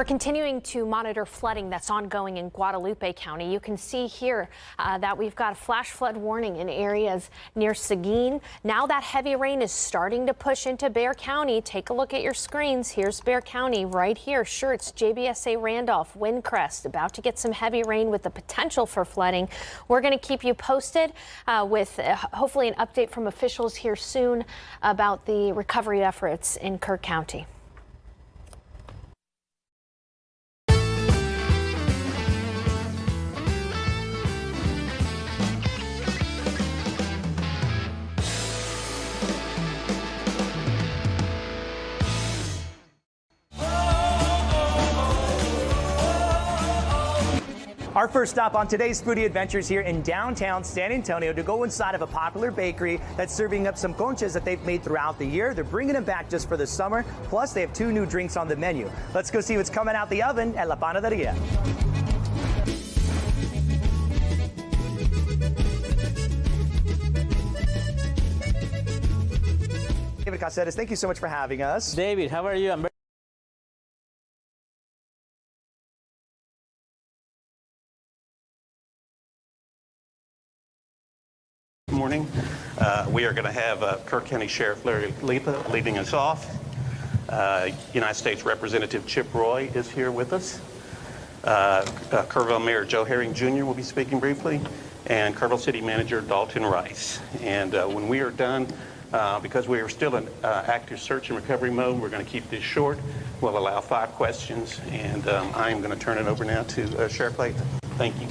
continuing to monitor flooding that's ongoing in Guadalupe County. You can see here that we've got a flash flood warning in areas near Seguin. Now that heavy rain is starting to push into Bexar County. Take a look at your screens. Here's Bexar County right here. Sure, it's JBSA Randolph, Windcrest, about to get some heavy rain with the potential for flooding. We're going to keep you posted with hopefully an update from officials here soon about the recovery efforts in Kirk County. Our first stop on today's foodie adventures here in downtown San Antonio to go inside of a popular bakery that's serving up some conchas that they've made throughout the year. They're bringing them back just for the summer. Plus, they have 2 new drinks on the menu. Let's go see what's coming out the oven at La Panaderia. David Caceres, thank you so much for having us. David, how are you? I'm morning. We are going to have Kirk County Sheriff Larry Letha leading us off. United States Representative Chip Roy is here with us. Kerrville Mayor Joe Herring Jr. will be speaking briefly, and Kerrville City Manager Dalton Rice. And when we are done, because we are still in active search and recovery mode, we're going to keep this short. We'll allow 5 questions, and I am going to turn it over now to Sheriff Letha. Thank you.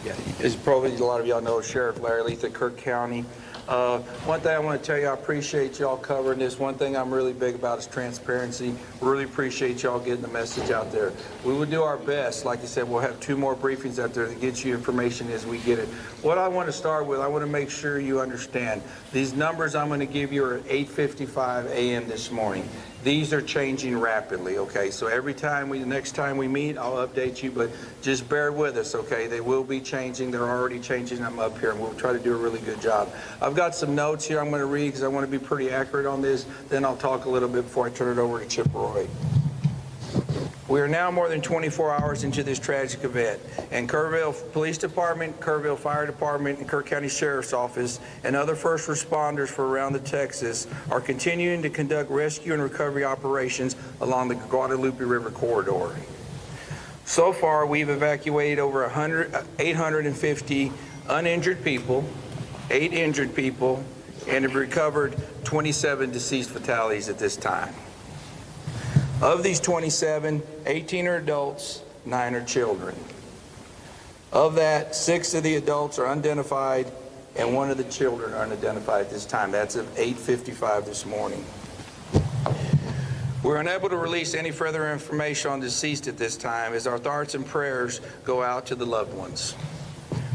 Yeah, as probably a lot of y'all know, Sheriff Larry Letha, Kirk County. One thing I want to tell you, I appreciate y'all covering this. One thing I'm really big about is transparency. Really appreciate y'all getting the message out there. We will do our best. Like I said, we'll have 2 more briefings out there to get you information as we get it. What I want to start with, I want to make sure you understand. These numbers I'm going to give you are at 8:55 a.m. this morning. These are changing rapidly, okay? So every time the next time we meet, I'll update you, but just bear with us, okay? They will be changing. They're already changing. I'm up here, and we'll try to do a really good job. I've got some notes here I'm going to read because I want to be pretty accurate on this. Then I'll talk a little bit before I turn it over to Chip Roy. We are now more than 24 hours into this tragic event, and Kerrville Police Department, Kerrville Fire Department, and Kirk County Sheriff's Office, and other first responders from around the Texas are continuing to conduct rescue and recovery operations along the Guadalupe River corridor. So far, we've evacuated over 850 uninjured people, 8 injured people, and have recovered 27 deceased fatalities at this time. Of these 27, 18 are adults, 9 are children. Of that, 6 of the adults are unidentified, and 1 of the children are unidentified at this time. That's at 8:55 this morning. We're unable to release any further information on deceased at this time, as our thoughts and prayers go out to the loved ones.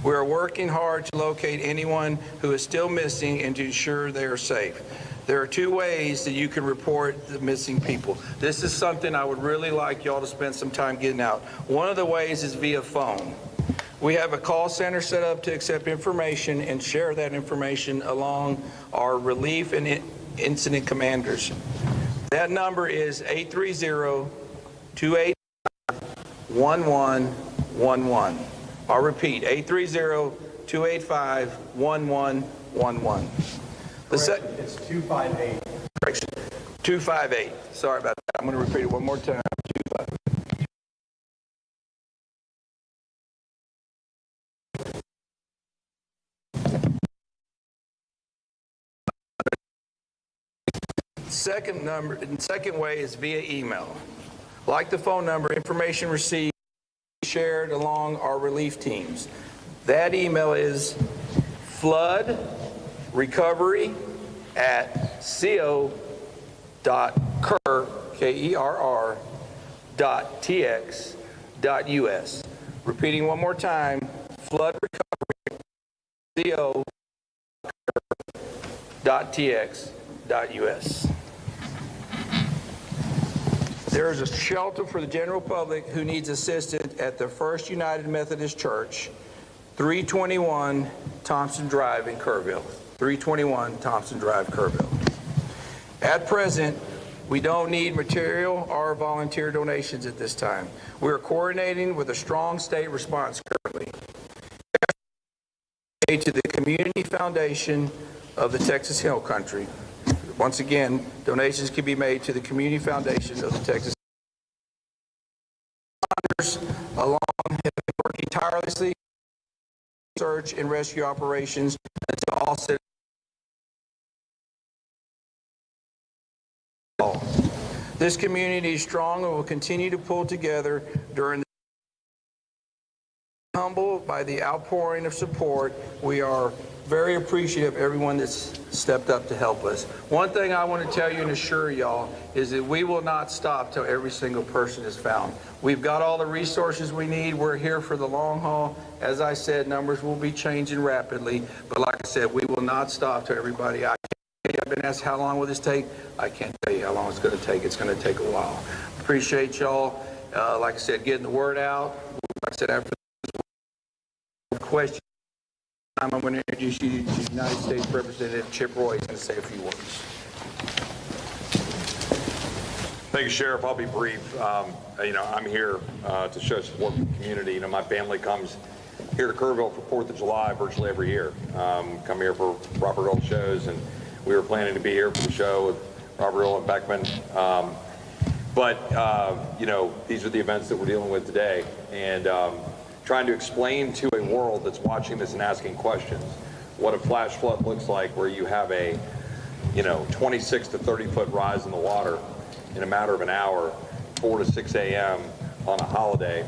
We are working hard to locate anyone who is still missing and to ensure they are safe. There are 2 ways that you can report the missing people. This is something I would really like y'all to spend some time getting out. One of the ways is via phone. We have a call center set up to accept information and share that information along our relief and incident commanders. That number is 830-285-1111. I'll repeat, 830-285-1111. It's 258. Correction. 258. Sorry about that. I'm going to repeat it one more time. 258. Second way is via email. Like the phone number, information received shared along our relief teams. That email is floodrecovery@co.tx.us. Repeating one more time, floodrecovery@co.tx.us. There is a shelter for the general public who needs assistance at the First United Methodist Church, 321 Thompson Drive in Kerrville. 321 Thompson Drive, Kerrville. At present, We don't need material or volunteer donations at this time. We are coordinating with a strong state response currently. To the Community Foundation of the Texas Hill Country. Once again, donations can be made to the Community Foundation of the Texas along have been working tirelessly search and rescue operations until all citizens. This community is strong and will continue to pull together during the humbled by the outpouring of support. We are very appreciative of everyone that's stepped up to help us. One thing I want to tell you and assure y'all is that we will not stop till every single person is found. We've got all the resources we need. We're here for the long haul. As I said, numbers will be changing rapidly, but like I said, we will not stop till everybody. I've been asked how long will this take? I can't tell you how long it's going to take. It's going to take a while. Appreciate y'all. Like I said, getting the word out. Like I said, after question, I'm going to introduce you to United States Representative Chip Roy. He's going to say a few words. Thank you, Sheriff. I'll be brief. I'm here to show support for the community. My family comes here to Kerrville for 4th of July virtually every year. Come here for Robert Earl shows, and we were planning to be here for the show with Robert Earl and Beckman. These are the events that we're dealing with today. And trying to explain to a world that's watching this and asking questions what a flash flood looks like, where you have a 26 to 30 foot rise in the water in a matter of an hour, 4 to 6 a.m. on a holiday,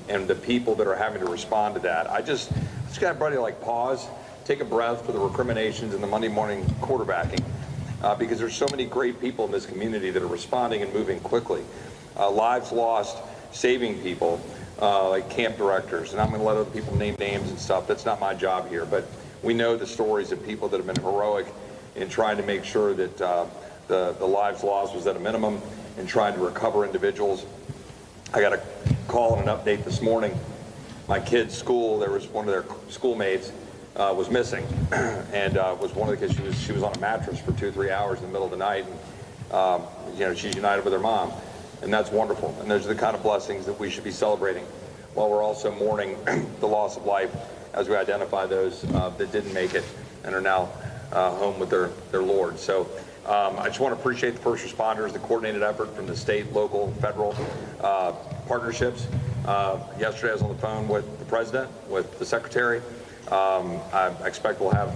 and the people that are having to respond to that. I just got everybody pause, take a breath for the recriminations and the Monday morning quarterbacking, because there's so many great people in this community that are responding and moving quickly. Lives lost, saving people. Like camp directors, and I'm going to let other people name names and stuff. That's not my job here, but we know the stories of people that have been heroic in trying to make sure that the lives lost was at a minimum and trying to recover individuals. I got a call and an update this morning. My kid's school, there was one of their schoolmates was missing, and was one of the kids. She was on a mattress for 2-3 hours in the middle of the night, and she's united with her mom. And that's wonderful. And those are the kind of blessings that we should be celebrating, while we're also mourning the loss of life as we identify those that didn't make it and are now home with their Lord. So I just want to appreciate the first responders, the coordinated effort from the state, local, and federal partnerships. Yesterday I was on the phone with the president, with the secretary. I expect we'll have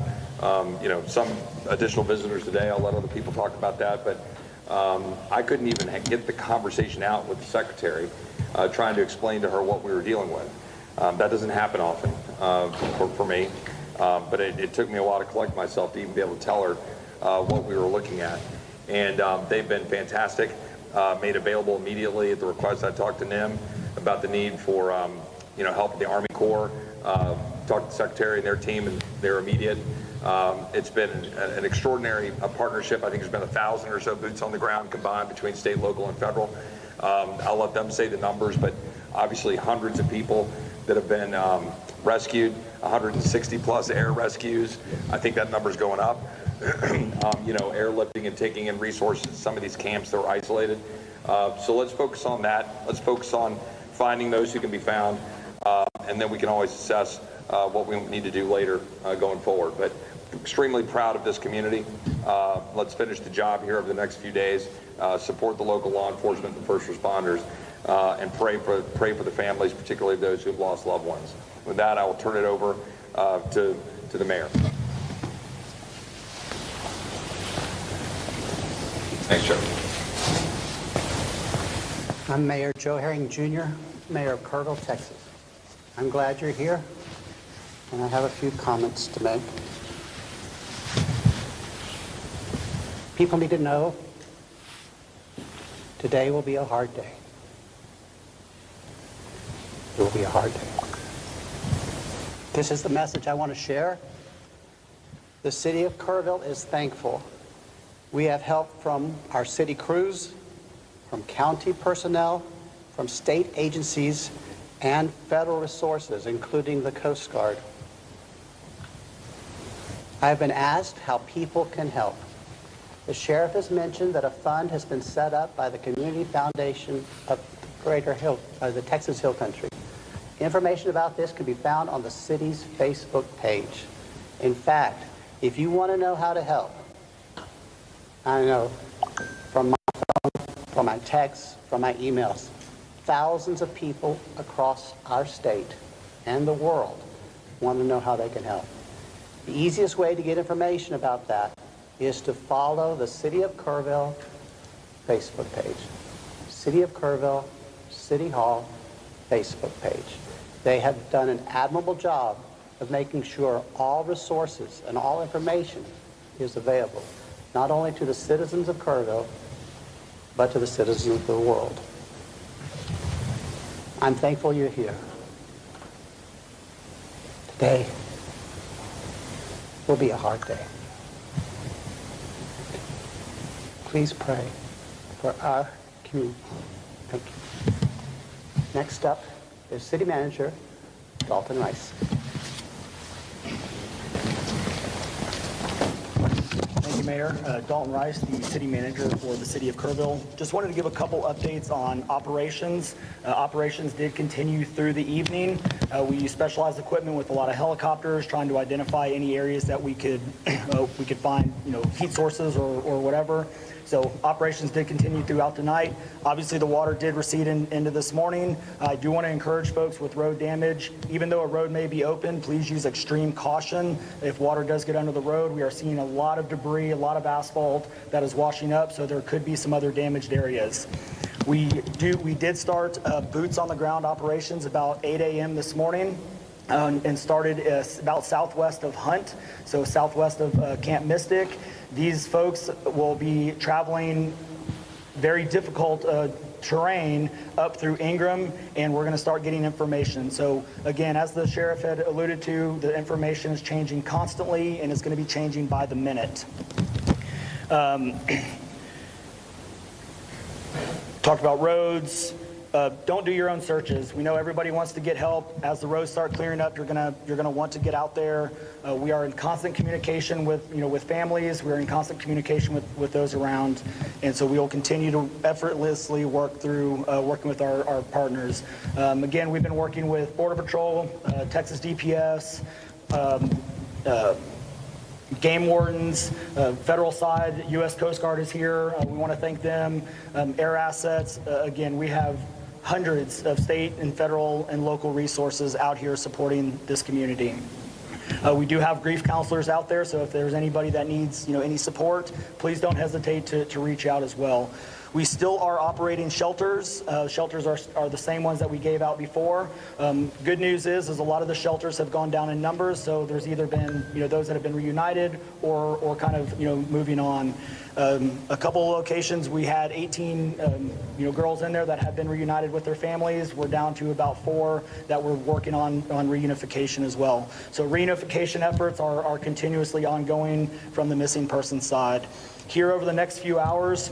some additional visitors today. I'll let other people talk about that. But I couldn't even get the conversation out with the secretary, trying to explain to her what we were dealing with. That doesn't happen often for me, but it took me a while to collect myself to even be able to tell her what we were looking at. And they've been fantastic, made available immediately at the request. I talked to NIM about the need for help with the Army Corps, talked to the secretary and their team, and they're immediate. It's been an extraordinary partnership. I think there's been 1,000 or so boots on the ground combined between state, local, and federal. I'll let them say the numbers, but obviously hundreds of people that have been rescued, 160 plus air rescues. I think that number's going up. Airlifting and taking in resources to some of these camps that are isolated. So let's focus on that. Let's focus on finding those who can be found, and then we can always assess what we need to do later going forward. But extremely proud of this community. Let's finish the job here over the next few days, support the local law enforcement and first responders, and pray for the families, particularly those who have lost loved ones. With that, I will turn it over to the mayor. Thanks, Joe. I'm Mayor Joe Herring Jr., Mayor of Kerrville, Texas. I'm glad you're here, and I have a few comments to make. People need to know today will be a hard day. It will be a hard day. This is the message I want to share. The city of Kerrville is thankful. We have help from our city crews, from county personnel, from state agencies, and federal resources, including the Coast Guard. I have been asked how people can help. The sheriff has mentioned that a fund has been set up by the Community Foundation of the Texas Hill Country. Information about this can be found on the city's Facebook page. In fact, if you want to know how to help, I know from my phone, from my texts, from my emails, thousands of people across our state and the world want to know how they can help. The easiest way to get information about that is to follow the City of Kerrville Facebook page. City of Kerrville, City Hall Facebook page. They have done an admirable job of making sure all resources and all information is available, not only to the citizens of Kerrville, but to the citizens of the world. I'm thankful you're here. Today will be a hard day. Please pray for our community. Thank you. Next up is City Manager Dalton Rice. Thank you, Mayor. Dalton Rice, the City Manager for the City of Kerrville. Just wanted to give a couple updates on operations. Operations did continue through the evening. We used specialized equipment with a lot of helicopters, trying to identify any areas that we could find, heat sources or whatever. So operations did continue throughout the night. Obviously, the water did recede into this morning. I do want to encourage folks with road damage, even though a road may be open, please use extreme caution. If water does get under the road, we are seeing a lot of debris, a lot of asphalt that is washing up, so there could be some other damaged areas. We did start boots on the ground operations about 8 a.m. this morning. And started about southwest of Hunt, so southwest of Camp Mystic. These folks will be traveling very difficult terrain up through Ingram, and we're going to start getting information. So again, as the sheriff had alluded to, the information is changing constantly, and it's going to be changing by the minute. Talked about roads. Don't do your own searches. We know everybody wants to get help. As the roads start clearing up, you're gonna want to get out there. We are in constant communication with families. We're in constant communication with those around, and so we will continue to effortlessly working with our partners. Again, we've been working with Border Patrol, Texas DPS. Game wardens, federal side, U.S. Coast Guard is here. We want to thank them. Air assets. Again, we have hundreds of state and federal and local resources out here supporting this community. We do have grief counselors out there, so if there's anybody that needs any support, please don't hesitate to reach out as well. We still are operating shelters. Shelters are the same ones that we gave out before. Good news is a lot of the shelters have gone down in numbers, so there's either been those that have been reunited or kind of moving on. A couple of locations we had 18 girls in there that have been reunited with their families. We're down to about 4 that we're working on reunification as well. So reunification efforts are continuously ongoing from the missing person side. Here over the next few hours,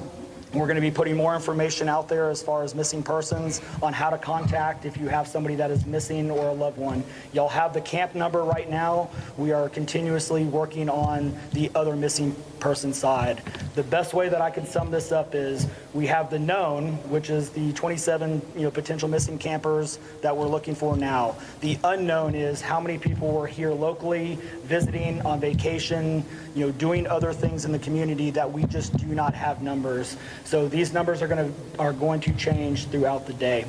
we're going to be putting more information out there as far as missing persons, on how to contact if you have somebody that is missing or a loved one. Y'all have the camp number right now. We are continuously working on the other missing person side. The best way that I can sum this up is we have the known, which is the 27 potential missing campers that we're looking for now. The unknown is how many people were here locally, visiting, on vacation, doing other things in the community that we just do not have numbers. So these numbers are going to change throughout the day.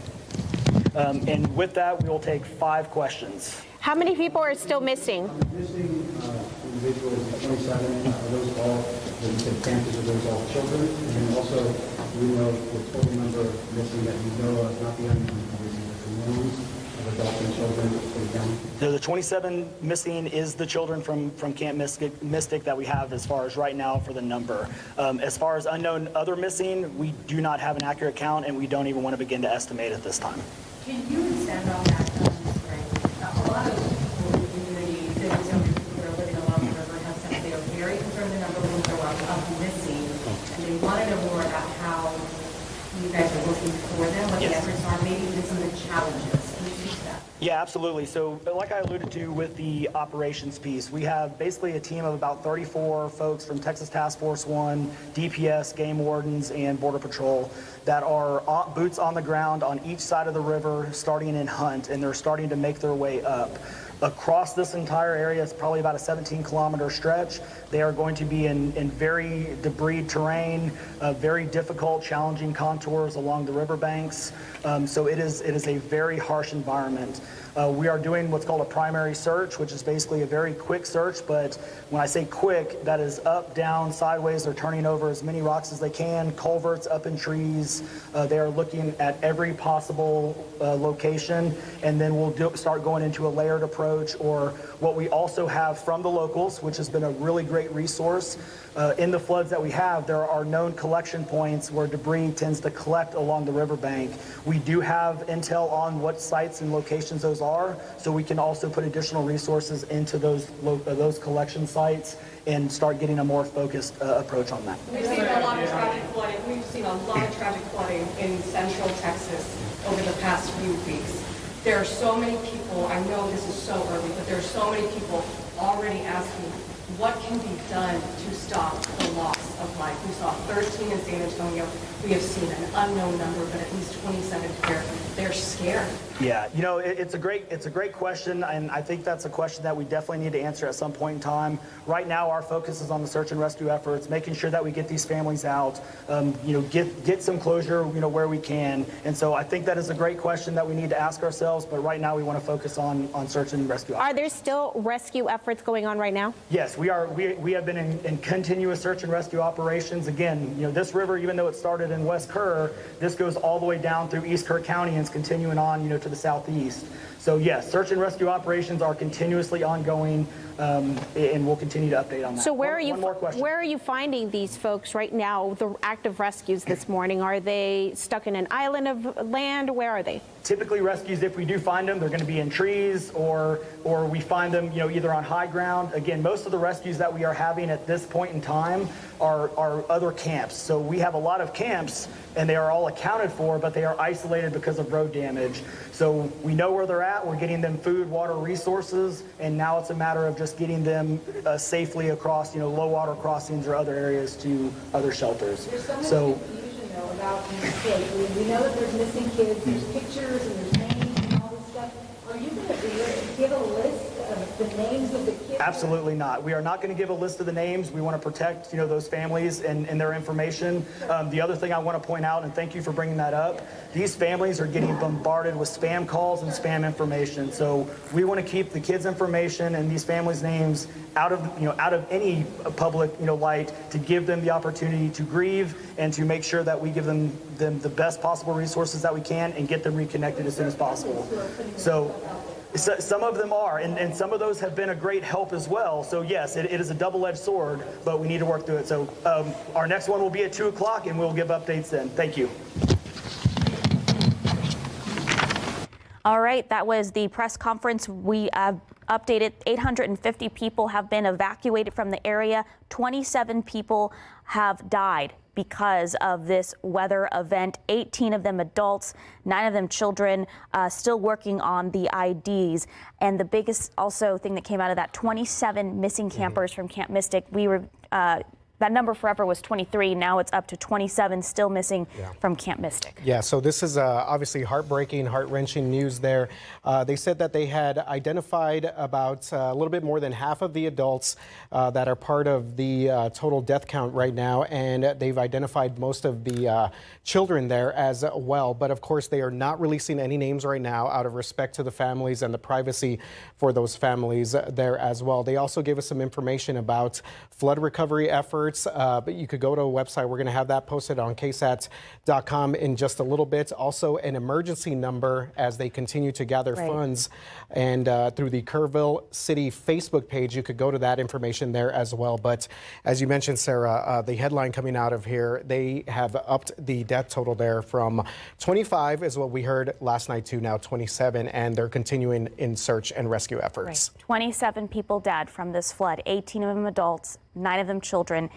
And with that, we will take 5 questions. How many people are still missing? Missing individuals, 27, are those all, when you said campers, are those all children? And then also, we know the total number missing that you know of, not the unknown, the knowns of adults and children for the county? The 27 missing is the children from Camp Mystic that we have as far as right now for the number. As far as unknown other missing, we do not have an accurate count, and we don't even want to begin to estimate at this time. Can you expand on that? A lot of people in the community, those younger people that are living along the river, have said they are very concerned the number will go up of missing, and they want to know more about how you guys are looking for them, what the efforts are, maybe even some of the challenges. Can you speak to that? Yeah, absolutely. So like I alluded to with the operations piece, we have basically a team of about 34 folks from Texas Task Force 1, DPS, game wardens, and Border Patrol that are boots on the ground on each side of the river, starting in Hunt, and they're starting to make their way up. Across this entire area, it's probably about a 17-kilometer stretch. They are going to be in very debris terrain, very difficult, challenging contours along the riverbanks. So it is a very harsh environment. We are doing what's called a primary search, which is basically a very quick search, but when I say quick, that is up, down, sideways. They're turning over as many rocks as they can, culverts, up in trees. They are looking at every possible location, and then we'll start going into a layered approach, or what we also have from the locals, which has been a really great resource. In the floods that we have, there are known collection points where debris tends to collect along the riverbank. We do have intel on what sites and locations those are, so we can also put additional resources into those collection sites and start getting a more focused approach on that. We've seen a lot of tragic flooding. We've seen a lot of tragic flooding in central Texas over the past few weeks. There are so many people, I know this is so early, but there are so many people already asking what can be done to stop the loss of life. We saw 13 in San Antonio. We have seen an unknown number, but at least 27 here. They're scared. Yeah, you know, it's a great question, and I think that's a question that we definitely need to answer at some point in time. Right now, our focus is on the search and rescue efforts, making sure that we get these families out, get some closure, where we can. And so I think that is a great question that we need to ask ourselves, but right now we want to focus on search and rescue. Are there still rescue efforts going on right now? Yes, we are. We have been in continuous search and rescue operations. Again, this river, even though it started in West Kerr, this goes all the way down through East Kerr County and is continuing on, to the southeast. So yes, search and rescue operations are continuously ongoing, and we'll continue to update on that. So One more question. where are you finding these folks right now, the active rescues this morning? Are they stuck in an island of land? Where are they? Typically rescues, if we do find them, they're going to be in trees, or we find them, either on high ground. Again, most of the rescues that we are having at this point in time are other camps. So we have a lot of camps, and they are all accounted for, but they are isolated because of road damage. So we know where they're at. We're getting them food, water, resources, and now it's a matter of just getting them safely across, low water crossings or other areas to other shelters. There's so much confusion, though, about these kids. We know that there's missing kids, there's pictures, and there's names and all this stuff. Are you going to give a list of the names of the kids? Absolutely not. We are not going to give a list of the names. We want to protect, those families and their information. The other thing I want to point out, and thank you for bringing that up, these families are getting bombarded with spam calls and spam information. So we want to keep the kids' information and these families' names out of any public, light, to give them the opportunity to grieve and to make sure that we give them the best possible resources that we can and get them reconnected as soon as possible. So some of them are, and some of those have been a great help as well. So yes, it is a double-edged sword, but we need to work through it. So our next one will be at 2 o'clock, and we'll give updates then. Thank you. All right, that was the press conference. We updated 850 people have been evacuated from the area. 27 people have died because of this weather event. 18 of them adults, 9 of them children, still working on the IDs. And the biggest also thing that came out of that, 27 missing campers from Camp Mystic. We were that number forever was 23. Now it's up to 27 still missing from Camp Mystic. Yeah, so this is obviously heartbreaking, heart-wrenching news there. They said that they had identified about a little bit more than half of the adults that are part of the total death count right now, and they've identified most of the children there as well. But of course, they are not releasing any names right now out of respect to the families and the privacy for those families there as well. They also gave us some information about flood recovery efforts. But you could go to a website. We're going to have that posted on ksat.com in just a little bit. Also, an emergency number as they continue to gather funds. And through the Kerrville City Facebook page, you could go to that information there as well. But as you mentioned, Sarah, the headline coming out of here, they have upped the death total there from 25 is what we heard last night to now 27. And they're continuing in search and rescue efforts. 27 people dead from this flood, 18 of them adults, 9 of them children.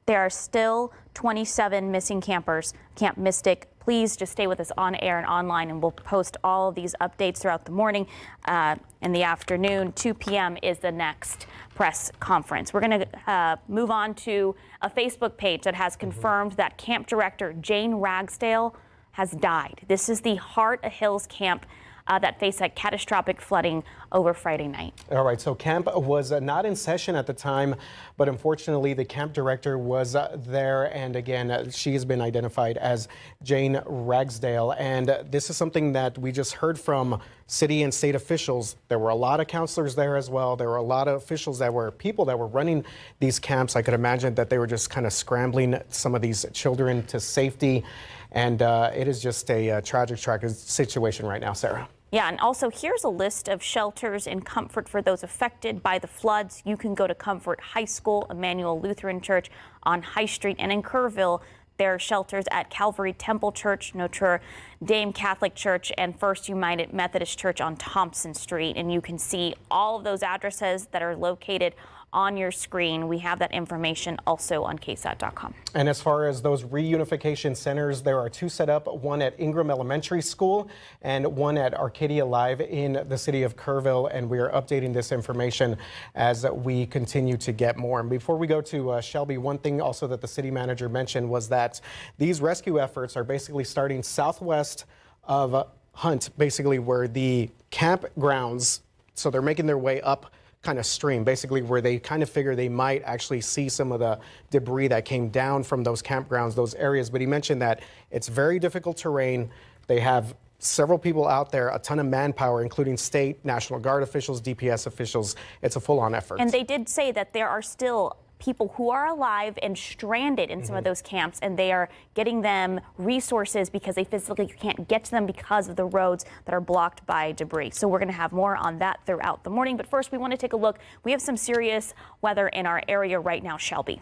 There are still 27 missing campers. Camp Mystic Please just stay with us on air and online, and we'll post all of these updates throughout the morning. In the afternoon, 2 p.m. is the next press conference. We're going to move on to a Facebook page that has confirmed that camp director Jane Ragsdale has died. This is the Heart of Hills camp that faced that catastrophic flooding over Friday night. All right, so camp was not in session at the time, but unfortunately the camp director was there, and again, she has been identified as Jane Ragsdale, and this is something that we just heard from city and state officials. There were a lot of counselors there as well. There were a lot of officials that were people that were running these camps. I could imagine that they were just kind of scrambling some of these children to safety, and it is just a tragic situation right now, Sarah. Yeah, and also here's a list of shelters in Comfort for those affected by the floods. You can go to Comfort High School, Emmanuel Lutheran Church on High Street, and in Kerrville, there are shelters at Calvary Temple Church, Notre Dame Catholic Church, and First United Methodist Church on Thompson Street. And you can see all of those addresses that are located on your screen. We have that information also on ksat.com. And as far as those reunification centers, there are 2 set up, one at Ingram Elementary School and one at Arcadia Live in the city of Kerrville. And we are updating this information as we continue to get more. And before we go to Shelby, one thing also that the city manager mentioned was that these rescue efforts are basically starting southwest of Hunt, basically where the campgrounds, so they're making their way up kind of stream, basically where they kind of figure they might actually see some of the debris that came down from those campgrounds, those areas. But he mentioned that it's very difficult terrain. They have several people out there, a ton of manpower, including state, National Guard officials, DPS officials. It's a full-on effort. And they did say that there are still people who are alive and stranded in some of those camps, and they are getting them resources because they physically can't get to them because of the roads that are blocked by debris. So we're going to have more on that throughout the morning. But first, we want to take a look. We have some serious weather in our area right now, Shelby.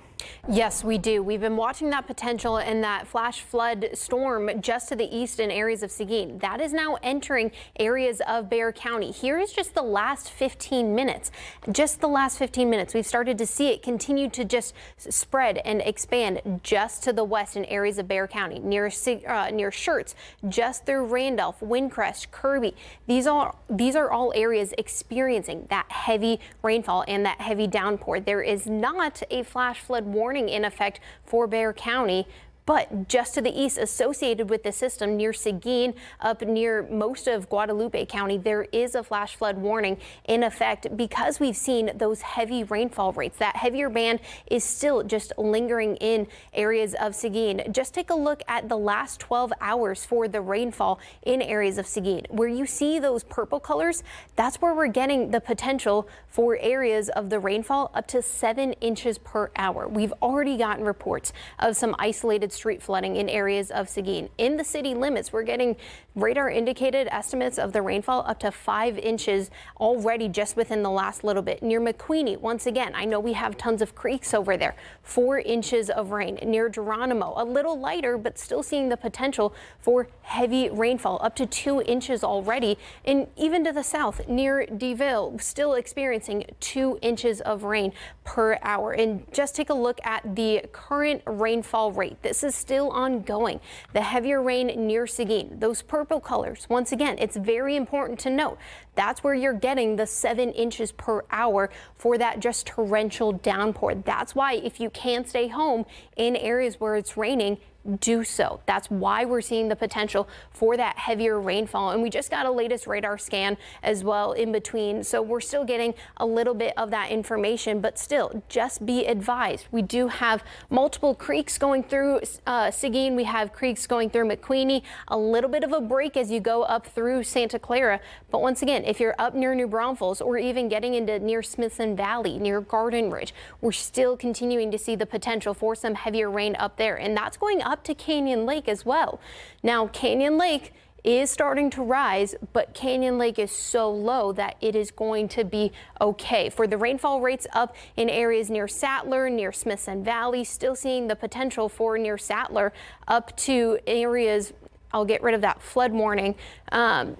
Yes, we do. We've been watching that potential in that flash flood storm just to the east in areas of Seguin. That is now entering areas of Bexar County. Here is just the last 15 minutes. Just the last 15 minutes. We've started to see it continue to just spread and expand just to the west in areas of Bexar County, near Schertz, just through Randolph, Windcrest, Kirby. These are all areas experiencing that heavy rainfall and that heavy downpour. There is not a flash flood warning in effect for Bexar County, but just to the east associated with the system near Seguin, up near most of Guadalupe County, there is a flash flood warning in effect because we've seen those heavy rainfall rates. That heavier band is still just lingering in areas of Seguin. Just take a look at the last 12 hours for the rainfall in areas of Seguin. Where you see those purple colors, that's where we're getting the potential for areas of the rainfall up to 7 inches per hour. We've already gotten reports of some isolated street flooding in areas of Seguin. In the city limits, we're getting radar indicated estimates of the rainfall up to 5 inches already just within the last little bit. Near McQueeney, once again, I know we have tons of creeks over there. 4 inches of rain. Near Geronimo, a little lighter, but still seeing the potential for heavy rainfall up to 2 inches already. And even to the south, near DeVille, still experiencing 2 inches of rain per hour. And just take a look at the current rainfall rate. This is still ongoing. The heavier rain near Seguin, those purple colors, once again, it's very important to note. That's where you're getting the 7 inches per hour for that just torrential downpour. That's why if you can stay home in areas where it's raining, do so. That's why we're seeing the potential for that heavier rainfall. And we just got a latest radar scan as well in between. So we're still getting a little bit of that information, but still just be advised. We do have multiple creeks going through Seguin. We have creeks going through McQueeney, a little bit of a break as you go up through Santa Clara. But once again, if you're up near New Braunfels or even getting into near Smithson Valley, near Garden Ridge, we're still continuing to see the potential for some heavier rain up there. And that's going up to Canyon Lake as well. Now, Canyon Lake is starting to rise, but Canyon Lake is so low that it is going to be okay. For the rainfall rates up in areas near Sattler, near Smithson Valley, still seeing the potential for near Sattler up to areas I'll get rid of that flood warning.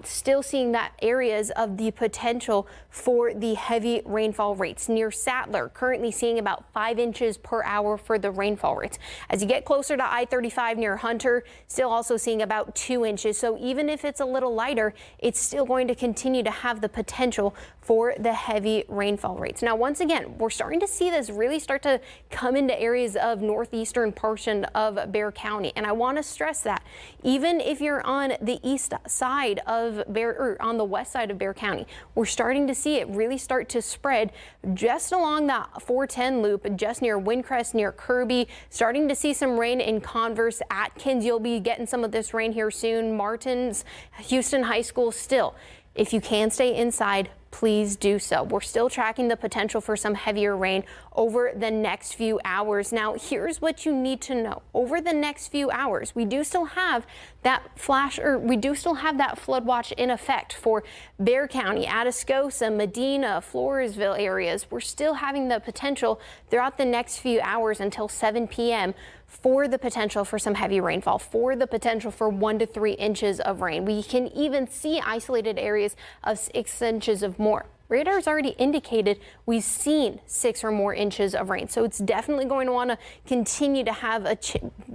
Still seeing that areas of the potential for the heavy rainfall rates near Sattler, currently seeing about 5 inches per hour for the rainfall rates. As you get closer to I-35 near Hunter, still also seeing about 2 inches. So even if it's a little lighter, it's still going to continue to have the potential for the heavy rainfall rates. Now, once again, we're starting to see this really start to come into areas of northeastern portion of Bexar County. And I want to stress that even if you're on the east side of Bexar, or on the west side of Bexar County, we're starting to see it really start to spread just along that 410 loop, just near Windcrest, near Kirby. Starting to see some rain in Converse, Atkins. You'll be getting some of this rain here soon. Martins, Houston High School still. If you can stay inside, please do so. We're still tracking the potential for some heavier rain over the next few hours. Now, here's what you need to know. Over the next few hours, we do still have that flood watch in effect for Bexar County, Atascosa, Medina, Floresville areas. We're still having the potential throughout the next few hours until 7 p.m. for the potential for some heavy rainfall, for the potential for 1 to 3 inches of rain. We can even see isolated areas of 6 inches of more. Radar's already indicated we've seen 6 or more inches of rain. So it's definitely going to want to continue to have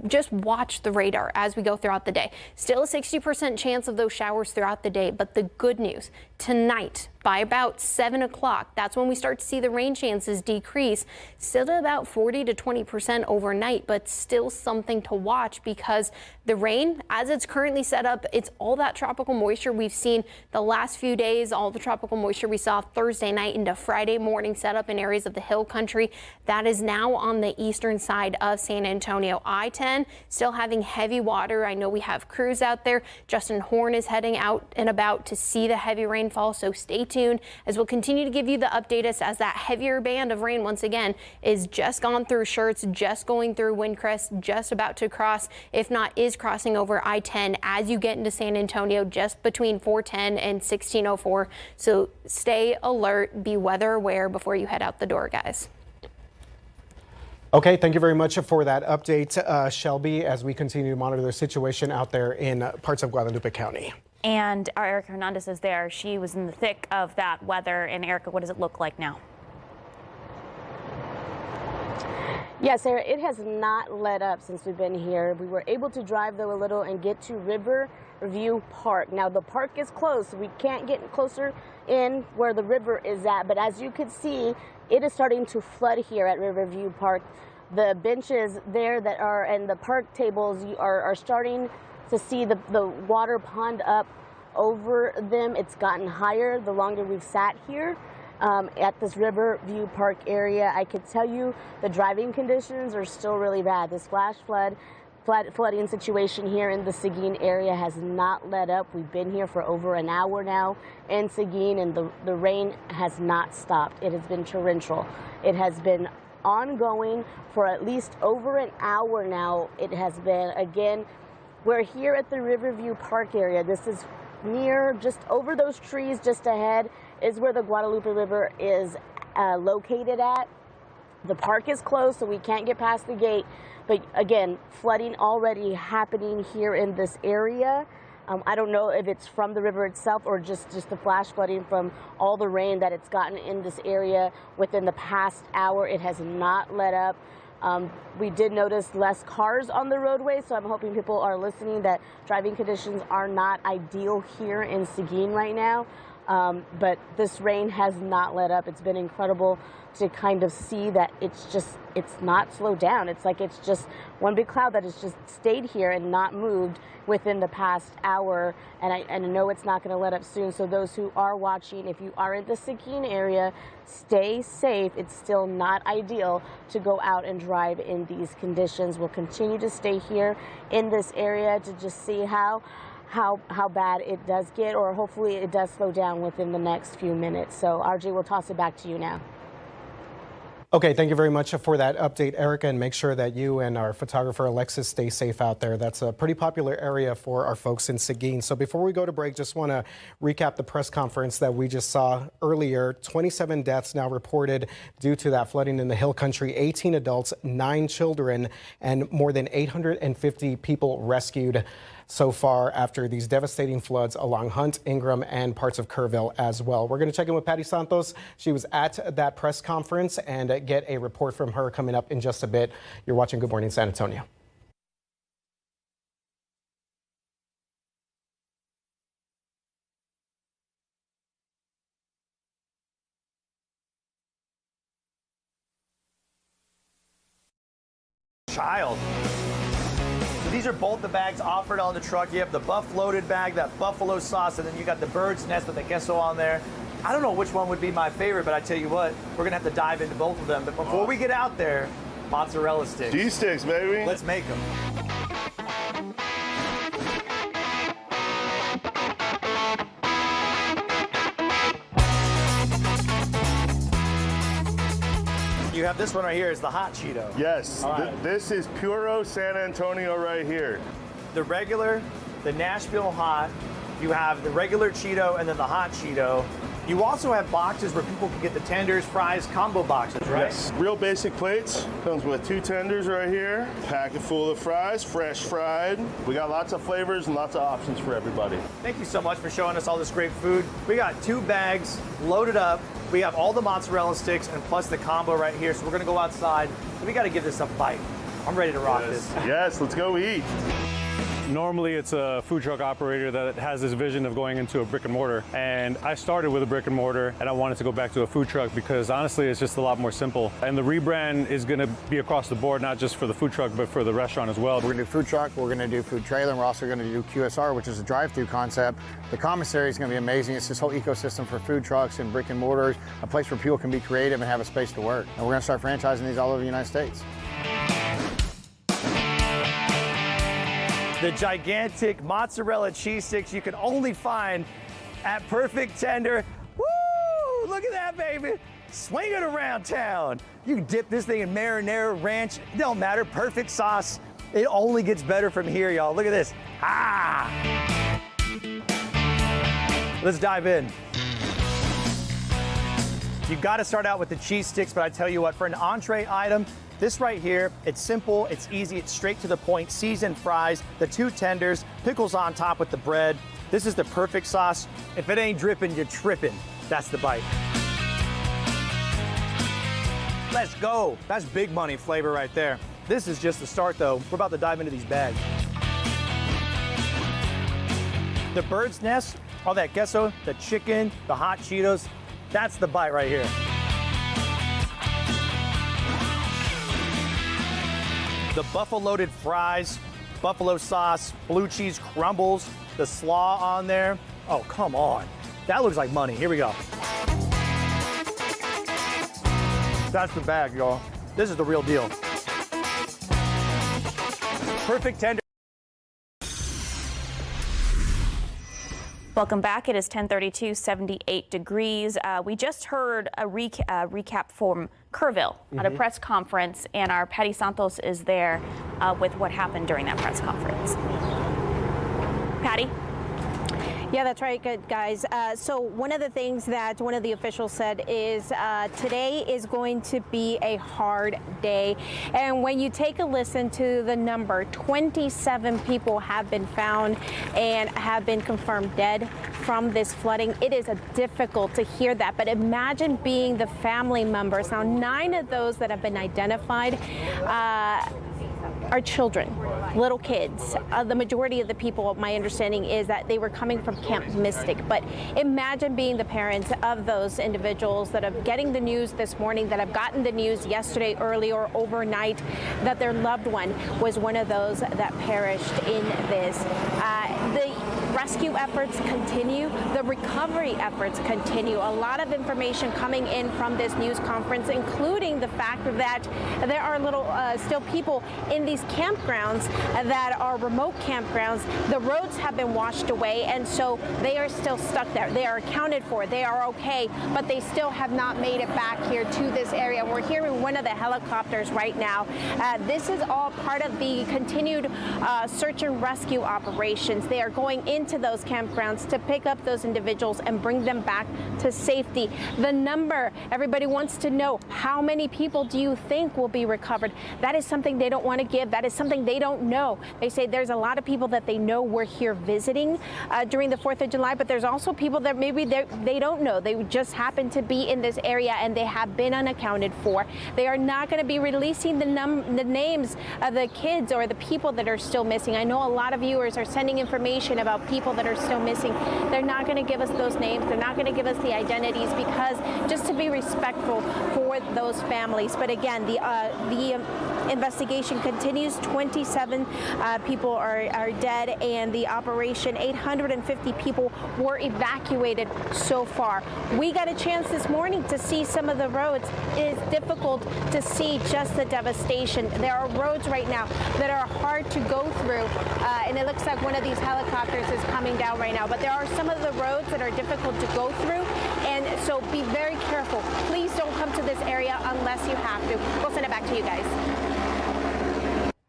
just watch the radar as we go throughout the day. Still a 60% chance of those showers throughout the day. But the good news, tonight, by about 7 o'clock, that's when we start to see the rain chances decrease. Still to about 40 to 20% overnight, but still something to watch because the rain, as it's currently set up, it's all that tropical moisture we've seen the last few days, all the tropical moisture we saw Thursday night into Friday morning set up in areas of the hill country. That is now on the eastern side of San Antonio. I-10 still having heavy water. I know we have crews out there. Justin Horn is heading out and about to see the heavy rainfall, so stay tuned as we'll continue to give you the update as that heavier band of rain once again is just gone through Schertz, just going through Windcrest, just about to cross, if not is crossing over I-10 as you get into San Antonio, just between 410 and 1604. So stay alert, be weather aware before you head out the door, guys. Okay, thank you very much for that update, Shelby, as we continue to monitor the situation out there in parts of Guadalupe County. And our Erica Hernandez is there. She was in the thick of that weather. And Erica, what does it look like now? Yes, Sarah, it has not let up since we've been here. We were able to drive, though, a little and get to Riverview Park. Now, the park is closed, so we can't get closer in where the river is at. But as you can see, it is starting to flood here at Riverview Park. The benches there that are and the park tables are starting to see the water pond up over them. It's gotten higher the longer we've sat here at this Riverview Park area. I could tell you the driving conditions are still really bad. This flash flooding situation here in the Seguin area has not let up. We've been here for over an hour now in Seguin, and the rain has not stopped. It has been torrential. It has been ongoing for at least over an hour now. It has been, again, we're here at the Riverview Park area. This is near, just over those trees just ahead is where the Guadalupe River is located at. The park is closed, so we can't get past the gate. But again, flooding already happening here in this area. I don't know if it's from the river itself or just the flash flooding from all the rain that it's gotten in this area within the past hour. It has not let up. We did notice less cars on the roadway, so I'm hoping people are listening that driving conditions are not ideal here in Seguin right now. But this rain has not let up. It's been incredible to kind of see that it's not slowed down. It's like it's just one big cloud that has just stayed here and not moved within the past hour. And I know it's not going to let up soon. So those who are watching, if you are in the Seguin area, stay safe. It's still not ideal to go out and drive in these conditions. We'll continue to stay here in this area to just see how bad it does get, or hopefully it does slow down within the next few minutes. So RJ, we'll toss it back to you now. Okay, thank you very much for that update, Erica, and make sure that you and our photographer Alexis stay safe out there. That's a pretty popular area for our folks in Seguin. So before we go to break, just want to recap the press conference that we just saw earlier. 27 deaths now reported due to that flooding in the hill country, 18 adults, 9 children, and more than 850 people rescued. so far after these devastating floods along Hunt, Ingram, and parts of Kerrville as well. We're going to check in with Patty Santos. She was at that press conference and get a report from her coming up in just a bit. You're watching Good Morning San Antonio. Child. So these are both the bags offered on the truck. You have the buff loaded bag, that buffalo sauce, and then you got the bird's nest with the queso on there. I don't know which one would be my favorite, but I tell you what, we're gonna have to dive into both of them. But before we get out there, mozzarella sticks. Cheese sticks, baby. Let's make them. You have this one right here is the hot Cheeto. Yes, Right. This is Puro San Antonio right here. The regular, the Nashville hot, you have the regular Cheeto and then the hot Cheeto. You also have boxes where people can get the tenders, fries, combo boxes, right? Yes, real basic plates. Comes with 2 tenders right here. Packet full of fries, fresh fried. We got lots of flavors and lots of options for everybody. Thank you so much for showing us all this great food. We got 2 bags loaded up. We have all the mozzarella sticks and plus the combo right here. So we're gonna go outside. We gotta give this a bite. I'm ready to rock this. Yes, let's go eat. Normally it's a food truck operator that has this vision of going into a brick and mortar. And I started with a brick and mortar and I wanted to go back to a food truck because honestly it's just a lot more simple. And the rebrand is gonna be across the board, not just for the food truck, but for the restaurant as well. We're gonna do food truck, we're gonna do food trailer, and we're also gonna do QSR, which is a drive-through concept. The commissary is gonna be amazing. It's this whole ecosystem for food trucks and brick and mortars, a place where people can be creative and have a space to work. And we're gonna start franchising these all over the United States. The gigantic mozzarella cheese sticks you can only find at Perfect Tender. Woo! Look at that, baby. Swing it around town. You can dip this thing in marinara, ranch. It don't matter. Perfect sauce. It only gets better from here, y'all. Look at this. Ah! Let's dive in. You got to start out with the cheese sticks, but I tell you what, for an entree item, this right here, it's simple, it's easy, it's straight to the point. Seasoned fries, the 2 tenders, pickles on top with the bread. This is the perfect sauce. If it ain't dripping, you're tripping. That's the bite. Let's go. That's big money flavor right there. This is just the start though. We're about to dive into these bags. The bird's nest, all that queso, the chicken, the hot Cheetos, that's the bite right here. The buffalo-loaded fries, buffalo sauce, blue cheese crumbles, the slaw on there. Oh, come on. That looks like money. Here we go. That's the bag, y'all. This is the real deal. Perfect Tender. Welcome back. It is 10:32, 78 degrees. We just heard a recap from Kerrville at a press conference, and our Patty Santos is there with what happened during that press conference. Patty? Yeah, that's right, good guys. So one of the things that one of the officials said is today is going to be a hard day. And when you take a listen to the number, 27 people have been found and have been confirmed dead from this flooding. It is difficult to hear that, but imagine being the family members. Now, 9 of those that have been identified are children, little kids. The majority of the people, my understanding is that they were coming from Camp Mystic. But imagine being the parents of those individuals that are getting the news this morning, that have gotten the news yesterday early or overnight, that their loved one was one of those that perished in this. The rescue efforts continue. The recovery efforts continue. A lot of information coming in from this news conference, including the fact that there are still people in these campgrounds that are remote campgrounds. The roads have been washed away, and so they are still stuck there. They are accounted for. They are okay, but they still have not made it back here to this area. We're here in one of the helicopters right now. This is all part of the continued search and rescue operations. They are going into into those campgrounds to pick up those individuals and bring them back to safety. The number, everybody wants to know, how many people do you think will be recovered? That is something they don't want to give. That is something they don't know. They say there's a lot of people that they know were here visiting during the 4th of July, but there's also people that maybe they don't know. They just happen to be in this area and they have been unaccounted for. They are not going to be releasing the names of the kids or the people that are still missing. I know a lot of viewers are sending information about people that are still missing. They're not going to give us those names. They're not going to give us the identities because just to be respectful for those families. But again, the investigation continues. 27 people are dead, and the operation, 850 people were evacuated so far. We got a chance this morning to see some of the roads. It is difficult to see just the devastation. There are roads right now that are hard to go through, and it looks like one of these helicopters is coming down right now. But there are some of the roads that are difficult to go through, and so be very careful. Please don't come to this area unless you have to. We'll send it back to you guys.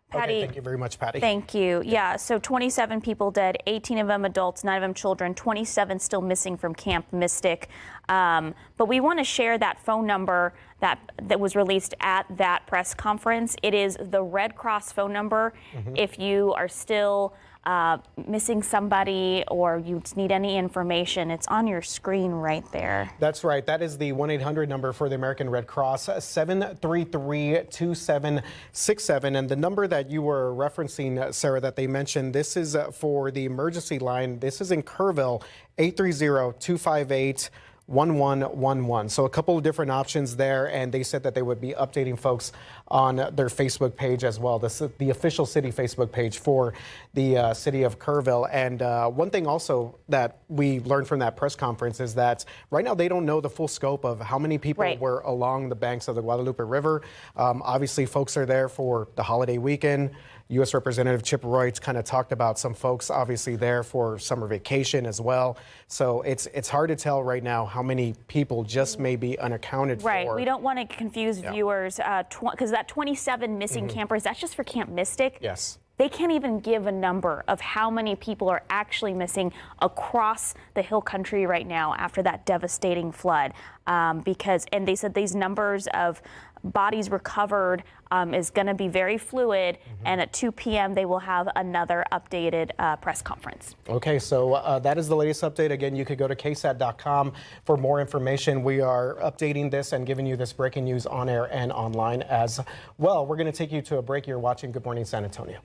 Patty, okay, thank you very much, Patty. Thank you. Yeah, so 27 people dead, 18 of them adults, 9 of them children, 27 still missing from Camp Mystic. But we want to share that phone number that was released at that press conference. It is the Red Cross phone number. If you are still missing somebody or you need any information, it's on your screen right there. That's right. That is the 1-800 number for the American Red Cross, 733-2767. And the number that you were referencing, Sarah, that they mentioned, this is for the emergency line. This is in Kerrville, 830-258-1111. So a couple of different options there, and they said that they would be updating folks on their Facebook page as well. This is the official city Facebook page for the city of Kerrville. And one thing also that we learned from that press conference is that right now they don't know the full scope of how many people were along the banks of the Guadalupe River. Obviously, folks are there for the holiday weekend. U.S. Representative Chip Roy kind of talked about some folks obviously there for summer vacation as well. So it's hard to tell right now how many people just may be unaccounted for. Right. We don't want to confuse viewers because that 27 missing campers, that's just for Camp Mystic. Yes. They can't even give a number of how many people are actually missing across the hill country right now after that devastating flood. And they said these numbers of bodies recovered is going to be very fluid, and at 2 p.m. they will have another updated press conference. Okay, so that is the latest update. Again, you could go to ksat.com for more information. We are updating this and giving you this breaking news on air and online as well. We're going to take you to a break. You're watching Good Morning San Antonio.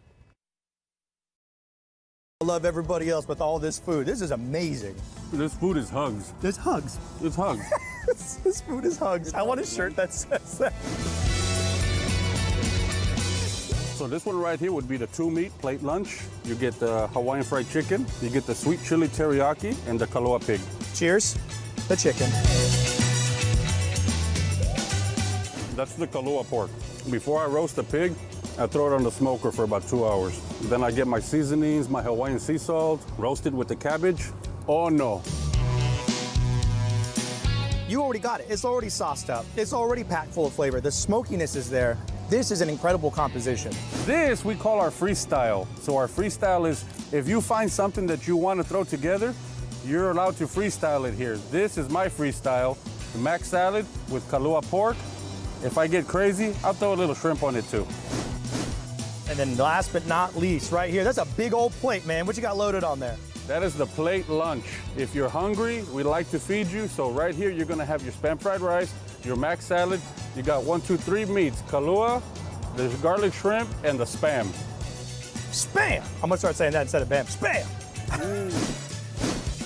I love everybody else with all this food. This is amazing. This food is hugs. There's hugs. It's hugs. This food is hugs. I want a shirt that says that. So this one right here would be the 2-meat plate lunch. You get the Hawaiian fried chicken, you get the sweet chili teriyaki, and the Kaloa pig. Cheers. The chicken. That's the Kaloa pork. Before I roast the pig, I throw it on the smoker for about 2 hours. Then I get my seasonings, my Hawaiian sea salt, roast it with the cabbage. Oh no. You already got it. It's already sauced up. It's already packed full of flavor. The smokiness is there. This is an incredible composition. This we call our freestyle. So our freestyle is if you find something that you want to throw together, you're allowed to freestyle it here. This is my freestyle, the mac salad with Kaloa pork. If I get crazy, I'll throw a little shrimp on it too. And then last but not least, right here, that's a big old plate, man. What you got loaded on there? That is the plate lunch. If you're hungry, we'd like to feed you. So right here, you're gonna have your Spam fried rice, your mac salad. You got 1, 2, 3 meats, Kaloa, the garlic shrimp, and the Spam. Spam! I'm gonna start saying that instead of Bam. Spam!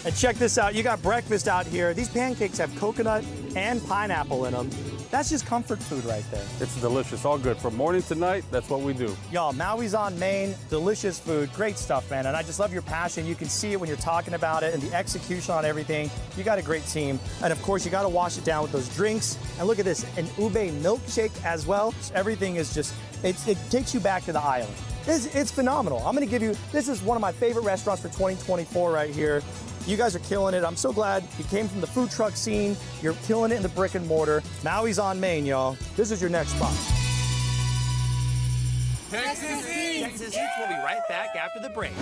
And check this out, you got breakfast out here. These pancakes have coconut and pineapple in them. That's just comfort food right there. It's delicious, all good. From morning to night, that's what we do. Y'all, Maui's on Main, delicious food, great stuff, man. And I just love your passion. You can see it when you're talking about it and the execution on everything. You got a great team. And of course, you got to wash it down with those drinks. And look at this, an ube milkshake as well. Everything is just, it takes you back to the island. It's phenomenal. I'm gonna give you, this is one of my favorite restaurants for 2024 right here. You guys are killing it. I'm so glad you came from the food truck scene. You're killing it in the brick and mortar. Maui's on Main, y'all. This is your next spot. Texas Eats! Texas Eats will be right back after the break.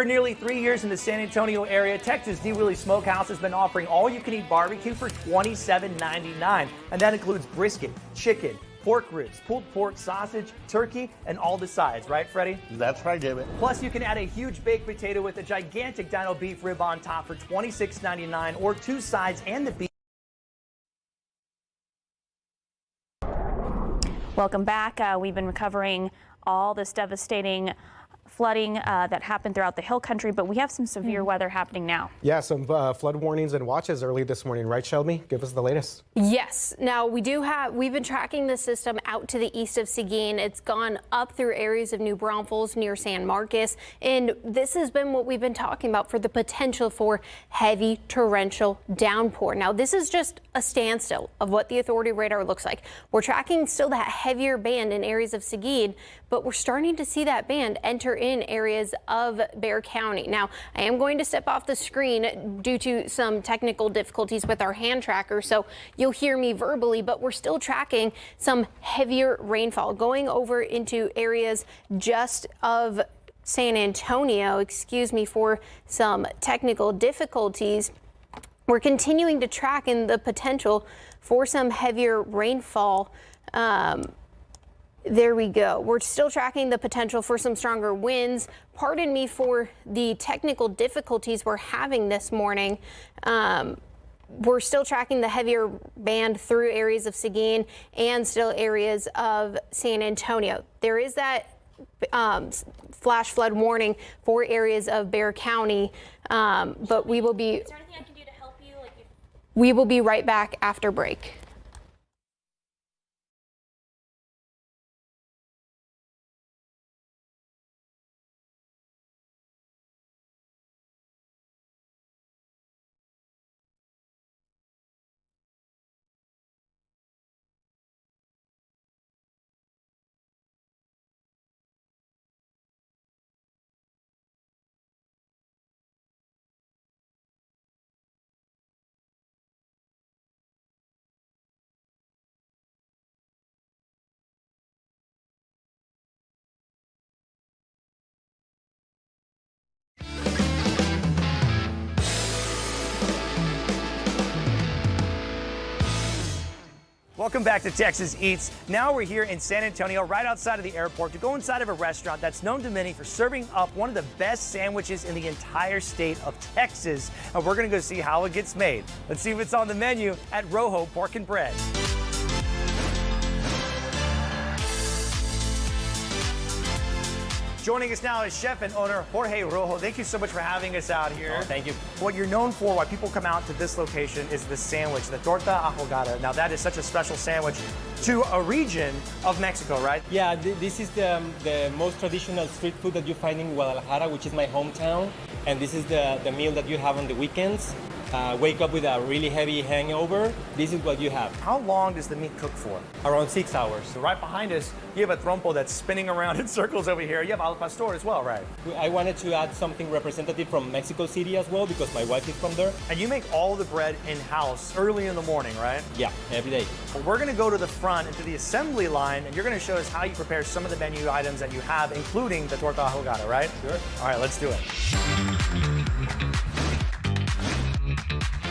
For nearly 3 years in the San Antonio area, Texas D. Willie Smokehouse has been offering all-you-can-eat barbecue for $27.99. And that includes brisket, chicken, pork ribs, pulled pork, sausage, turkey, and all the sides. Right, Freddie? That's right, David. Plus, you can add a huge baked potato with a gigantic dino beef rib on top for $26.99, or 2 sides and the beef. Welcome back. We've been covering all this devastating flooding that happened throughout the Hill Country, but we have some severe weather happening now. Yeah, some flood warnings and watches early this morning, right, Shelby? Give us the latest. Yes. Now, we've been tracking the system out to the east of Seguin. It's gone up through areas of New Braunfels near San Marcos, and this has been what we've been talking about for the potential for heavy torrential downpour. Now, this is just a standstill of what the authority radar looks like. We're tracking still that heavier band in areas of Seguin, but we're starting to see that band enter in areas of Bexar County. Now, I am going to step off the screen due to some technical difficulties with our hand tracker, so you'll hear me verbally, but we're still tracking some heavier rainfall going over into areas just of San Antonio. Excuse me for some technical difficulties. We're continuing to track in the potential for some heavier rainfall. There we go. We're still tracking the potential for some stronger winds. Pardon me for the technical difficulties we're having this morning. We're still tracking the heavier band through areas of Seguin and still areas of San Antonio. There is that flash flood warning for areas of Bexar County, but we will be. Is there anything I can do to help you? We will be right back after break. Welcome back to Texas Eats. Now we're here in San Antonio, right outside of the airport, to go inside of a restaurant that's known to many for serving up one of the best sandwiches in the entire state of Texas. And we're going to go see how it gets made. Let's see if it's on the menu at Rojo Pork and Bread. Joining us now is chef and owner Jorge Rojo. Thank you so much for having us out here. Oh, thank you. What you're known for, why people come out to this location, is the sandwich, the torta ahogada. Now that is such a special sandwich to a region of Mexico, right? Yeah, this is the most traditional street food that you find in Guadalajara, which is my hometown. And this is the meal that you have on the weekends. Wake up with a really heavy hangover, this is what you have. How long does the meat cook for? Around 6 hours. So right behind us, you have a trompo that's spinning around in circles over here. You have al pastor as well, right? I wanted to add something representative from Mexico City as well, because my wife is from there. And you make all the bread in-house early in the morning, right? Yeah, every day. Well, we're gonna go to the front into the assembly line, and you're gonna show us how you prepare some of the menu items that you have, including the torta ahogada, right? Sure. All right, let's do it.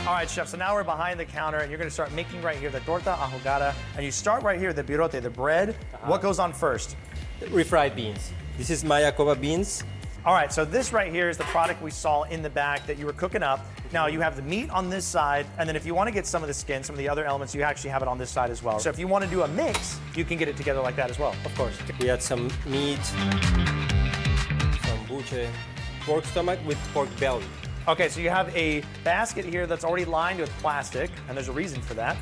All right, chef, so now we're behind the counter, and you're going to start making right here the torta ahogada, and you start right here, the birote, the bread. What goes on first? Refried beans. This is Mayacoba beans. All right, so this right here is the product we saw in the back that you were cooking up. Now, you have the meat on this side, and then if you want to get some of the skin, some of the other elements, you actually have it on this side as well. So if you want to do a mix, you can get it together like that as well. Of course. We add some meat, some buche, pork stomach with pork belly. Okay, so you have a basket here that's already lined with plastic, and there's a reason for that.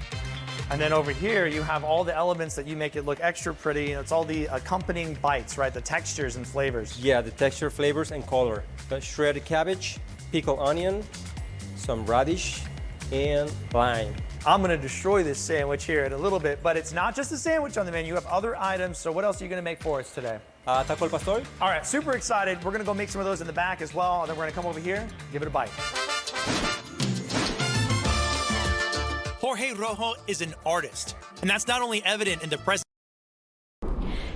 And then over here, you have all the elements that you make it look extra pretty. It's all the accompanying bites, right? The textures and flavors. Yeah, the texture, flavors, and color. Shredded cabbage, pickled onion, some radish, and lime. I'm gonna destroy this sandwich here in a little bit, but it's not just a sandwich on the menu. You have other items, so what else are you gonna make for us today? Taco al pastor. All right, super excited. We're gonna go make some of those in the back as well, and then we're gonna come over here, give it a bite. Jorge Rojo is an artist, and that's not only evident in the present.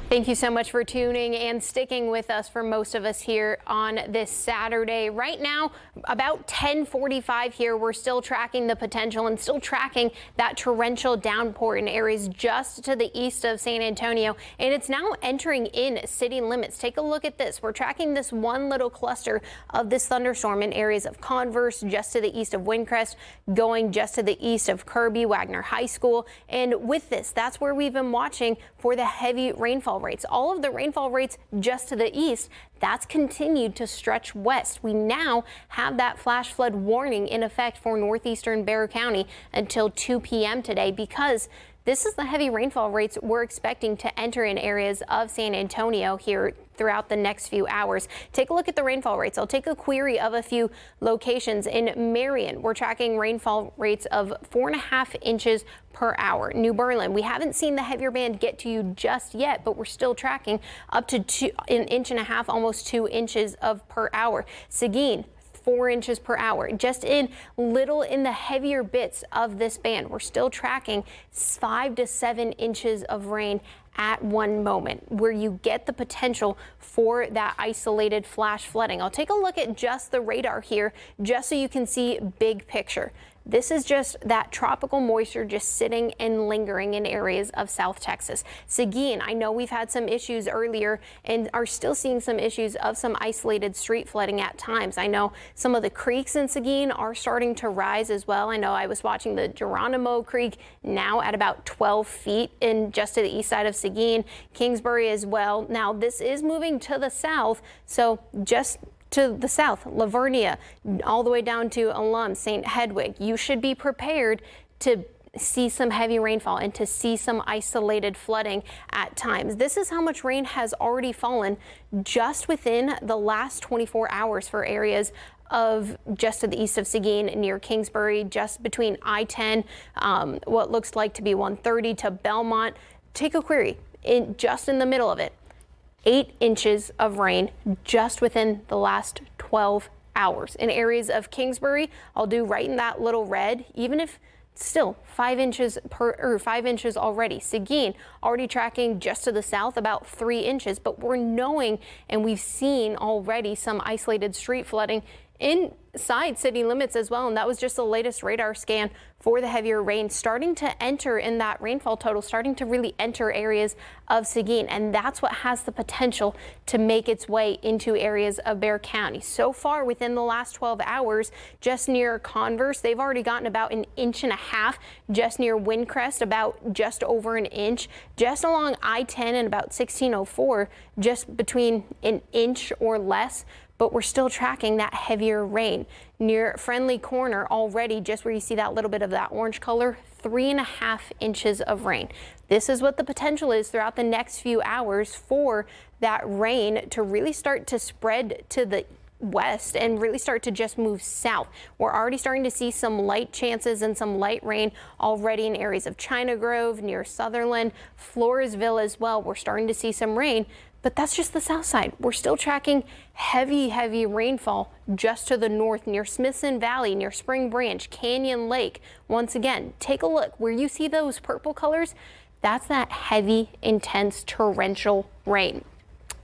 Thank you so much for tuning and sticking with us for most of us here on this Saturday. Right now, about 10:45 here, we're still tracking the potential and still tracking that torrential downpour in areas just to the east of San Antonio, and it's now entering in city limits. Take a look at this. We're tracking this one little cluster of this thunderstorm in areas of Converse, just to the east of Windcrest, going just to the east of Kirby, Wagner High School. And with this, that's where we've been watching for the heavy rainfall rates. All of the rainfall rates just to the east, that's continued to stretch west. We now have that flash flood warning in effect for northeastern Bexar County until 2 p.m. today, because this is the heavy rainfall rates we're expecting to enter in areas of San Antonio here throughout the next few hours. Take a look at the rainfall rates. I'll take a query of a few locations. In Marion, we're tracking rainfall rates of 4.5 inches per hour. New Berlin, we haven't seen the heavier band get to you just yet, but we're still tracking up to 1.5 inches, almost 2 inches of per hour. Seguin, 4 inches per hour. Just in the heavier bits of this band, we're still tracking 5 to 7 inches of rain at one moment, where you get the potential for that isolated flash flooding. I'll take a look at just the radar here, just so you can see big picture. This is just that tropical moisture just sitting and lingering in areas of South Texas. Seguin, I know we've had some issues earlier and are still seeing some issues of some isolated street flooding at times. I know some of the creeks in Seguin are starting to rise as well. I know I was watching the Geronimo Creek now at about 12 feet in just to the east side of Seguin, Kingsbury as well. Now this is moving to the south, so just to the south, Lavernia, all the way down to Alum, St. Hedwig. You should be prepared to see some heavy rainfall and to see some isolated flooding at times. This is how much rain has already fallen just within the last 24 hours for areas of just to the east of Seguin near Kingsbury, just between I-10, what looks like to be 130 to Belmont. Take a query just in the middle of it. 8 inches of rain just within the last 12 hours. In areas of Kingsbury, I'll do right in that little red, even if still 5 inches 5 inches already. Seguin already tracking just to the south about 3 inches, but we're knowing and we've seen already some isolated street flooding inside city limits as well, and that was just the latest radar scan for the heavier rain starting to enter in that rainfall total, starting to really enter areas of Seguin, and that's what has the potential to make its way into areas of Bexar County. So far within the last 12 hours, just near Converse, they've already gotten about 1.5 inches, just near Windcrest, about just over 1 inch, just along I-10 and about 1604, just between 1 inch or less. But we're still tracking that heavier rain. Near Friendly Corner already, just where you see that little bit of that orange color, 3.5 inches of rain. This is what the potential is throughout the next few hours for that rain to really start to spread to the west and really start to just move south. We're already starting to see some light chances and some light rain already in areas of China Grove, near Sutherland, Floresville as well. We're starting to see some rain. But that's just the south side. We're still tracking heavy rainfall just to the north near Smithson Valley, near Spring Branch, Canyon Lake. Once again, take a look where you see those purple colors. That's that heavy, intense torrential rain.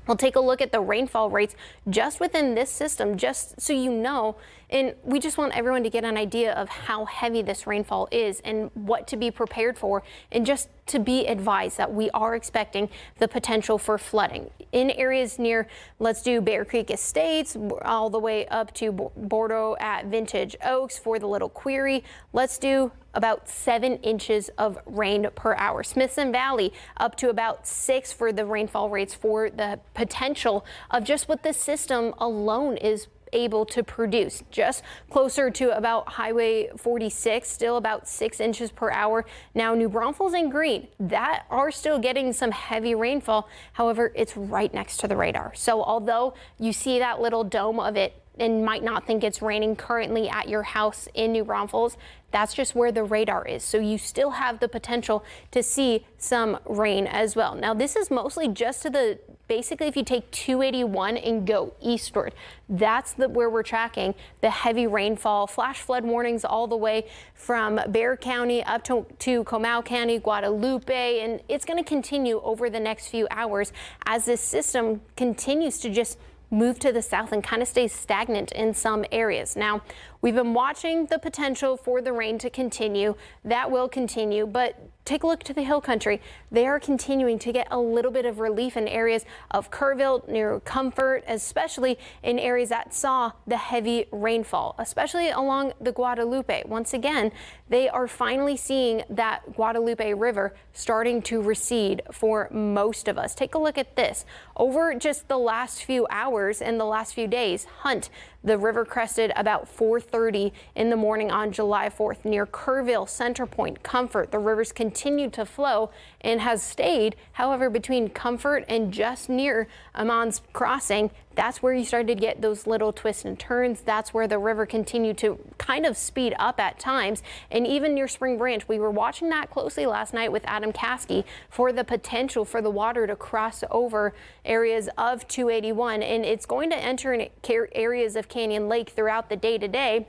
We'll take a look at the rainfall rates just within this system, just so you know, and we just want everyone to get an idea of how heavy this rainfall is and what to be prepared for, and just to be advised that we are expecting the potential for flooding in areas near, let's do Bear Creek Estates, all the way up to Bordeaux at Vintage Oaks for the Little Query. Let's do about 7 inches of rain per hour. Smithson Valley up to about 6 for the rainfall rates for the potential of just what this system alone is able to produce. Just closer to about Highway 46, still about 6 inches per hour. Now New Braunfels and Green, that are still getting some heavy rainfall. However, it's right next to the radar. So although you see that little dome of it and might not think it's raining currently at your house in New Braunfels, that's just where the radar is. So you still have the potential to see some rain as well. Now this is mostly just to the basically if you take 281 and go eastward, that's where we're tracking the heavy rainfall, flash flood warnings all the way from Bexar County up to Comal County, Guadalupe, and it's going to continue over the next few hours as this system continues to just move to the south and kind of stay stagnant in some areas. Now, we've been watching the potential for the rain to continue. That will continue, but take a look to the hill country. They are continuing to get a little bit of relief in areas of Kerrville, near Comfort, especially in areas that saw the heavy rainfall, especially along the Guadalupe. Once again, they are finally seeing that Guadalupe River starting to recede for most of us. Take a look at this. Over just the last few hours and the last few days, Hunt, the river crested about 4:30 in the morning on July 4th near Kerrville, Center Point, Comfort. The rivers continued to flow and has stayed. However, between Comfort and just near Amon's Crossing, that's where you started to get those little twists and turns. That's where the river continued to kind of speed up at times. And even near Spring Branch, we were watching that closely last night with Adam Caskey for the potential for the water to cross over areas of 281. And it's going to enter in areas of Canyon Lake throughout the day today.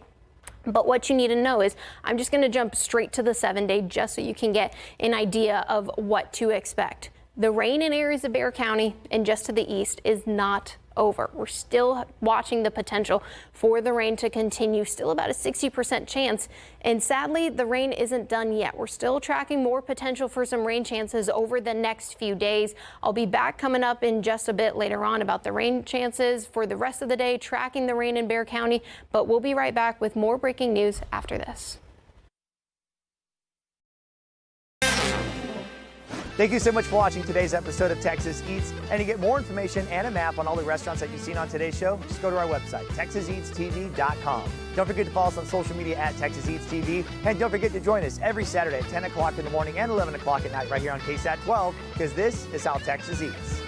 But what you need to know is I'm just going to jump straight to the 7-day just so you can get an idea of what to expect. The rain in areas of Bexar County and just to the east is not over. We're still watching the potential for the rain to continue, still about a 60% chance. And sadly, the rain isn't done yet. We're still tracking more potential for some rain chances over the next few days. I'll be back coming up in just a bit later on about the rain chances for the rest of the day, tracking the rain in Bexar County. But we'll be right back with more breaking news after this. Thank you so much for watching today's episode of Texas Eats. And to get more information and a map on all the restaurants that you've seen on today's show, just go to our website, TexasEatsTV.com. Don't forget to follow us on social media at Texas Eats TV. And don't forget to join us every Saturday at 10 o'clock in the morning and 11 o'clock at night right here on KSAT 12, because this is how Texas eats.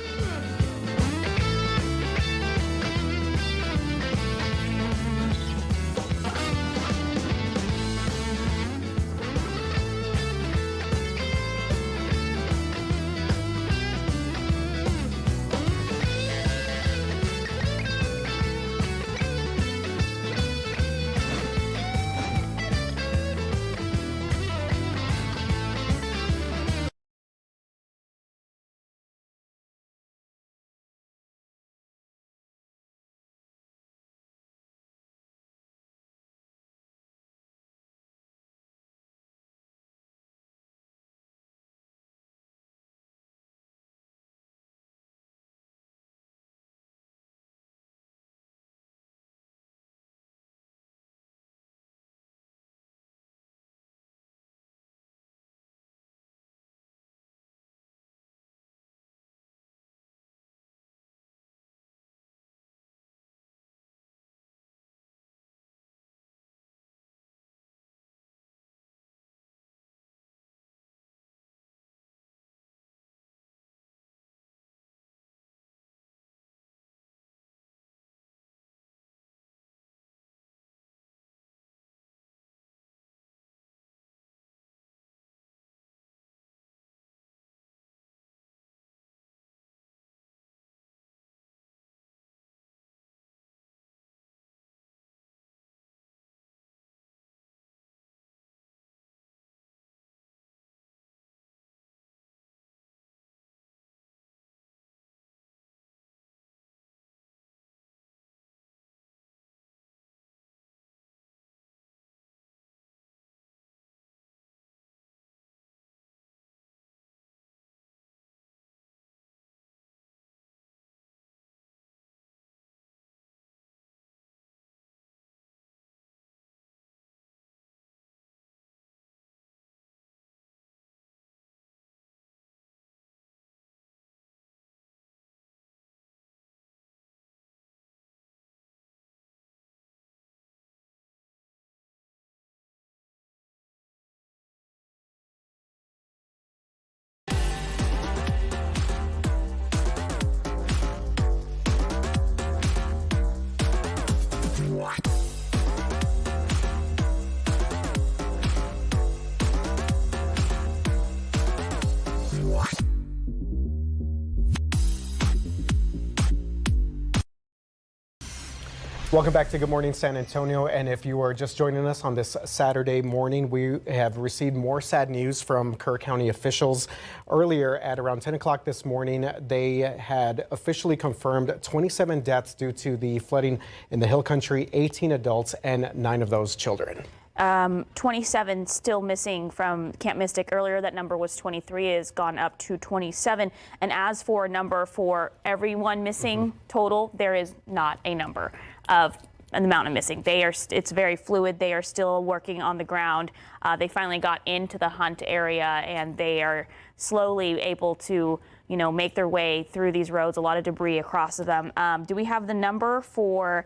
Welcome back to Good Morning San Antonio. And if you are just joining us on this Saturday morning, we have received more sad news from Kerr County officials. Earlier at around 10 o'clock this morning, they had officially confirmed 27 deaths due to the flooding in the Hill Country, 18 adults and 9 of those children. 27 still missing from Camp Mystic. Earlier, that number was 23, has gone up to 27. And as for a number for everyone missing total, there is not a number of an amount of missing. It's very fluid. They are still working on the ground. They finally got into the Hunt area, and they are slowly able to, make their way through these roads. A lot of debris across them. Do we have the number for?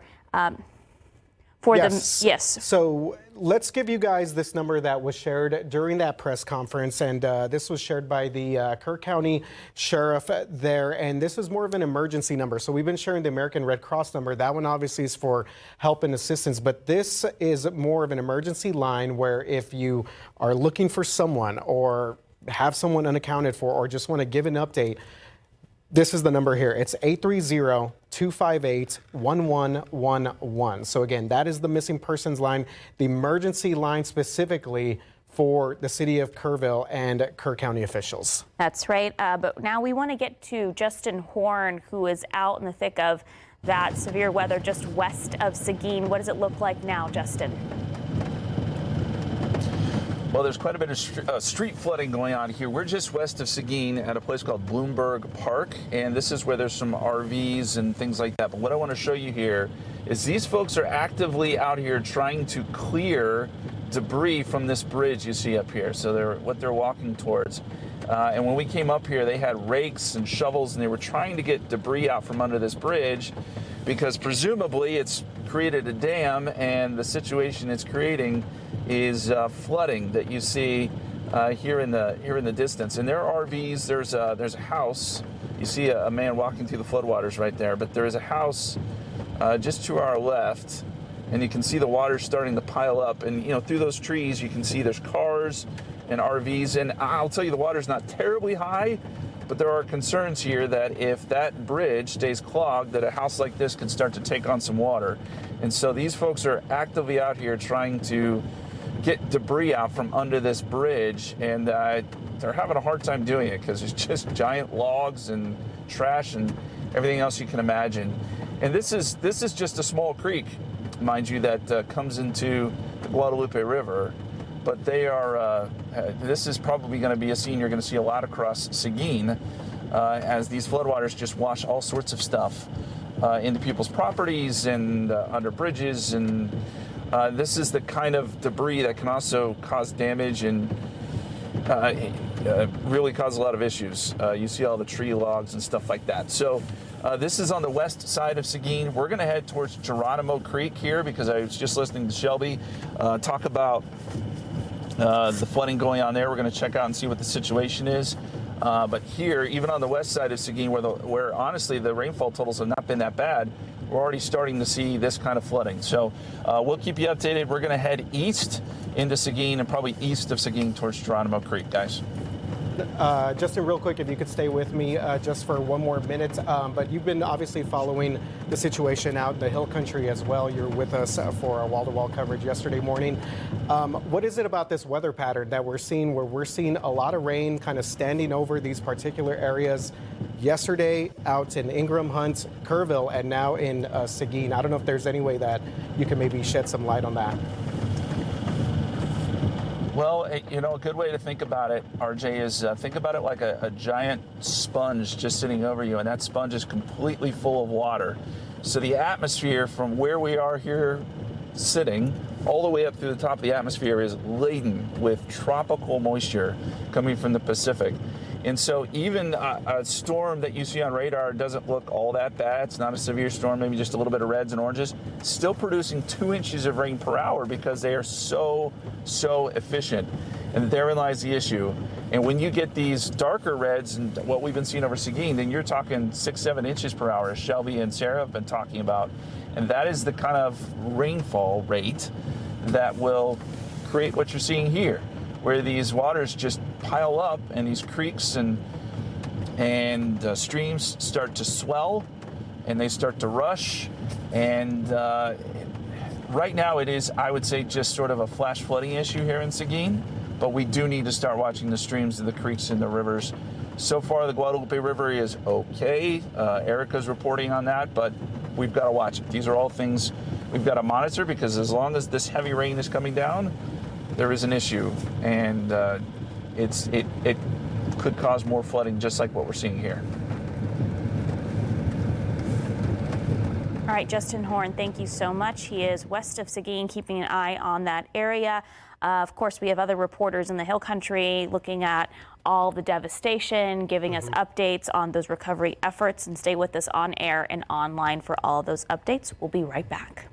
Yes. Yes. So let's give you guys this number that was shared during that press conference. And this was shared by the Kerr County Sheriff there. And this is more of an emergency number. So we've been sharing the American Red Cross number. That one obviously is for help and assistance. But this is more of an emergency line where if you are looking for someone or have someone unaccounted for or just want to give an update, this is the number here. It's 830-258-1111. So again, that is the missing persons line, the emergency line specifically for the city of Kerrville and Kerr County officials. That's right. But now we want to get to Justin Horn, who is out in the thick of that severe weather just west of Seguin. What does it look like now, Justin? Well, there's quite a bit of street flooding going on here. We're just west of Seguin at a place called Bloomberg Park, and this is where there's some RVs and things like that. But what I want to show you here is these folks are actively out here trying to clear debris from this bridge you see up here. So they're walking towards. And when we came up here, they had rakes and shovels, and they were trying to get debris out from under this bridge because presumably it's created a dam, and the situation it's creating is flooding that you see here in the distance. And there are RVs. There's a house. You see a man walking through the floodwaters right there, but there is a house just to our left, and you can see the water starting to pile up. And through those trees, you can see there's cars and RVs. And I'll tell you, the water's not terribly high, but there are concerns here that if that bridge stays clogged, that a house like this could start to take on some water. And so these folks are actively out here trying to get debris out from under this bridge, and they're having a hard time doing it because it's just giant logs and trash and everything else you can imagine. And this is just a small creek, mind you, that comes into the Guadalupe River. But they are, this is probably going to be a scene you're going to see a lot across Seguin as these floodwaters just wash all sorts of stuff into people's properties and under bridges. And this is the kind of debris that can also cause damage and really cause a lot of issues. You see all the tree logs and stuff like that. So this is on the west side of Seguin. We're going to head towards Geronimo Creek here because I was just listening to Shelby talk about the flooding going on there. We're going to check out and see what the situation is. But here, even on the west side of Seguin, where honestly the rainfall totals have not been that bad, we're already starting to see this kind of flooding. So we'll keep you updated. We're going to head east into Seguin and probably east of Seguin towards Geronimo Creek, guys. Justin, real quick, if you could stay with me just for one more minute. But you've been obviously following the situation out in the Hill Country as well. You're with us for our wall-to-wall coverage yesterday morning. What is it about this weather pattern that we're seeing where we're seeing a lot of rain kind of standing over these particular areas yesterday out in Ingram, Hunt, Kerrville, and now in Seguin? I don't know if there's any way that you can maybe shed some light on that. Well, a good way to think about it, RJ, is think about it like a giant sponge just sitting over you, and that sponge is completely full of water. So the atmosphere from where we are here sitting all the way up through the top of the atmosphere is laden with tropical moisture coming from the Pacific. And so even a storm that you see on radar doesn't look all that bad. It's not a severe storm, maybe just a little bit of reds and oranges. Still producing 2 inches of rain per hour because they are so efficient. And therein lies the issue. And when you get these darker reds and what we've been seeing over Seguin, then you're talking 6-7 inches per hour, as Shelby and Sarah have been talking about. And that is the kind of rainfall rate that will create what you're seeing here, where these waters just pile up and these creeks and streams start to swell, and they start to rush. And right now it is, I would say, just sort of a flash flooding issue here in Seguin, but we do need to start watching the streams and the creeks and the rivers. So far, the Guadalupe River is okay. Erica's reporting on that, but we've got to watch it. These are all things we've got to monitor, because as long as this heavy rain is coming down, there is an issue, and it could cause more flooding, just like what we're seeing here. All right, Justin Horn, thank you so much. He is west of Seguin, keeping an eye on that area. Of course, we have other reporters in the Hill Country looking at all the devastation, giving us updates on those recovery efforts. And stay with us on air and online for all those updates. We'll be right back.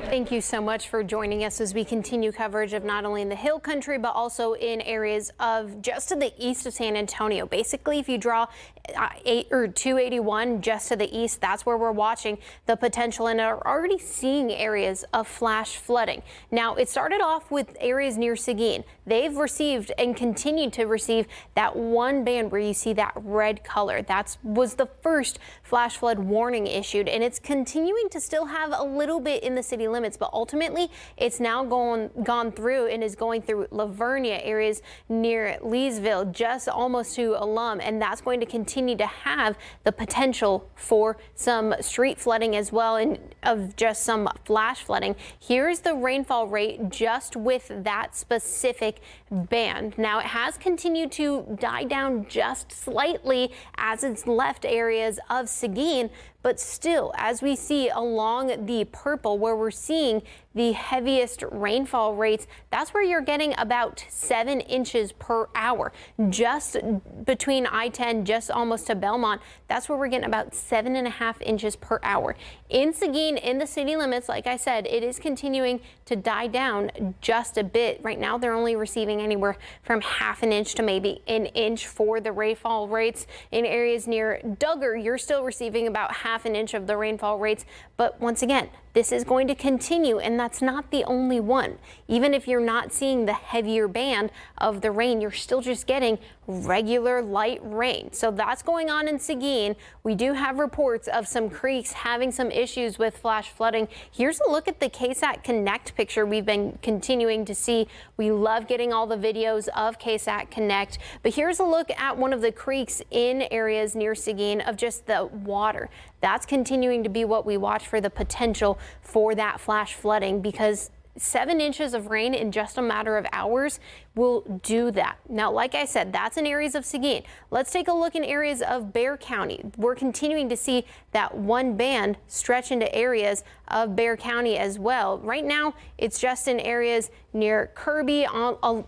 Thank you so much for joining us as we continue coverage of not only in the Hill Country, but also in areas of just to the east of San Antonio. Basically, if you draw 281 just to the east, that's where we're watching the potential and are already seeing areas of flash flooding. Now, it started off with areas near Seguin. They've received and continue to receive that one band where you see that red color. That was the first flash flood warning issued, and it's continuing to still have a little bit in the city limits, but ultimately it's now gone through and is going through Lavernia, areas near Leesville, just almost to Alum, and that's going to continue to have the potential for some street flooding as well, and of just some flash flooding. Here's the rainfall rate just with that specific band. Now, it has continued to die down just slightly as it's left areas of Seguin, but still, as we see along the purple, where we're seeing the heaviest rainfall rates, that's where you're getting about 7 inches per hour. Just between I-10, just almost to Belmont, that's where we're getting about 7.5 inches per hour. In Seguin, in the city limits, like I said, it is continuing to die down just a bit. Right now, they're only receiving anywhere from 1/2 inch to maybe 1 inch for the rainfall rates. In areas near Duggar, you're still receiving about 1/2 inch of the rainfall rates. But once again, this is going to continue, and that's not the only one. Even if you're not seeing the heavier band of the rain, you're still just getting regular light rain. So that's going on in Seguin. We do have reports of some creeks having some issues with flash flooding. Here's a look at the KSAT Connect picture we've been continuing to see. We love getting all the videos of KSAT Connect, but here's a look at one of the creeks in areas near Seguin of just the water. That's continuing to be what we watch for the potential for that flash flooding, because 7 inches of rain in just a matter of hours will do that. Now, like I said, that's in areas of Seguin. Let's take a look in areas of Bexar County. We're continuing to see that one band stretch into areas of Bexar County as well. Right now, it's just in areas near Kirby,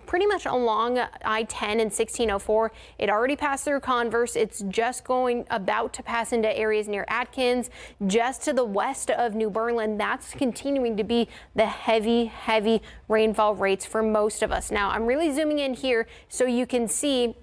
pretty much along I-10 and 1604. It already passed through Converse. It's just about to pass into areas near Atkins, just to the west of New Berlin. That's continuing to be the heavy rainfall rates for most of us. Now, I'm really zooming in here so you can see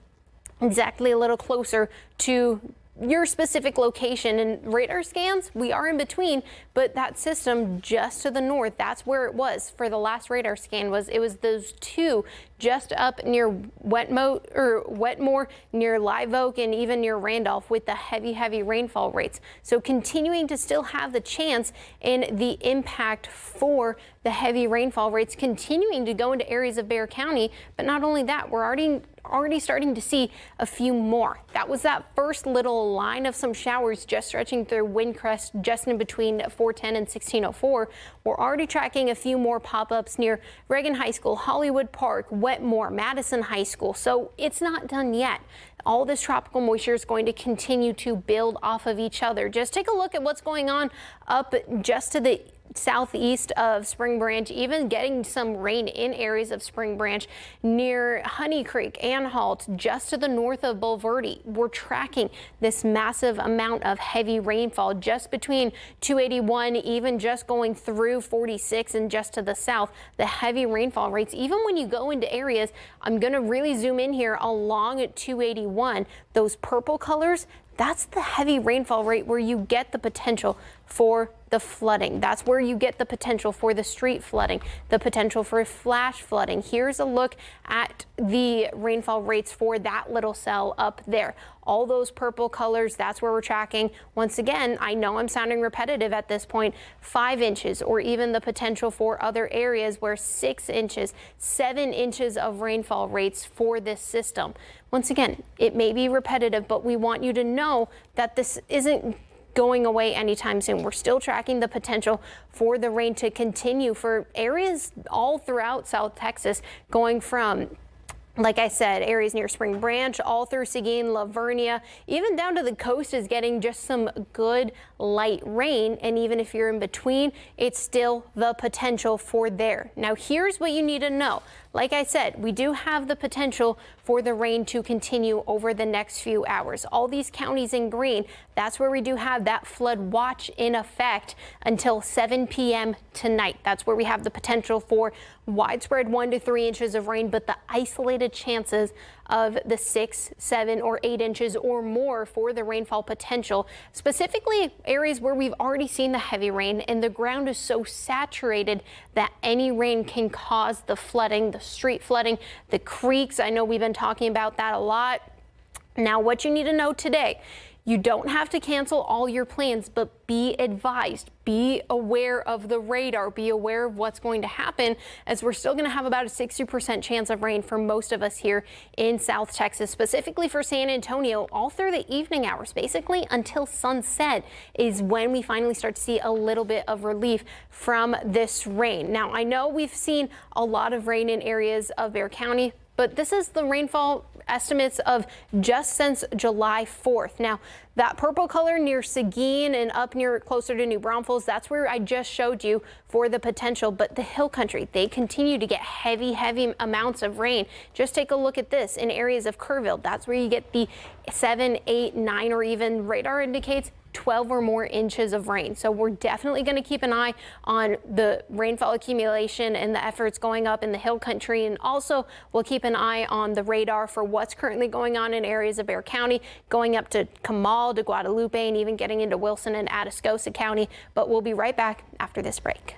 exactly a little closer to your specific location. And radar scans, we are in between, but that system just to the north, that's where it was for the last radar scan. It was those two just up near Wetmore, near Live Oak, and even near Randolph with the heavy rainfall rates. So continuing to still have the chance in the impact for the heavy rainfall rates continuing to go into areas of Bexar County. But not only that, we're already starting to see a few more. That was that first little line of some showers just stretching through Windcrest, just in between 410 and 1604. We're already tracking a few more pop-ups near Reagan High School, Hollywood Park, Wetmore, Madison High School. So it's not done yet. All this tropical moisture is going to continue to build off of each other. Just take a look at what's going on up just to the southeast of Spring Branch, even getting some rain in areas of Spring Branch near Honey Creek, Anhalt, just to the north of Bulverde. We're tracking this massive amount of heavy rainfall just between 281, even just going through 46 and just to the south. The heavy rainfall rates, even when you go into areas, I'm going to really zoom in here along at 281, those purple colors, that's the heavy rainfall rate where you get the potential for the flooding. That's where you get the potential for the street flooding, the potential for flash flooding. Here's a look at the rainfall rates for that little cell up there. All those purple colors, that's where we're tracking. Once again, I know I'm sounding repetitive at this point, 5 inches, or even the potential for other areas where 6 inches, 7 inches of rainfall rates for this system. Once again, it may be repetitive, but we want you to know that this isn't going away anytime soon. We're still tracking the potential for the rain to continue for areas all throughout South Texas, going from, like I said, areas near Spring Branch, all through Seguin, Lavernia, even down to the coast is getting just some good light rain. And even if you're in between, it's still the potential for there. Now, here's what you need to know. Like I said, we do have the potential for the rain to continue over the next few hours. All these counties in green, that's where we do have that flood watch in effect until 7 p.m. tonight. That's where we have the potential for widespread 1 to 3 inches of rain, but the isolated chances of the 6, 7, or 8 inches or more for the rainfall potential, specifically areas where we've already seen the heavy rain and the ground is so saturated that any rain can cause the flooding, the street flooding, the creeks. I know we've been talking about that a lot. Now, what you need to know today, you don't have to cancel all your plans, but be advised, be aware of the radar, be aware of what's going to happen, as we're still going to have about a 60% chance of rain for most of us here in South Texas, specifically for San Antonio, all through the evening hours, basically until sunset is when we finally start to see a little bit of relief from this rain. Now, I know we've seen a lot of rain in areas of Bexar County, but this is the rainfall estimates of just since July 4th. Now, that purple color near Seguin and up near closer to New Braunfels, that's where I just showed you for the potential. But the hill country, they continue to get heavy amounts of rain. Just take a look at this in areas of Kerrville. That's where you get the 7, 8, 9, or even radar indicates 12 or more inches of rain. So we're definitely going to keep an eye on the rainfall accumulation and the efforts going up in the hill country. And also we'll keep an eye on the radar for what's currently going on in areas of Bexar County, going up to Comal, to Guadalupe, and even getting into Wilson and Atascosa County. But we'll be right back after this break.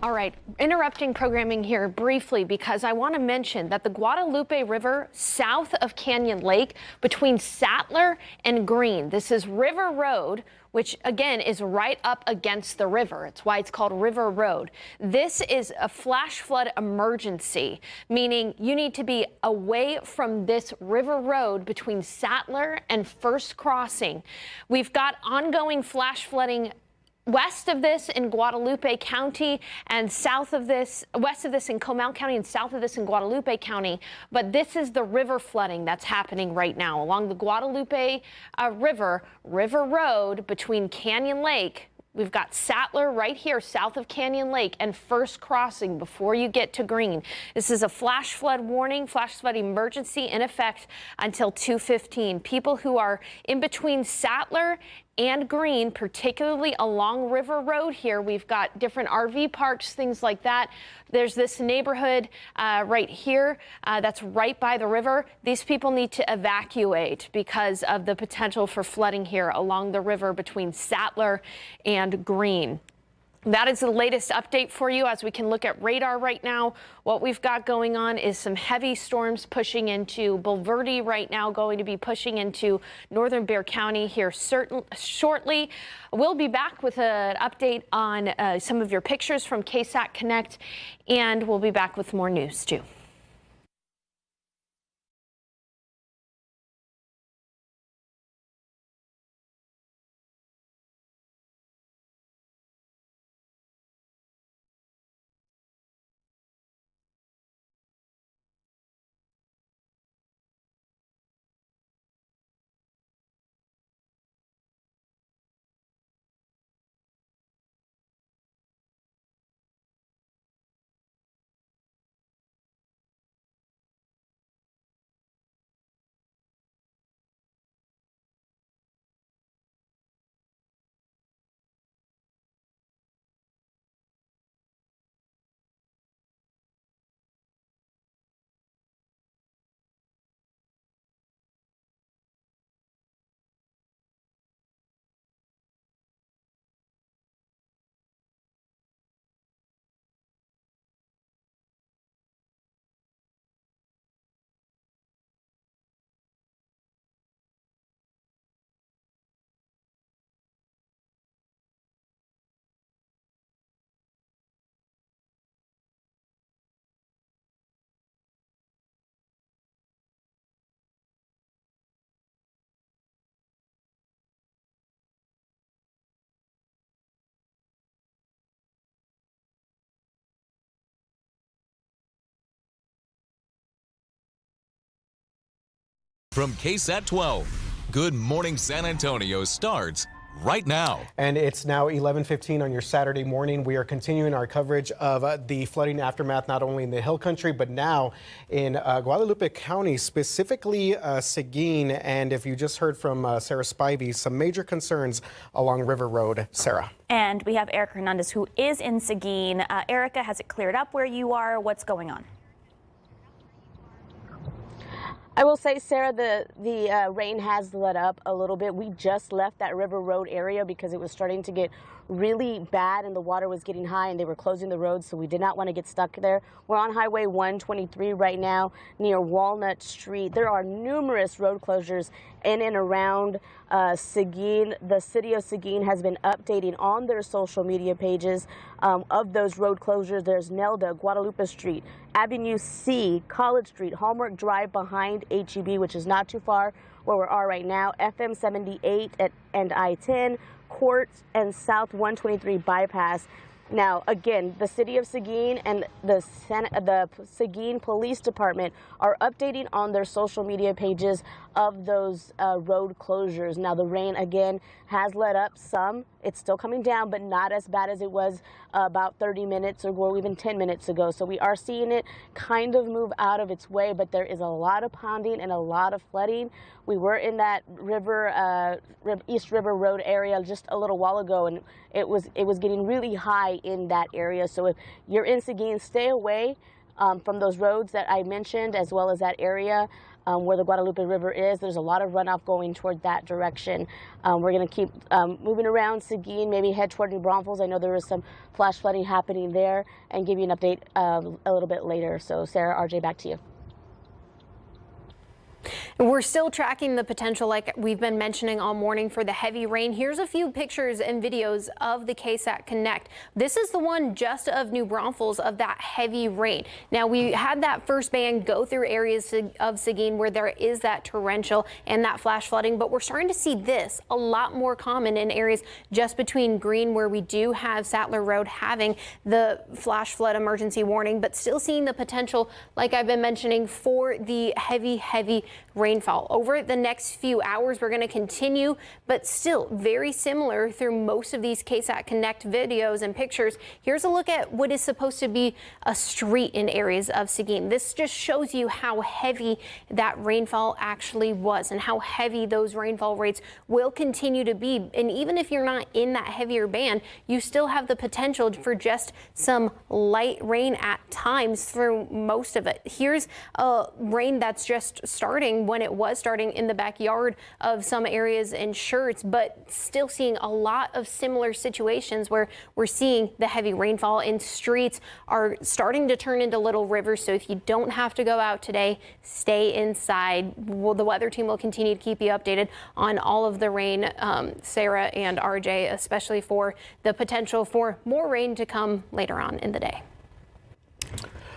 All right, interrupting programming here briefly because I want to mention that the Guadalupe River south of Canyon Lake between Sattler and Green, this is River Road, which again is right up against the river. It's why it's called River Road. This is a flash flood emergency, meaning you need to be away from this river road between Sattler and First Crossing. We've got ongoing flash flooding west of this in Guadalupe County and south of this, west of this in Comal County and south of this in Guadalupe County. But this is the river flooding that's happening right now along the Guadalupe River Road between Canyon Lake. We've got Sattler right here south of Canyon Lake and First Crossing before you get to Green. This is a flash flood warning, flash flood emergency in effect until 2:15. People who are in between Sattler and Green, particularly along River Road here, we've got different RV parks, things like that. There's this neighborhood right here that's right by the river. These people need to evacuate because of the potential for flooding here along the river between Sattler and Green. That is the latest update for you as we can look at radar right now. What we've got going on is some heavy storms pushing into Bulverde right now, going to be pushing into northern Bexar County here shortly. We'll be back with an update on some of your pictures from KSAT Connect, and we'll be back with more news too. From KSAT 12, Good Morning San Antonio starts right now. And it's now 11:15 on your Saturday morning. We are continuing our coverage of the flooding aftermath, not only in the Hill Country, but now in Guadalupe County, specifically Seguin. And if you just heard from Sarah Spivey, some major concerns along River Road. Sarah. And we have Erica Hernandez, who is in Seguin. Erica, has it cleared up where you are? What's going on? I will say, Sarah, the rain has let up a little bit. We just left that River Road area because it was starting to get really bad and the water was getting high and they were closing the road, so we did not want to get stuck there. We're on Highway 123 right now near Walnut Street. There are numerous road closures in and around Seguin. The city of Seguin has been updating on their social media pages of those road closures. There's Nelda, Guadalupe Street, Avenue C, College Street, Hallmark Drive behind HEB, which is not too far where we are right now, FM 78 and I-10, Court and South 123 bypass. Now, again, the city of Seguin and the Seguin Police Department are updating on their social media pages of those road closures. Now, the rain, again, has let up some. It's still coming down, but not as bad as it was about 30 minutes or even 10 minutes ago. So we are seeing it kind of move out of its way, but there is a lot of ponding and a lot of flooding. We were in that East River Road area just a little while ago, and it was getting really high in that area. So if you're in Seguin, stay away from those roads that I mentioned, as well as that area where the Guadalupe River is. There's a lot of runoff going toward that direction. We're going to keep moving around Seguin, maybe head toward New Braunfels. I know there was some flash flooding happening there, and give you an update a little bit later. So Sarah, RJ, back to you. We're still tracking the potential, like we've been mentioning all morning, for the heavy rain. Here's a few pictures and videos of the KSAT Connect. This is the one just of New Braunfels of that heavy rain. Now, we had that first band go through areas of Seguin where there is that torrential and that flash flooding, but we're starting to see this a lot more common in areas just between Green, where we do have Sattler Road having the flash flood emergency warning, but still seeing the potential, like I've been mentioning, for the heavy rainfall. Over the next few hours, we're going to continue, but still very similar through most of these KSAT Connect videos and pictures. Here's a look at what is supposed to be a street in areas of Seguin. This just shows you how heavy that rainfall actually was and how heavy those rainfall rates will continue to be. And even if you're not in that heavier band, you still have the potential for just some light rain at times through most of it. Here's a rain that's just starting when when it was starting in the backyard of some areas and shirts, but still seeing a lot of similar situations where we're seeing the heavy rainfall and streets are starting to turn into little rivers. So if you don't have to go out today, stay inside. Well, the weather team will continue to keep you updated on all of the rain, Sarah and RJ, especially for the potential for more rain to come later on in the day.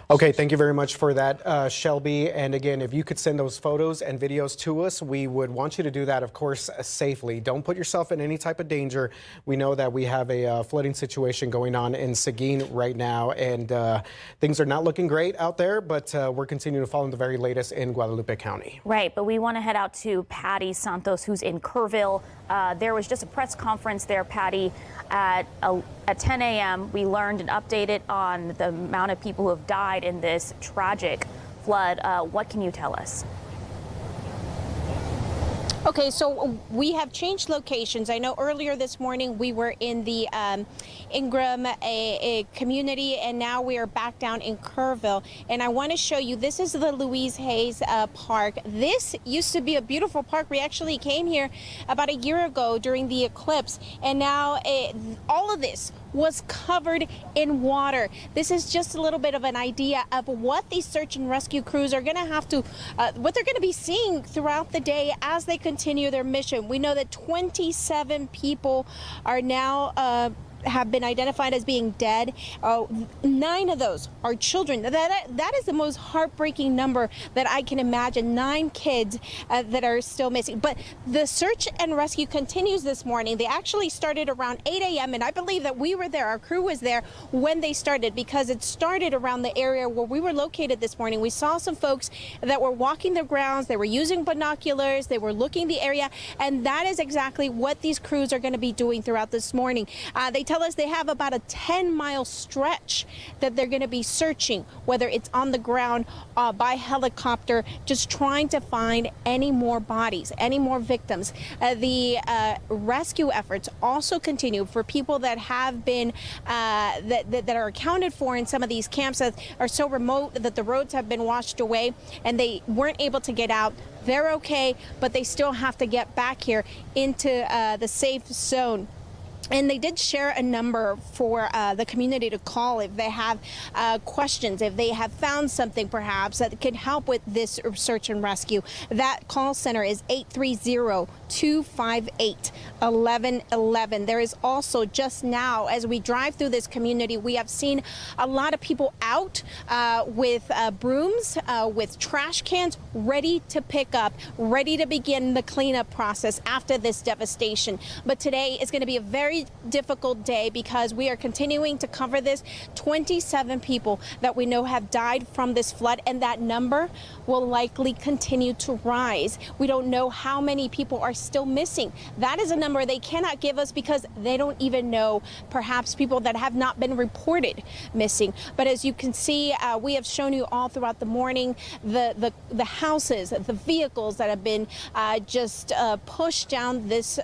Okay, thank you very much for that, Shelby. And again, if you could send those photos and videos to us, we would want you to do that, of course, safely. Don't put yourself in any type of danger. We know that we have a flooding situation going on in Seguin right now, and things are not looking great out there, but we're continuing to follow the very latest in Guadalupe County. Right, but we want to head out to Patty Santos, who's in Kerrville. There was just a press conference there, Patty, at 10 a.m. We learned and updated on the amount of people who have died in this tragic flood. What can you tell us? Okay, so we have changed locations. I know earlier this morning we were in the Ingram a community, and now we are back down in Kerrville. And I want to show you, this is the Louise Hayes Park. This used to be a beautiful park. We actually came here about a year ago during the eclipse, and now all of this was covered in water. This is just a little bit of an idea of what these search and rescue crews are going to have to, what they're going to be seeing throughout the day as they continue their mission. We know that 27 people are now have been identified as being dead. 9 of those are children. That is the most heartbreaking number that I can imagine. 9 kids that are still missing. But the search and rescue continues this morning. They actually started around 8 a.m. and I believe that we were there, our crew was there when they started, because it started around the area where we were located this morning. We saw some folks that were walking the grounds, they were using binoculars, they were looking the area, and that is exactly what these crews are going to be doing throughout this morning. They tell us they have about a 10-mile stretch that they're going to be searching, whether it's on the ground, by helicopter, just trying to find any more bodies, any more victims. The rescue efforts also continue for people that have been, that are accounted for in some of these camps that are so remote that the roads have been washed away and they weren't able to get out. They're okay, but they still have to get back here into the safe zone. And they did share a number for the community to call if they have questions, if they have found something perhaps that could help with this search and rescue. That call center is 830-258-1111. There is also, just now, as we drive through this community, we have seen a lot of people out with brooms, with trash cans, ready to pick up, ready to begin the cleanup process after this devastation. But today is going to be a very difficult day because we are continuing to cover this. 27 people that we know have died from this flood, and that number will likely continue to rise. We don't know how many people are still missing. That is a number they cannot give us because they don't even know perhaps people that have not been reported missing. But as you can see, we have shown you all throughout the morning the houses, the vehicles that have been just pushed down this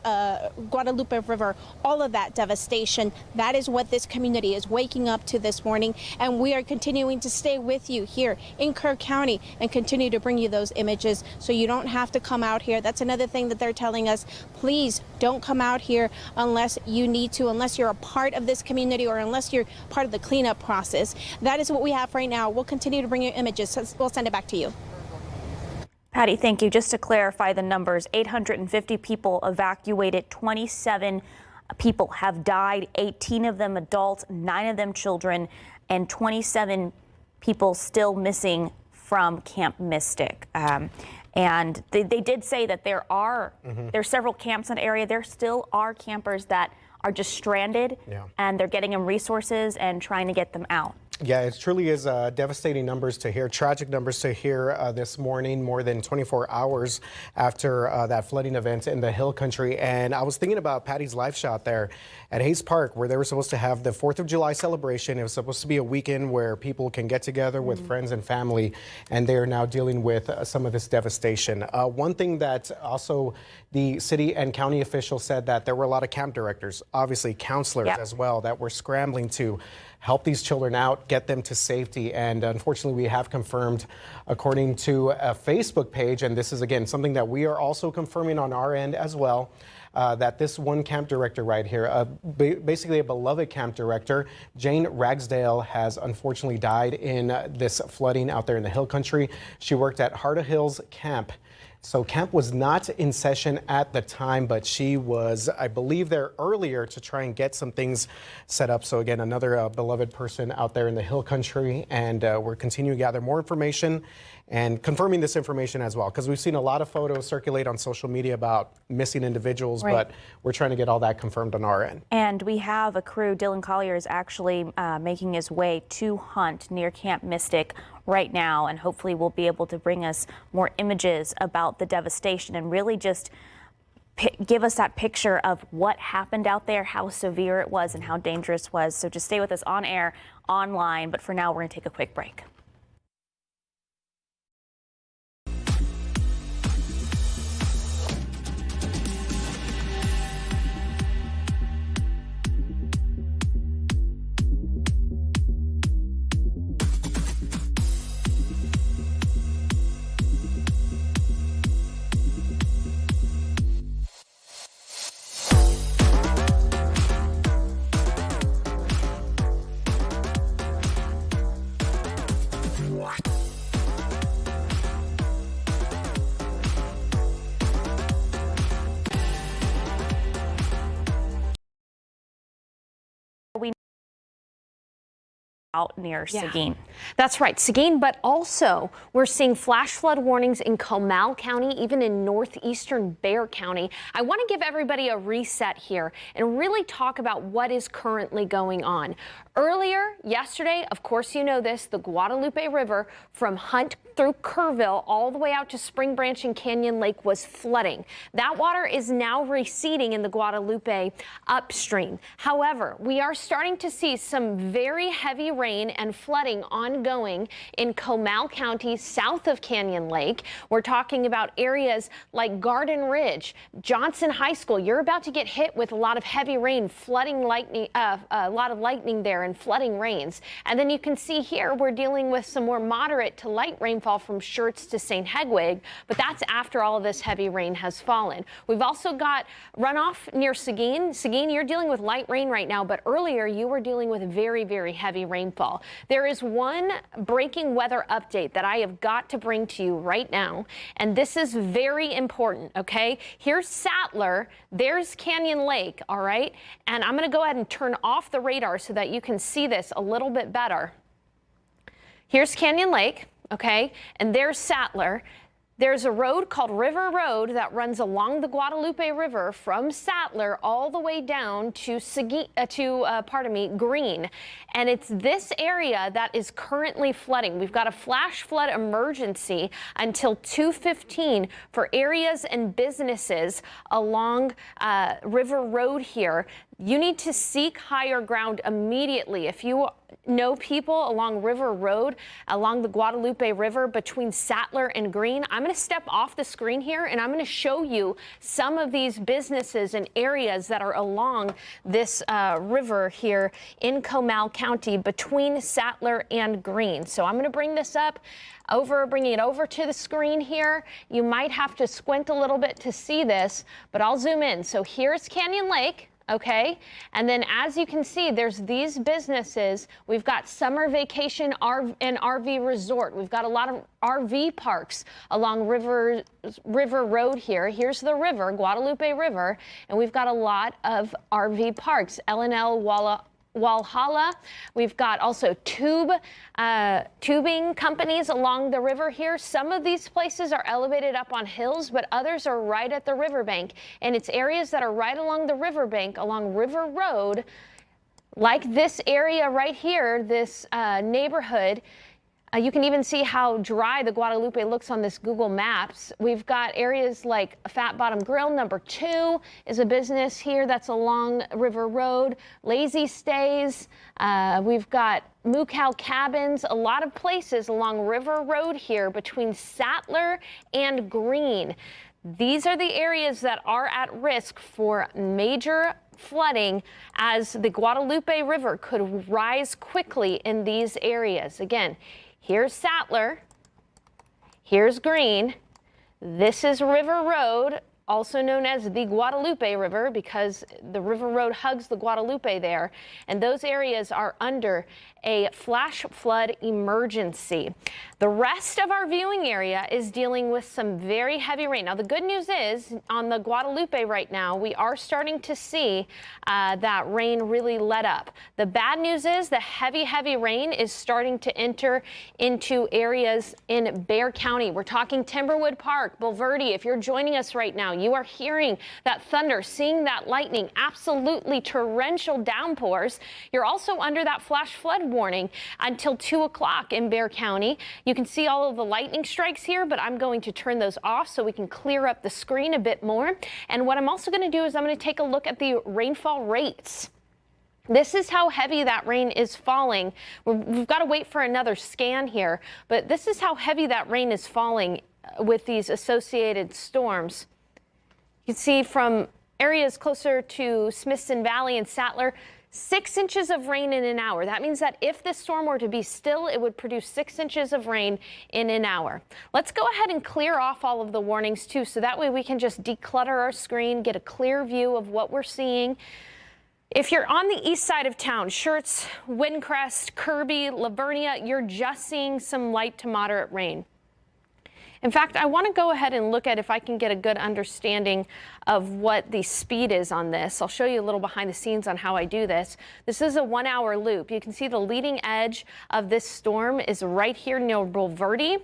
Guadalupe River, all of that devastation. That is what this community is waking up to this morning, and we are continuing to stay with you here in Kerr County and continue to bring you those images so you don't have to come out here. That's another thing that they're telling us. Please don't come out here unless you need to, unless you're a part of this community or unless you're part of the cleanup process. That is what we have right now. We'll continue to bring you images. So we'll send it back to you. Patty, thank you. Just to clarify the numbers, 850 people evacuated, 27 people have died, 18 of them adults, 9 of them children, and 27 people still missing from Camp Mystic. And they did say that there are several camps in the area. There still are campers that are just stranded, and they're getting them resources and trying to get them out. Yeah, it truly is devastating numbers to hear, tragic numbers to hear this morning, more than 24 hours after that flooding event in the Hill Country. And I was thinking about Patty's live shot there at Hayes Park, where they were supposed to have the 4th of July celebration. It was supposed to be a weekend where people can get together with friends and family, and they are now dealing with some of this devastation. One thing that also the city and county officials said that there were a lot of camp directors, obviously counselors as well, that were scrambling to help these children out, get them to safety. And unfortunately, we have confirmed, according to a Facebook page, and this is again something that we are also confirming on our end as well, that this one camp director right here, basically a beloved camp director, Jane Ragsdale, has unfortunately died in this flooding out there in the Hill Country. She worked at Heart of Hills Camp. So camp was not in session at the time, but she was, I believe, there earlier to try and get some things set up. So again, another beloved person out there in the Hill Country, and we're continuing to gather more information and confirming this information as well, because we've seen a lot of photos circulate on social media about missing individuals, but we're trying to get all that confirmed on our end. And we have a crew. Dylan Collier is actually making his way to Hunt near Camp Mystic right now, and hopefully we'll be able to bring us more images about the devastation and really just give us that picture of what happened out there, how severe it was, and how dangerous it was. So just stay with us on air, online, but for now we're going to take a quick break. Out near Seguin. That's right, Seguin, but also we're seeing flash flood warnings in Comal County, even in northeastern Bexar County. I want to give everybody a reset here and really talk about what is currently going on. Earlier yesterday, of course you know this, the Guadalupe River from Hunt through Kerrville all the way out to Spring Branch and Canyon Lake was flooding. That water is now receding in the Guadalupe upstream. However, we are starting to see some very heavy rain and flooding ongoing in Comal County south of Canyon Lake. We're talking about areas like Garden Ridge, Johnson High School. You're about to get hit with a lot of heavy rain, flooding lightning, a lot of lightning there and flooding rains. And then you can see here we're dealing with some more moderate to light rainfall from Schertz to St. Hedwig, but that's after all of this heavy rain has fallen. We've also got runoff near Seguin. Seguin, you're dealing with light rain right now, but earlier you were dealing with very, very heavy rainfall. There is one breaking weather update that I have got to bring to you right now, and this is very important, okay? Here's Sattler, there's Canyon Lake, all right? And I'm gonna go ahead and turn off the radar so that you can see this a little bit better. Here's Canyon Lake, okay? And there's Sattler. There's a road called River Road that runs along the Guadalupe River from Sattler all the way down to Green. And it's this area that is currently flooding. We've got a flash flood emergency until 2:15 for areas and businesses along River Road here. You need to seek higher ground immediately. If you know people along River Road, along the Guadalupe River between Sattler and Green, I'm going to step off the screen here and I'm going to show you some of these businesses and areas that are along this river here in Comal County between Sattler and Green. So I'm going to bring this up bringing it over to the screen here. You might have to squint a little bit to see this, but I'll zoom in. So here's Canyon Lake. Okay, and then as you can see, there's these businesses. We've got Summer Vacation and RV Resort. We've got a lot of RV parks along River Road here. Here's the river, Guadalupe River, and we've got a lot of RV parks. L&L Walhalla. We've got also tubing companies along the river here. Some of these places are elevated up on hills, but others are right at the riverbank. And it's areas that are right along the riverbank, along River Road, like this area right here, this neighborhood. You can even see how dry the Guadalupe looks on this Google Maps. We've got areas like Fat Bottom Grill, number 2 is a business here that's along River Road. Lazy Stays, we've got Moo Cow Cabins, a lot of places along River Road here between Sattler and Green. These are the areas that are at risk for major flooding as the Guadalupe River could rise quickly in these areas. Again, here's Sattler, here's Greene, this is River Road, also known as the Guadalupe River because the River Road hugs the Guadalupe there, and those areas are under a flash flood emergency. The rest of our viewing area is dealing with some very heavy rain. Now, the good news is on the Guadalupe right now, we are starting to see that rain really let up. The bad news is the heavy rain is starting to enter into areas in Bexar County. We're talking Timberwood Park, Bulverde. If you're joining us right now, you are hearing that thunder, seeing that lightning, absolutely torrential downpours. You're also under that flash flood warning until 2 o'clock in Bexar County. You can see all of the lightning strikes here, but I'm going to turn those off so we can clear up the screen a bit more. And what I'm also going to do is I'm going to take a look at the rainfall rates. This is how heavy that rain is falling. We've got to wait for another scan here, but this is how heavy that rain is falling with these associated storms. You can see from areas closer to Smithson Valley and Sattler, 6 inches of rain in an hour. That means that if this storm were to be still, it would produce 6 inches of rain in an hour. Let's go ahead and clear off all of the warnings too, so that way we can just declutter our screen, get a clear view of what we're seeing. If you're on the east side of town, Schertz, Windcrest, Kirby, Lavernia, you're just seeing some light to moderate rain. In fact, I want to go ahead and look at if I can get a good understanding of what the speed is on this. I'll show you a little behind the scenes on how I do this. This is a 1 hour loop. You can see the leading edge of this storm is right here near Bulverde,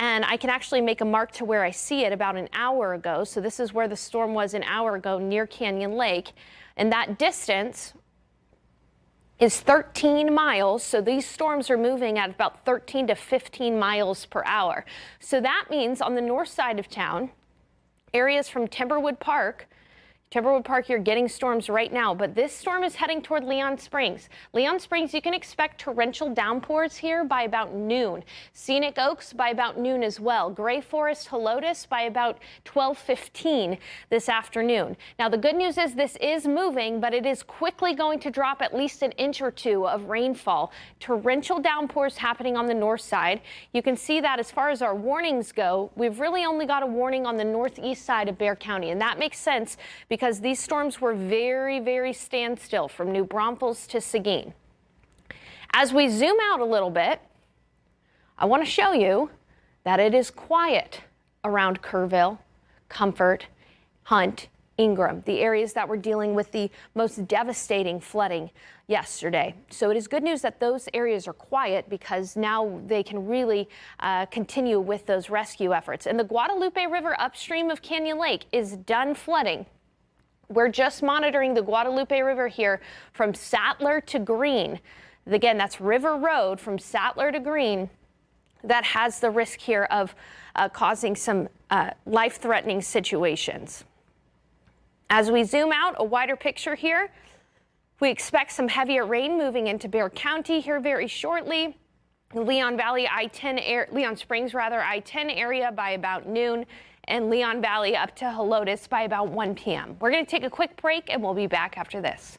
and I can actually make a mark to where I see it about an hour ago. So this is where the storm was an hour ago near Canyon Lake, and that distance is 13 miles. So these storms are moving at about 13 to 15 miles per hour. So that means on the north side of town, areas from Timberwood Park, you're getting storms right now, but this storm is heading toward Leon Springs. Leon Springs, you can expect torrential downpours here by about noon. Scenic Oaks by about noon as well. Gray Forest, Helotes by about 12:15 this afternoon. Now, the good news is this is moving, but it is quickly going to drop at least an inch or two of rainfall. Torrential downpours happening on the north side. You can see that as far as our warnings go, we've really only got a warning on the northeast side of Bexar County, and that makes sense because these storms were very standstill from New Braunfels to Seguin. As we zoom out a little bit, I want to show you that it is quiet around Kerrville, Comfort, Hunt, Ingram, the areas that were dealing with the most devastating flooding yesterday. So it is good news that those areas are quiet because now they can really continue with those rescue efforts. And the Guadalupe River upstream of Canyon Lake is done flooding. We're just monitoring the Guadalupe River here from Sattler to Greene. Again, that's River Road from Sattler to Greene. That has the risk here of causing some life-threatening situations. As we zoom out, a wider picture here, we expect some heavier rain moving into Bexar County here very shortly. Leon Springs I-10 area by about noon, and Leon Valley up to Helotes by about 1 p.m. We're going to take a quick break, and we'll be back after this.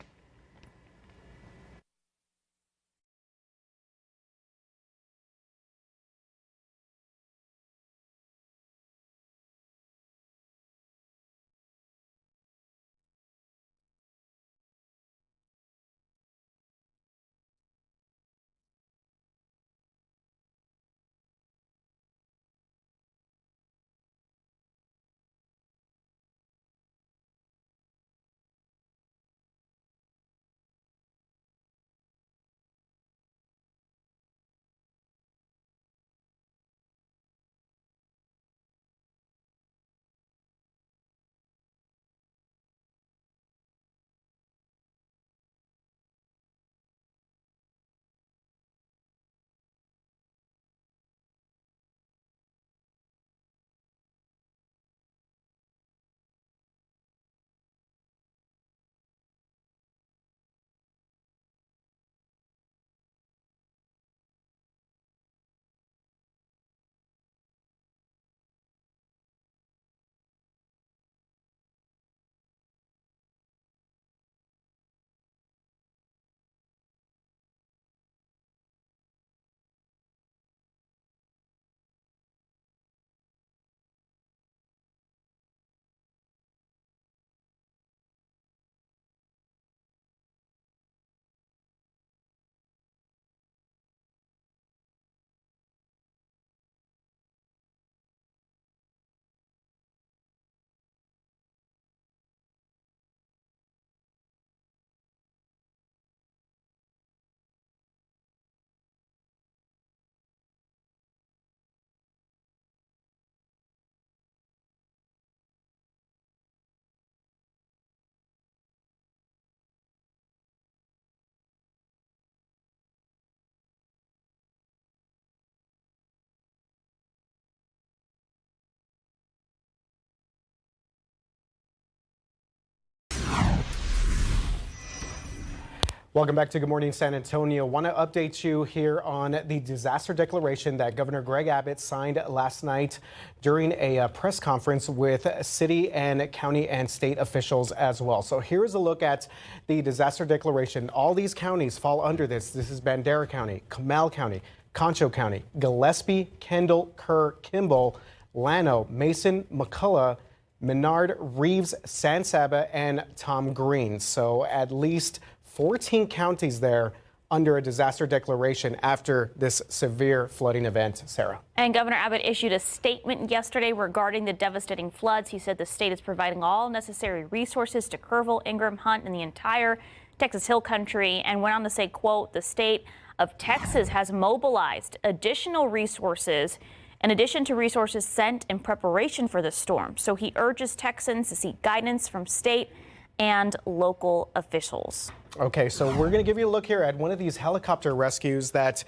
Welcome back to Good Morning San Antonio. Want to update you here on the disaster declaration that Governor Greg Abbott signed last night during a press conference with city and county and state officials as well. So here's a look at the disaster declaration. All these counties fall under this. This is Bandera County, Comal County, Concho County, Gillespie, Kendall, Kerr, Kimball, Llano, Mason, McCullough, Menard, Reeves, San Saba, and Tom Green. So at least 14 counties there under a disaster declaration after this severe flooding event, Sarah. And Governor Abbott issued a statement yesterday regarding the devastating floods. He said the state is providing all necessary resources to Kerrville, Ingram, Hunt, and the entire Texas Hill Country, and went on to say, quote, the state of Texas has mobilized additional resources in addition to resources sent in preparation for the storm. So he urges Texans to seek guidance from state and local officials. Okay, so we're going to give you a look here at one of these helicopter rescues that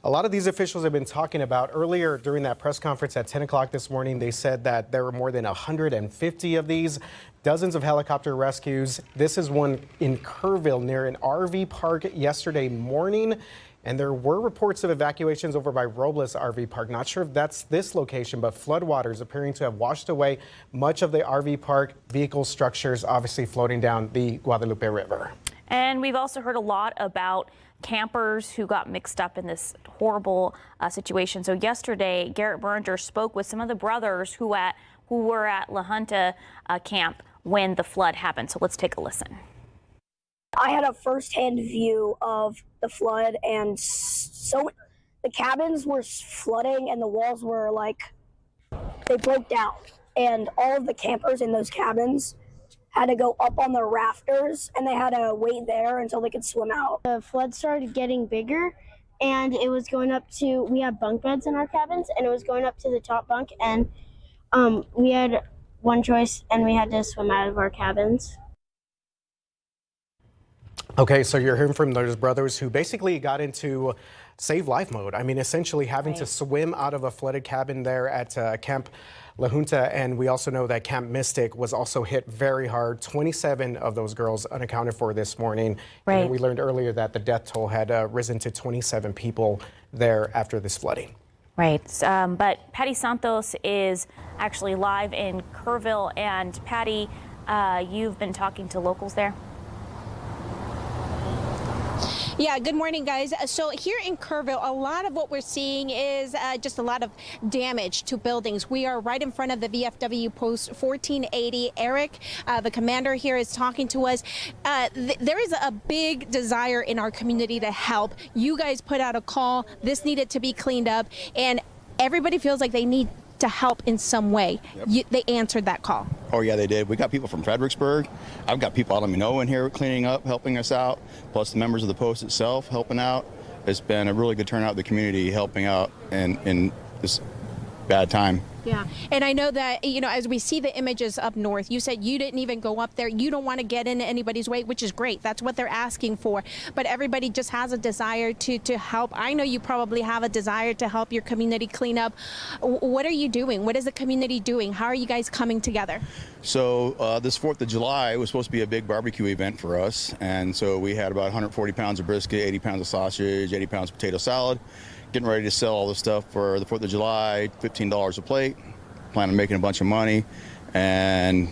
a lot of these officials have been talking about. Earlier during that press conference at 10 o'clock this morning, they said that there were more than 150 of these, dozens of helicopter rescues. This is one in Kerrville near an RV park yesterday morning. And there were reports of evacuations over by Robles RV Park. Not sure if that's this location, but floodwaters appearing to have washed away much of the RV park, vehicle structures obviously floating down the Guadalupe River. And we've also heard a lot about campers who got mixed up in this horrible situation. So yesterday, Garrett Berringer spoke with some of the brothers who were at La Junta camp when the flood happened. So let's take a listen. I had a first-hand view of the flood, and so the cabins were flooding and the walls were they broke down, and all of the campers in those cabins had to go up on the rafters, and they had to wait there until they could swim out. The flood started getting bigger, and it was going up to, we had bunk beds in our cabins, and it was going up to the top bunk, and we had one choice, and we had to swim out of our cabins. Okay, so you're hearing from those brothers who basically got into save life mode. I mean, essentially having to swim out of a flooded cabin there at Camp La Junta. And we also know that Camp Mystic was also hit very hard. 27 of those girls unaccounted for this morning. Right. And we learned earlier that the death toll had risen to 27 people there after this flooding. Right, but Patty Santos is actually live in Kerrville. And Patty, you've been talking to locals there? Yeah, good morning, guys. So here in Kerrville, a lot of what we're seeing is just a lot of damage to buildings. We are right in front of the VFW post 1480. Eric, the commander here, is talking to us. There is a big desire in our community to help. You guys put out a call. This needed to be cleaned up, and everybody feels like they need to help in some way. Yep. They answered that call. Oh yeah, they did. We got people from Fredericksburg. I've got people out of Minot in here cleaning up, helping us out, plus the members of the post itself helping out. It's been a really good turnout of the community helping out in this bad time. Yeah, and I know that, you know, as we see the images up north, you said you didn't even go up there. You don't want to get into anybody's way, which is great. That's what they're asking for. But everybody just has a desire to help. I know you probably have a desire to help your community clean up. What are you doing? What is the community doing? How are you guys coming together? So this 4th of July was supposed to be a big barbecue event for us. And so we had about 140 pounds of brisket, 80 pounds of sausage, 80 pounds of potato salad. Getting ready to sell all this stuff for the 4th of July, $15 a plate. Plan on making a bunch of money, and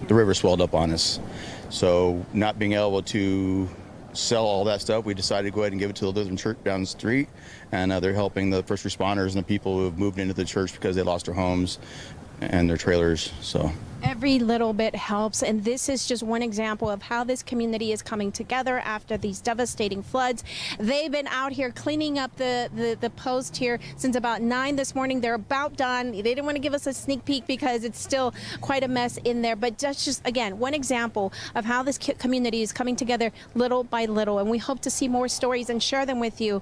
the river swelled up on us. So not being able to sell all that stuff, we decided to go ahead and give it to the Lutheran Church down the street, and they're helping the first responders and the people who have moved into the church because they lost their homes and their trailers. So every little bit helps, and this is just one example of how this community is coming together after these devastating floods. They've been out here cleaning up the post here since about 9 this morning. They're about done. They didn't want to give us a sneak peek because it's still quite a mess in there, but that's just, again, one example of how this community is coming together little by little, and we hope to see more stories and share them with you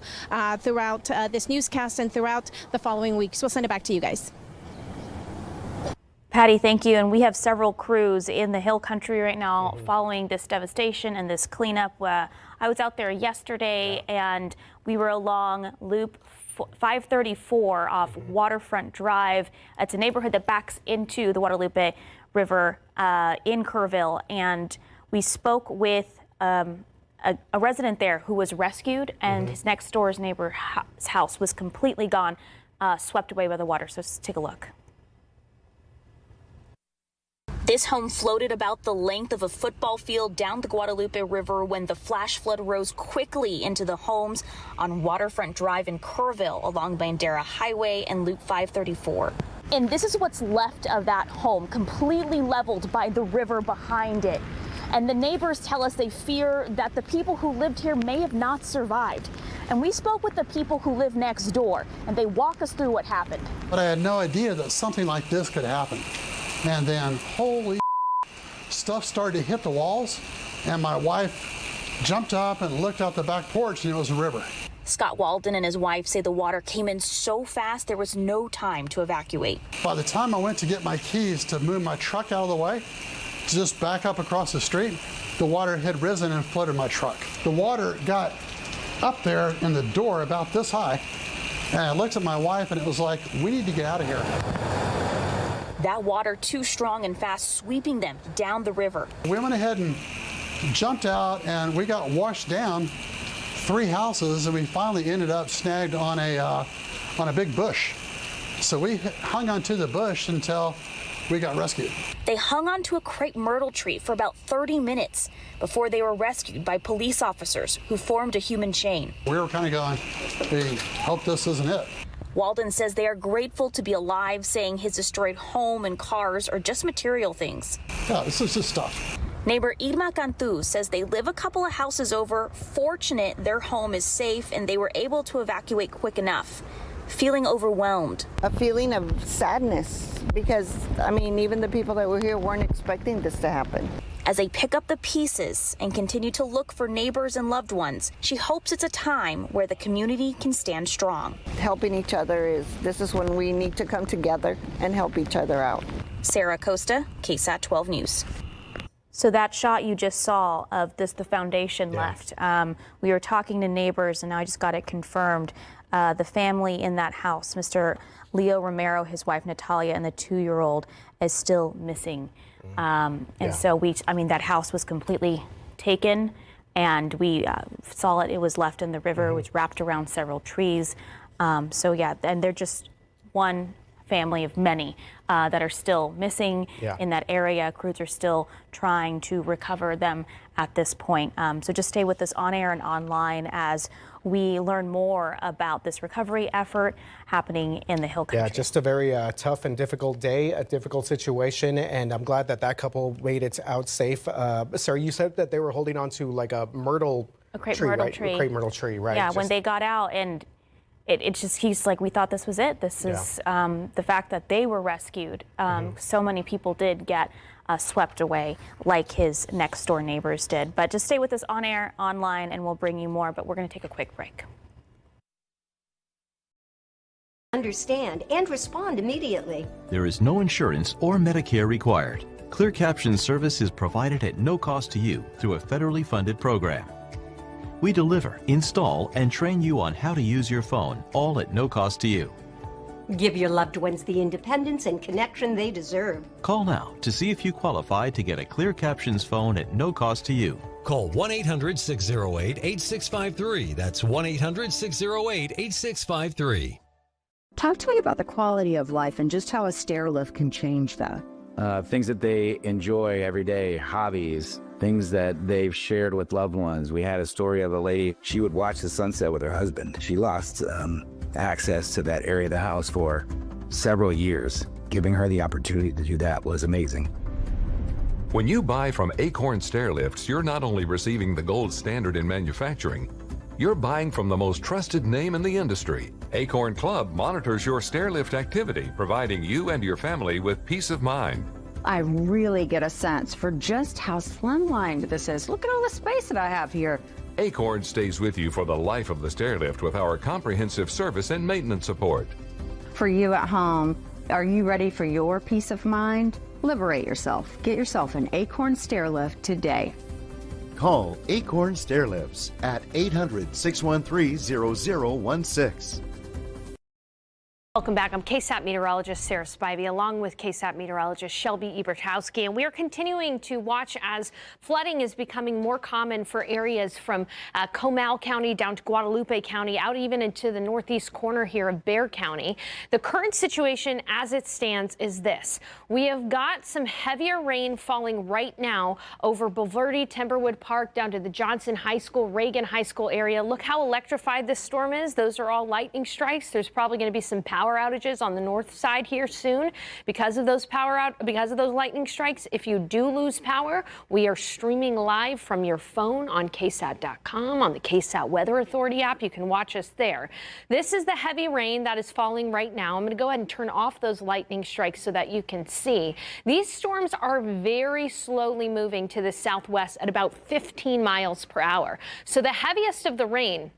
throughout this newscast and throughout the following weeks. We'll send it back to you guys. Patty, thank you. And we have several crews in the Hill Country right now following this devastation and this cleanup. I was out there yesterday, and we were along Loop 534 off Waterfront Drive. It's a neighborhood that backs into the Guadalupe River in Kerrville. And we spoke with a resident there who was rescued, and his next door's neighbor's house was completely gone, swept away by the water. So let's take a look. This home floated about the length of a football field down the Guadalupe River when the flash flood rose quickly into the homes on Waterfront Drive in Kerrville along Bandera Highway and Loop 534. And this is what's left of that home, completely leveled by the river behind it. And the neighbors tell us they fear that the people who lived here may have not survived. And we spoke with the people who live next door, and they walk us through what happened. But I had no idea that something like this could happen. And then, holy stuff started to hit the walls, and my wife jumped up and looked out the back porch, and it was a river. Scott Walden and his wife say the water came in so fast there was no time to evacuate. By the time I went to get my keys to move my truck out of the way, to just back up across the street, the water had risen and flooded my truck. The water got up there in the door about this high, and I looked at my wife, and it was like, we need to get out of here. That water too strong and fast, sweeping them down the river. We went ahead and jumped out, and we got washed down 3 houses, and we finally ended up snagged on a big bush. So we hung onto the bush until we got rescued. They hung onto a crepe myrtle tree for about 30 minutes before they were rescued by police officers who formed a human chain. We were kind of going, we hope this isn't it. Walden says they are grateful to be alive, saying his destroyed home and cars are just material things. Yeah, this is just stuff. Neighbor Irma Cantu says they live a couple of houses over, fortunate their home is safe and they were able to evacuate quick enough. Feeling overwhelmed. A feeling of sadness because, I mean, even the people that were here weren't expecting this to happen. As they pick up the pieces and continue to look for neighbors and loved ones, she hopes it's a time where the community can stand strong. Helping each other this is when we need to come together and help each other out. Sarah Costa, KSAT 12 News. So that shot you just saw of the foundation left, we were talking to neighbors and now I just got it confirmed. The family in that house, Mr. Leo Romero, his wife Natalia, and the 2-year-old is still missing. So that house was completely taken and we saw it was left in the river, which wrapped around several trees. And they're just one family of many that are still missing in that area. Crews are still trying to recover them at this point. So just stay with us on air and online as we learn more about this recovery effort happening in the Hill Country. Yeah, just a very tough and difficult day, a difficult situation, and I'm glad that couple made it out safe. Sarah, you said that they were holding on to like a myrtle crepe tree, myrtle right? tree. A crepe myrtle tree, right? Yeah, when they got out and he's like, we thought this was it. This is the fact that they were rescued. So many people did get swept away like his next door neighbors did. But just stay with us on air, online, and we'll bring you more. But we're going to take a quick break. Understand and respond immediately. There is no insurance or Medicare required. Clear Caption service is provided at no cost to you through a federally funded program. We deliver, install, and train you on how to use your phone, all at no cost to you. Give your loved ones the independence and connection they deserve. Call now to see if you qualify to get a Clear Captions phone at no cost to you. Call 1-800-608-8653. That's 1-800-608-8653. Talk to me about the quality of life and just how a stair lift can change that. Things that they enjoy every day, hobbies, things that they've shared with loved ones. We had a story of a lady, she would watch the sunset with her husband. She lost access to that area of the house for several years. Giving her the opportunity to do that was amazing. When you buy from Acorn Stairlifts, you're not only receiving the gold standard in manufacturing, you're buying from the most trusted name in the industry. Acorn Club monitors your stairlift activity, providing you and your family with peace of mind. I really get a sense for just how slimlined this is. Look at all the space that I have here. Acorn stays with you for the life of the stairlift with our comprehensive service and maintenance support. For you at home, are you ready for your peace of mind? Liberate yourself. Get yourself an Acorn Stairlift today. Call Acorn Stairlifts at 800-613-0016. Welcome back. I'm KSAT meteorologist Sarah Spivey, along with KSAT meteorologist Shelby Ebertowski, and we are continuing to watch as flooding is becoming more common for areas from Comal County down to Guadalupe County, out even into the northeast corner here of Bexar County. The current situation as it stands is this. We have got some heavier rain falling right now over Bulverde, Timberwood Park, down to the Johnson High School, Reagan High School area. Look how electrified this storm is. Those are all lightning strikes. There's probably going to be some power outages on the north side here soon because of those lightning strikes. If you do lose power, we are streaming live from your phone on KSAT.com, on the KSAT Weather Authority app. You can watch us there. This is the heavy rain that is falling right now. I'm going to go ahead and turn off those lightning strikes so that you can see. These storms are very slowly moving to the southwest at about 15 miles per hour. So the heaviest of the rain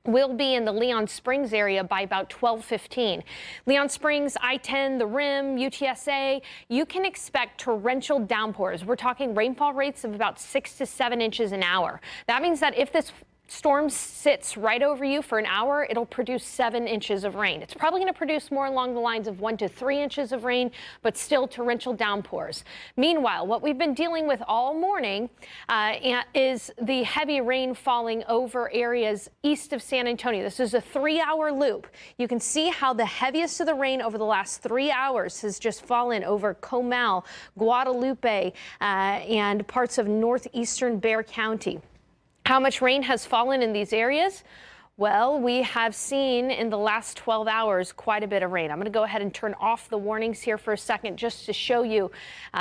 will be in the Leon Springs area by about 12:15. Leon Springs, I-10, the Rim, UTSA, you can expect torrential downpours. We're talking rainfall rates of about 6 to 7 inches an hour. That means that if this storm sits right over you for an hour, it'll produce 7 inches of rain. It's probably going to produce more along the lines of 1 to 3 inches of rain, but still torrential downpours. Meanwhile, what we've been dealing with all morning is the heavy rain falling over areas east of San Antonio. This is a 3-hour loop. You can see how the heaviest of the rain over the last 3 hours has just fallen over Comal, Guadalupe, and parts of northeastern Bexar County. How much rain has fallen in these areas? Well, we have seen in the last 12 hours quite a bit of rain. I'm going to go ahead and turn off the warnings here for a second just to show you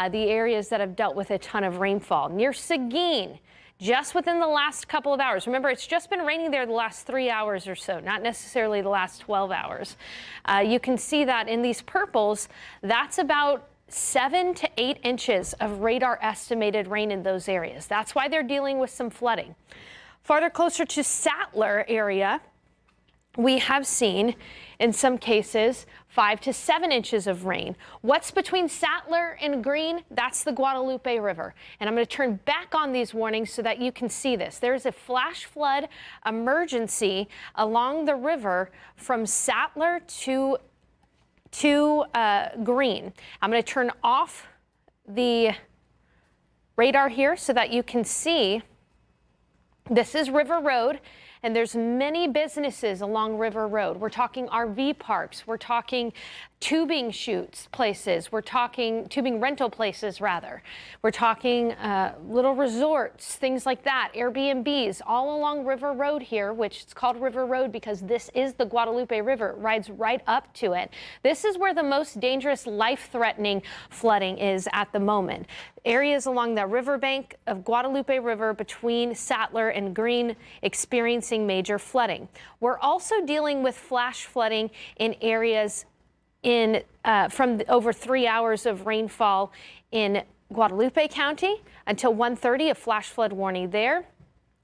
the areas that have dealt with a ton of rainfall. Near Seguin, just within the last couple of hours. Remember, it's just been raining there the last 3 hours or so, not necessarily the last 12 hours. You can see that in these purples, that's about 7 to 8 inches of radar estimated rain in those areas. That's why they're dealing with some flooding. Farther closer to Sattler area, we have seen in some cases 5 to 7 inches of rain. What's between Sattler and Green? That's the Guadalupe River. And I'm going to turn back on these warnings so that you can see this. There's a flash flood emergency along the river from Sattler to Green. I'm going to turn off the radar here so that you can see. This is River Road, and there's many businesses along River Road. We're talking RV parks. We're talking tubing shoots places. We're talking tubing rental places, rather. We're talking little resorts, things like that, Airbnbs, all along River Road here, which is called River Road because this is the Guadalupe River. It rides right up to it. This is where the most dangerous, life-threatening flooding is at the moment. Areas along the riverbank of Guadalupe River between Sattler and Green experiencing major flooding. We're also dealing with flash flooding in areas from over 3 hours of rainfall in Guadalupe County until 1:30, a flash flood warning there.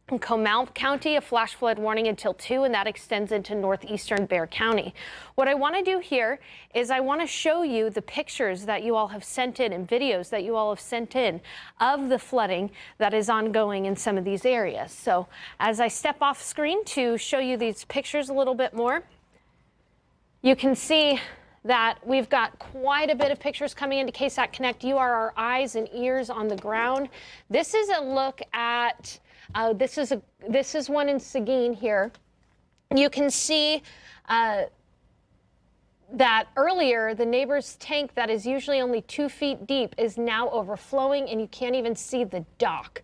In Comal County, a flash flood warning until 2, and that extends into northeastern Bexar County. What I want to do here is I want to show you the pictures that you all have sent in and videos that you all have sent in of the flooding that is ongoing in some of these areas. So as I step off screen to show you these pictures a little bit more, you can see that we've got quite a bit of pictures coming into KSAT Connect. You are our eyes and ears on the ground. This is a look at, this is one in Seguin here. You can see that earlier the neighbor's tank that is usually only 2 feet deep is now overflowing, and you can't even see the dock.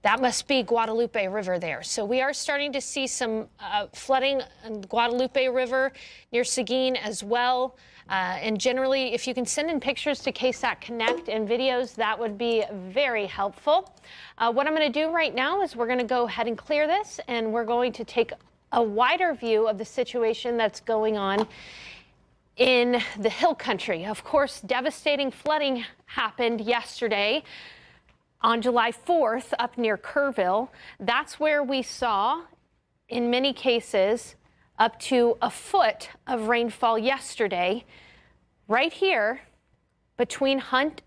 That must be Guadalupe River there. So we are starting to see some flooding in Guadalupe River near Seguin as well. And generally, if you can send in pictures to KSAT Connect and videos, that would be very helpful. What I'm going to do right now is we're going to go ahead and clear this, and we're going to take a wider view of the situation that's going on in the Hill Country. Of course, devastating flooding happened yesterday on July 4th up near Kerrville. That's where we saw, in many cases, up to a foot of rainfall yesterday. Right here between Hunt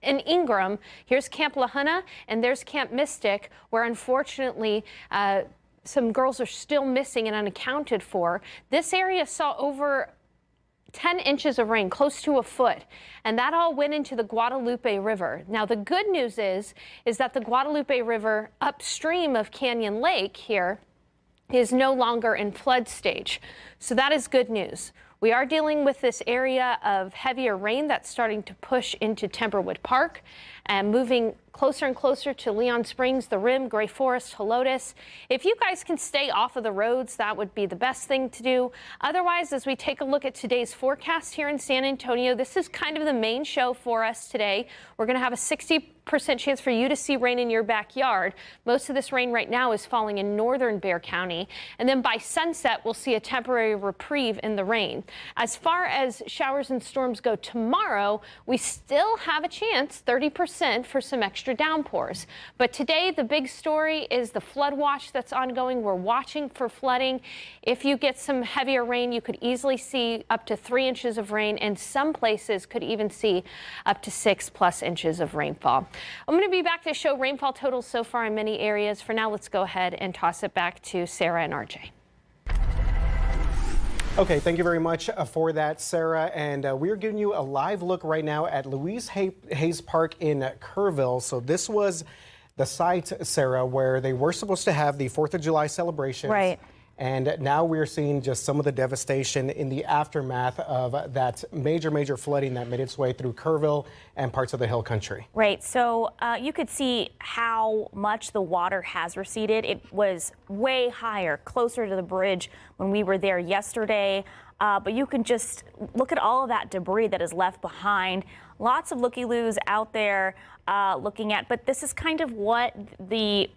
and Ingram, here's Camp Lahuna and there's Camp Mystic, where unfortunately some girls are still missing and unaccounted for. This area saw over 10 10 inches of rain, close to a foot, and that all went into the Guadalupe River. Now, the good news is that the Guadalupe River upstream of Canyon Lake here is no longer in flood stage. So that is good news. We are dealing with this area of heavier rain that's starting to push into Timberwood Park and moving closer and closer to Leon Springs, the Rim, Gray Forest, Helotes. If you guys can stay off of the roads, that would be the best thing to do. Otherwise, as we take a look at today's forecast here in San Antonio, this is kind of the main show for us today. We're going to have a 60% chance for you to see rain in your backyard. Most of this rain right now is falling in northern Bexar County. And then by sunset, we'll see a temporary reprieve in the rain. As far as showers and storms go tomorrow, we still have a chance, 30%, for some extra downpours. But today, the big story is the flood watch that's ongoing. We're watching for flooding. If you get some heavier rain, you could easily see up to 3 inches of rain, and some places could even see up to 6+ inches of rainfall. I'm going to be back to show rainfall totals so far in many areas. For now, let's go ahead and toss it back to Sarah and RJ. Okay, thank you very much for that, Sarah. And we're giving you a live look right now at Louise Hayes Park in Kerrville. So this was the site, Sarah, where they were supposed to have the 4th of July celebrations. Right. And now we're seeing just some of the devastation in the aftermath of that major flooding that made its way through Kerrville and parts of the Hill Country. Right. So you could see how much the water has receded. It was way higher, closer to the bridge when we were there yesterday. But you can just look at all of that debris that is left behind. Lots of looky-loos out there looking at. But this is kind of what the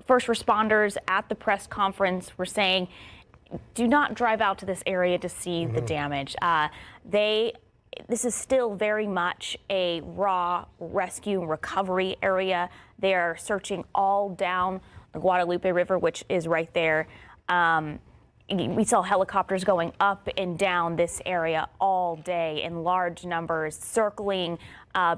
first responders at the press conference were saying. Do not drive out to this area to see the damage. This is still very much a raw rescue and recovery area. They are searching all down the Guadalupe River, which is right there. We saw helicopters going up and down this area all day in large numbers, circling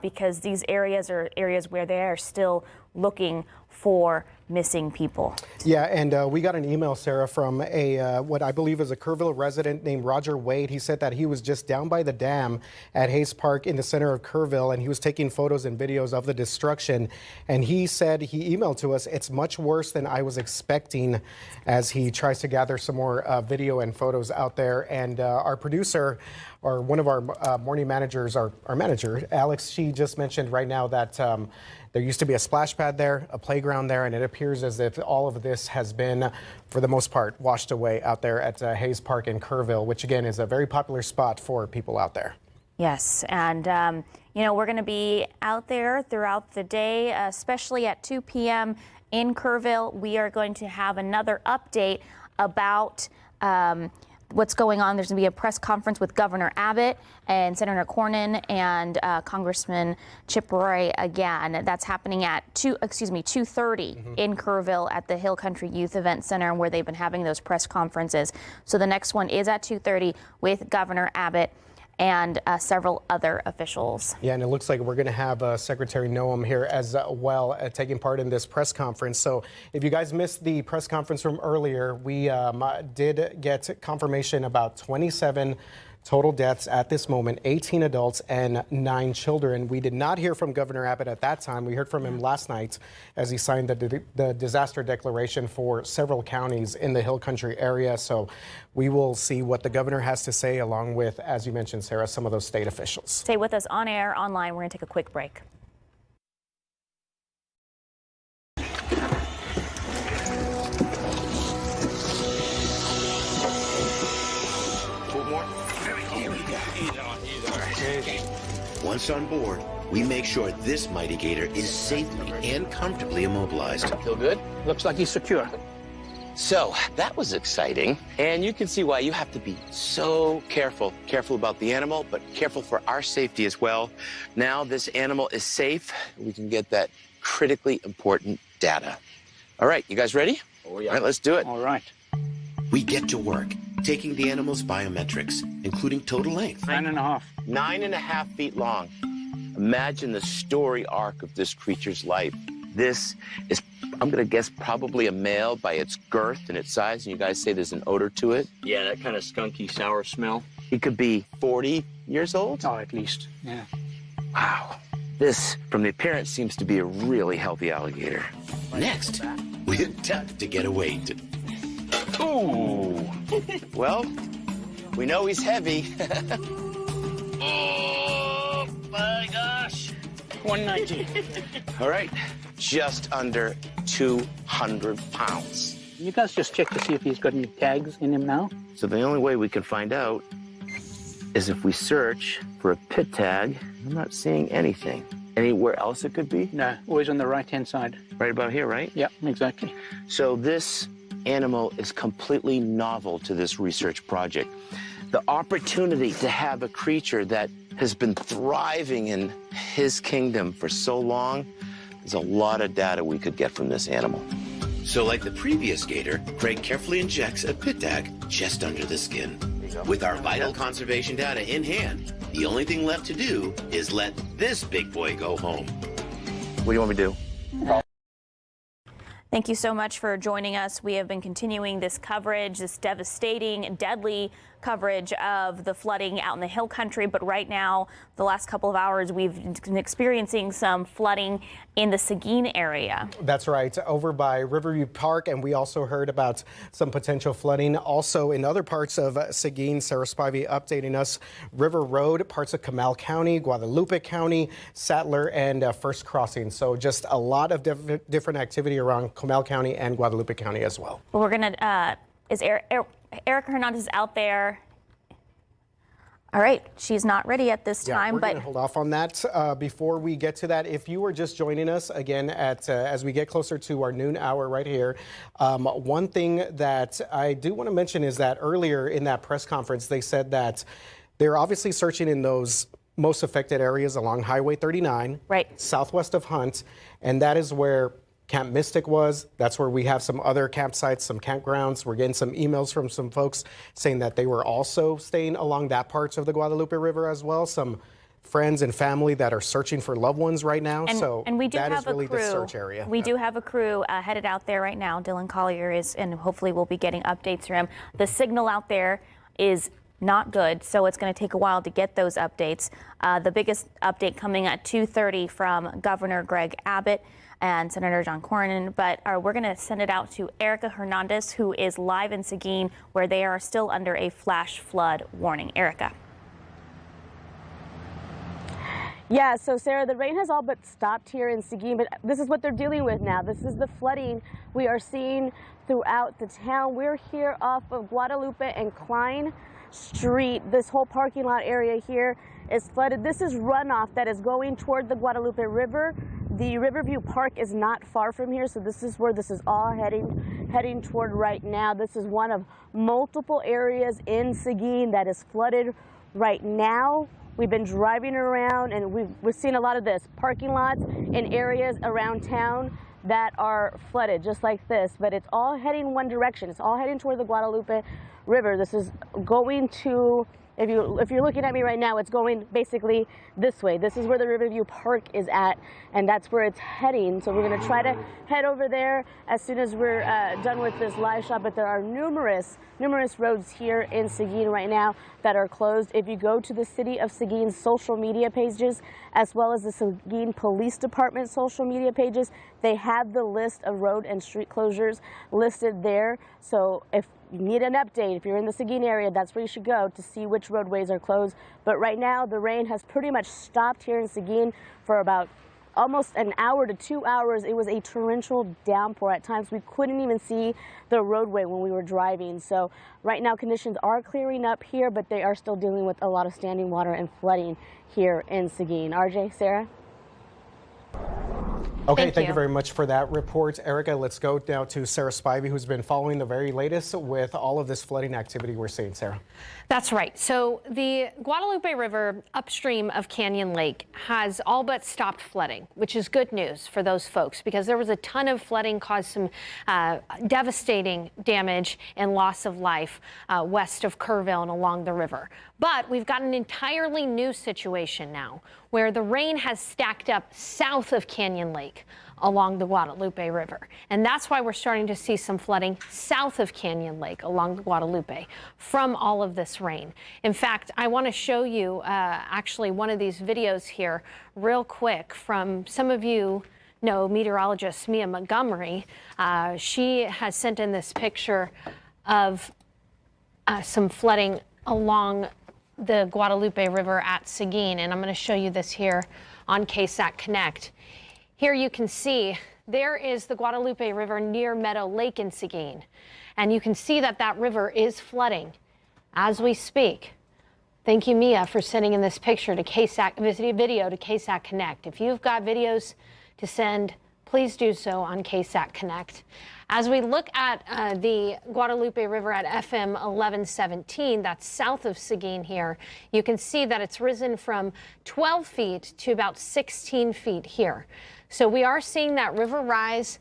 because these areas are areas where they are still looking for missing people. Yeah, and we got an email, Sarah, from what I believe is a Kerrville resident named Roger Wade. He said that he was just down by the dam at Hayes Park in the center of Kerrville, and he was taking photos and videos of the destruction. And he said, he emailed to us, it's much worse than I was expecting, as he tries to gather some more video and photos out there. And our producer, or one of our morning managers, our manager, Alex, she just mentioned right now that there used to be a splash pad there, a playground there, and it appears as if all of this has been, for the most part, washed away out there at Hayes Park in Kerrville, which again is a very popular spot for people out there. Yes, and you know, we're going to be out there throughout the day, especially at 2 p.m. in Kerrville. We are going to have another update about what's going on. There's going to be a press conference with Governor Abbott and Senator Cornyn and Congressman Chip Roy again. That's happening at 2:30 in Kerrville at the Hill Country Youth Event Center, where they've been having those press conferences. So the next one is at 2:30 with Governor Abbott and several other officials. Yeah, and it looks like we're going to have Secretary Noem here as well taking part in this press conference. So if you guys missed the press conference from earlier, we did get confirmation about 27 total deaths at this moment, 18 adults and 9 children. We did not hear from Governor Abbott at that time. We heard from him last night as he signed the disaster declaration for several counties in the Hill Country area. So we will see what the governor has to say, along with, as you mentioned, Sarah, some of those state officials. Stay with us on air, online. We're going to take a quick break. Once on board, we make sure this mighty gator is safely and comfortably immobilized. Feel good? Looks like he's secure. So, that was exciting. And you can see why you have to be so careful. Careful about the animal, but careful for our safety as well. Now this animal is safe. We can get that critically important data. All right, you guys ready? Oh, yeah. All right, let's do it. All right. We get to work, taking the animal's biometrics, including total length. 9.5. 9.5 feet long. Imagine the story arc of this creature's life. This is, I'm gonna guess, probably a male by its girth and its size, and you guys say there's an odor to it? Yeah, that kind of skunky, sour smell. He could be 40 years old? Oh, at least, yeah. Wow. This, from the appearance, seems to be a really healthy alligator. Next, we attempt to get a weight. Ooh. Well, we know he's heavy. Oh, my gosh. 190. All right, just under 200 pounds. You guys just check to see if he's got any tags in him now. So the only way we can find out is if we search for a pit tag. I'm not seeing anything. Anywhere else it could be? No, always on the right-hand side. Right about here, right? Yeah, exactly. So this animal is completely novel to this research project. The opportunity to have a creature that has been thriving in his kingdom for so long, there's a lot of data we could get from this animal. So like the previous gator, Craig carefully injects a pit tag just under the skin. With our vital conservation data in hand, the only thing left to do is let this big boy go home. What do you want me to do? Thank you so much for joining us. We have been continuing this coverage, this devastating, deadly coverage of the flooding out in the hill country. But right now, the last couple of hours, we've been experiencing some flooding in the Seguin area. That's right, over by Riverview Park, and we also heard about some potential flooding also in other parts of Seguin. Sarah Spivey updating us. River Road, parts of Comal County, Guadalupe County, Sattler, and First Crossing. So just a lot of different activity around Comal County and Guadalupe County as well. We're gonna, is Erica Hernandez out there? All right, she's not ready at this time, we're but gonna hold off on that. Before we get to that, if you were just joining us again at as we get closer to our noon hour right here, one thing that I do want to mention is that earlier in that press conference, they said that they're obviously searching in those most affected areas along Highway 39, right, southwest of Hunt, and that is where Camp Mystic was. That's where we have some other campsites, some campgrounds. We're getting some emails from some folks saying that they were also staying along that part of the Guadalupe River as well. Some friends and family that are searching for loved ones right now. And we do that have is really a crew. the search area. We do have a crew headed out there right now. Dylan Collier is, and hopefully we'll be getting updates from him. The signal out there is not good, so it's going to take a while to get those updates. The biggest update coming at 2:30 from Governor Greg Abbott and Senator John Cornyn, but we're going to send it out to Erica Hernandez, who is live in Seguin, where they are still under a flash flood warning. Erica. Yeah, so Sarah, the rain has all but stopped here in Seguin, but this is what they're dealing with now. This is the flooding we are seeing throughout the town. We're here off of Guadalupe and Klein Street. This whole parking lot area here is flooded. This is runoff that is going toward the Guadalupe River. The Riverview Park is not far from here, so this is where this is all heading toward right now. This is one of multiple areas in Seguin that is flooded right now. We've been driving around and we've seen a lot of this. Parking lots in areas around town that are flooded, just like this, but it's all heading one direction. It's all heading toward the Guadalupe River. This is going to, if you're looking at me right now, it's going basically this way. This is where the Riverview Park is at, and that's where it's heading. So we're going to try to head over there as soon as we're done with this live shot. But there are numerous roads here in Seguin right now that are closed. If you go to the City of Seguin's social media pages, as well as the Seguin Police Department social media pages, they have the list of road and street closures listed there. So if you need an update, if you're in the Seguin area, that's where you should go to see which roadways are closed. But right now, the rain has pretty much stopped here in Seguin for about almost an hour to 2 hours. It was a torrential downpour. At times, we couldn't even see the roadway when we were driving. So right now, conditions are clearing up here, but they are still dealing with a lot of standing water and flooding here in Seguin. RJ, Sarah? Okay, thank you very much for that report, Erica. Let's go now to Sarah Spivey, who's been following the very latest with all of this flooding activity we're seeing. Sarah. That's right. So the Guadalupe River upstream of Canyon Lake has all but stopped flooding, which is good news for those folks because there was a ton of flooding, caused some devastating damage and loss of life west of Kerrville and along the river. But we've got an entirely new situation now where the rain has stacked up south of Canyon Lake along the Guadalupe River. And that's why we're starting to see some flooding south of Canyon Lake along the Guadalupe from all of this rain. In fact, I want to show you actually one of these videos here real quick from some of you know meteorologist Mia Montgomery. She has sent in this picture of some flooding along the Guadalupe River at Seguin, and I'm going to show you this here on KSAT Connect. Here you can see there is the Guadalupe River near Meadow Lake in Seguin, and you can see that that river is flooding as we speak. Thank you, Mia, for sending in this picture to KSAT, video to KSAT Connect. If you've got videos to send, please do so on KSAT Connect. As we look at the Guadalupe River at FM 1117, that's south of Seguin here, you can see that it's risen from 12 feet to about 16 feet here. So we are seeing that river rise.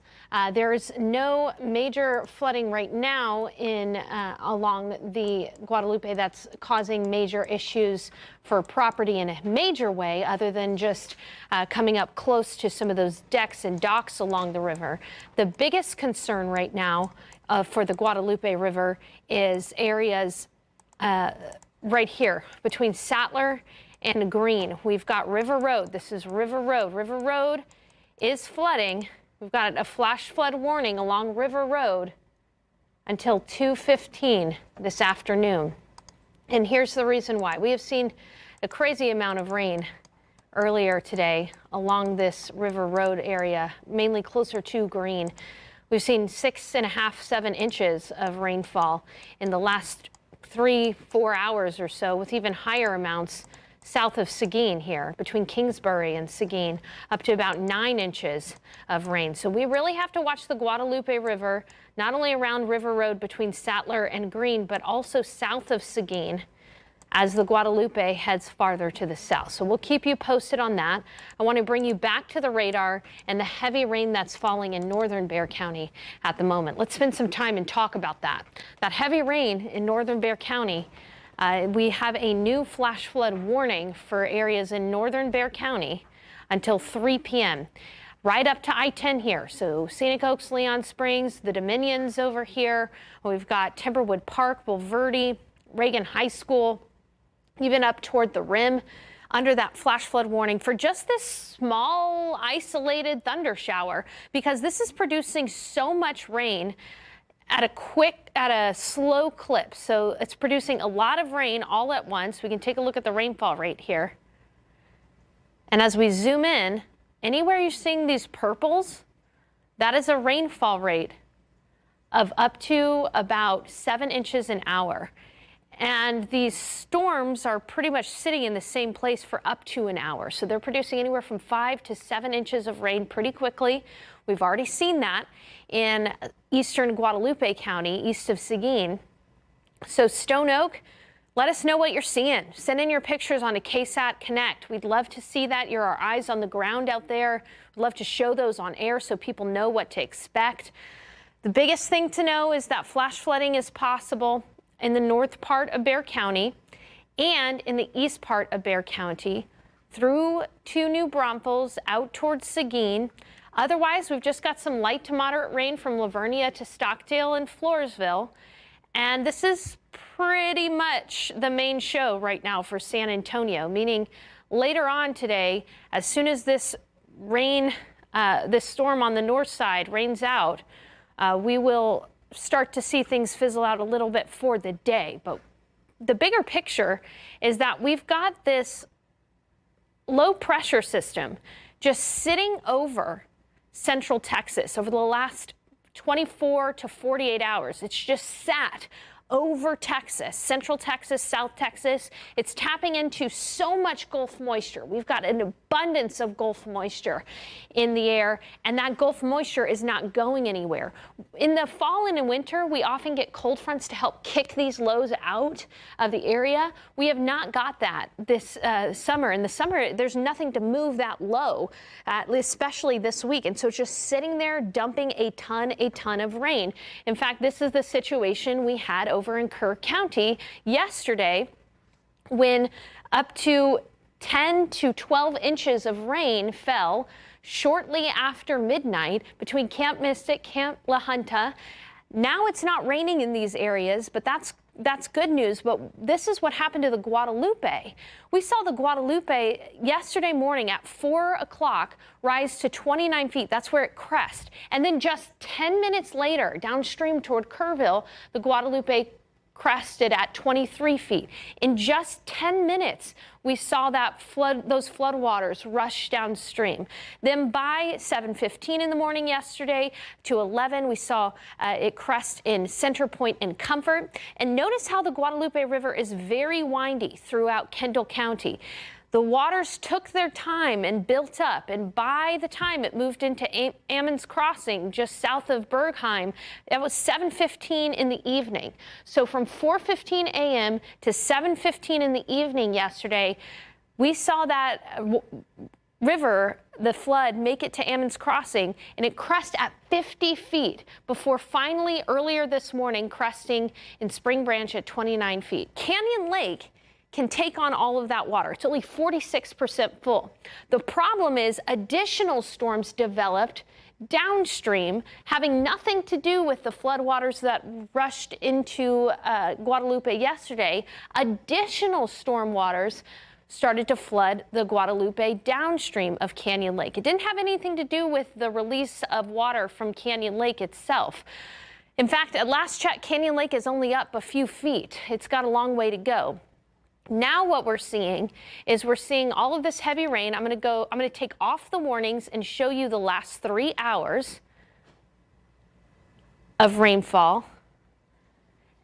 There's no major flooding right now in along the Guadalupe that's causing major issues for property in a major way, other than just coming up close to some of those decks and docks along the river. The biggest concern right now for the Guadalupe River is areas right here between Sattler and Green. We've got River Road. This is River Road. River Road is flooding. We've got a flash flood warning along River Road until 2:15 this afternoon. And here's the reason why. We have seen a crazy amount of rain earlier today along this River Road area, mainly closer to Green. We've seen 6.5, 7 inches of rainfall in the last 3-4 hours or so, with even higher amounts south of Seguin here, between Kingsbury and Seguin, up to about 9 inches of rain. So we really have to watch the Guadalupe River, not only around River Road between Sattler and Green, but also south of Seguin as the Guadalupe heads farther to the south. So we'll keep you posted on that. I want to bring you back to the radar and the heavy rain that's falling in northern Bexar County at the moment. Let's spend some time and talk about that. That heavy rain in northern Bexar County. We have a new flash flood warning for areas in northern Bexar County until 3 p.m. right up to I-10 here. So Scenic Oaks, Leon Springs, the Dominions over here. We've got Timberwood Park, Bulverde, Reagan High School, even up toward the rim under that flash flood warning for just this small isolated thunder shower, because this is producing so much rain at a slow clip. So it's producing a lot of rain all at once. We can take a look at the rainfall rate here. And as we zoom in, anywhere you're seeing these purples, that is a rainfall rate of up to about 7 inches an hour. And these storms are pretty much sitting in the same place for up to an hour. So they're producing anywhere from 5 to 7 inches of rain pretty quickly. We've already seen that in eastern Guadalupe County, east of Seguin. So Stone Oak, let us know what you're seeing. Send in your pictures on a KSAT Connect. We'd love to see that. You're our eyes on the ground out there. We'd love to show those on air so people know what to expect. The biggest thing to know is that flash flooding is possible in the north part of Bexar County and in the east part of Bexar County through to New Braunfels out towards Seguin. Otherwise, we've just got some light to moderate rain from Lavernia to Stockdale and Floresville. And this is pretty much the main show right now for San Antonio, meaning later on today, as soon as this rain, this storm on the north side rains out, we will start to see things fizzle out a little bit for the day. But the bigger picture is that we've got this low pressure system just sitting over Central Texas over the last 24 to 48 hours. It's just sat over Texas, Central Texas, South Texas. It's tapping into so much Gulf moisture. We've got an abundance of Gulf moisture in the air, and that Gulf moisture is not going anywhere. In the fall and in winter, we often get cold fronts to help kick these lows out of the area. We have not got that this summer. In the summer, there's nothing to move that low, especially this week. And so it's just sitting there dumping a ton of rain. In fact, this is the situation we had over in Kerr County yesterday, when up to 10 to 12 inches of rain fell shortly after midnight between Camp Mystic, Camp La Junta. Now it's not raining in these areas, but that's good news. But this is what happened to the Guadalupe. We saw the Guadalupe yesterday morning at 4 o'clock rise to 29 feet. That's where it crested. And then just 10 minutes later, downstream toward Kerrville, the Guadalupe crested at 23 feet. In just 10 minutes, we saw those floodwaters rush downstream. Then by 7:15 in the morning yesterday to 11, we saw it crest in Center Point and Comfort. And notice how the Guadalupe River is very windy throughout Kendall County. The waters took their time and built up, and by the time it moved into Ammons Crossing, just south of Bergheim, that was 7:15 in the evening. So from 4:15 a.m. to 7:15 in the evening yesterday, we saw that river, the flood, make it to Ammons Crossing, and it crested at 50 feet before finally earlier this morning cresting in Spring Branch at 29 feet. Canyon Lake can take on all of that water. It's only 46% full. The problem is additional storms developed downstream, having nothing to do with the floodwaters that rushed into Guadalupe yesterday. Additional storm waters started to flood the Guadalupe downstream of Canyon Lake. It didn't have anything to do with the release of water from Canyon Lake itself. In fact, at last check, Canyon Lake is only up a few feet. It's got a long way to go. Now what we're seeing is all of this heavy rain. I'm going to take off the warnings and show you the last 3 hours of rainfall.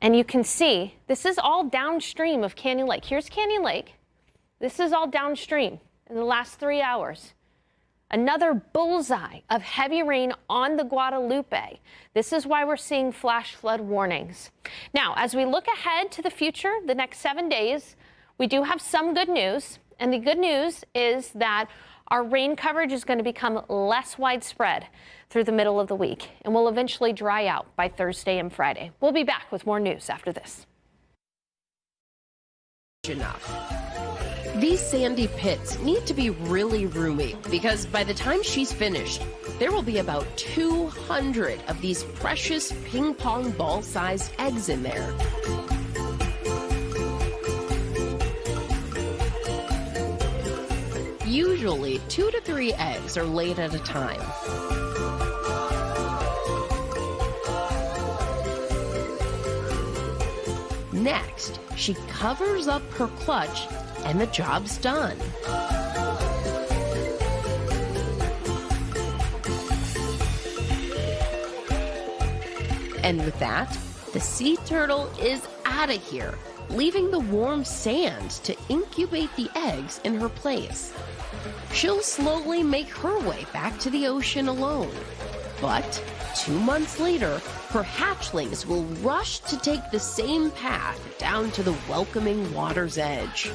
And you can see this is all downstream of Canyon Lake. Here's Canyon Lake. This is all downstream in the last 3 hours. Another bullseye of heavy rain on the Guadalupe. This is why we're seeing flash flood warnings. Now, as we look ahead to the future, the next 7 days, we do have some good news. And the good news is that our rain coverage is going to become less widespread through the middle of the week and will eventually dry out by Thursday and Friday. We'll be back with more news after this. These sandy pits need to be really roomy because by the time she's finished, there will be about 200 of these precious ping pong ball-sized eggs in there. Usually 2 to 3 eggs are laid at a time. Next, she covers up her clutch and the job's done. And with that, the sea turtle is out of here, leaving the warm sand to incubate the eggs in her place. She'll slowly make her way back to the ocean alone. But 2 months later, her hatchlings will rush to take the same path down to the welcoming water's edge.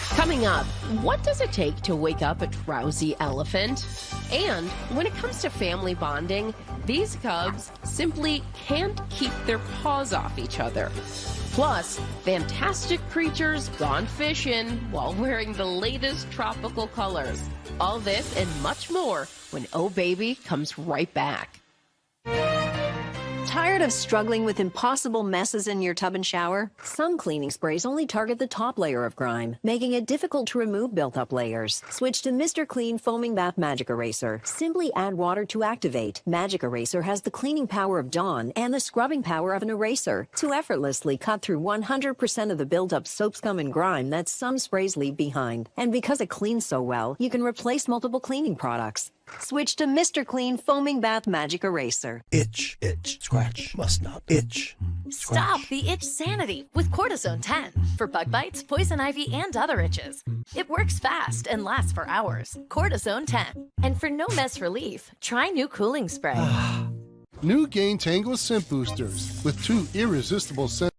Coming up, what does it take to wake up a drowsy elephant? And when it comes to family bonding, these cubs simply can't keep their paws off each other. Plus, fantastic creatures gone fishing while wearing the latest tropical colors. All this and much more when Oh Baby comes right back. Tired of struggling with impossible messes in your tub and shower? Some cleaning sprays only target the top layer of grime, making it difficult to remove built-up layers. Switch to Mr. Clean Foaming Bath Magic Eraser. Simply add water to activate. Magic Eraser has the cleaning power of Dawn and the scrubbing power of an eraser to effortlessly cut through 100% of the built-up soap, scum, and grime that some sprays leave behind. And because it cleans so well, you can replace multiple cleaning products. Switch to Mr. Clean Foaming Bath Magic Eraser. Itch, itch, scratch, must not itch. Stop the itch sanity with Cortisone 10 for bug bites, poison ivy, and other itches. It works fast and lasts for hours. Cortisone 10. And for no mess relief, try new cooling spray. New Gain Tango Scent Boosters with 2 irresistible scents.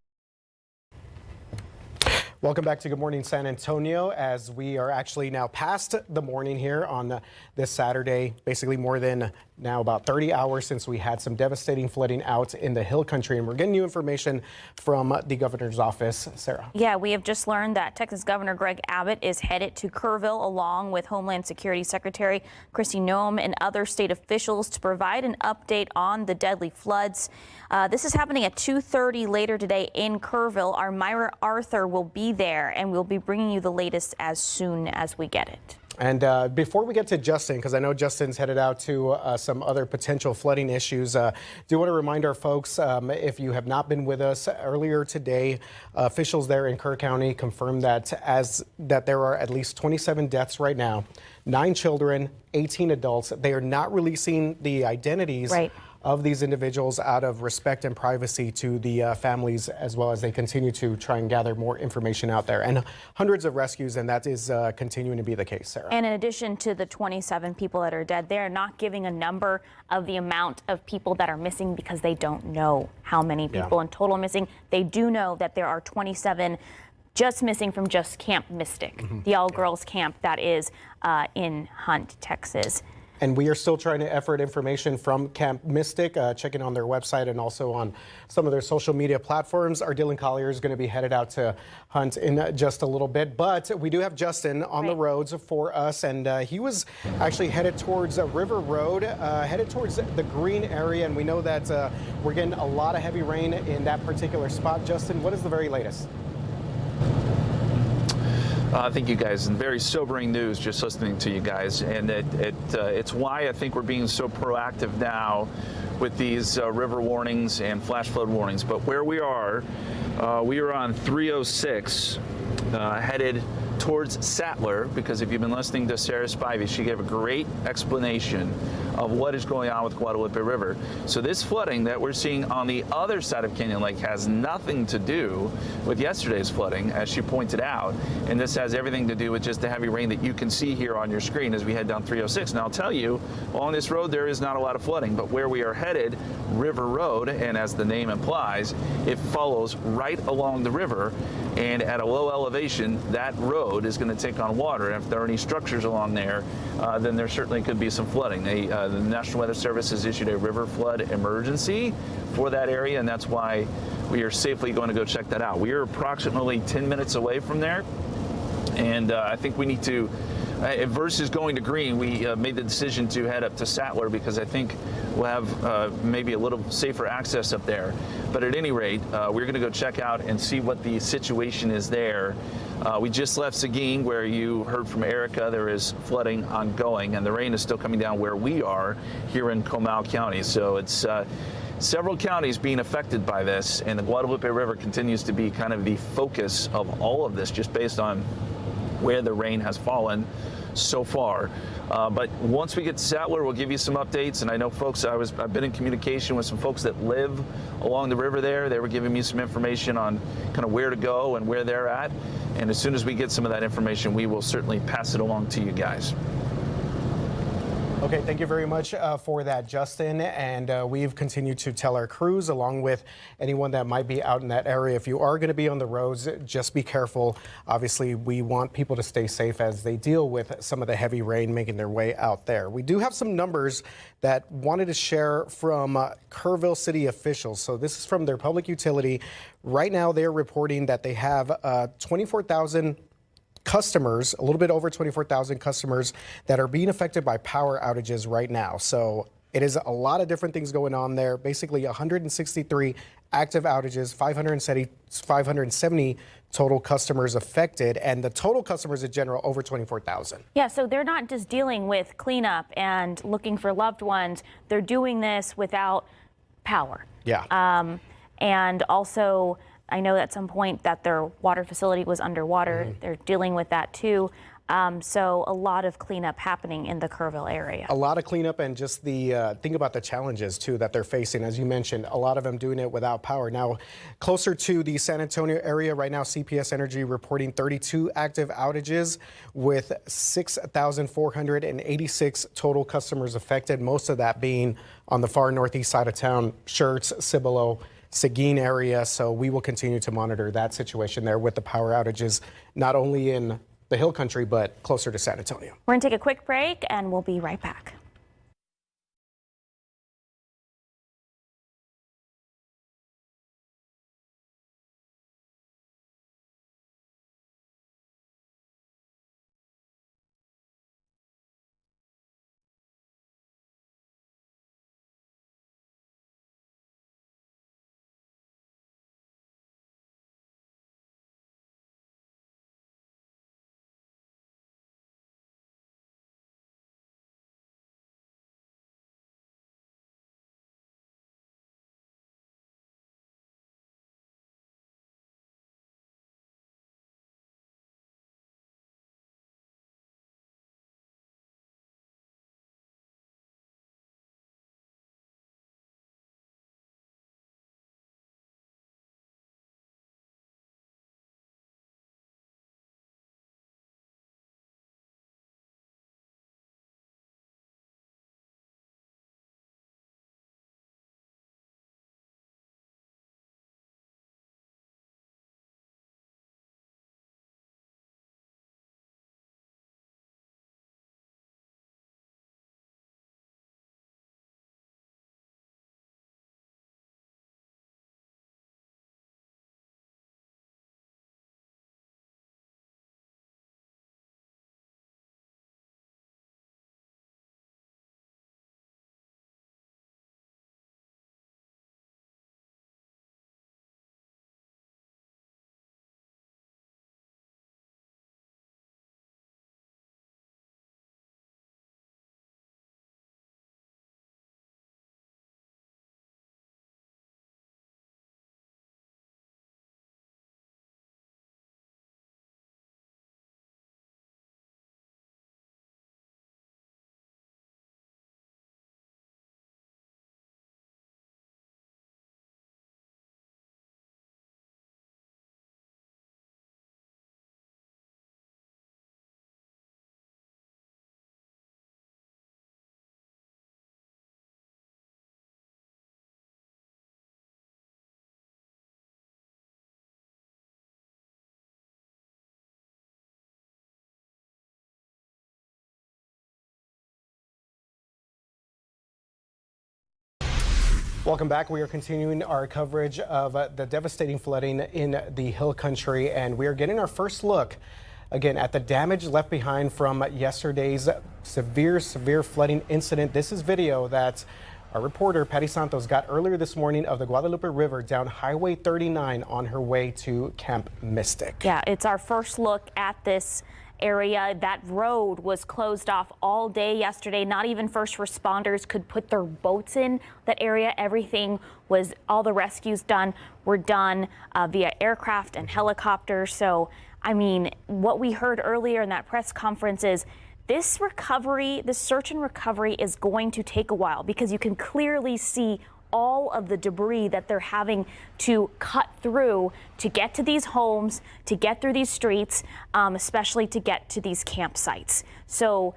Welcome back to Good Morning San Antonio, as we are actually now past the morning here on this Saturday, basically more than now about 30 hours since we had some devastating flooding out in the Hill Country, and we're getting new information from the governor's office. Sarah. Yeah, we have just learned that Texas Governor Greg Abbott is headed to Kerrville along with Homeland Security Secretary Kristi Noem and other state officials to provide an update on the deadly floods. This is happening at 2:30 later today in Kerrville. Our Myra Arthur will be there, and we'll be bringing you the latest as soon as we get it. And before we get to Justin, because I know Justin's headed out to some other potential flooding issues, do want to remind our folks, if you have not been with us earlier today, officials there in Kerr County confirmed that there are at least 27 deaths right now, 9 children, 18 adults. They are not releasing the identities of these individuals out of respect and privacy to the families, as well as they continue to try and gather more information out there. And hundreds of rescues, and that is continuing to be the case, Sarah. And in addition to the 27 people that are dead, they're not giving a number of the amount of people that are missing because they don't know how many people in total missing. They do know that there are 27 just missing from just Camp Mystic, the all-girls camp that is in Hunt, Texas. And we are still trying to effort information from Camp Mystic, checking on their website and also on some of their social media platforms. Our Dylan Collier is going to be headed out to Hunt in just a little bit. But we do have Justin on the roads for us, and he was actually headed towards River Road, headed towards the green area. And we know that we're getting a lot of heavy rain in that particular spot. Justin, what is the very latest? Thank you guys, and very sobering news just listening to you guys, and it's why I think we're being so proactive now with these river warnings and flash flood warnings. But where we are on 306 headed towards Sattler, because if you've been listening to Sarah Spivey, she gave a great explanation of what is going on with Guadalupe River. So this flooding that we're seeing on the other side of Canyon Lake has nothing to do with yesterday's flooding, as she pointed out, and this has everything to do with just the heavy rain that you can see here on your screen as we head down 306. And I'll tell you, along this road there is not a lot of flooding, but where we are headed, River Road, and as the name implies, it follows right along the river, and at a low elevation, that road is going to take on water. And if there are any structures along there, then there certainly could be some flooding. The National Weather Service has issued a river flood emergency for that area, and that's why we are safely going to go check that out. We are approximately 10 minutes away from there, and I think we need to, versus going to green, we made the decision to head up to Sattler because I think we'll have maybe a little safer access up there. But at any rate, we're going to go check out and see what the situation is there. We just left Seguin, where you heard from Erica. There is flooding ongoing, and the rain is still coming down where we are here in Comal County. So it's several counties being affected by this, and the Guadalupe River continues to be kind of the focus of all of this, just based on where the rain has fallen so far. But once we get to Sattler, we'll give you some updates. And I know folks, I've been in communication with some folks that live along the river there. They were giving me some information on kind of where to go and where they're at. And as soon as we get some of that information, we will certainly pass it along to you guys. Okay, thank you very much for that, Justin. And we've continued to tell our crews, along with anyone that might be out in that area, if you are going to be on the roads, just be careful. Obviously, we want people to stay safe as they deal with some of the heavy rain making their way out there. We do have some numbers that wanted to share from Kerrville City officials. So this is from their public utility. Right now, they're reporting that they have 24,000 customers, a little bit over 24,000 customers that are being affected by power outages right now. So it is a lot of different things going on there. Basically 163 active outages, 570 total customers affected, and the total customers in general over 24,000. Yeah, so they're not just dealing with cleanup and looking for loved ones. They're doing this without power. Yeah. And also, I know at some point that their water facility was underwater. They're dealing with that too. So a lot of cleanup happening in the Kerrville area. A lot of cleanup, and just the think about the challenges too that they're facing. As you mentioned, a lot of them doing it without power. Now, closer to the San Antonio area right now, CPS Energy reporting 32 active outages with 6,486 total customers affected. Most of that being on the far northeast side of town, Schertz, Cibolo, Seguin area. So we will continue to monitor that situation there with the power outages, not only in the Hill Country, but closer to San Antonio. We're going to take a quick break and we'll be right back. Welcome back. We are continuing our coverage of the devastating flooding in the Hill Country, and we are getting our first look again at the damage left behind from yesterday's severe flooding incident. This is video that our reporter Patty Santos got earlier this morning of the Guadalupe River down Highway 39 on her way to Camp Mystic. Yeah, it's our first look at this area. That road was closed off all day yesterday. Not even first responders could put their boats in that area. Everything was, all the rescues were done via aircraft and helicopters. So, I mean, what we heard earlier in that press conference is this recovery, this search and recovery is going to take a while because you can clearly see all of the debris that they're having to cut through to get to these homes, to get through these streets, especially to get to these campsites. So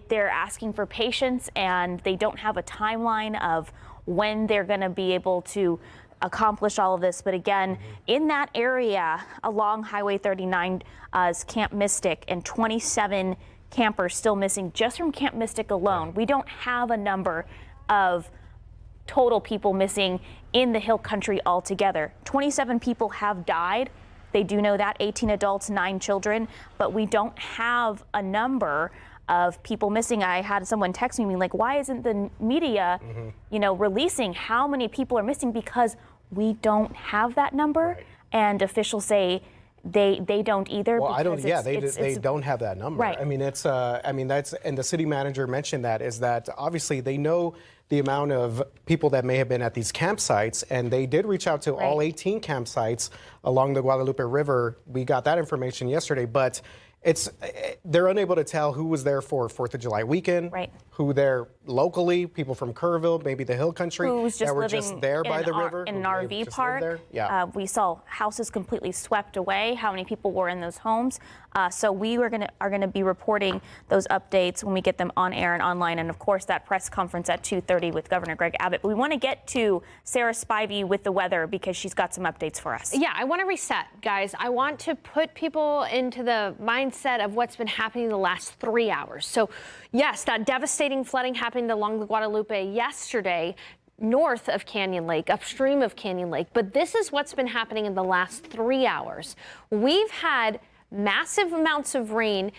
they're asking for patience, and they don't have a timeline of when they're going to be able to accomplish all of this. But again, in that area along Highway 39 is Camp Mystic, and 27 campers still missing just from Camp Mystic alone. We don't have a number of total people missing in the Hill Country altogether. 27 people have died. They do know that, 18 adults, 9 children, but we don't have a number of people missing. I had someone text me like, why isn't the media, releasing how many people are missing? Because we don't have that number, and officials say they don't either. Well, I don't. Yeah, they don't have that number. Right. I mean, that's and the city manager mentioned that is that obviously they know the amount of people that may have been at these campsites, and they did reach out to all 18 campsites along the Guadalupe River. We got that information yesterday, but they're unable to tell who was there for 4th of July weekend, who there locally, people from Kerrville, maybe the Hill Country, that were just there by the river. In an RV park. Yeah. We saw houses completely swept away, how many people were in those homes. So we are going to be reporting those updates when we get them on air and online. And of course, that press conference at 2:30 with Governor Greg Abbott. But we want to get to Sarah Spivey with the weather because she's got some updates for us. Yeah, I want to reset, guys. I want to put people into the mindset of what's been happening the last 3 hours. So yes, that devastating flooding happened along the Guadalupe yesterday, north of Canyon Lake, upstream of Canyon Lake. But this is what's been happening in the last 3 hours. We've had massive amounts of rain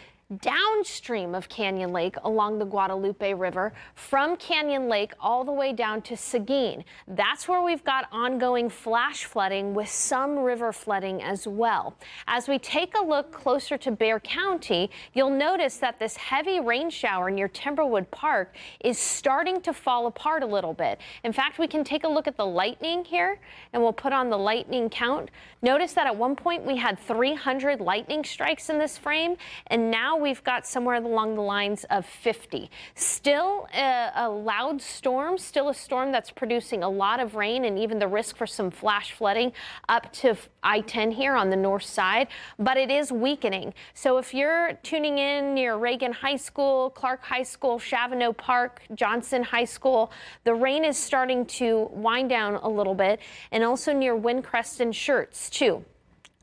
downstream of Canyon Lake along the Guadalupe River, from Canyon Lake all the way down to Seguin. That's where we've got ongoing flash flooding with some river flooding as well. As we take a look closer to Bexar County, you'll notice that this heavy rain shower near Timberwood Park is starting to fall apart a little bit. In fact, we can take a look at the lightning here, and we'll put on the lightning count. Notice that at one point we had 300 lightning strikes in this frame, and now we've got somewhere along the lines of 50. Still a loud storm, still a storm that's producing a lot of rain and even the risk for some flash flooding up to I-10 here on the north side, but it is weakening. So if you're tuning in near Reagan High School, Clark High School, Chavano Park, Johnson High School, the rain is starting to wind down a little bit, and also near Windcrest and Schertz too.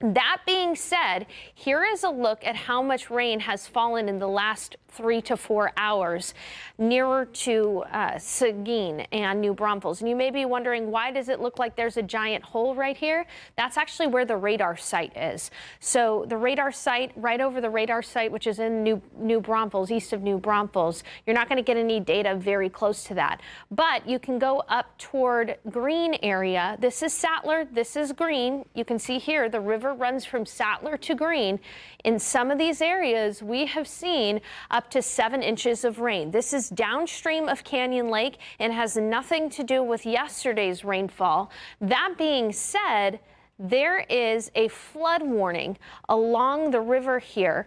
That being said, here is a look at how much rain has fallen in the last 3 to 4 hours nearer to Seguin and New Braunfels. And you may be wondering, why does it look like there's a giant hole right here? That's actually where the radar site is. So the radar site, right over the radar site, which is in New Braunfels, east of New Braunfels, you're not going to get any data very close to that. But you can go up toward Green area. This is Sattler, this is Green. You can see here the river runs from Sattler to Green. In some of these areas, we have seen up to 7 inches of rain. This is downstream of Canyon Lake and has nothing to do with yesterday's rainfall. That being said, there is a flood warning along the river here.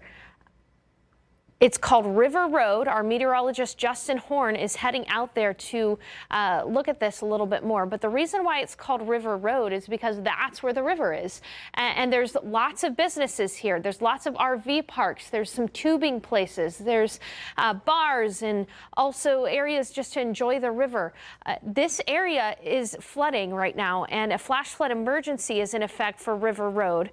It's called River Road. Our meteorologist Justin Horn is heading out there to look at this a little bit more. But the reason why it's called River Road is because that's where the river is. And there's lots of businesses here. There's lots of RV parks. There's some tubing places. There's bars and also areas just to enjoy the river. This area is flooding right now, and a flash flood emergency is in effect for River Road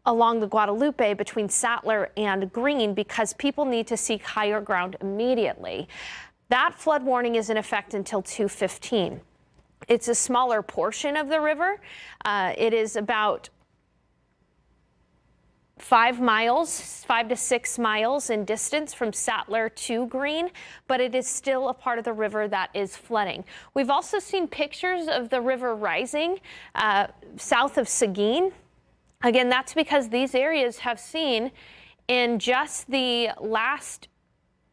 along the Guadalupe between Sattler and Green because people need to seek higher ground immediately. That flood warning is in effect until 2:15. It's a smaller portion of the river. It is about 5 to 6 miles in distance from Sattler to Green, but it is still a part of the river that is flooding. We've also seen pictures of the river rising south of Seguin. Again, that's because these areas have seen in just the last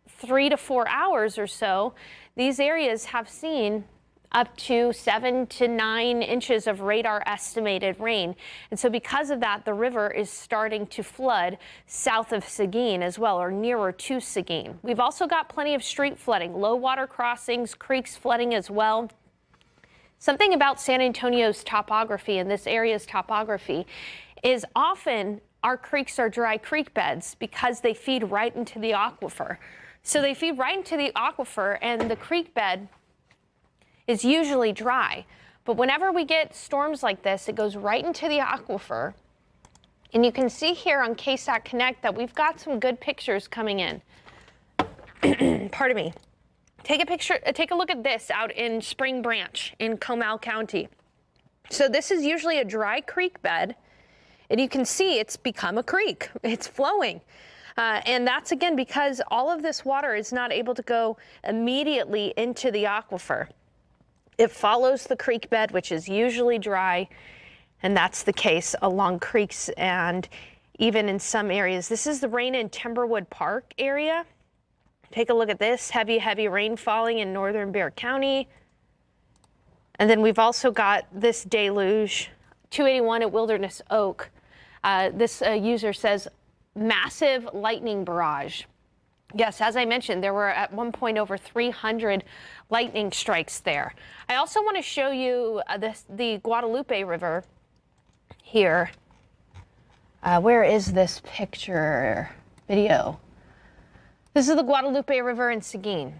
3 to 4 hours or so, these areas have seen up to 7 to 9 inches of radar estimated rain. And so because of that, the river is starting to flood south of Seguin as well, or nearer to Seguin. We've also got plenty of street flooding, low water crossings, creeks flooding as well. Something about San Antonio's topography and this area's topography is often our creeks are dry creek beds because they feed right into the aquifer. So they feed right into the aquifer, and the creek bed is usually dry. But whenever we get storms like this, it goes right into the aquifer. And you can see here on KSAT Connect that we've got some good pictures coming in. Pardon me. Take a look at this out in Spring Branch in Comal County. So this is usually a dry creek bed, and you can see it's become a creek. It's flowing. And that's again because all of this water is not able to go immediately into the aquifer. It follows the creek bed, which is usually dry, and that's the case along creeks and even in some areas. This is the rain in Timberwood Park area. Take a look at this, heavy rain falling in northern Bexar County. And then we've also got this deluge, 281 at Wilderness Oak. This user says, massive lightning barrage. Yes, as I mentioned, there were at one point over 300 lightning strikes there. I also want to show you the Guadalupe River here. Where is this picture video? This is the Guadalupe River in Seguin.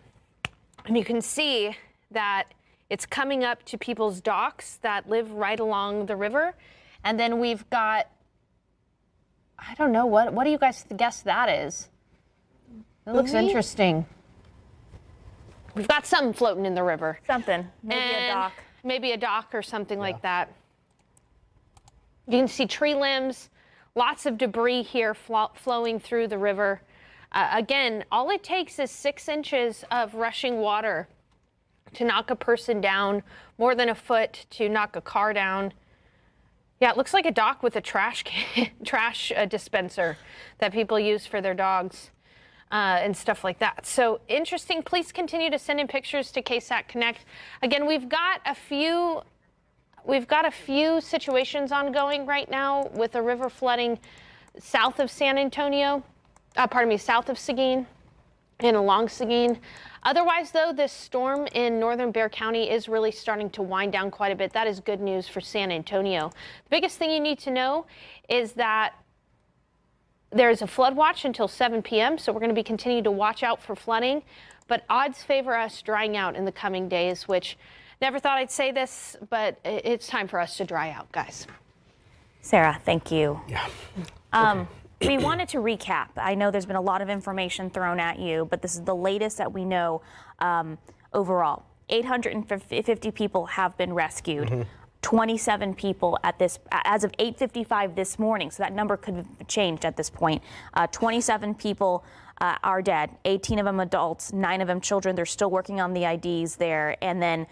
And you can see that it's coming up to people's docks that live right along the river. And then we've got, I don't know, what do you guys guess that is? It looks interesting. We've got something floating in the river. Something, maybe a dock. Maybe a dock or something like that. You can see tree limbs, lots of debris here flowing through the river. Again, all it takes is 6 inches of rushing water to knock a person down, more than a foot to knock a car down. Yeah, it looks like a dock with a trash dispenser that people use for their dogs. And stuff like that. So interesting. Please continue to send in pictures to KSAT Connect. Again, we've got a few situations ongoing right now with the river flooding south of San Antonio, south of Seguin and along Seguin. Otherwise, though, this storm in northern Bexar County is really starting to wind down quite a bit. That is good news for San Antonio. The biggest thing you need to know is that there is a flood watch until 7 p.m., so we're going to be continuing to watch out for flooding, but odds favor us drying out in the coming days, which never thought I'd say this, but it's time for us to dry out, guys. Sarah, thank you. Yeah. We wanted to recap. I know there's been a lot of information thrown at you, but this is the latest that we know overall. 850 people have been rescued. Mm-hmm. 27 people as of 8:55 this morning, so that number could have changed at this point. 27 people are dead, 18 of them adults, 9 of them children. They're still working on the IDs there. And then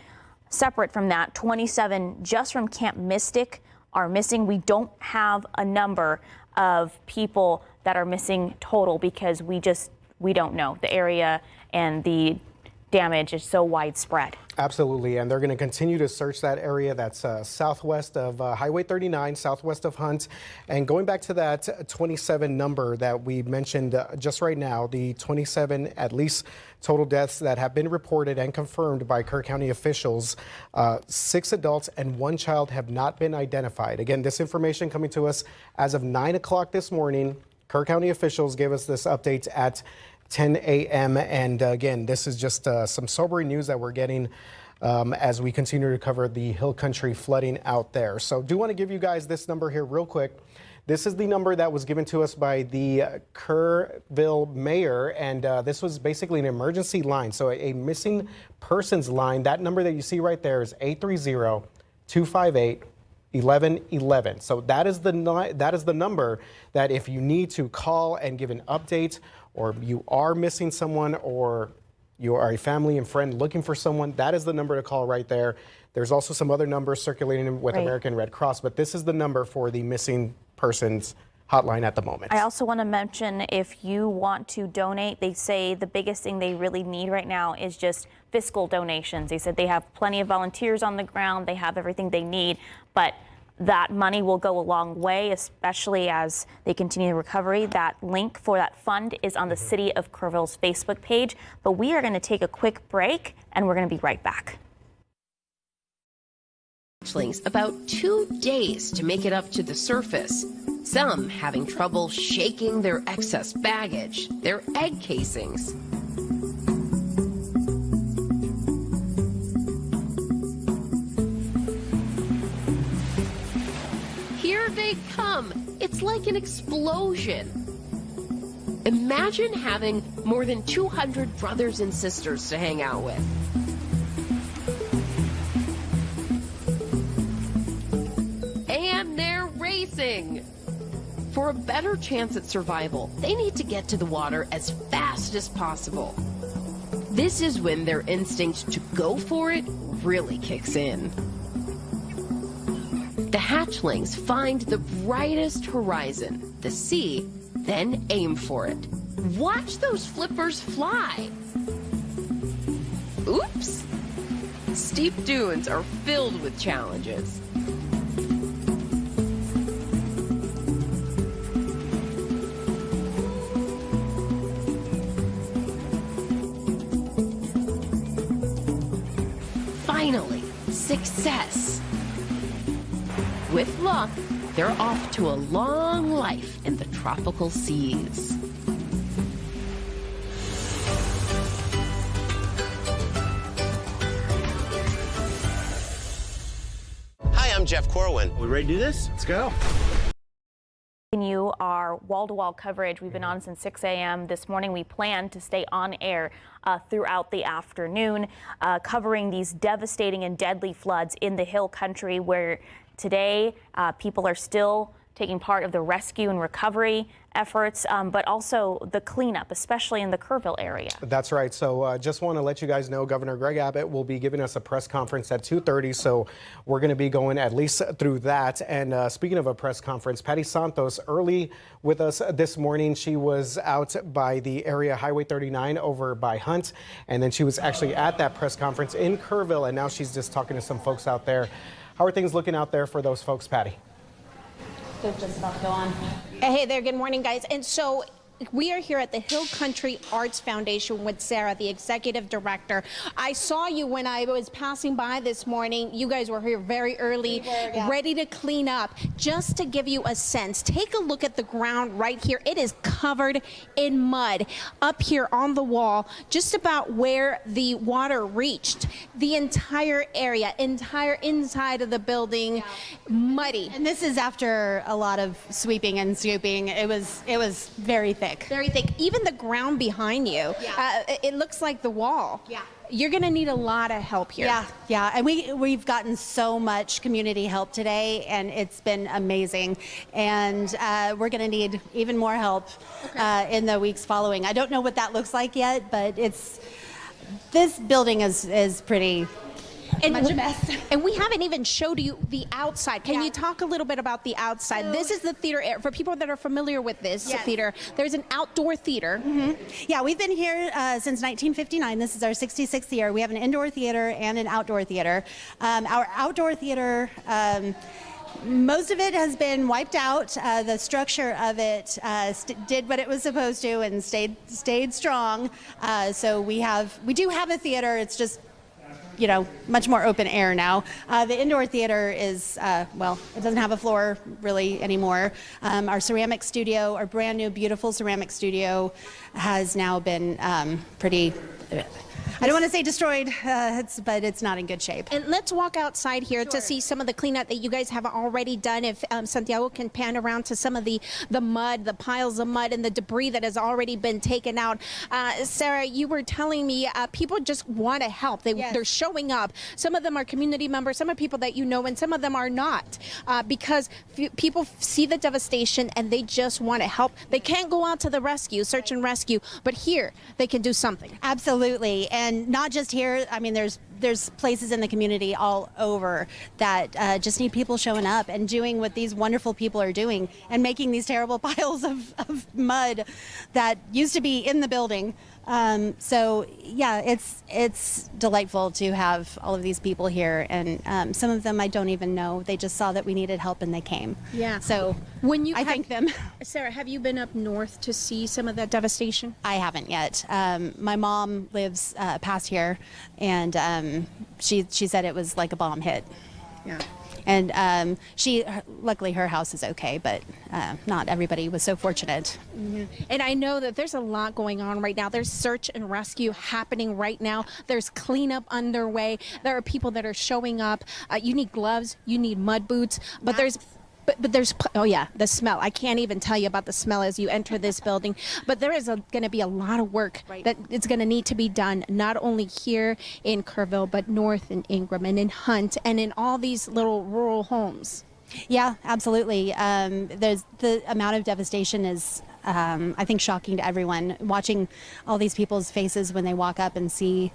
separate from that, 27 just from Camp Mystic are missing. We don't have a number of people that are missing total because we don't know. The area and the damage is so widespread. Absolutely, and they're going to continue to search that area that's southwest of Highway 39, southwest of Hunt. And going back to that 27 number that we mentioned just right now, the 27 at least total deaths that have been reported and confirmed by Kerr County officials, 6 adults and 1 child have not been identified. Again, this information coming to us as of 9 o'clock this morning. Kerr County officials gave us this update at 10 a.m. And again, this is just some sobering news that we're getting as we continue to cover the hill country flooding out there. So do want to give you guys this number here real quick. This is the number that was given to us by the Kerrville mayor, and this was basically an emergency line, so a missing persons line. That number that you see right there is 830-258-1111. So that is the number that if you need to call and give an update, or you are missing someone, or you are a family and friend looking for someone, that is the number to call right there. There's also some other numbers circulating with American Red Cross, but this is the number for the missing persons hotline at the moment. I also want to mention, if you want to donate, they say the biggest thing they really need right now is just fiscal donations. They said they have plenty of volunteers on the ground, they have everything they need, but that money will go a long way, especially as they continue the recovery. That link for that fund is on the City of Kerrville's Facebook page. But we are going to take a quick break, and we're going to be right back. About 2 days to make it up to the surface. Some having trouble shaking their excess baggage, their egg casings. Here they come. It's like an explosion. Imagine having more than 200 brothers and sisters to hang out with. And they're racing. For a better chance at survival, they need to get to the water as fast as possible. This is when their instinct to go for it really kicks in. The hatchlings find the brightest horizon, the sea, then aim for it. Watch those flippers fly. Oops! Steep dunes are filled with challenges. Finally, success. With luck, they're off to a long life in the tropical seas. Hi, I'm Jeff Corwin. We ready to do this? Let's go. Continue our wall-to-wall coverage. We've been on since 6 a.m. this morning. We plan to stay on air throughout the afternoon, covering these devastating and deadly floods in the Hill Country, where today people are still taking part of the rescue and recovery efforts, but also the cleanup, especially in the Kerrville area. That's right. So just want to let you guys know Governor Greg Abbott will be giving us a press conference at 2:30. So we're going to be going at least through that. And speaking of a press conference, Patty Santos early with us this morning. She was out by the area Highway 39 over by Hunt. And then she was actually at that press conference in Kerrville. And now she's just talking to some folks out there. How are things looking out there for those folks, Patty? They're just about to go on. Hey there, good morning, guys. And so we are here at the Hill Country Arts Foundation with Sarah, the executive director. I saw you when I was passing by this morning. You guys were here very early, ready to clean up. Just to give you a sense, take a look at the ground right here. It is covered in mud. Up here on the wall, just about where the water reached, the entire area, entire inside of the building, muddy. And this is after a lot of sweeping and scooping. It was very thick. Very thick. Even the ground behind you, it looks like the wall. Yeah. You're going to need a lot of help here. Yeah. And we've gotten so much community help today, and it's been amazing. And we're going to need even more help in the weeks following. I don't know what that looks like yet, but this building is pretty much a mess. And we haven't even showed you the outside. Can you talk a little bit about the outside? This is the theater. For people that are familiar with this theater, there's an outdoor theater. Yeah, we've been here since 1959. This is our 66th year. We have an indoor theater and an outdoor theater. Our outdoor theater, most of it has been wiped out. The structure of it did what it was supposed to and stayed strong. So we do have a theater. It's just much more open air now. The indoor theater is, it doesn't have a floor really anymore. Our ceramic studio, our brand new beautiful ceramic studio has now been I don't want to say destroyed, but it's not in good shape. And let's walk outside here to see some of the cleanup that you guys have already done. If Santiago can pan around to some of the mud, the piles of mud and the debris that has already been taken out. Sarah, you were telling me people just want to help. They're showing up. Some of them are community members, some are people that you know, and some of them are not, because people see the devastation and they just want to help. They can't go out to the rescue, search and rescue, but here they can do something. Absolutely, and not just here. I mean, there's places in the community all over that just need people showing up and doing what these wonderful people are doing and making these terrible piles of mud that used to be in the building. So yeah, it's delightful to have all of these people here, and some of them I don't even know. They just saw that we needed help and they came. Yeah. So I thank them. Sarah, have you been up north to see some of that devastation? I haven't yet. My mom lives past here, and she said it was like a bomb hit. Yeah. And luckily her house is okay, but not everybody was so fortunate. Mm-hmm. And I know that there's a lot going on right now. There's search and rescue happening right now. There's cleanup underway. There are people that are showing up. You need gloves, you need mud boots, but there's oh yeah, the smell. I can't even tell you about the smell as you enter this building. But there is going to be a lot of work that is going to need to be done, not only here in Kerrville, but north in Ingram and in Hunt and in all these little rural homes. Yeah, absolutely. There's the amount of devastation is, I think, shocking to everyone. Watching all these people's faces when they walk up and see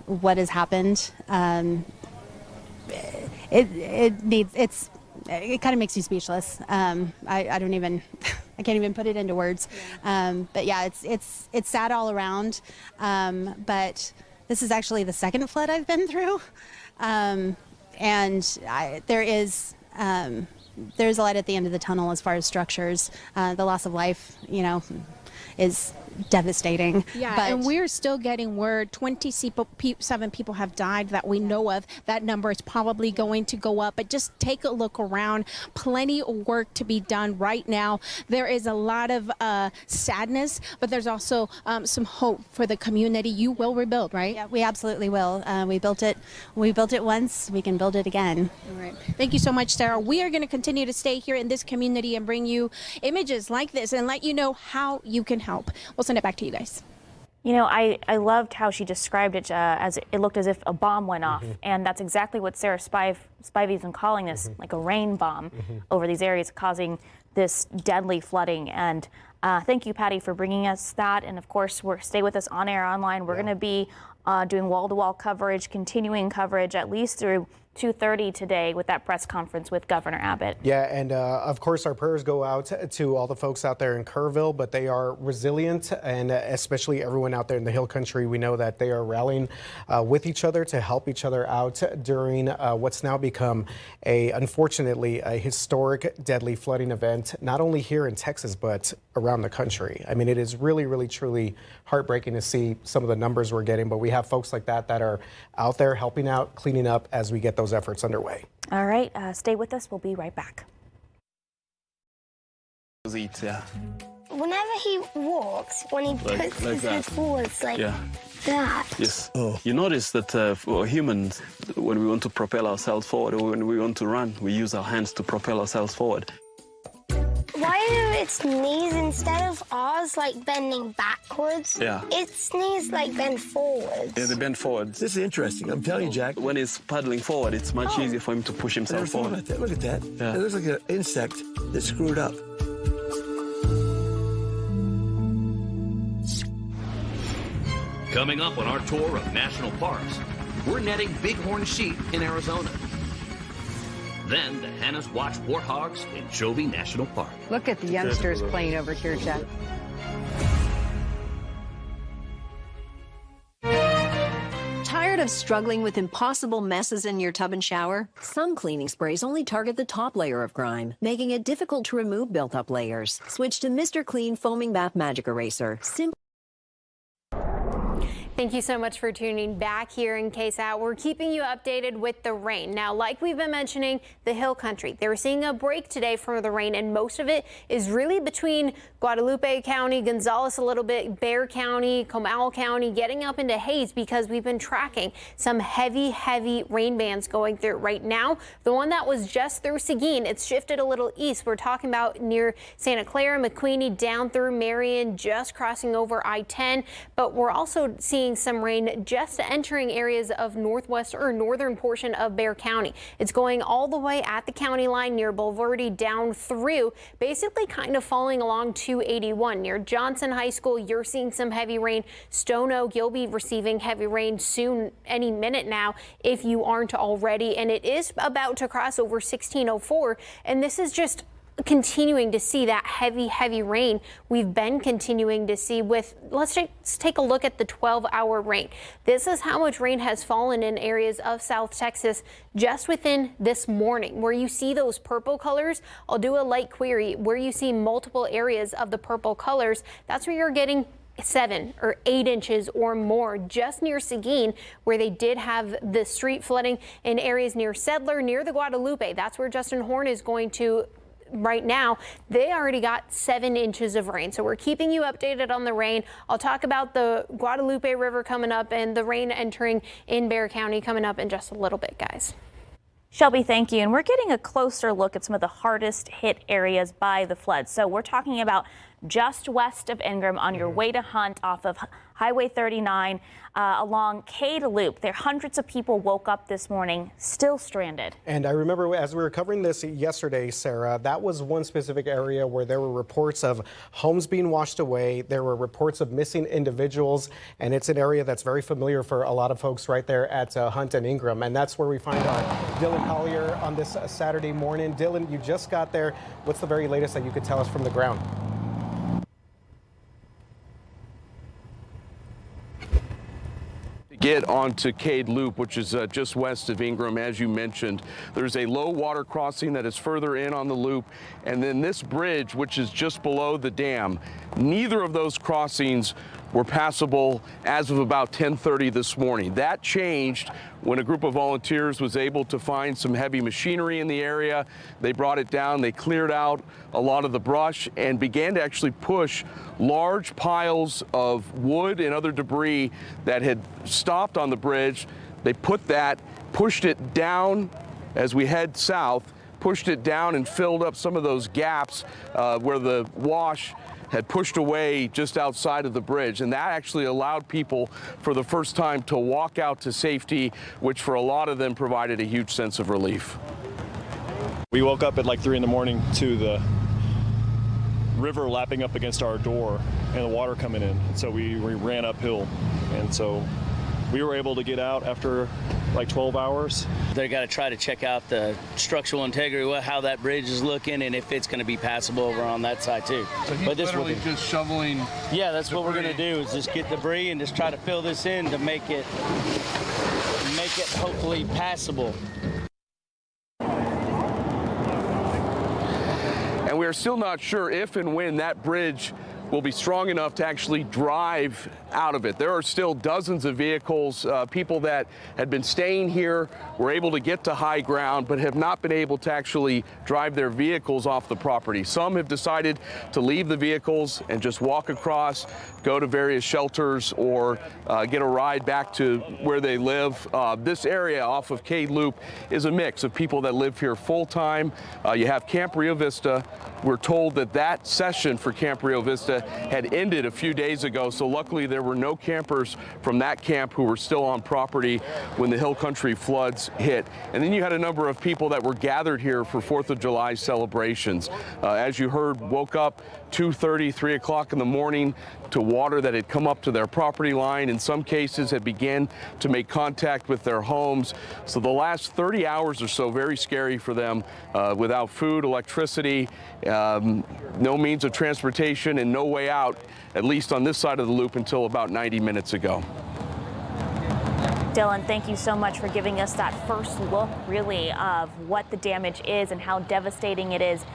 what has happened, it kind of makes you speechless. I don't even, I can't even put it into words. But yeah, it's sad all around. But this is actually the second flood I've been through. There's a light at the end of the tunnel as far as structures. The loss of life, is devastating. Yeah, but and we're still getting word 27 people have died that we know of. That number is probably going to go up, but just take a look around. Plenty of work to be done right now. There is a lot of sadness, but there's also some hope for the community. You will rebuild, right? Yeah, we absolutely will. We built it once, we can build it again. All right. Thank you so much, Sarah. We are going to continue to stay here in this community and bring you images like this and let you know how you can help. We'll send it back to you guys. I loved how she described it as it looked as if a bomb went off. And that's exactly what Sarah Spivey's been calling this, like a rain bomb over these areas, causing this deadly flooding. And thank you, Patty, for bringing us that. And of course, stay with us on air online. We're going to be doing wall-to-wall coverage, continuing coverage at least through 2:30 today with that press conference with Governor Abbott. Yeah, and of course our prayers go out to all the folks out there in Kerrville, but they are resilient, and especially everyone out there in the Hill Country. We know that they are rallying with each other to help each other out during what's now become unfortunately, a historic deadly flooding event, not only here in Texas, but around the country. I mean, it is really, really, truly heartbreaking to see some of the numbers we're getting, but we have folks like that are out there helping out, cleaning up as we get those efforts underway. All right, stay with us. We'll be right back. Whenever he walks, when he puts his head forwards like that. Yes. You notice that for humans, when we want to propel ourselves forward or when we want to run, we use our hands to propel ourselves forward. Why do its knees, instead of ours like bending backwards, its knees like bend forwards? Yeah, they bend forwards. This is interesting. I'm telling you, Jack. When he's paddling forward, it's much easier for him to push himself forward. Look at that. Yeah. It looks like an insect that's screwed up. Coming up on our tour of national parks, we're netting bighorn sheep in Arizona. Then the Hannah's Watch warthogs in Joby National Park. Look at the youngsters playing over here, Jack. Tired of struggling with impossible messes in your tub and shower? Some cleaning sprays only target the top layer of grime, making it difficult to remove built-up layers. Switch to Mr. Clean Foaming Bath Magic Eraser. Thank you so much for tuning back here in KSAT. We're keeping you updated with the rain. Now, like we've been mentioning, the Hill Country, they're seeing a break today from the rain, and most of it is really between Guadalupe County, Gonzales a little bit, Bexar County, Comal County, getting up into Hays, because we've been tracking some heavy rain bands going through right now. The one that was just through Seguin, it's shifted a little east. We're talking about near Santa Clara, McQueenie, down through Marion, just crossing over I-10, but we're also seeing some rain just entering areas of northwest or northern portion of Bexar County. It's going all the way at the county line near Bulverde down through, basically kind of falling along 281 near Johnson High School. You're seeing some heavy rain. Stone Oak, you'll be receiving heavy rain soon, any minute now, if you aren't already. And it is about to cross over 1604. And this is just continuing to see that heavy rain we've been continuing to see with, let's take a look at the 12-hour rain. This is how much rain has fallen in areas of South Texas just within this morning. Where you see those purple colors, I'll do a light query. Where you see multiple areas of the purple colors, that's where you're getting 7 or 8 inches or more just near Seguin, where they did have the street flooding in areas near Settler, near the Guadalupe. That's where Justin Horn is going to right now. They already got 7 inches of rain. So we're keeping you updated on the rain. I'll talk about the Guadalupe River coming up and the rain entering in Bexar County coming up in just a little bit, guys. Shelby, thank you. And we're getting a closer look at some of the hardest hit areas by the floods. So we're talking about just west of Ingram on your way to Hunt off of Highway 39 along Cade Loop. There, hundreds of people woke up this morning still stranded. And I remember as we were covering this yesterday, Sarah, that was one specific area where there were reports of homes being washed away. There were reports of missing individuals, and it's an area that's very familiar for a lot of folks right there at Hunt and Ingram. And that's where we find our Dylan Collier on this Saturday morning. Dylan, you just got there. What's the very latest that you could tell us from the ground? Get onto Cade Loop, which is just west of Ingram, as you mentioned. There's a low water crossing that is further in on the loop, and then this bridge, which is just below the dam. Neither of those crossings were passable as of about 10:30 this morning. That changed when a group of volunteers was able to find some heavy machinery in the area. They brought it down, they cleared out a lot of the brush and began to actually push large piles of wood and other debris that had stopped on the bridge. They pushed it down as we head south, pushed it down and filled up some of those gaps where the wash had pushed away just outside of the bridge, and that actually allowed people for the first time to walk out to safety, which for a lot of them provided a huge sense of relief. We woke up at like 3 in the morning to the river lapping up against our door and the water coming in, and so we ran uphill, and so we were able to get out after like 12 hours. They got to try to check out the structural integrity, how that bridge is looking, and if it's going to be passable over on that side too. So he's literally just shoveling. Yeah, that's what we're going to do, is just get debris and just try to fill this in to make it hopefully passable. And we are still not sure if and when that bridge will be strong enough to actually drive out of it. There are still dozens of vehicles. People that had been staying here were able to get to high ground, but have not been able to actually drive their vehicles off the property. Some have decided to leave the vehicles and just walk across, go to various shelters, or get a ride back to where they live. This area off of Cade Loop is a mix of people that live here full time. You have Camp Rio Vista. We're told that that session for Camp Rio Vista had ended a few days ago, so luckily there were no campers from that camp who were still on property when the Hill Country floods hit. And then you had a number of people that were gathered here for 4th of July celebrations. As you heard, woke up 2:30, 3 o'clock in the morning to water that had come up to their property line. In some cases had began to make contact with their homes. So the last 30 hours or so, very scary for them, without food, electricity, no means of transportation, and no way out, at least on this side of the loop, until about 90 minutes ago. Dylan, thank you so much for giving us that first look, really, of what the damage is and how devastating it is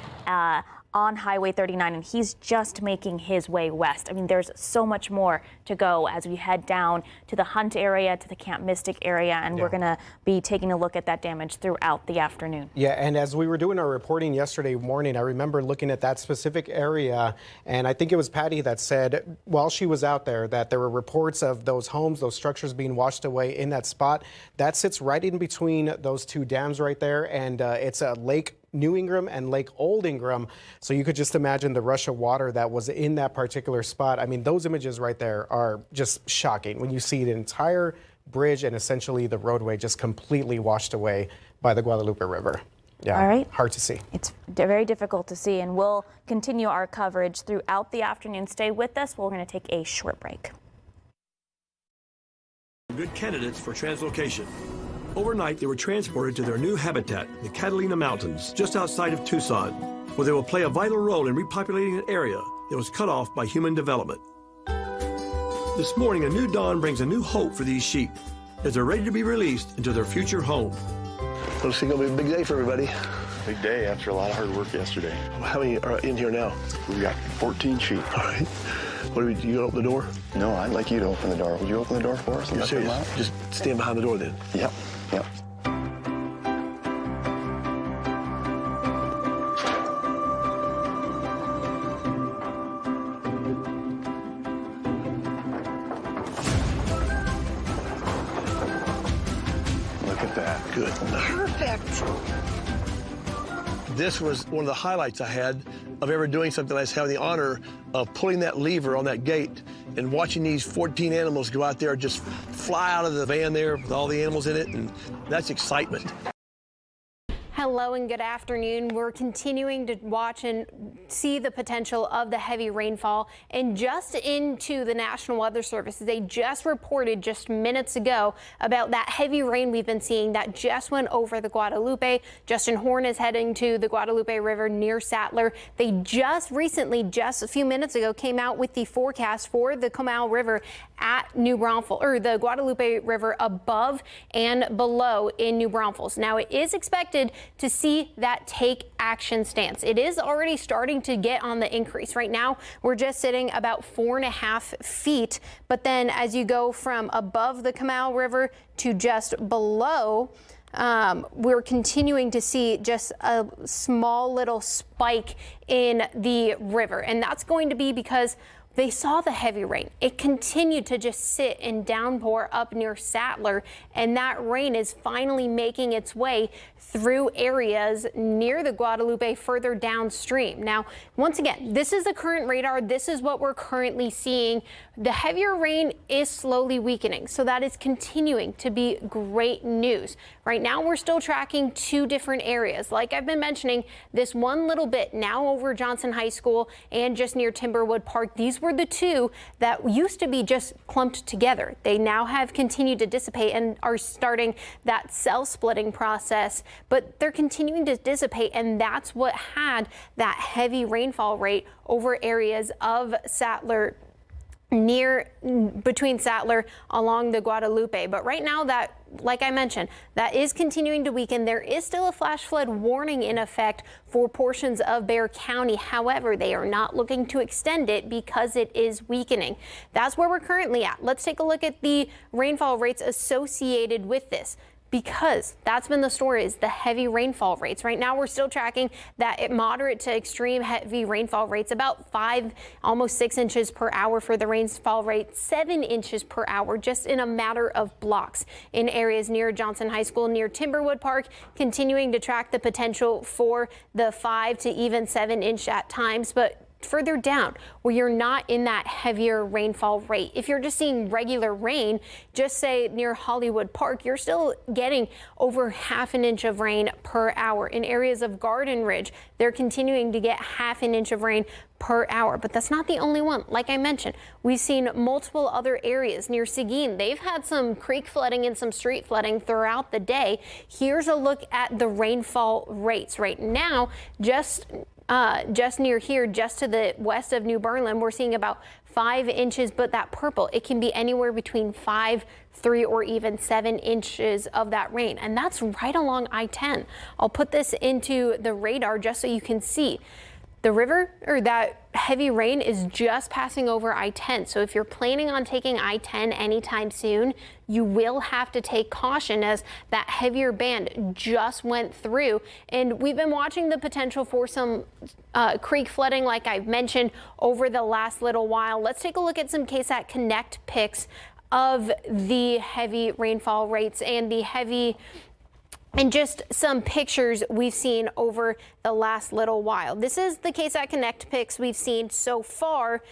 on Highway 39, and he's just making his way west. I mean, there's so much more to go as we head down to the Hunt area, to the Camp Mystic area, and we're going to be taking a look at that damage throughout the afternoon. Yeah, and as we were doing our reporting yesterday morning, I remember looking at that specific area, and I think it was Patty that said while she was out there that there were reports of those homes, those structures being washed away in that spot. That sits right in between those two dams right there, and it's a Lake New Ingram and Lake Old Ingram. So you could just imagine the rush of water that was in that particular spot. I mean, those images right there are just shocking when you see the entire bridge and essentially the roadway just completely washed away by the Guadalupe River. Yeah, all right. Hard to see. It's very difficult to see, and we'll continue our coverage throughout the afternoon. Stay with us. We're going to take a short break. Good candidates for translocation. Overnight, they were transported to their new habitat, the Catalina Mountains, just outside of Tucson, where they will play a vital role in repopulating an area that was cut off by human development. This morning, a new dawn brings a new hope for these sheep as they're ready to be released into their future home. Looks like it'll be a big day for everybody. Big day after a lot of hard work yesterday. How many are in here now? We've got 14 sheep. All right. What do you gonna open the door? No, I'd like you to open the door. Would you open the door for us? You're serious? Just stand behind the door then. Yep. Yep. Look at that. Good. Perfect. This was one of the highlights I had of ever doing something like this, having the honor of pulling that lever on that gate and watching these 14 animals go out there, just fly out of the van there with all the animals in it, and that's excitement. Hello and good afternoon. We're continuing to watch and see the potential of the heavy rainfall, and just into the National Weather Service, they just reported just minutes ago about that heavy rain we've been seeing that just went over the Guadalupe. Justin Horn is heading to the Guadalupe River near Sattler. They just recently, just a few minutes ago, came out with the forecast for the Comal River at New Braunfels, or the Guadalupe River above and below in New Braunfels. Now it is expected to see that take action stance. It is already starting to get on the increase. Right now, we're just sitting about 4.5 feet. But then as you go from above the Comal River to just below, we're continuing to see just a small little spike in the river. And that's going to be because they saw the heavy rain. It continued to just sit and downpour up near Sattler, and that rain is finally making its way through areas near the Guadalupe further downstream. Now, once again, this is the current radar. This is what we're currently seeing. The heavier rain is slowly weakening, so that is continuing to be great news. Right now, we're still tracking two different areas. Like I've been mentioning, this one little bit now over Johnson High School and just near Timberwood Park, these were the two that used to be just clumped together. They now have continued to dissipate and are starting that cell splitting process, but they're continuing to dissipate, and that's what had that heavy rainfall rate over areas of Sattler, between Sattler along the Guadalupe. But right now, that, like I mentioned, that is continuing to weaken. There is still a flash flood warning in effect for portions of Bexar County. However, they are not looking to extend it because it is weakening. That's where we're currently at. Let's take a look at the rainfall rates associated with this, because that's been the story, is the heavy rainfall rates. Right now, we're still tracking that at moderate to extreme heavy rainfall rates, about 5, almost 6 inches per hour for the rainfall rate, 7 inches per hour, just in a matter of blocks in areas near Johnson High School, near Timberwood Park, continuing to track the potential for the 5 to even 7 inch at times. But further down, where you're not in that heavier rainfall rate, if you're just seeing regular rain, just say near Hollywood Park, you're still getting over 1/2 inch of rain per hour. In areas of Garden Ridge, they're continuing to get 1/2 inch of rain per hour. But that's not the only one. Like I mentioned, we've seen multiple other areas near Seguin. They've had some creek flooding and some street flooding throughout the day. Here's a look at the rainfall rates right now. Just near here, just to the west of New Berlin, we're seeing about 5 inches, but that purple, it can be anywhere between 5, 3, or even 7 inches of that rain. And that's right along I-10. I'll put this into the radar just so you can see. The river, or that heavy rain, is just passing over I-10. So if you're planning on taking I-10 anytime soon, you will have to take caution as that heavier band just went through. And we've been watching the potential for some creek flooding, like I've mentioned, over the last little while. Let's take a look at some KSAT Connect pics of the heavy rainfall rates and the heavy and just some pictures we've seen over the last little while. This is the KSAT Connect pics we've seen so far.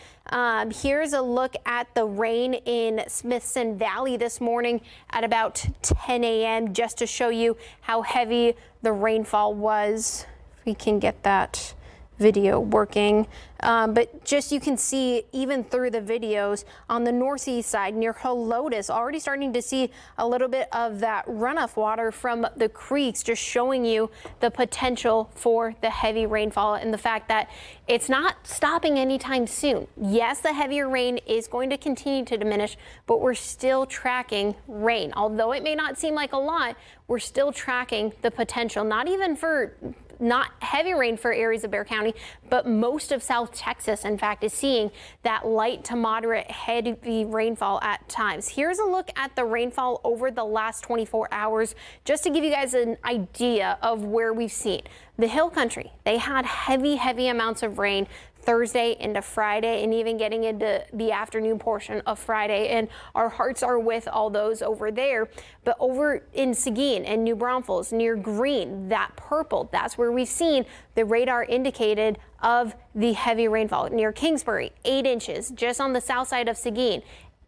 Here's a look at the rain in Smithson Valley this morning at about 10 a.m. just to show you how heavy the rainfall was. If we can get that video working. But just you can see even through the videos on the northeast side near Helotes, already starting to see a little bit of that runoff water from the creeks, just showing you the potential for the heavy rainfall and the fact that it's not stopping anytime soon. Yes, the heavier rain is going to continue to diminish, but we're still tracking rain. Although it may not seem like a lot, we're still tracking the potential, not heavy rain for areas of Bexar County, but most of South Texas, in fact, is seeing that light to moderate heavy rainfall at times. Here's a look at the rainfall over the last 24 hours, just to give you guys an idea of where we've seen. The Hill Country, they had heavy amounts of rain Thursday into Friday and even getting into the afternoon portion of Friday. And our hearts are with all those over there. But over in Seguin and New Braunfels near Green, that purple, that's where we've seen the radar indicated of the heavy rainfall. Near Kingsbury, 8 inches just on the south side of Seguin.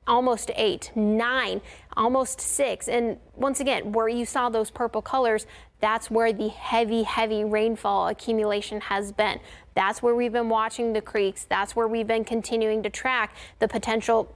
Almost 8, 9, almost 6. And once again, where you saw those purple colors, that's where the heavy rainfall accumulation has been. That's where we've been watching the creeks. That's where we've been continuing to track the potential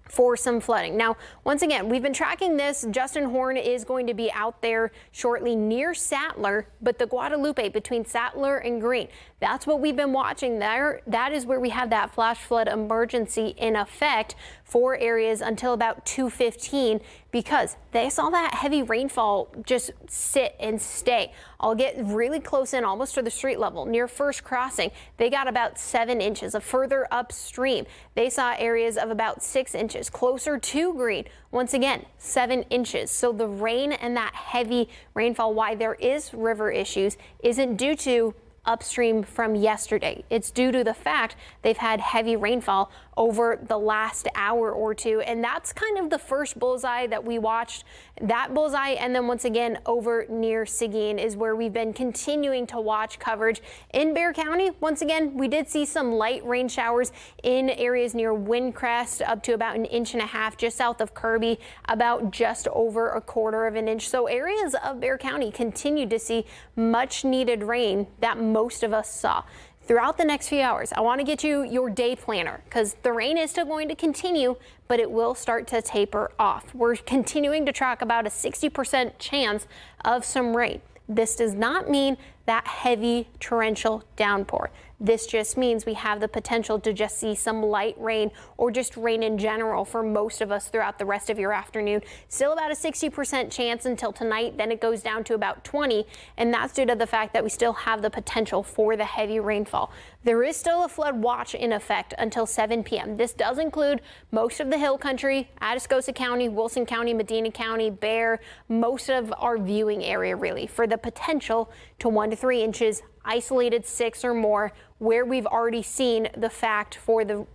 for some flooding. Now, once again, we've been tracking this. Justin Horn is going to be out there shortly near Sattler, but the Guadalupe between Sattler and Green, that's what we've been watching there. That is where we have that flash flood emergency in effect for areas until about 2:15, because they saw that heavy rainfall just sit and stay. I'll get really close in, almost to the street level. Near First Crossing, they got about 7 inches. Further upstream, they saw areas of about 6 inches. Closer to Green, once again, 7 inches. So the rain and that heavy rainfall, why there is river issues, isn't due to upstream from yesterday. It's due to the fact they've had heavy rainfall over the last hour or two. And that's kind of the first bullseye that we watched. That bullseye, and then once again over near Seguin is where we've been continuing to watch coverage. In Bexar County, once again, we did see some light rain showers in areas near Windcrest, up to about 1.5 inches just south of Kirby, about just over 1/4 inch. So areas of Bexar County continued to see much needed rain that most of us saw. Throughout the next few hours, I want to get you your day planner, because the rain is still going to continue, but it will start to taper off. We're continuing to track about a 60% chance of some rain. This does not mean that heavy torrential downpour. This just means we have the potential to just see some light rain or just rain in general for most of us throughout the rest of your afternoon. Still about a 60% chance until tonight, then it goes down to about 20, and that's due to the fact that we still have the potential for the heavy rainfall. There is still a flood watch in effect until 7 p.m. This does include most of the Hill Country, Atascosa County, Wilson County, Medina County, Bexar, most of our viewing area really, for the potential to 1 to 3 inches, isolated 6 or more, where we've already seen the fact for the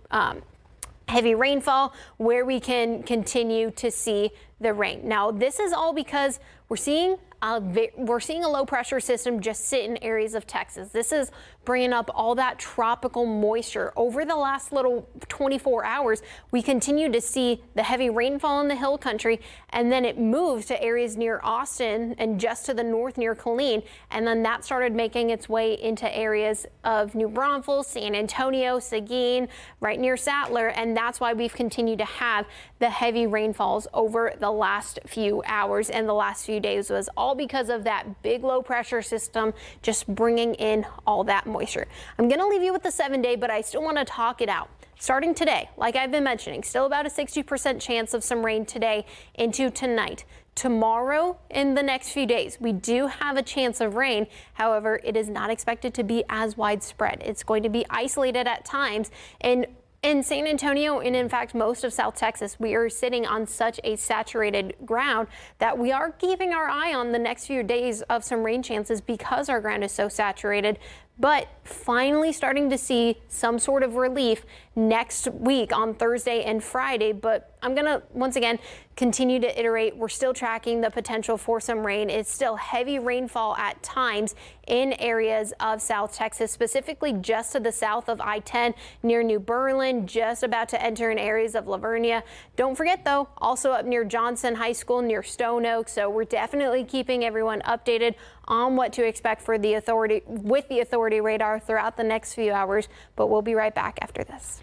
heavy rainfall, where we can continue to see the rain. Now, this is all because we're seeing a low pressure system just sit in areas of Texas. This is bringing up all that tropical moisture. Over the last little 24 hours, we continue to see the heavy rainfall in the Hill Country, and then it moved to areas near Austin and just to the north near Killeen, and then that started making its way into areas of New Braunfels, San Antonio, Seguin, right near Sattler, and that's why we've continued to have the heavy rainfalls over the last few hours and the last few days. Was all because of that big low pressure system just bringing in all that moisture. I'm going to leave you with the 7-day, but I still want to talk it out. starting today, like I've been mentioning, still about a 60% chance of some rain today into tonight. Tomorrow, in the next few days, we do have a chance of rain. However, it is not expected to be as widespread. It's going to be isolated at times. And in San Antonio, and in fact, most of South Texas, we are sitting on such a saturated ground that we are keeping our eye on the next few days of some rain chances because our ground is so saturated. But finally starting to see some sort of relief next week on Thursday and Friday. But I'm going to, once again, continue to iterate. We're still tracking the potential for some rain. It's still heavy rainfall at times in areas of South Texas, specifically just to the south of I-10 near New Berlin, just about to enter in areas of Lavernia. Don't forget, though, also up near Johnson High School near Stone Oak. So we're definitely keeping everyone updated on what to expect for the authority with the authority radar throughout the next few hours. But we'll be right back after this.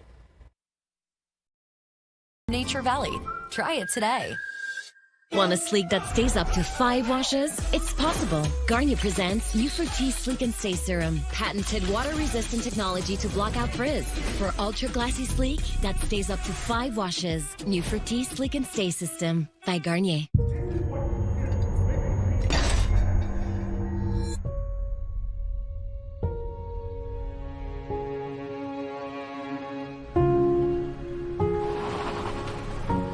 Nature Valley. Try it today. Want a sleek that stays up to 5 washes? It's possible. Garnier presents New Fructis Sleek and Stay Serum. Patented water-resistant technology to block out frizz. For ultra glassy sleek that stays up to 5 washes. New Fructis Sleek and Stay System by Garnier.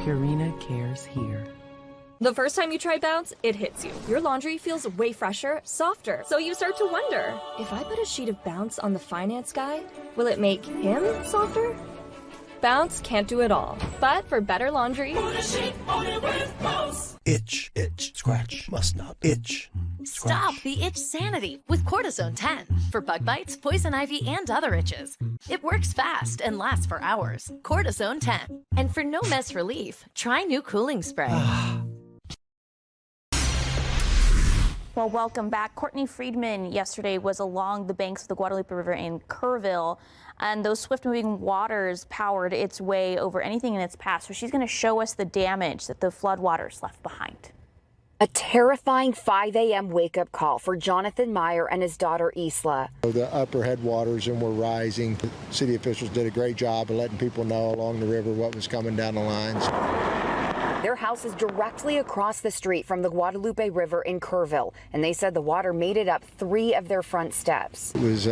Purina cares here. The first time you try Bounce, it hits you. Your laundry feels way fresher, softer. So you start to wonder, if I put a sheet of Bounce on the finance guy, will it make him softer? Bounce can't do it all. But for better laundry... Itch, itch, scratch, must not itch. Stop the itch sanity with Cortisone 10 for bug bites, poison ivy, and other itches. It works fast and lasts for hours. Cortisone 10. And for no mess relief, try new cooling spray. Well, welcome back. Courtney Friedman yesterday was along the banks of the Guadalupe River in Kerrville, and those swift-moving waters powered its way over anything in its path. So she's going to show us the damage that the floodwaters left behind. A terrifying 5 a.m. wake-up call for Jonathan Meyer and his daughter Isla. The upper headwaters were rising. The city officials did a great job of letting people know along the river what was coming down the lines. Their house is directly across the street from the Guadalupe River in Kerrville, and they said the water made it up 3 of their front steps. It was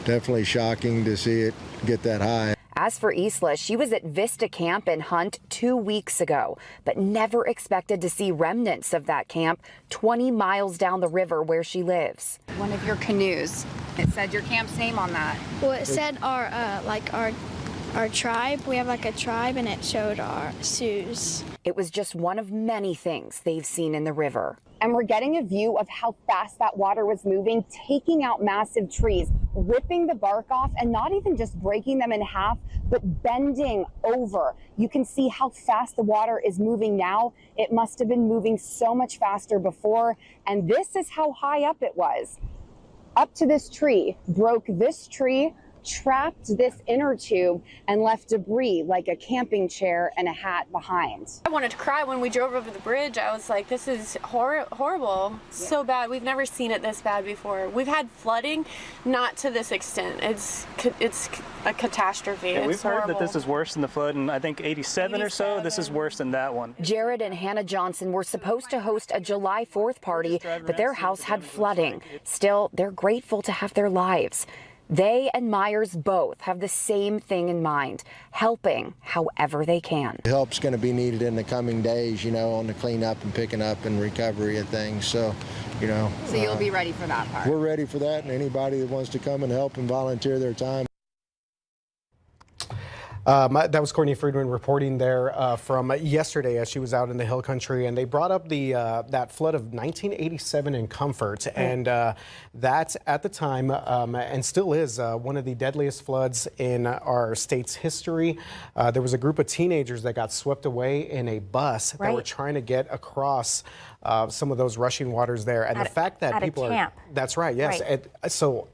definitely shocking to see it get that high. As for Isla, she was at Vista Camp in Hunt 2 weeks ago, but never expected to see remnants of that camp 20 miles down the river where she lives. One of your canoes, it said your camp's name on that. Well, it said our tribe. We have like a tribe, and it showed our Sioux. It was just one of many things they've seen in the river. And we're getting a view of how fast that water was moving, taking out massive trees, ripping the bark off, and not even just breaking them in half, but bending over. You can see how fast the water is moving now. It must have been moving so much faster before. And this is how high up it was. Up to this tree, broke this tree, trapped this inner tube, and left debris like a camping chair and a hat behind. I wanted to cry when we drove over the bridge. I was like, this is horrible. Yeah. So bad. We've never seen it this bad before. We've had flooding, not to this extent. It's a catastrophe. Yeah, we've heard horrible. that this is worse than the flood in, I think, 87 or so. This is worse than that one. Jared and Hannah Johnson were supposed to host a July 4th party, but their house had flooding. Still, they're grateful to have their lives. They and Myers both have the same thing in mind, helping however they can. Help's going to be needed in the coming days, on the cleanup and picking up and recovery of things. So, So you'll be ready for that part? We're ready for that, and anybody that wants to come and help and volunteer their time. That was Courtney Friedman reporting there from yesterday as she was out in the hill country, and they brought up the that flood of 1987 in Comfort, and that at the time and still is one of the deadliest floods in our state's history. There was a group of teenagers that got swept away in a bus that were trying to get across some of those rushing waters there, and the fact that people are that's right, yes, so.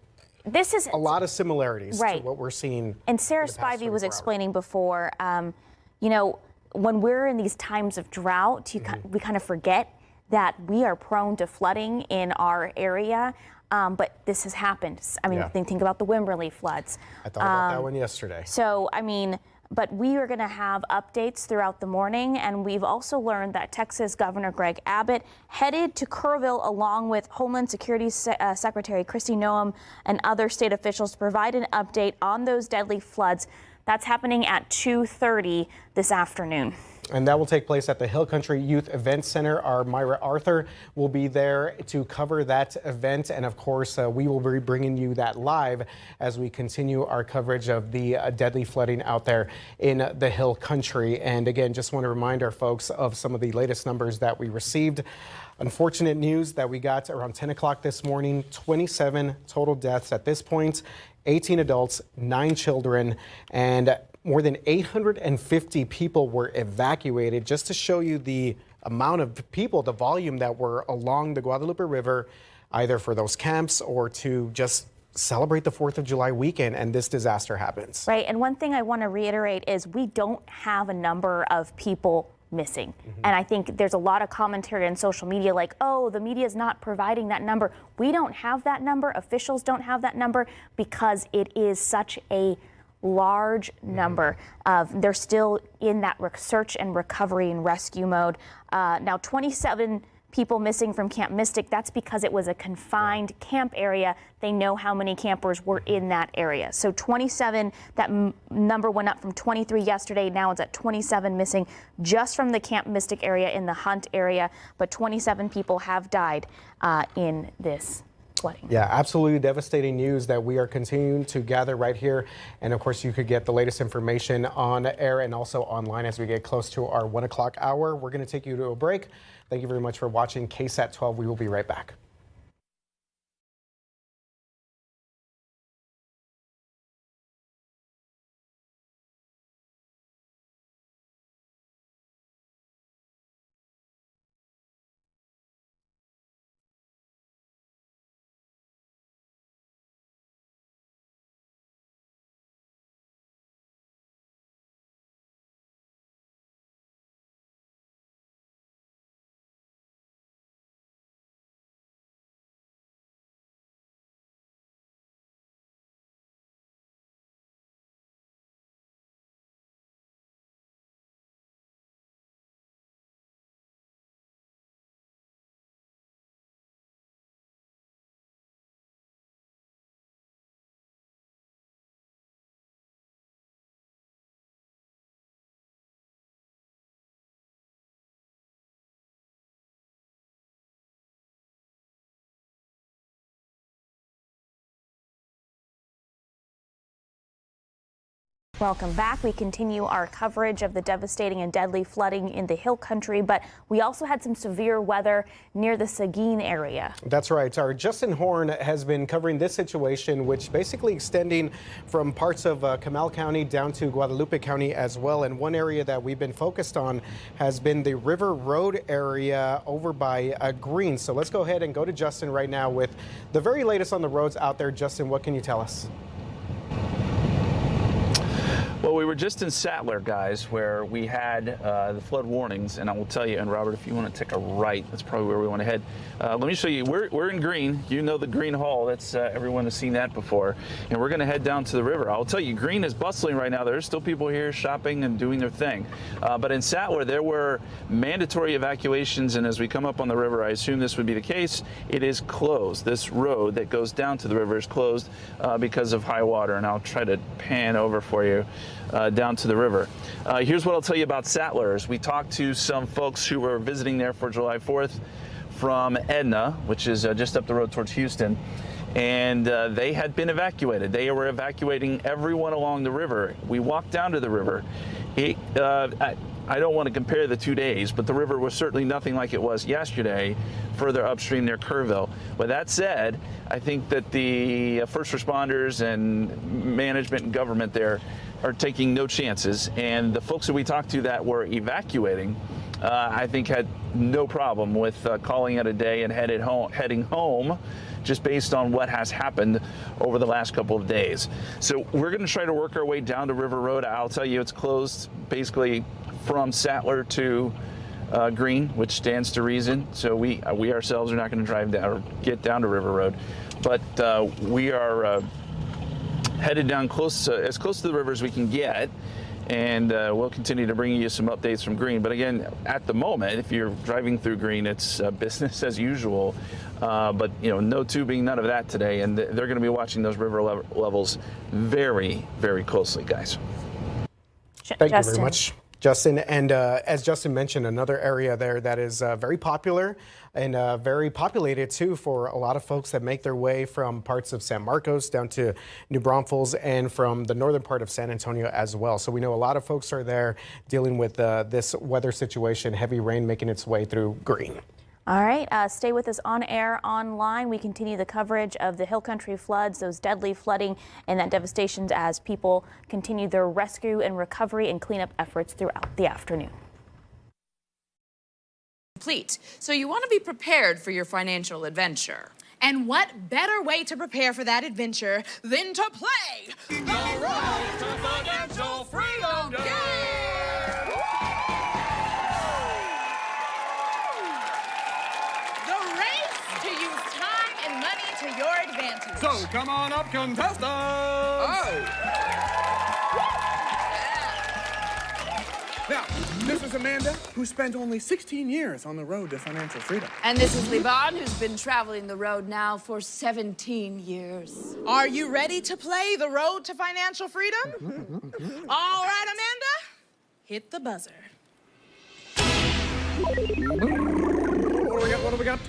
This is a lot of similarities to what we're seeing. And Sarah Spivey was explaining before, when we're in these times of drought, we kind of forget that we are prone to flooding in our area. but this has happened. I mean, think about the Wimberley floods. I thought about that one yesterday. So, I mean, but we are going to have updates throughout the morning, and we've also learned that Texas Governor Greg Abbott headed to Kerrville along with Homeland Security Secretary Kristi Noem and other state officials to provide an update on those deadly floods. That's happening at 2:30 this afternoon. And that will take place at the Hill Country Youth Event Center. Our Myra Arthur will be there to cover that event. And of course, we will be bringing you that live as we continue our coverage of the deadly flooding out there in the Hill Country. And again, just want to remind our folks of some of the latest numbers that we received. Unfortunate news that we got around 10 o'clock this morning, 27 total deaths at this point, 18 adults, 9 children, and more than 850 people were evacuated. Just to show you the amount of people, the volume that were along the Guadalupe River, either for those camps or to just celebrate the 4th of July weekend, and this disaster happens. Right, and one thing I want to reiterate is we don't have a number of people missing. And I think there's a lot of commentary on social media like, oh, the media is not providing that number. We don't have that number. Officials don't have that number because it is such a large number of, they're still in that search and recovery and rescue mode. Now 27 people missing from Camp Mystic, that's because it was a confined camp area. They know how many campers were in that area. So 27, that number went up from 23 yesterday. Now it's at 27 missing just from the Camp Mystic area in the Hunt area. But 27 people have died in this flooding. Yeah, absolutely devastating news that we are continuing to gather right here. And of course, you could get the latest information on air and also online as we get close to our 1 o'clock hour. We're going to take you to a break. Thank you very much for watching KSAT 12. We will be right back. Welcome back. We continue our coverage of the devastating and deadly flooding in the Hill Country, but we also had some severe weather near the Seguin area. That's right. Our Justin Horn has been covering this situation, which basically extending from parts of Comal County down to Guadalupe County as well. And one area that we've been focused on has been the River Road area over by Green. So let's go ahead and go to Justin right now with the very latest on the roads out there. Justin, what can you tell us? Well, we were just in Sattler, guys, where we had the flood warnings, and I will tell you, and Robert, if you want to take a right, that's probably where we want to head. Let me show you. We're in Green. You know the Green Hall. That's everyone has seen that before. And we're going to head down to the river. I'll tell you, Green is bustling right now. There's still people here shopping and doing their thing. But in Sattler, there were mandatory evacuations, and as we come up on the river, I assume this would be the case. It is closed. This road that goes down to the river is closed because of high water, and I'll try to pan over for you. Down to the river. Here's what I'll tell you about Sattlers. We talked to some folks who were visiting there for July 4th from Edna, which is just up the road towards Houston, and they had been evacuated. They were evacuating everyone along the river. We walked down to the river. I don't want to compare the 2 days, but the river was certainly nothing like it was yesterday further upstream near Kerrville. With that said, I think that the first responders and management and government there are taking no chances, and the folks that we talked to that were evacuating, I think had no problem with calling it a day and heading home, just based on what has happened over the last couple of days. So we're going to try to work our way down to River Road. I'll tell you, it's closed basically from Sattler to green, which stands to reason. So we ourselves are not going to drive down or get down to River Road, but we are headed down as close to the river as we can get. And we'll continue to bring you some updates from Green. But again, at the moment, if you're driving through Green, it's business as usual. But no tubing, none of that today. And they're going to be watching those river levels very, very closely, guys. Thank you very much, Justin. And as Justin mentioned, another area there that is very popular and very populated too for a lot of folks that make their way from parts of San Marcos down to New Braunfels and from the northern part of San Antonio as well. So we know a lot of folks are there dealing with this weather situation, heavy rain making its way through Green. All right, stay with us on air, online. We continue the coverage of the Hill Country floods, those deadly flooding and that devastation as people continue their rescue and recovery and cleanup efforts throughout the afternoon. Complete. So you want to be prepared for your financial adventure. And what better way to prepare for that adventure than to play the Road to Financial Freedom game? To use time and money to your advantage. So come on up, contestants! Oh! Now, this is Amanda, who spent only 16 years on the road to financial freedom. And this is Liban, who's been traveling the road now for 17 years. Are you ready to play the road to financial freedom? All right, Amanda, hit the buzzer. What do we got?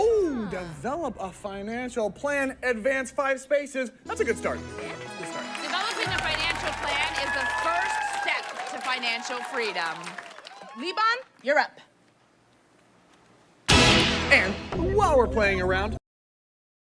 Oh, develop a financial plan, advance 5 spaces. That's a good start. Developing a financial plan is the first step to financial freedom. Liban, you're up. And while we're playing around,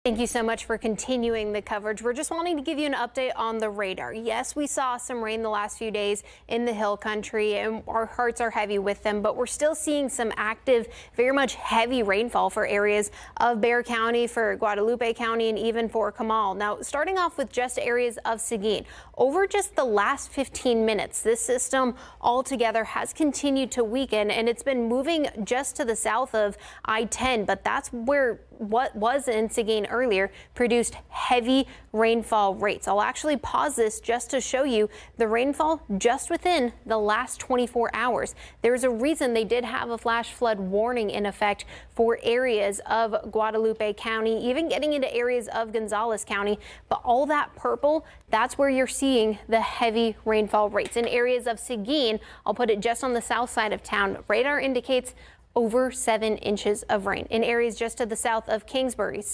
Thank you so much for continuing the coverage. We're just wanting to give you an update on the radar. Yes, we saw some rain the last few days in the Hill Country, and our hearts are heavy with them, but we're still seeing some active, very much heavy rainfall for areas of Bexar County, for Guadalupe County, and even for Comal. Now, starting off with just areas of Seguin, over just the last 15 minutes, this system altogether has continued to weaken, and it's been moving just to the south of I-10, but that's where what was in Seguin earlier produced heavy rainfall rates. I'll actually pause this just to show you the rainfall just within the last 24 hours. There's a reason they did have a flash flood warning in effect for areas of Guadalupe County, even getting into areas of Gonzales County. But all that purple, that's where you're seeing the heavy rainfall rates. In areas of Seguin, I'll put it just on the south side of town, radar indicates over 7 inches of rain. In areas just to the south of Kingsbury,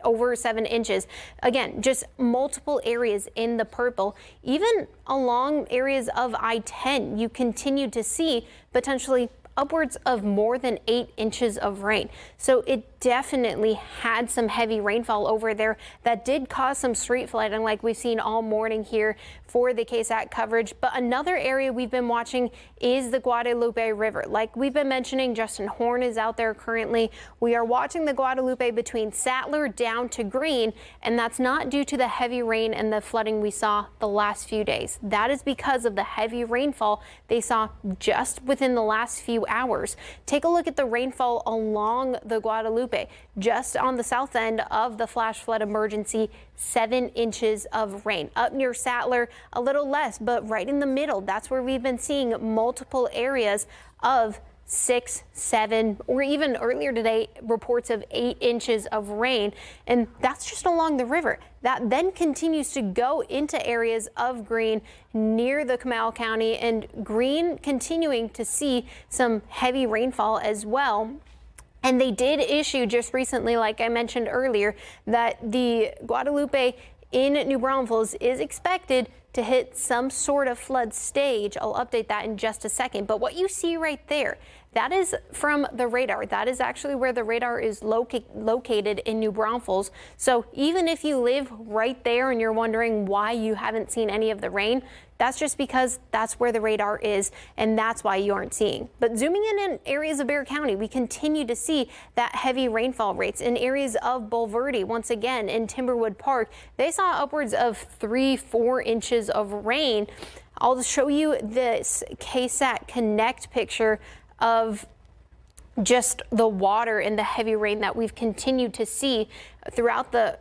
over 7 inches. Again, just multiple areas in the purple. Even along areas of I-10, you continue to see potentially upwards of more than 8 inches of rain. So it definitely had some heavy rainfall over there that did cause some street flooding like we've seen all morning here for the KSAT coverage. But another area we've been watching is the Guadalupe River. Like we've been mentioning, Justin Horn is out there currently. We are watching the Guadalupe between Sattler down to Green, and that's not due to the heavy rain and the flooding we saw the last few days. That is because of the heavy rainfall they saw just within the last few hours. Take a look at the rainfall along the Guadalupe. Just on the south end of the flash flood emergency, 7 inches of rain. Up near Sattler, a little less, but right in the middle, that's where we've been seeing multiple areas of 6, 7, or even earlier today, reports of 8 inches of rain. And that's just along the river. That then continues to go into areas of Green near the Comal County, and Green continuing to see some heavy rainfall as well. And they did issue just recently, like I mentioned earlier, that the Guadalupe in New Braunfels is expected to hit some sort of flood stage. I'll update that in just a second. But what you see right there, that is from the radar. That is actually where the radar is located in New Braunfels. So even if you live right there and you're wondering why you haven't seen any of the rain, that's just because that's where the radar is, and that's why you aren't seeing. But zooming in areas of Bexar County, we continue to see that heavy rainfall rates. In areas of Bulverde, once again, in Timberwood Park, they saw upwards of 3, 4 inches of rain. I'll show you this KSAT Connect picture of just the water and the heavy rain that we've continued to see throughout the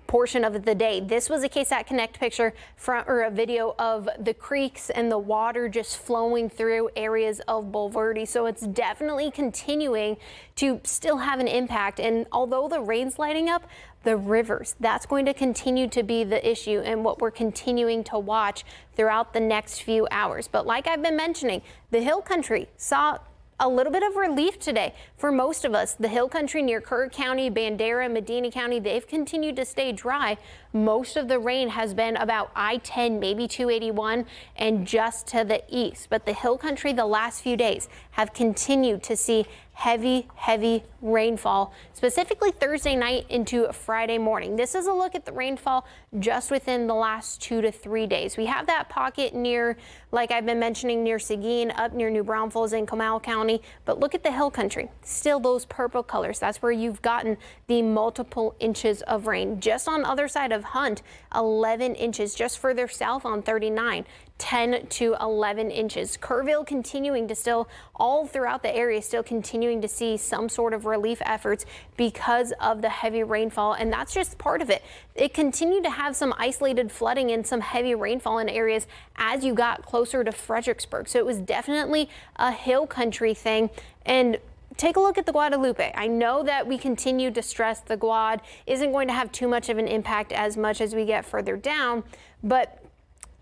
portion of the day. This was a KSAT Connect picture or a video of the creeks and the water just flowing through areas of Bulverde. So it's definitely continuing to still have an impact. And although the rain's lighting up, the rivers, that's going to continue to be the issue and what we're continuing to watch throughout the next few hours. But like I've been mentioning, the Hill Country saw a little bit of relief today for most of us. The Hill Country near Kerr County, Bandera, Medina County, they've continued to stay dry. Most of the rain has been about I-10, maybe 281, and just to the east. But the Hill Country the last few days have continued to see heavy rainfall, specifically Thursday night into Friday morning. This is a look at the rainfall just within the last 2 to 3 days. We have that pocket near, like I've been mentioning, near Seguin, up near New Braunfels in Comal County. But look at the Hill Country, still those purple colors. That's where you've gotten the multiple inches of rain. Just on the other side of Hunt, 11 inches. Just further south on 39. 10 to 11 inches. Kerrville continuing to still, all throughout the area, still continuing to see some sort of relief efforts because of the heavy rainfall, and that's just part of it. It continued to have some isolated flooding and some heavy rainfall in areas as you got closer to Fredericksburg. So it was definitely a Hill Country thing. And take a look at the Guadalupe. I know that we continue to stress the Guad isn't going to have too much of an impact as much as we get further down, but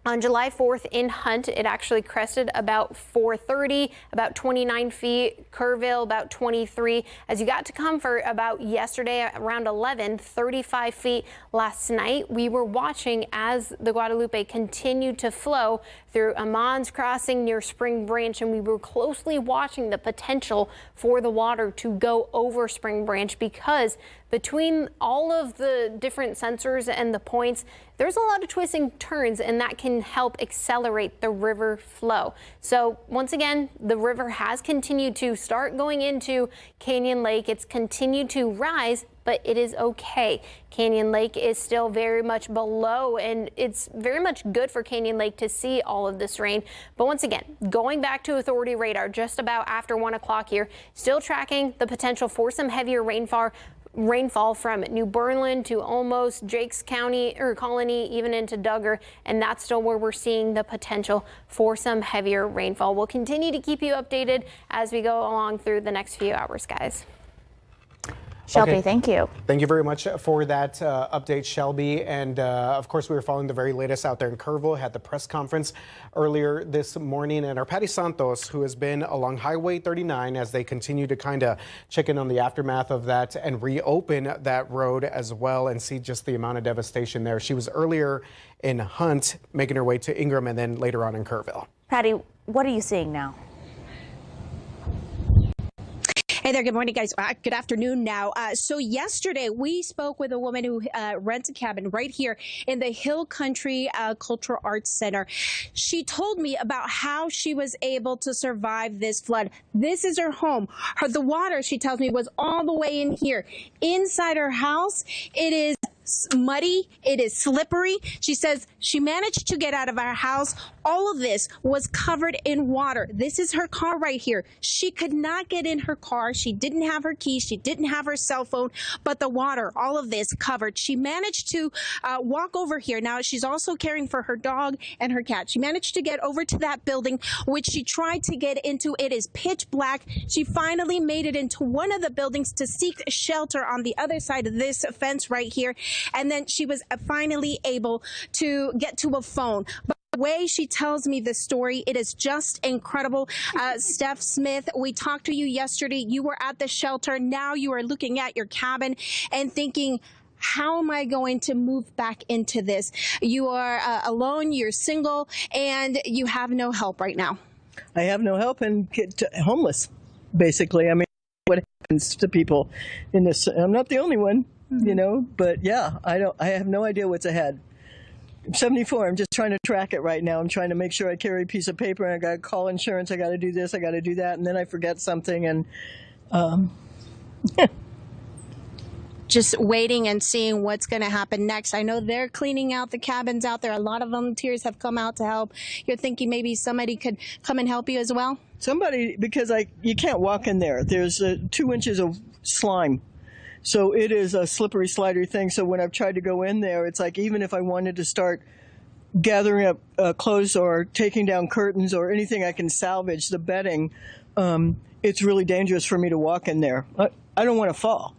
on July 4th in Hunt, it actually crested about 430, about 29 feet. Kerrville, about 23. As you got to Comfort, about yesterday around 11, 35 feet. Last night, we were watching as the Guadalupe continued to flow through Amon's Crossing near Spring Branch, and we were closely watching the potential for the water to go over Spring Branch because between all of the different sensors and the points, there's a lot of twists and turns, and that can help accelerate the river flow. So once again, the river has continued to start going into Canyon Lake. It's continued to rise, but it is okay. Canyon Lake is still very much below, and it's very much good for Canyon Lake to see all of this rain. But once again, going back to authority radar just about after 1 o'clock here, still tracking the potential for some heavier rainfall from New Berlin to almost Jakes County or Colony, even into Duggar, and that's still where we're seeing the potential for some heavier rainfall. We'll continue to keep you updated as we go along through the next few hours, guys. Shelby, thank you. Thank you very much for that update, Shelby. And of course, we were following the very latest out there in Kerrville. Had the press conference earlier this morning, and our Patty Santos, who has been along Highway 39 as they continue to kind of check in on the aftermath of that and reopen that road as well and see just the amount of devastation there. She was earlier in Hunt, making her way to Ingram, and then later on in Kerrville. Patty, what are you seeing now? Hey there, good morning, guys. Good afternoon now. So yesterday we spoke with a woman who rents a cabin right here in the Hill Country Cultural Arts Center. She told me about how she was able to survive this flood. This is her home. The water, she tells me, was all the way in here. Inside her house, it is muddy, it is slippery. She says she managed to get out of our house. All of this was covered in water. This is her car right here. She could not get in her car. She didn't have her keys. She didn't have her cell phone, but the water, all of this covered. She managed to walk over here. Now, she's also caring for her dog and her cat. She managed to get over to that building, which she tried to get into. It is pitch black. She finally made it into one of the buildings to seek shelter on the other side of this fence right here. And then she was finally able to get to a phone. But the way she tells me this story, it is just incredible. Steph Smith, we talked to you yesterday. You were at the shelter. Now you are looking at your cabin and thinking, how am I going to move back into this? You are alone, you're single, and you have no help right now. I have no help and get homeless, basically. I mean, what happens to people in this? I'm not the only one. You know, but yeah, I have no idea what's ahead. I'm 74. I'm just trying to track it right now. I'm trying to make sure I carry a piece of paper, and I got to call insurance. I got to do this. I got to do that. And then I forget something. And just waiting and seeing what's going to happen next. I know they're cleaning out the cabins out there. A lot of volunteers have come out to help. You're thinking maybe somebody could come and help you as well? Somebody, because you can't walk in there. There's 2 inches of slime. So it is a slippery, slidery thing. So when I've tried to go in there, it's like even if I wanted to start gathering up clothes or taking down curtains or anything I can salvage, the bedding, it's really dangerous for me to walk in there. I don't want to fall.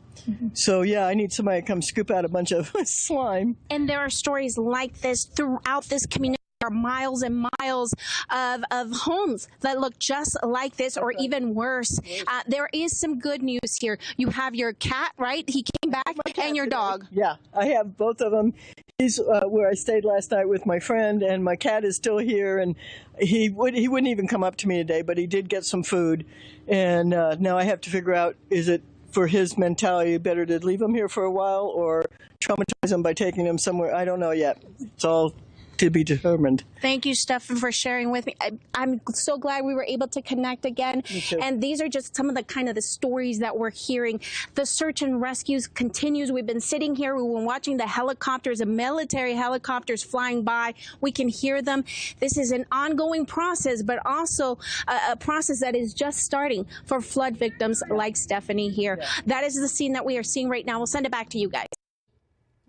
So, yeah, I need somebody to come scoop out a bunch of slime. And there are stories like this throughout this community. There are miles and miles of homes that look just like this or even worse. There is some good news here. You have your cat, right? He came back, and your dog. Yeah, I have both of them. He's where I stayed last night with my friend, and my cat is still here. And he wouldn't even come up to me today, but he did get some food. And now I have to figure out, is it for his mentality better to leave him here for a while or traumatize him by taking him somewhere? I don't know yet. It's all to be determined. Thank you, Stefan, for sharing with me. I'm so glad we were able to connect again. Me too. And these are just some of the stories that we're hearing. The search and rescues continues. We've been sitting here. We've been watching the helicopters, the military helicopters flying by. We can hear them. This is an ongoing process, but also a process that is just starting for flood victims like Stephanie here. Yeah. That is the scene that we are seeing right now. We'll send it back to you guys.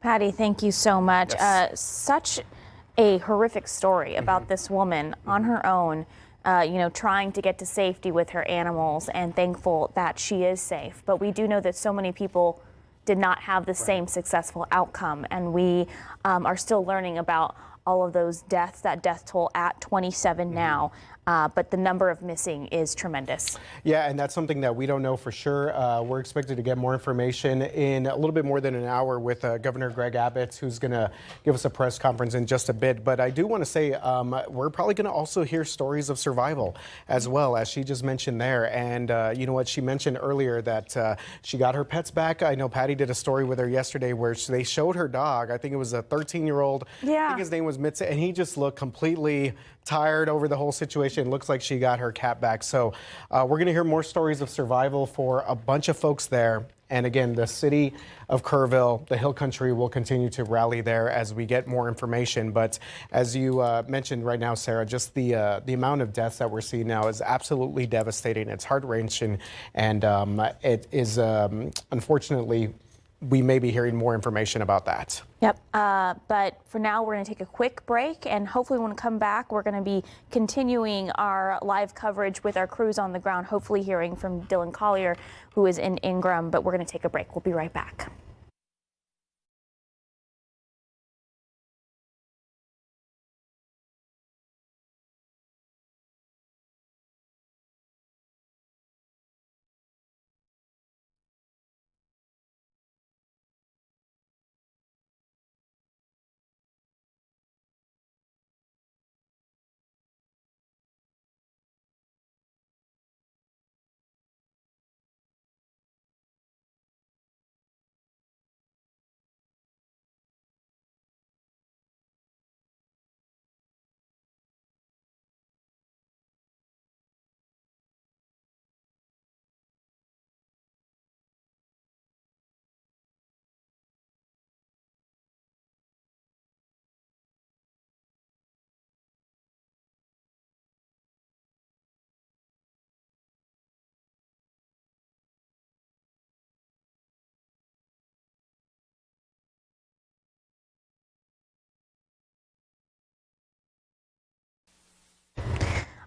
Patty, thank you so much. Yes. Such a horrific story about this woman on her own, trying to get to safety with her animals, and thankful that she is safe. But we do know that so many people did not have the same successful outcome, and we are still learning about all of those deaths, that death toll at 27 now. But the number of missing is tremendous. Yeah, and that's something that we don't know for sure. We're expected to get more information in a little bit more than an hour with Governor Greg Abbott, who's going to give us a press conference in just a bit. But I do want to say we're probably going to also hear stories of survival as well, as she just mentioned there. And you know what? She mentioned earlier that she got her pets back. I know Patty did a story with her yesterday where they showed her dog. I think it was a 13-year-old. Yeah. I think his name was Mitzi, and he just looked completely tired over the whole situation. Looks like she got her cat back. So we're going to hear more stories of survival for a bunch of folks there. And again, the city of Kerrville, the Hill Country, will continue to rally there as we get more information. But as you mentioned right now, Sarah, just the amount of deaths that we're seeing now is absolutely devastating. It's heart-wrenching, and it is unfortunately, we may be hearing more information about that. Yep. But for now, we're going to take a quick break, and hopefully when we come back, we're going to be continuing our live coverage with our crews on the ground, hopefully hearing from Dylan Collier, who is in Ingram. But we're going to take a break. We'll be right back.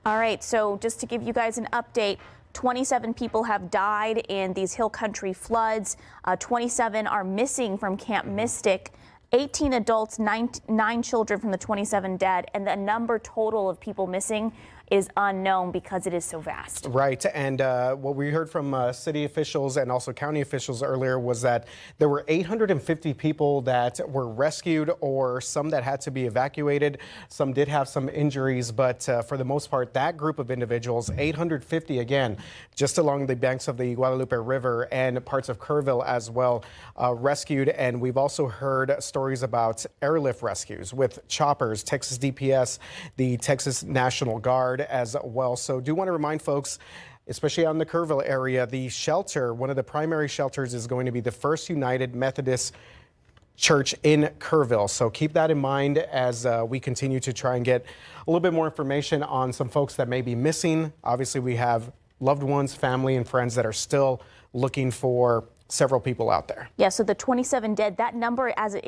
All right, so just to give you guys an update, 27 people have died in these Hill Country floods. 27 are missing from Camp Mystic. 18 adults, nine children from the 27 dead, and the number total of people missing is unknown because it is so vast. Right, and what we heard from city officials and also county officials earlier was that there were 850 people that were rescued, or some that had to be evacuated. Some did have some injuries, but for the most part, that group of individuals, 850 again, just along the banks of the Guadalupe River and parts of Kerrville as well, rescued. And we've also heard stories stories about airlift rescues with choppers, Texas DPS, the Texas National Guard as well. So do want to remind folks, especially out in the Kerrville area, the shelter, one of the primary shelters is going to be the First United Methodist Church in Kerrville. So keep that in mind as we continue to try and get a little bit more information on some folks that may be missing. Obviously, we have loved ones, family, and friends that are still looking for several people out there. Yeah, so the 27 dead, that number as of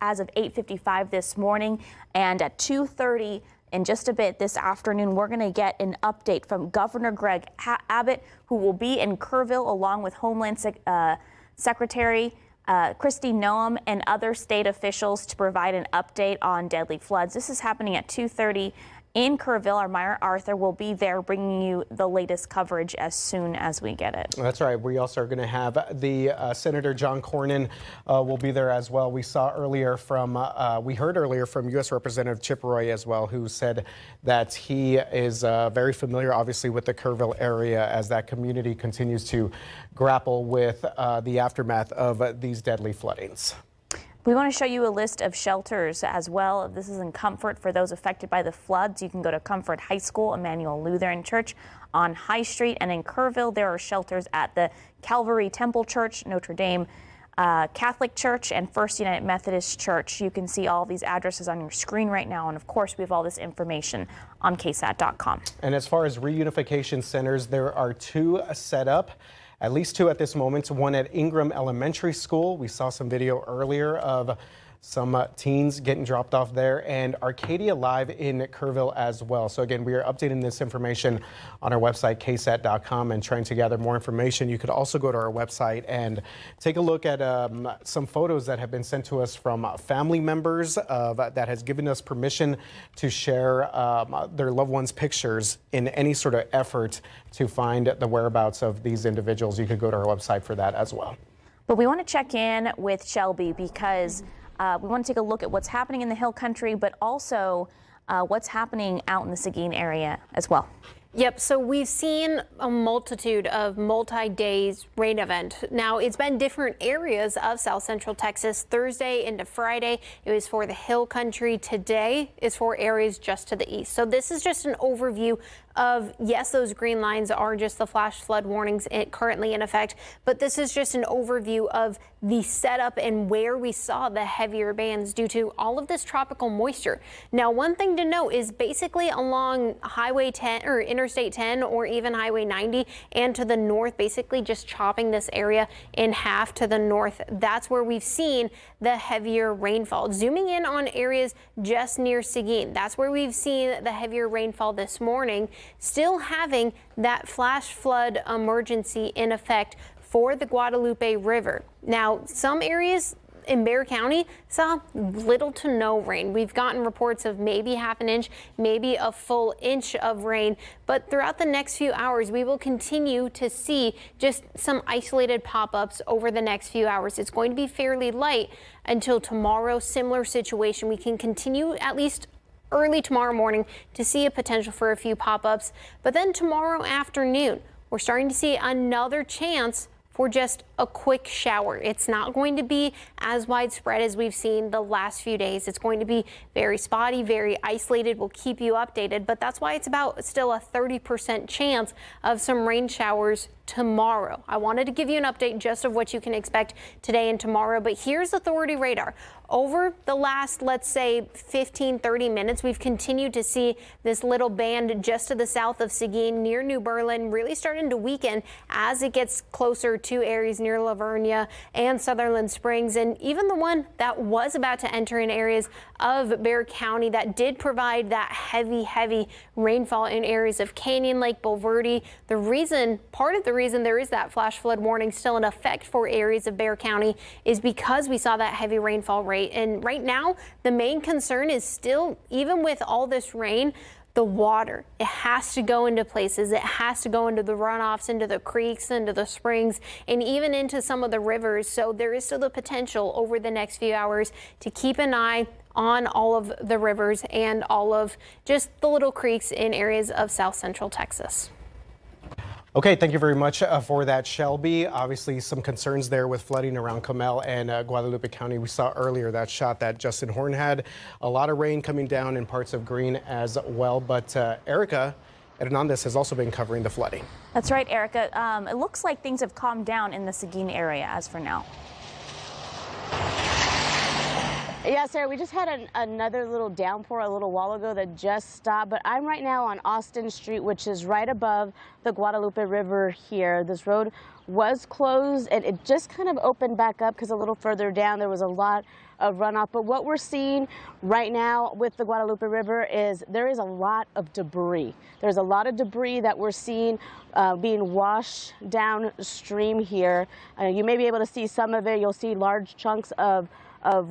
8:55 this morning, and at 2:30 in just a bit this afternoon, we're going to get an update from Governor Greg Abbott, who will be in Kerrville along with Homeland Secretary Kristi Noem and other state officials to provide an update on deadly floods. This is happening at 2:30 in Kerrville. Our Myra Arthur will be there bringing you the latest coverage as soon as we get it. That's right. We also are going to have the Senator John Cornyn will be there as well. We heard earlier from U.S. Representative Chip Roy as well, who said that he is very familiar, obviously, with the Kerrville area as that community continues to grapple with the aftermath of these deadly floodings. We want to show you a list of shelters as well. This is in Comfort for those affected by the floods. You can go to Comfort High School, Emmanuel Lutheran Church on High Street. And in Kerrville, there are shelters at the Calvary Temple Church, Notre Dame Catholic Church, and First United Methodist Church. You can see all these addresses on your screen right now. And of course, we have all this information on ksat.com. And as far as reunification centers, there are 2 set up. At least 2 at this moment, one at Ingram Elementary School. We saw some video earlier of some teens getting dropped off there, and Arcadia Live in Kerrville as well. So again, we are updating this information on our website, ksat.com, and trying to gather more information. You could also go to our website and take a look at some photos that have been sent to us from family members that has given us permission to share their loved ones' pictures in any sort of effort to find the whereabouts of these individuals. You could go to our website for that as well. But we want to check in with Shelby because we want to take a look at what's happening in the Hill Country, but also what's happening out in the Seguin area as well. Yep, so we've seen a multitude of multi-days rain event. Now, it's been different areas of South Central Texas. Thursday into Friday, it was for the Hill Country. Today is for areas just to the east. So this is just an overview of, yes, those green lines are just the flash flood warnings currently in effect, but this is just an overview of the setup and where we saw the heavier bands due to all of this tropical moisture. Now, one thing to note is basically along Highway 10 or Interstate 10 or even Highway 90 and to the north, basically just chopping this area in half to the north. That's where we've seen the heavier rainfall. Zooming in on areas just near Seguin, that's where we've seen the heavier rainfall this morning, still having that flash flood emergency in effect for the Guadalupe River. Now, some areas in Bexar County saw little to no rain. We've gotten reports of maybe half an inch, maybe a full inch of rain, but throughout the next few hours, we will continue to see just some isolated pop-ups over the next few hours. It's going to be fairly light until tomorrow. Similar situation. We can continue at least early tomorrow morning to see a potential for a few pop-ups, but then tomorrow afternoon, we're starting to see another chance for just a quick shower. It's not going to be as widespread as we've seen the last few days. It's going to be very spotty, very isolated. We'll keep you updated, but that's why it's about still a 30% chance of some rain showers tomorrow. I wanted to give you an update just of what you can expect today and tomorrow, but here's Authority Radar. Over the last, let's say, 15-30 minutes, we've continued to see this little band just to the south of Seguin near New Berlin really starting to weaken as it gets closer to areas near Lavernia and Sutherland Springs, and even the one that was about to enter in areas of Bexar County that did provide that heavy rainfall in areas of Canyon Lake, Bulverde. Part of the reason there is that flash flood warning still in effect for areas of Bexar County is because we saw that heavy rainfall rate. And right now, the main concern is still, even with all this rain, the water. It has to go into places. It has to go into the runoffs, into the creeks, into the springs, and even into some of the rivers. So there is still the potential over the next few hours to keep an eye on all of the rivers and all of just the little creeks in areas of South Central Texas. Okay, thank you very much for that, Shelby. Obviously, some concerns there with flooding around Comal and Guadalupe County. We saw earlier that shot that Justin Horn had. A lot of rain coming down in parts of Greene as well. But Erica Hernandez has also been covering the flooding. That's right, Erica. It looks like things have calmed down in the Seguin area as for now. Yeah, Sarah, we just had another little downpour a little while ago that just stopped, but I'm right now on Austin Street, which is right above the Guadalupe River here. This road was closed and it just kind of opened back up because a little further down there was a lot of runoff. But what we're seeing right now with the Guadalupe River is there is a lot of debris. There's a lot of debris that we're seeing being washed downstream here. You may be able to see some of it. You'll see large chunks of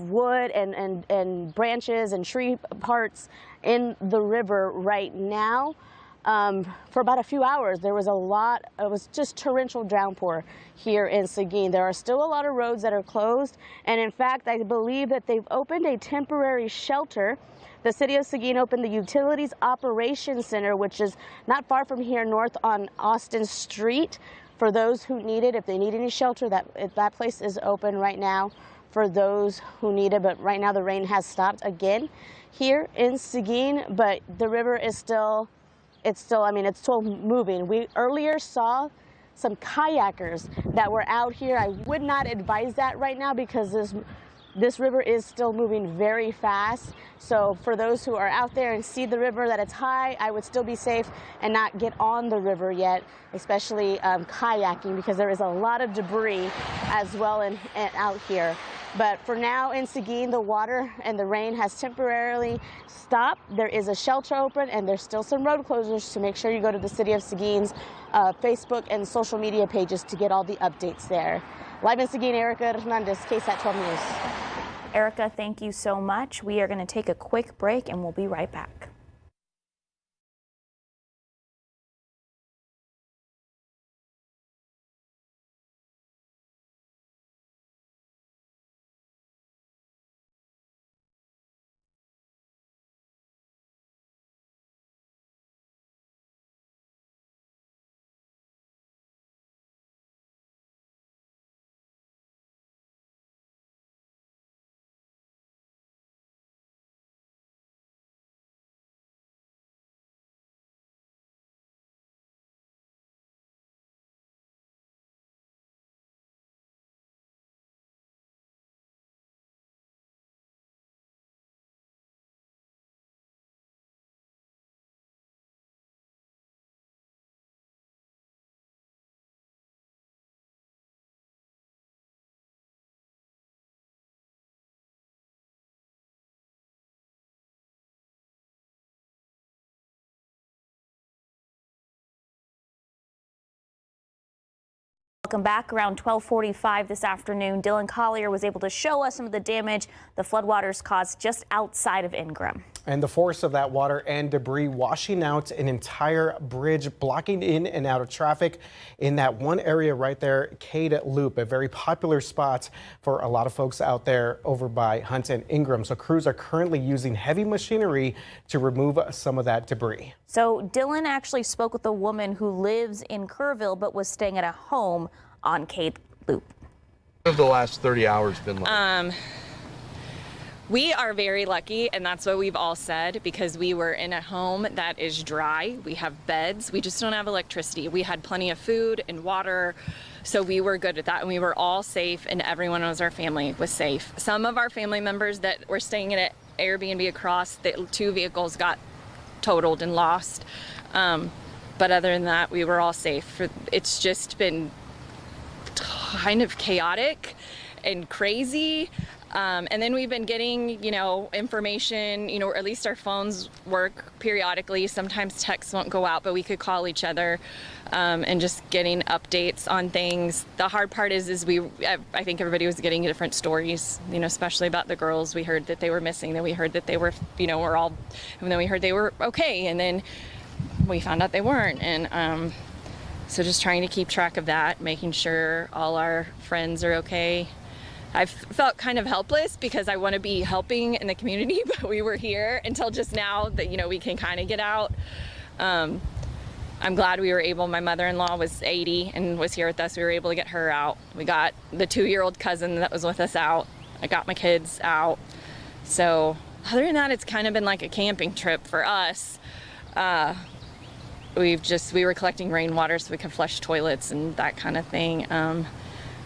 wood and branches and tree parts in the river right now. For about a few hours, there was it was just torrential downpour here in Seguin. There are still a lot of roads that are closed, and in fact, I believe that they've opened a temporary shelter. The city of Seguin opened the Utilities Operations Center, which is not far from here north on Austin Street, for those who need it. If they need any shelter, that place is open right now for those who need it. But right now the rain has stopped again here in Seguin, but the river is still moving. We earlier saw some kayakers that were out here. I would not advise that right now because this river is still moving very fast. So for those who are out there and see the river that it's high, I would still be safe and not get on the river yet, especially kayaking, because there is a lot of debris as well and out here. But for now in Seguin, the water and the rain has temporarily stopped. There is a shelter open and there's still some road closures, so make sure you go to the City of Seguin's Facebook and social media pages to get all the updates there. Live in Seguin, Erica Hernandez, KSAT 12 News. Erica, thank you so much. We are going to take a quick break and we'll be right back. Welcome back. Around 12:45 this afternoon, Dylan Collier was able to show us some of the damage the floodwaters caused just outside of Ingram. And the force of that water and debris washing out an entire bridge, blocking in and out of traffic in that one area right there, Cade Loop, a very popular spot for a lot of folks out there over by Hunt and Ingram. So crews are currently using heavy machinery to remove some of that debris. So Dylan actually spoke with a woman who lives in Kerrville but was staying at a home on Cade Loop. What have the last 30 hours been like? We are very lucky, and that's what we've all said, because we were in a home that is dry. We have beds. We just don't have electricity. We had plenty of food and water, so we were good at that, and we were all safe, and everyone was our family was safe. Some of our family members that were staying at an Airbnb across, the 2 vehicles got totaled and lost. But other than that, we were all safe. It's just been kind of chaotic and crazy. And then we've been getting, information, or at least our phones work periodically. Sometimes texts won't go out, but we could call each other and just getting updates on things. The hard part is I think everybody was getting different stories, especially about the girls. We heard that they were missing, then we heard that they were, and then we heard they were okay, and then we found out they weren't. And so just trying to keep track of that, making sure all our friends are okay. I've felt kind of helpless because I want to be helping in the community, but we were here until just now that, we can kind of get out. I'm glad we were able, my mother-in-law was 80 and was here with us. We were able to get her out. We got the 2-year-old cousin that was with us out. I got my kids out. So other than that, it's kind of been like a camping trip for us. We were collecting rainwater so we could flush toilets and that kind of thing.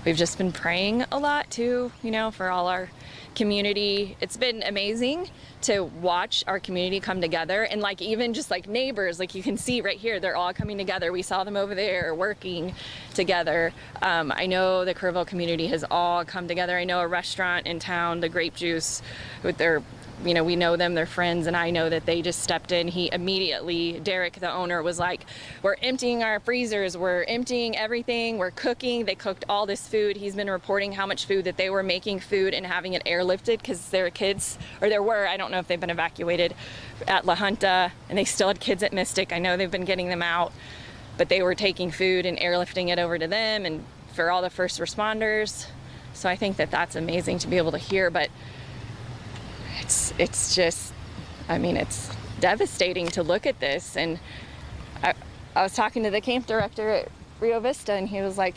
We've just been praying a lot too, you know, for all our community. It's been amazing to watch our community come together, and like even just like neighbors, like you can see right here, they're all coming together. We saw them over there working together. I know the Kerrville community has all come together. I know a restaurant in town, the Grape Juice, with their, you know, we know them, they're friends, and I know that they just stepped in. He immediately, Derek, the owner, was like, we're emptying our freezers, we're emptying everything, we're cooking. They cooked all this food. He's been reporting how much food that they were making food and having it airlifted because there were kids, or there were, I don't know if they've been evacuated, at La Junta, and they still had kids at Mystic. I know they've been getting them out, but they were taking food and airlifting it over to them and for all the first responders. So I think that that's amazing to be able to hear, but it's just, I mean, it's devastating to look at this. And I was talking to the camp director at Rio Vista, and he was like,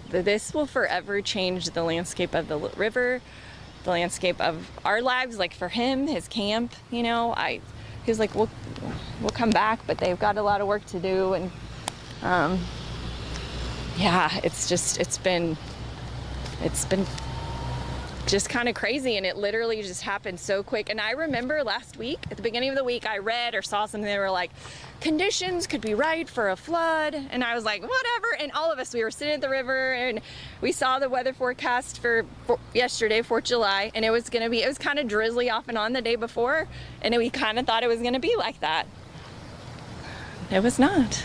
this will forever change the landscape of the river, the landscape of our lives. Like for him, his camp, you know, he was like, we'll come back, but they've got a lot of work to do. And yeah, it's been just kind of crazy, and it literally just happened so quick. And I remember last week, at the beginning of the week, I read or saw something, they were like, conditions could be right for a flood, and I was like, whatever. And all of us, we were sitting at the river, and we saw the weather forecast for yesterday, 4th of July, and it was kind of drizzly off and on the day before, and we kind of thought it was going to be like that. It was not.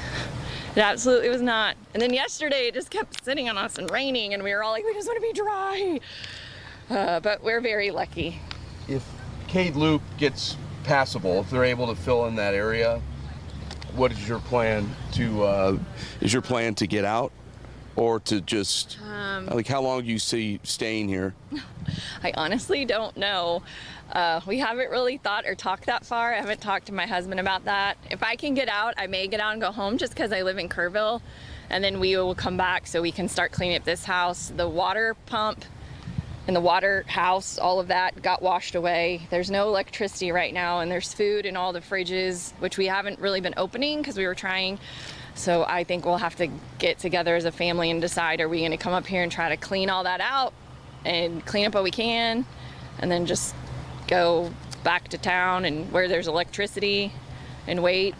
It absolutely was not. And then yesterday, it just kept sitting on us and raining, and we were all like, we just want to be dry. But we're very lucky. If Cade Loop gets passable, if they're able to fill in that area, what is your plan to get out, or to just like how long do you see staying here? I honestly don't know. We haven't really thought or talked that far. I haven't talked to my husband about that. If I can get out, I may get out and go home just because I live in Kerrville, and then we will come back so we can start cleaning up this house. The water pump and the water house, all of that got washed away. There's no electricity right now, and there's food in all the fridges, which we haven't really been opening because we were trying. So I think we'll have to get together as a family and decide, are we going to come up here and try to clean all that out and clean up what we can, and then just go back to town and where there's electricity and wait.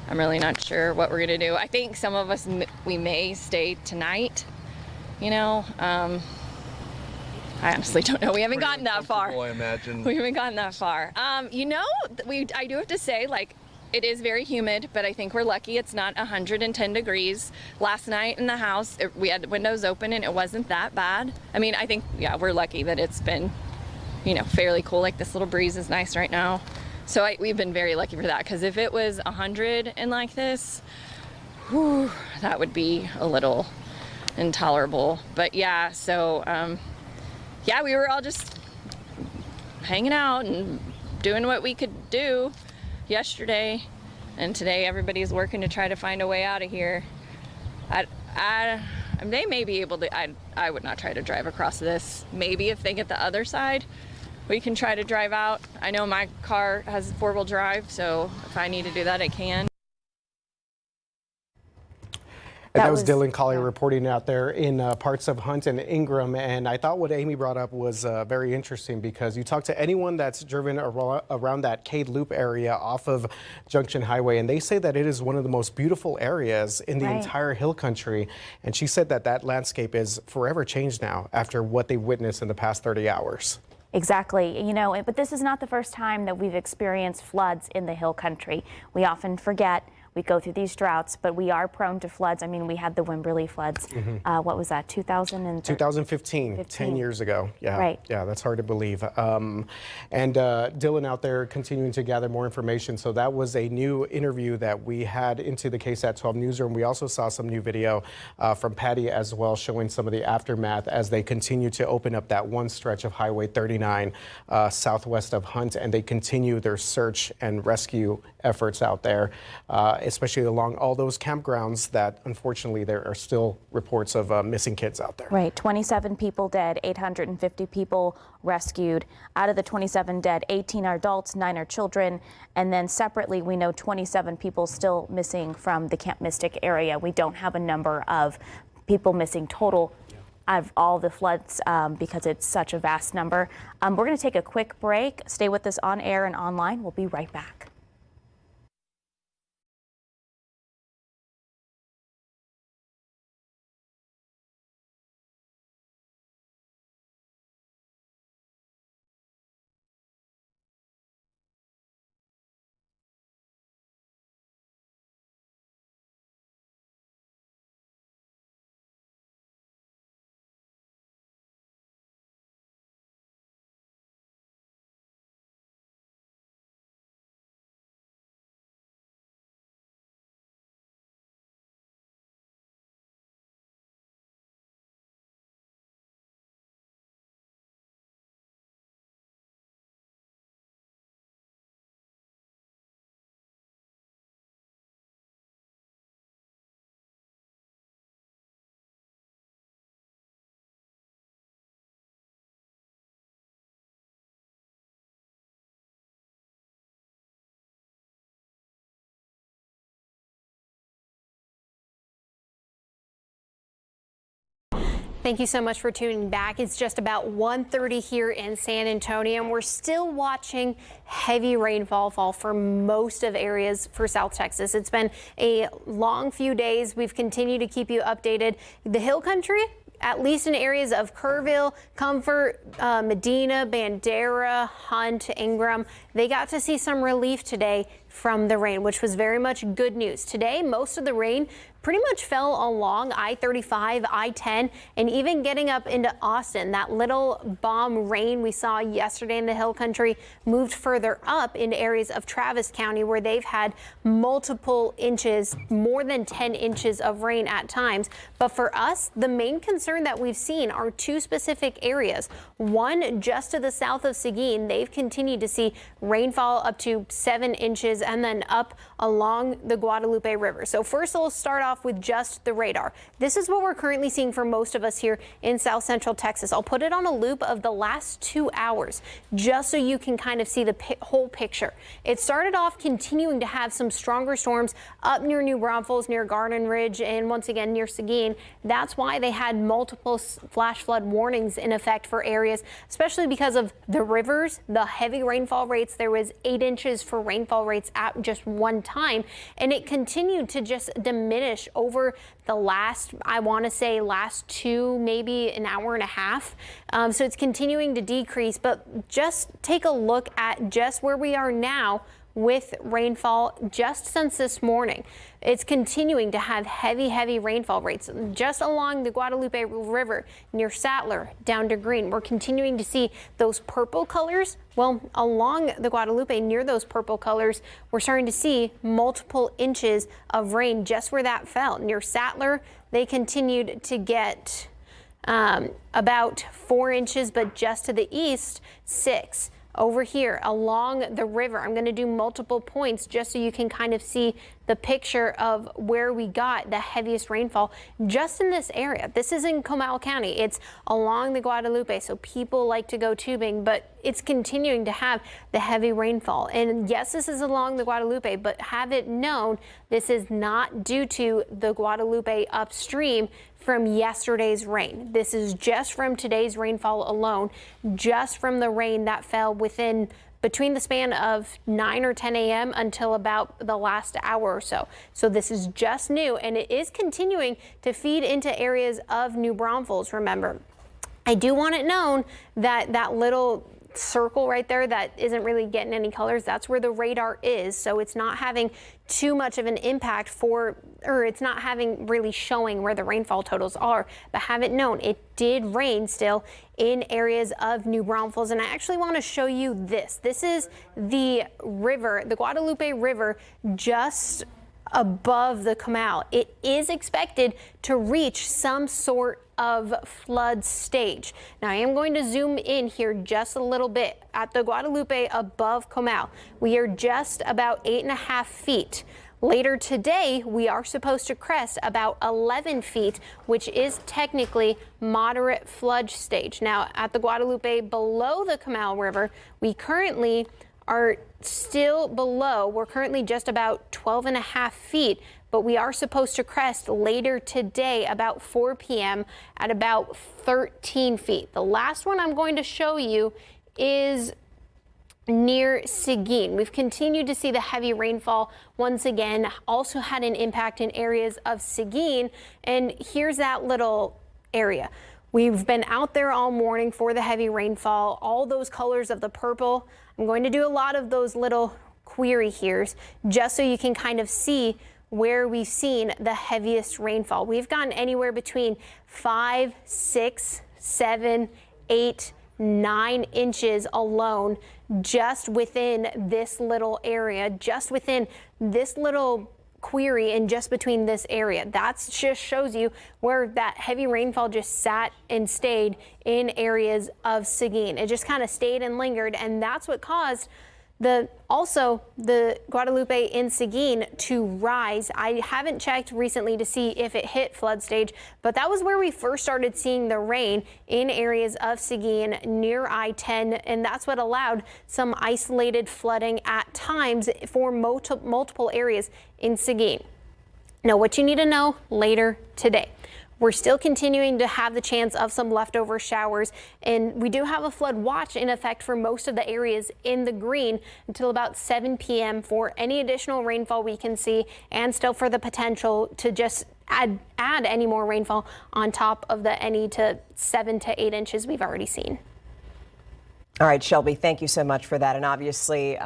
I'm really not sure what we're going to do. I think some of us, we may stay tonight, you know. I honestly don't know. We haven't gotten that far. I imagine. We haven't gotten that far. You know, I do have to say, like, it is very humid, but I think we're lucky it's not 110 degrees. Last night in the house, we had windows open and it wasn't that bad. I mean, I think, yeah, we're lucky that it's been, you know, fairly cool. Like this little breeze is nice right now. So we've been very lucky for that, because if it was 100 and like this, whew, that would be a little intolerable. But yeah, so, yeah, we were all just hanging out and doing what we could do yesterday, and today everybody's working to try to find a way out of here. They may be able to. I would not try to drive across this. Maybe if they get the other side, we can try to drive out. I know my car has 4-wheel drive, so if I need to do that, I can. And that was Dylan Collier reporting out there in parts of Hunt and Ingram. And I thought what Amy brought up was very interesting, because you talk to anyone that's driven around that Cade Loop area off of Junction Highway, and they say that it is one of the most beautiful areas in the entire hill country. And she said that that landscape is forever changed now after what they witnessed in the past 30 hours. Exactly. You know, but this is not the first time that we've experienced floods in the hill country. We often forget. We go through these droughts, but we are prone to floods. I mean, we had the Wimberley floods. What was that, 2015, 10 years ago. Yeah, right. Yeah, that's hard to believe. And Dylan out there continuing to gather more information. So that was a new interview that we had into the KSAT 12 newsroom. We also saw some new video from Patty as well, showing some of the aftermath as they continue to open up that one stretch of Highway 39 southwest of Hunt, and they continue their search and rescue efforts out there. especially along all those campgrounds that unfortunately there are still reports of missing kids out there. Right, 27 people dead, 850 people rescued. Out of the 27 dead, 18 are adults, 9 are children, and then separately we know 27 people still missing from the Camp Mystic area. We don't have a number of people missing total of all the floods because it's such a vast number. We're going to take a quick break. Stay with us on air and online. We'll be right back. Thank you so much for tuning back. It's just about 1:30 here in San Antonio, and we're still watching heavy rainfall fall for most of areas for South Texas. It's been a long few days. We've continued to keep you updated. The Hill Country, at least in areas of Kerrville, Comfort, Medina, Bandera, Hunt, Ingram, they got to see some relief today from the rain, which was very much good news. Today, most of the rain pretty much fell along I-35, I-10, and even getting up into Austin. That little bomb rain we saw yesterday in the Hill Country moved further up into areas of Travis County, where they've had multiple inches, more than 10 inches of rain at times. But for us, the main concern that we've seen are two specific areas. One, just to the south of Seguin, they've continued to see rainfall up to 7 inches, and then up along the Guadalupe River. So first, we'll start off with just the radar. This is what we're currently seeing for most of us here in South Central Texas. I'll put it on a loop of the last 2 hours just so you can kind of see the whole picture. It started off continuing to have some stronger storms up near New Braunfels, near Garden Ridge, and once again near Seguin. That's why they had multiple flash flood warnings in effect for areas, especially because of the rivers, the heavy rainfall rates. There was 8 inches for rainfall rates at just one time, and it continued to just diminish over the last, I want to say last 2, maybe an hour and a half. So it's continuing to decrease, but just take a look at just where we are now with rainfall just since this morning. It's continuing to have heavy rainfall rates just along the Guadalupe River near Sattler down to Green. We're continuing to see those purple colors. Well, along the Guadalupe near those purple colors, we're starting to see multiple inches of rain just where that fell. Near Sattler, they continued to get about 4 inches, but just to the east, 6. Over here along the river, I'm going to do multiple points just so you can kind of see the picture of where we got the heaviest rainfall just in this area. This is in Comal County. It's along the Guadalupe, so people like to go tubing, but it's continuing to have the heavy rainfall. And yes, this is along the Guadalupe, but have it known, this is not due to the Guadalupe upstream from yesterday's rain. This is just from today's rainfall alone, just from the rain that fell between the span of 9 or 10 a.m. until about the last hour or so. So this is just new, and it is continuing to feed into areas of New Braunfels. Remember, I do want it known that that little circle right there that isn't really getting any colors, that's where the radar is. So it's not having too much of an impact it's not having really showing where the rainfall totals are. But have it known, it did rain still in areas of New Braunfels. And I actually want to show you this. This is the river, the Guadalupe River, just above the Comal. It is expected to reach some sort of flood stage. Now I am going to zoom in here just a little bit at the Guadalupe above Comal. We are just about 8.5 feet. Later today, we are supposed to crest about 11 feet, which is technically moderate flood stage. Now, at the Guadalupe below the Comal River, we currently are still below. We're currently just about 12.5 feet, but we are supposed to crest later today about 4 p.m. at about 13 feet. The last one I'm going to show you is near Seguin. We've continued to see the heavy rainfall once again, also had an impact in areas of Seguin. And here's that little area. We've been out there all morning for the heavy rainfall, all those colors of the purple. I'm going to do a lot of those little query here's just so you can kind of see where we've seen the heaviest rainfall. We've gotten anywhere between 5, 6, 7, 8, 9 inches alone just within this little area, just within this little query and just between this area. That just shows you where that heavy rainfall just sat and stayed in areas of Seguin. It just kind of stayed and lingered, and that's what caused the Guadalupe in Seguin to rise. I haven't checked recently to see if it hit flood stage, but that was where we first started seeing the rain in areas of Seguin near I-10, and that's what allowed some isolated flooding at times for multiple areas in Seguin. Now, what you need to know later today. We're still continuing to have the chance of some leftover showers, and we do have a flood watch in effect for most of the areas in the green until about 7 p.m. for any additional rainfall we can see, and still for the potential to just add any more rainfall on top of the any to 7 to 8 inches we've already seen. All right, Shelby, thank you so much for that. And obviously,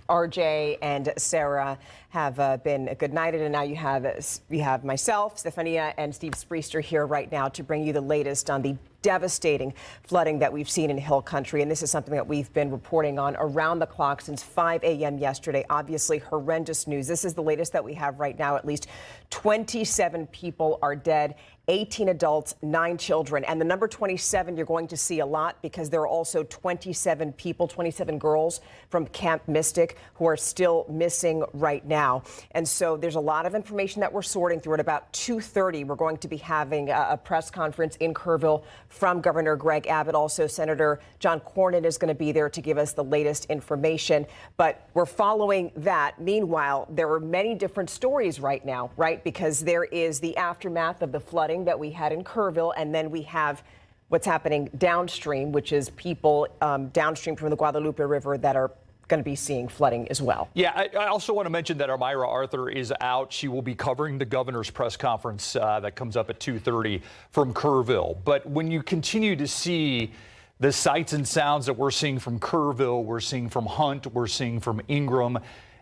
RJ and Sarah have been good nighted, and now you have myself, Stefania, and Steve Spriester here right now to bring you the latest on the devastating flooding that we've seen in Hill Country. And this is something that we've been reporting on around the clock since 5 a.m. yesterday. Obviously, horrendous news. This is the latest that we have right now. At least 27 people are dead, 18 adults, 9 children. And the number 27 you're going to see a lot because there are also 27 people, 27 girls from Camp Mystic who are still missing right now. And so there's a lot of information that we're sorting through. At about 2:30, we're going to be having a press conference in Kerrville from Governor Greg Abbott. Also, Senator John Cornyn is going to be there to give us the latest information. But we're following that. Meanwhile, there are many different stories right now, right? Because there is the aftermath of the flooding that we had in Kerrville, and then we have what's happening downstream, which is people downstream from the Guadalupe River that are going to be seeing flooding as well. Yeah, I also want to mention that Amira Arthur is out. She will be covering the governor's press conference that comes up at 2:30 from Kerrville. But when you continue to see the sights and sounds that we're seeing from Kerrville, we're seeing from Hunt, we're seeing from Ingram,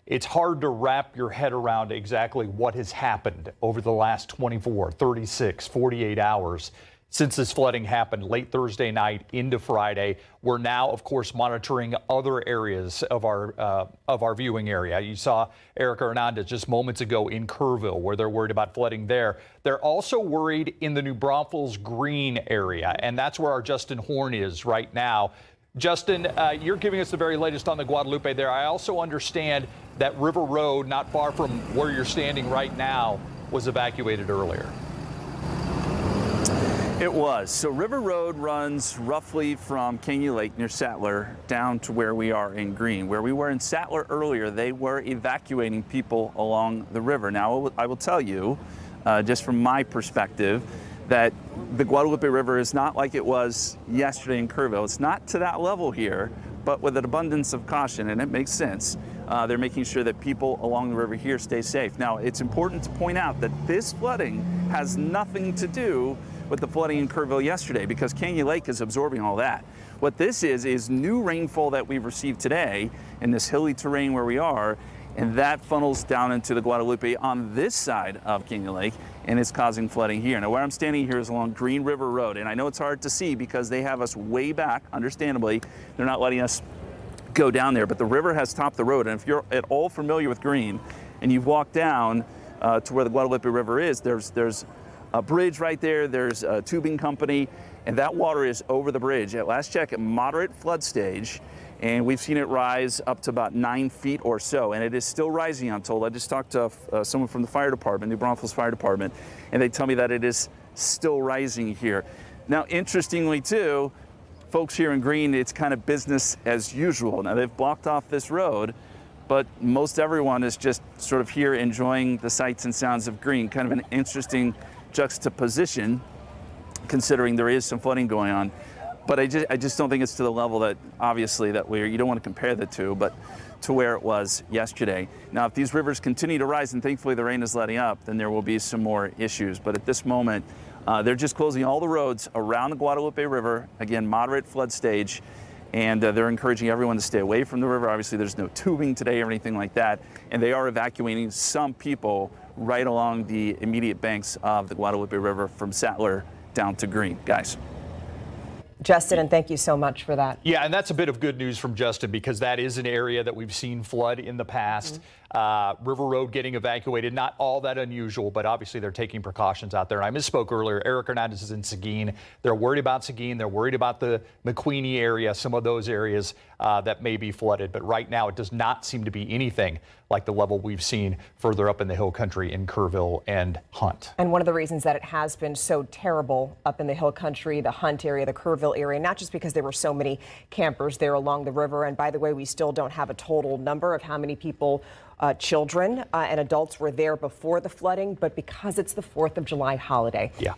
it's hard to wrap your head around exactly what has happened over the last 24, 36, 48 hours since this flooding happened late Thursday night into Friday. We're now, of course, monitoring other areas of our viewing area. You saw Erica Hernandez just moments ago in Kerrville, where they're worried about flooding there. They're also worried in the New Braunfels Green area, and that's where our Justin Horn is right now. Justin, you're giving us the very latest on the Guadalupe there. I also understand that River Road, not far from where you're standing right now, was evacuated earlier. It was. So River Road runs roughly from Canyon Lake near Sattler down to where we are in Green. Where we were in Sattler earlier, they were evacuating people along the river. Now, I will tell you, just from my perspective, that the Guadalupe River is not like it was yesterday in Kerrville. It's not to that level here, but with an abundance of caution, and it makes sense. They're making sure that people along the river here stay safe. Now, it's important to point out that this flooding has nothing to do with the flooding in Kerrville yesterday, because Canyon Lake is absorbing all that. What this is new rainfall that we've received today in this hilly terrain where we are, and that funnels down into the Guadalupe on this side of Canyon Lake, and it's causing flooding here. Now, where I'm standing here is along Green River Road, and I know it's hard to see because they have us way back, understandably. They're not letting us go down there, but the river has topped the road, and if you're at all familiar with Green, and you've walked down to where the Guadalupe River is, there's a bridge right there, there's a tubing company, and that water is over the bridge. At last check, at moderate flood stage, and we've seen it rise up to about 9 feet or so, and it is still rising, I'm told. I just talked to someone from the fire department, New Braunfels Fire Department, and they tell me that it is still rising here. Now, interestingly, too, folks here in Greene, it's kind of business as usual. Now, they've blocked off this road, but most everyone is just sort of here enjoying the sights and sounds of Greene. Kind of an interesting juxtaposition, considering there is some flooding going on. But I just don't think it's to the level that, obviously, that you don't want to compare the two, but to where it was yesterday. Now, if these rivers continue to rise, and thankfully the rain is letting up, then there will be some more issues. But at this moment, they're just closing all the roads around the Guadalupe River, again, moderate flood stage, and they're encouraging everyone to stay away from the river. Obviously, there's no tubing today or anything like that, and they are evacuating some people right along the immediate banks of the Guadalupe River from Sattler down to Greene. Guys. Justin, and thank you so much for that. Yeah, and that's a bit of good news from Justin, because that is an area that we've seen flood in the past. River Road getting evacuated, not all that unusual, but obviously they're taking precautions out there. And I misspoke earlier. Eric Hernandez is in Seguin. They're worried about Seguin. They're worried about the McQueenie area, some of those areas that may be flooded. But right now, it does not seem to be anything like the level we've seen further up in the hill country in Kerrville and Hunt. And one of the reasons that it has been so terrible up in the hill country, the Hunt area, the Kerrville area, not just because there were so many campers there along the river. And by the way, we still don't have a total number of how many people, children and adults, were there before the flooding, but because it's the 4th of July holiday. Yeah.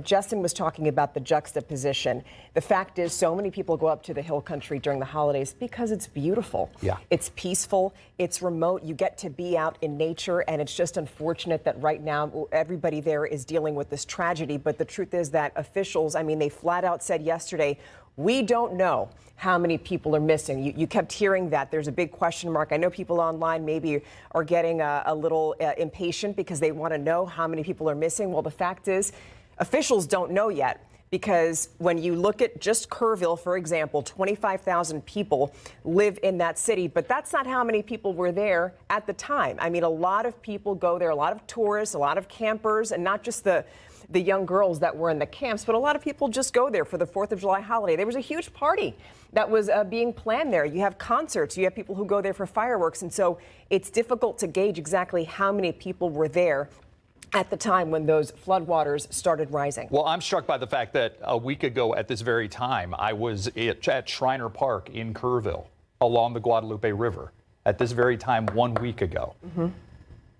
Justin was talking about the juxtaposition. The fact is, so many people go up to the hill country during the holidays because it's beautiful. Yeah. It's peaceful. It's remote. You get to be out in nature. And it's just unfortunate that right now everybody there is dealing with this tragedy. But the truth is that officials, they flat out said yesterday, we don't know how many people are missing. You kept hearing that. There's a big question mark. I know people online maybe are getting a little impatient because they want to know how many people are missing. Well, the fact is, officials don't know yet, because when you look at just Kerrville, for example, 25,000 people live in that city, but that's not how many people were there at the time. A lot of people go there, a lot of tourists, a lot of campers, and not just the young girls that were in the camps, but a lot of people just go there for the 4th of July holiday. There was a huge party that was being planned there. You have concerts, you have people who go there for fireworks, and so it's difficult to gauge exactly how many people were there at the time when those floodwaters started rising. Well, I'm struck by the fact that a week ago at this very time, I was at Shriner Park in Kerrville along the Guadalupe River. At this very time 1 week ago,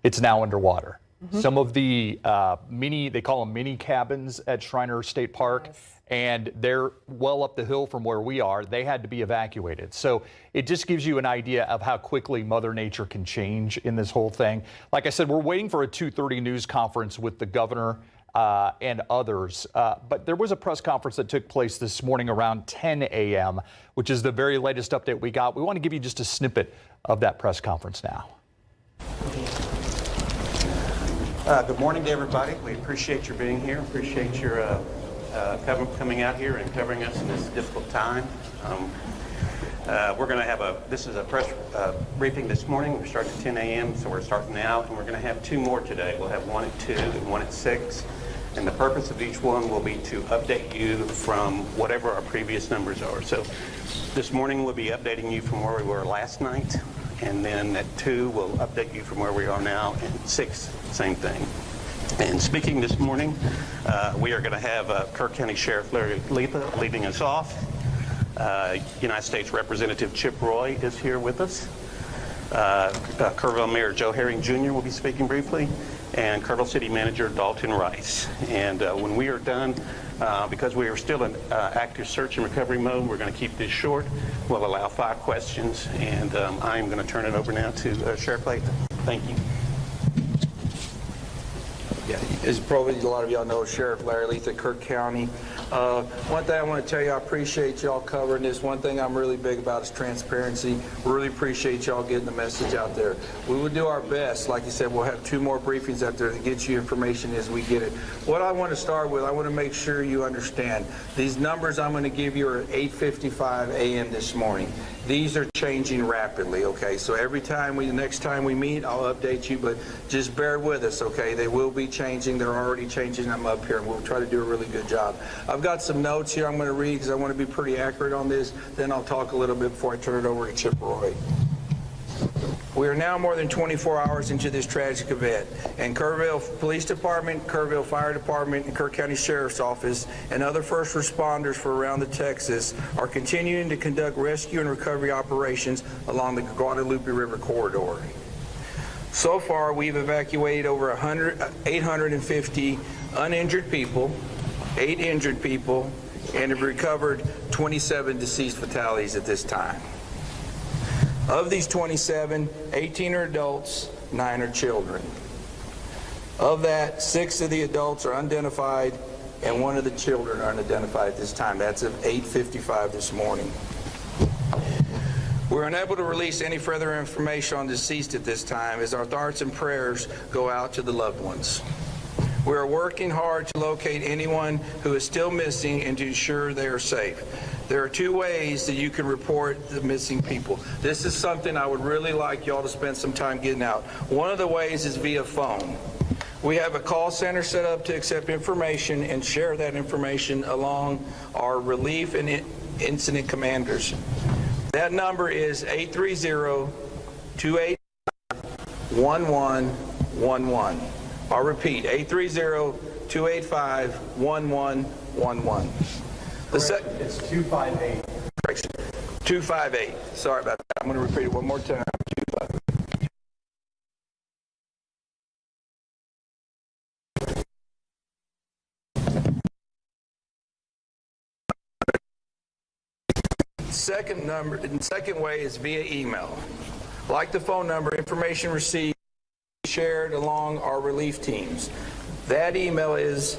It's now underwater. Some of the they call them mini cabins at Shriner State Park, and they're well up the hill from where we are. They had to be evacuated. So it just gives you an idea of how quickly Mother Nature can change in this whole thing. Like I said, we're waiting for a 2:30 news conference with the governor and others. But there was a press conference that took place this morning around 10 a.m., which is the very latest update we got. We want to give you just a snippet of that press conference now. Good morning to everybody. We appreciate your being here. Appreciate your coming out here and covering us in this difficult time. We're going to have this is a press briefing this morning. We're starting at 10 a.m., so we're starting now, and we're going to have two more today. We'll have one at 2 and one at 6. And the purpose of each one will be to update you from whatever our previous numbers are. So this morning we'll be updating you from where we were last night. And then at 2, we'll update you from where we are now. And 6, same thing. And speaking this morning, we are going to have Kirk County Sheriff Larry Letha leading us off. United States Representative Chip Roy is here with us. Kerrville Mayor Joe Herring Jr. will be speaking briefly. And Kerrville City Manager Dalton Rice. And when we are done, because we are still in active search and recovery mode, we're going to keep this short. We'll allow 5 questions, and I'm going to turn it over now to Sheriff Letha. Thank you. Yeah, as probably a lot of y'all know, Sheriff Larry Letha, Kirk County. One thing I want to tell you, I appreciate y'all covering this. One thing I'm really big about is transparency. We really appreciate y'all getting the message out there. We will do our best. Like you said, we'll have 2 more briefings out there to get you information as we get it. What I want to start with, I want to make sure you understand. These numbers I'm going to give you are at 8:55 a.m. this morning. These are changing rapidly, okay? So next time we meet, I'll update you, but just bear with us, okay? They will be changing. They're already changing them up here, and we'll try to do a really good job. I've got some notes here I'm going to read because I want to be pretty accurate on this. Then I'll talk a little bit before I turn it over to Chip Roy. We are now more than 24 hours into this tragic event, and Kerrville Police Department, Kerrville Fire Department, and Kirk County Sheriff's Office, and other first responders from around the Texas are continuing to conduct rescue and recovery operations along the Guadalupe River corridor. So far, we've evacuated over 850 uninjured people, 8 injured people, and have recovered 27 deceased fatalities at this time. Of these 27, 18 are adults, 9 are children. Of that, 6 of the adults are unidentified, and 1 of the children are unidentified at this time. That's at 8:55 this morning. We're unable to release any further information on deceased at this time, as our thoughts and prayers go out to the loved ones. We are working hard to locate anyone who is still missing and to ensure they are safe. There are 2 ways that you can report the missing people. This is something I would really like y'all to spend some time getting out. One of the ways is via phone. We have a call center set up to accept information and share that information along our relief and incident commanders. That number is 830-285-1111. I'll repeat, 830-285-1111. It's 258. Correction. 258. Sorry about that. I'm going to repeat it one more time. 258. Second way is via email. Like the phone number, information received shared along our relief teams. That email is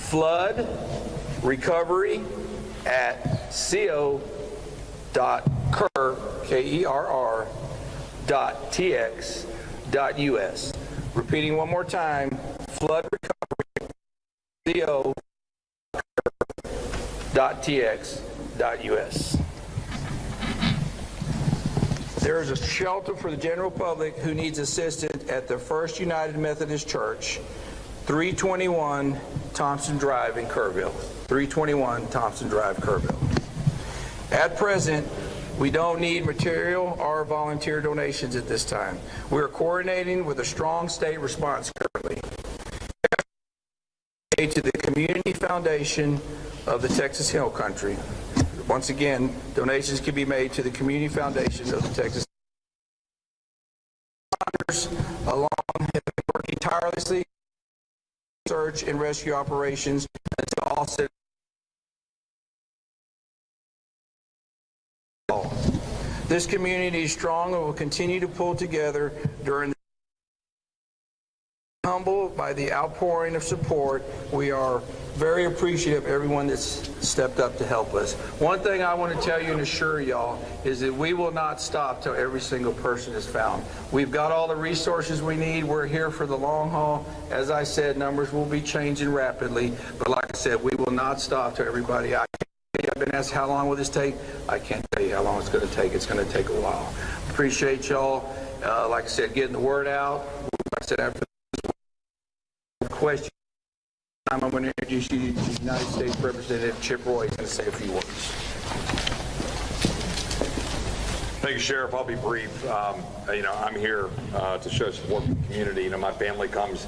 floodrecovery@co.tx.us. Repeating one more time, floodrecovery@co.tx.us. There is a shelter for the general public who needs assistance at the First United Methodist Church, 321 Thompson Drive in Kerrville. 321 Thompson Drive, Kerrville. At present, we don't need material or volunteer donations at this time. We are coordinating with a strong state response currently. To the Community Foundation of the Texas Hill Country. Once again, donations can be made to the Community Foundation of the Texas. Along have been working tirelessly search and rescue operations until all citizens. This community is strong and will continue to pull together during the humbled by the outpouring of support. We are very appreciative of everyone that's stepped up to help us. One thing I want to tell you and assure y'all is that we will not stop till every single person is found. We've got all the resources we need. We're here for the long haul. As I said, numbers will be changing rapidly, but like I said, we will not stop till everybody. I've been asked how long will this take? I can't tell you how long it's going to take. It's going to take a while. Appreciate y'all. Like I said, getting the word out. Like I said, after question, I'm going to introduce you to the United States Representative Chip Roy. He's going to say a few words. Thank you, Sheriff. I'll be brief. I'm here to show support for the community. My family comes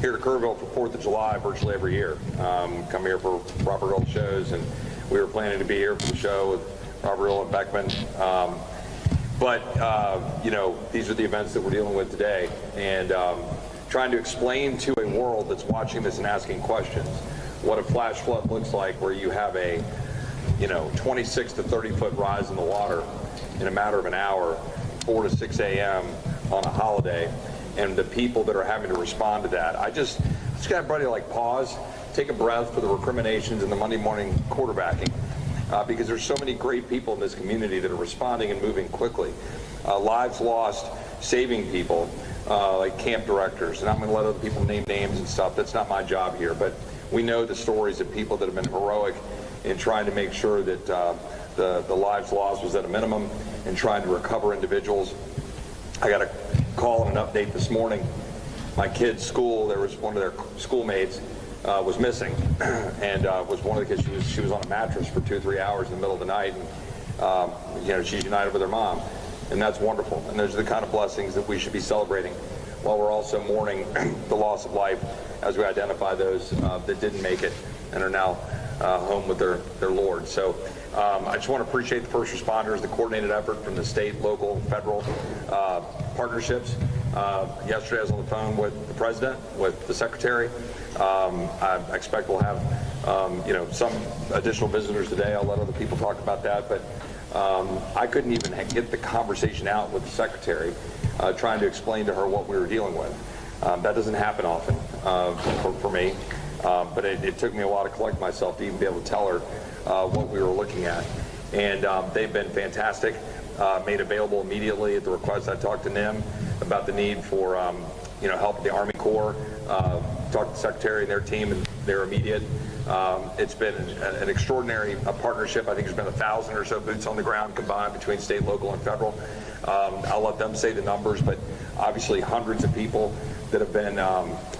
here to Kerrville for 4th of July virtually every year. Come here for Robert Earl shows, and we were planning to be here for the show with Robert Earl and Beckman. These are the events that we're dealing with today, and trying to explain to a world that's watching this and asking questions what a flash flood looks like, where you have a 26 to 30 foot rise in the water in a matter of an hour, 4 to 6 a.m. on a holiday, and the people that are having to respond to that. I just got everybody like pause, take a breath for the recriminations and the Monday morning quarterbacking, because there's so many great people in this community that are responding and moving quickly. Lives lost, saving people, like camp directors, and I'm going to let other people name names and stuff. That's not my job here, but we know the stories of people that have been heroic in trying to make sure that the lives lost was at a minimum and trying to recover individuals. I got a call and an update this morning. My kid's school, there was one of their schoolmates was missing, and was one of the kids. She was on a mattress for 2-3 hours in the middle of the night, and she's united with her mom, and that's wonderful. And those are the kind of blessings that we should be celebrating, while we're also mourning the loss of life as we identify those that didn't make it and are now home with their Lord. So I just want to appreciate the first responders, the coordinated effort from the state, local, federal partnerships. Yesterday I was on the phone with the president, with the secretary. I expect we'll have some additional visitors today. I'll let other people talk about that, but I couldn't even get the conversation out with the secretary, trying to explain to her what we were dealing with. That doesn't happen often for me, but it took me a while to collect myself to even be able to tell her what we were looking at. And they've been fantastic, made available immediately at the request. I talked to NIM about the need for help with the Army Corps, talked to the Secretary and their team, and they're immediate. It's been an extraordinary partnership. I think there's been 1,000 or so boots on the ground combined between state, local, and federal. I'll let them say the numbers, but obviously hundreds of people that have been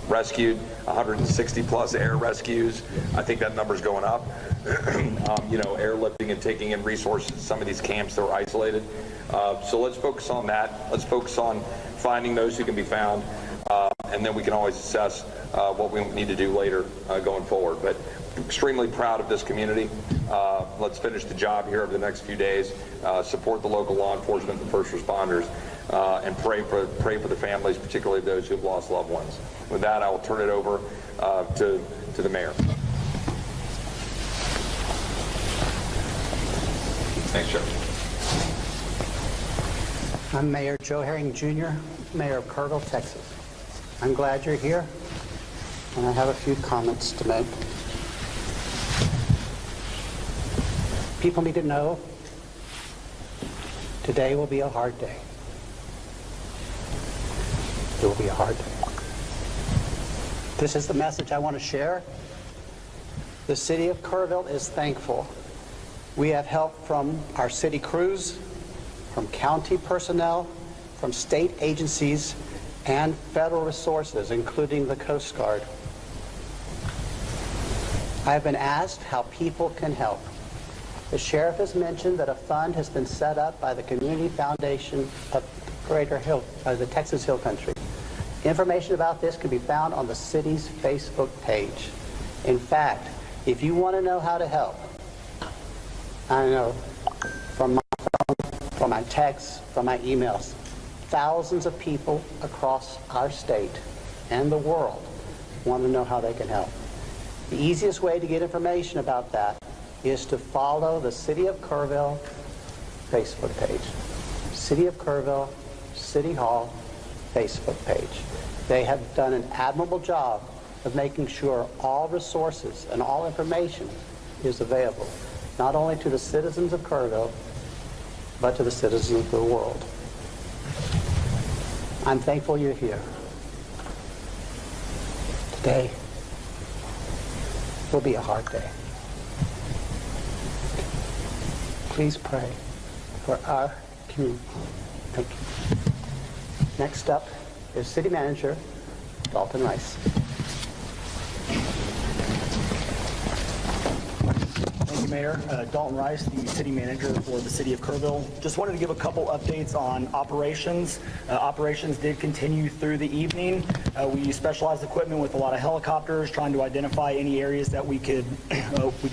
rescued, 160 plus air rescues. I think that number's going up. Airlifting and taking in resources in some of these camps that were isolated. So let's focus on that. Let's focus on finding those who can be found, and then we can always assess what we need to do later going forward. But extremely proud of this community. Let's finish the job here over the next few days, support the local law enforcement and first responders, and pray for the families, particularly those who have lost loved ones. With that, I will turn it over to the mayor. Thanks, Joe. I'm Mayor Joe Herring Jr., Mayor of Kerrville, Texas. I'm glad you're here, and I have a few comments to make. People need to know today will be a hard day. It will be a hard day. This is the message I want to share. The city of Kerrville is thankful. We have help from our city crews, from county personnel, from state agencies, and federal resources, including the Coast Guard. I have been asked how people can help. The sheriff has mentioned that a fund has been set up by the Community Foundation of the Texas Hill Country. Information about this can be found on the city's Facebook page. In fact, if you want to know how to help, I know from my phone, from my texts, from my emails, thousands of people across our state and the world want to know how they can help. The easiest way to get information about that is to follow the City of Kerrville Facebook page. City of Kerrville, City Hall Facebook page. They have done an admirable job of making sure all resources and all information is available, not only to the citizens of Kerrville, but to the citizens of the world. I'm thankful you're here. Today will be a hard day. Please pray for our community. Thank you. Next up is City Manager Dalton Rice. Thank you, Mayor. Dalton Rice, the City Manager for the City of Kerrville. Just wanted to give a couple updates on operations. Operations did continue through the evening. We used specialized equipment with a lot of helicopters trying to identify any areas that we could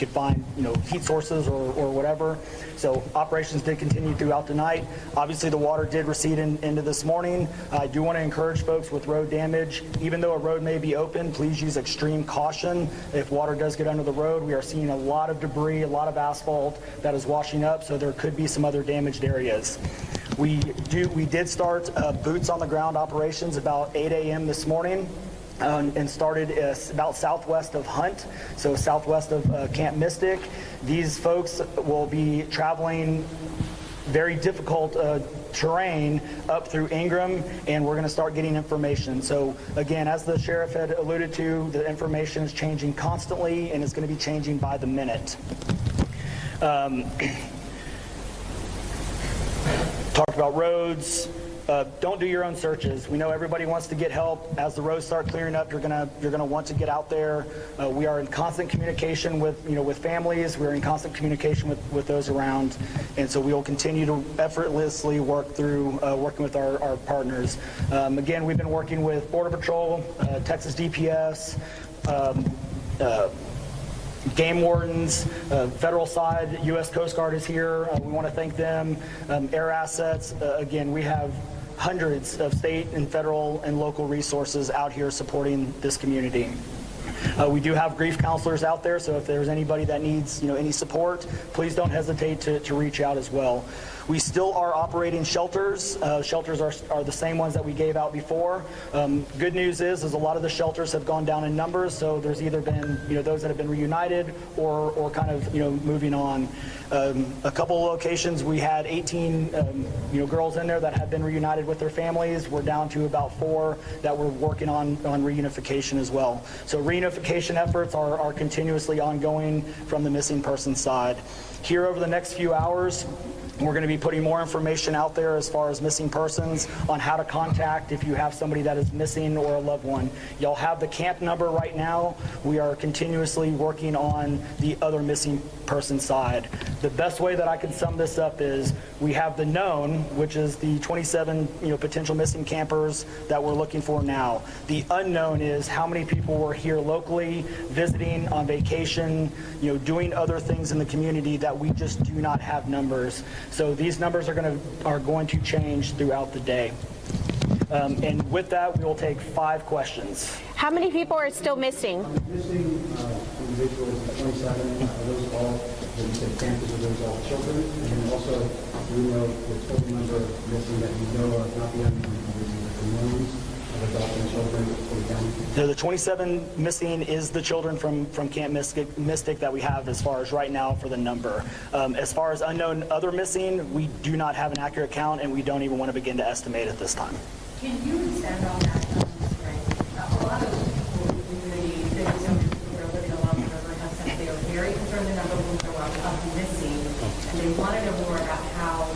find, heat sources or whatever. So operations did continue throughout the night. Obviously, the water did recede into this morning. I do want to encourage folks with road damage, even though a road may be open, please use extreme caution. If water does get under the road, we are seeing a lot of debris, a lot of asphalt that is washing up, so there could be some other damaged areas. We did start boots on the ground operations about 8 a.m. this morning. And started about southwest of Hunt, so southwest of Camp Mystic. These folks will be traveling very difficult terrain up through Ingram, and we're going to start getting information. So again, as the sheriff had alluded to, the information is changing constantly and it's going to be changing by the minute. Talked about roads. Don't do your own searches. We know everybody wants to get help. As the roads start clearing up, you're gonna want to get out there. We are in constant communication with families. We're in constant communication with those around, and so we will continue to effortlessly work through working with our partners. Again, we've been working with Border Patrol, Texas DPS. Game wardens, federal side, U.S. Coast Guard is here. We want to thank them. Air assets. Again, we have hundreds of state and federal and local resources out here supporting this community. We do have grief counselors out there, so if there's anybody that needs any support, please don't hesitate to reach out as well. We still are operating shelters. Shelters are the same ones that we gave out before. Good news is a lot of the shelters have gone down in numbers, so there's either been those that have been reunited or kind of moving on. A couple of locations we had 18 girls in there that have been reunited with their families. We're down to about 4 that we're working on reunification as well. So reunification efforts are continuously ongoing from the missing person side. Here over the next few hours, we're going to be putting more information out there as far as missing persons, on how to contact if you have somebody that is missing or a loved one. Y'all have the camp number right now. We are continuously working on the other missing person side. The best way that I can sum this up is we have the known, which is the 27 potential missing campers that we're looking for now. The unknown is how many people were here locally, visiting, on vacation, doing other things in the community that we just do not have numbers. So these numbers are going to change throughout the day. And with that, we will take 5 questions. How many people are still missing? Missing individuals, 27, those all, when you say campers, are those all children? And then also, we know the total number of missing that you know of, not the unknown numbers, the knowns of adults and children for the county? So the 27 missing is the children from Camp Mystic that we have as far as right now for the number. As far as unknown other missing, we do not have an accurate count, and we don't even want to begin to estimate at this time. Can you expand on that? A lot of people in the community, some people who are living along the river have said they are very concerned the number will go up of missing, and they want to know more about how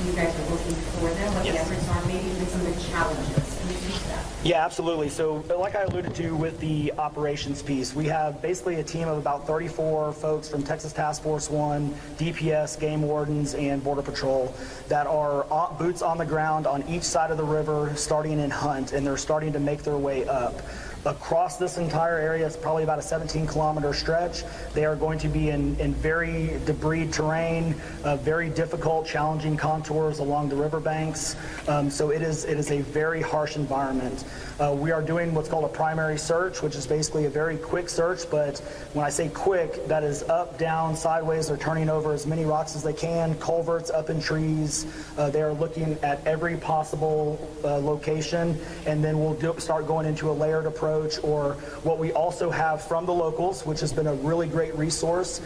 you guys are looking for them, what the efforts are, maybe even some of the challenges. Can you speak to that? Yeah, absolutely. So like I alluded to with the operations piece, we have basically a team of about 34 folks from Texas Task Force 1, DPS, Game Wardens, and Border Patrol that are boots on the ground on each side of the river, starting in Hunt, and they're starting to make their way up. Across this entire area, it's probably about a 17-kilometer stretch. They are going to be in very debris terrain, very difficult, challenging contours along the riverbanks. So it is a very harsh environment. We are doing what's called a primary search, which is basically a very quick search, but when I say quick, that is up, down, sideways. They're turning over as many rocks as they can, culverts up in trees. They are looking at every possible location, and then we'll start going into a layered approach, or what we also have from the locals, which has been a really great resource.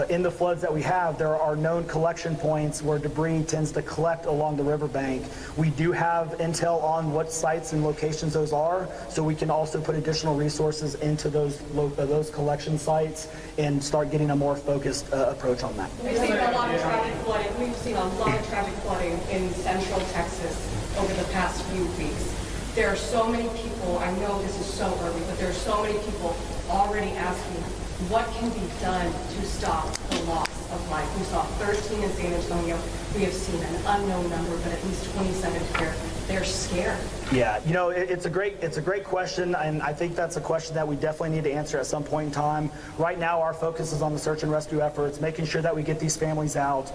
In the floods that we have, there are known collection points where debris tends to collect along the riverbank. We do have intel on what sites and locations those are, so we can also put additional resources into those collection sites and start getting a more focused approach on that. We've seen a lot of tragic flooding. We've seen a lot of tragic flooding in central Texas over the past few weeks. There are so many people, I know this is so early, but there are so many people already asking what can be done to stop the loss of life. We saw 13 in San Antonio. We have seen an unknown number, but at least 27 here. They're scared. Yeah, it's a great question, and I think that's a question that we definitely need to answer at some point in time. Right now, our focus is on the search and rescue efforts, making sure that we get these families out,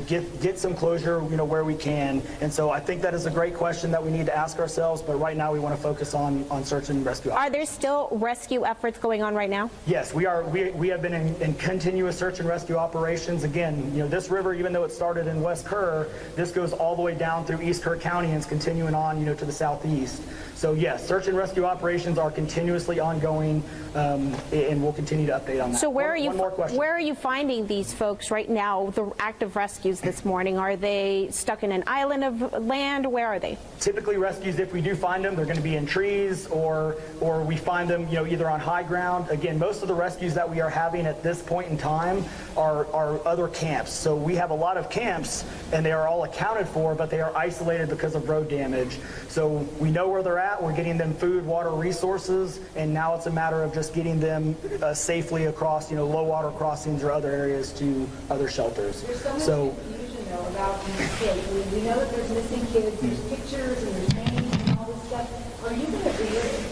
get some closure, where we can. And so I think that is a great question that we need to ask ourselves. But right now, we want to focus on search and rescue. Are there still rescue efforts going on right now? Yes, we are. We have been in continuous search and rescue operations. Again, this river, even though it started in West Kerr, this goes all the way down through East Kerr County and is continuing on, to the southeast. So yes, search and rescue operations are continuously ongoing, and we'll continue to update on that. So where One more question. where are you finding these folks right now, the active rescues this morning? Are they stuck in an island of land? Where are they? Typically rescues, if we do find them, they're going to be in trees or we find them, either on high ground. Again, most of the rescues that we are having at this point in time are other camps. So we have a lot of camps and they are all accounted for, but they are isolated because of road damage. So we know where they're at. We're getting them food, water, resources, and now it's a matter of just getting them safely across, low water crossings or other areas to other shelters. There's so much confusion though about these kids. We know that there's missing kids. There's pictures and there's names and all this stuff. Are you going to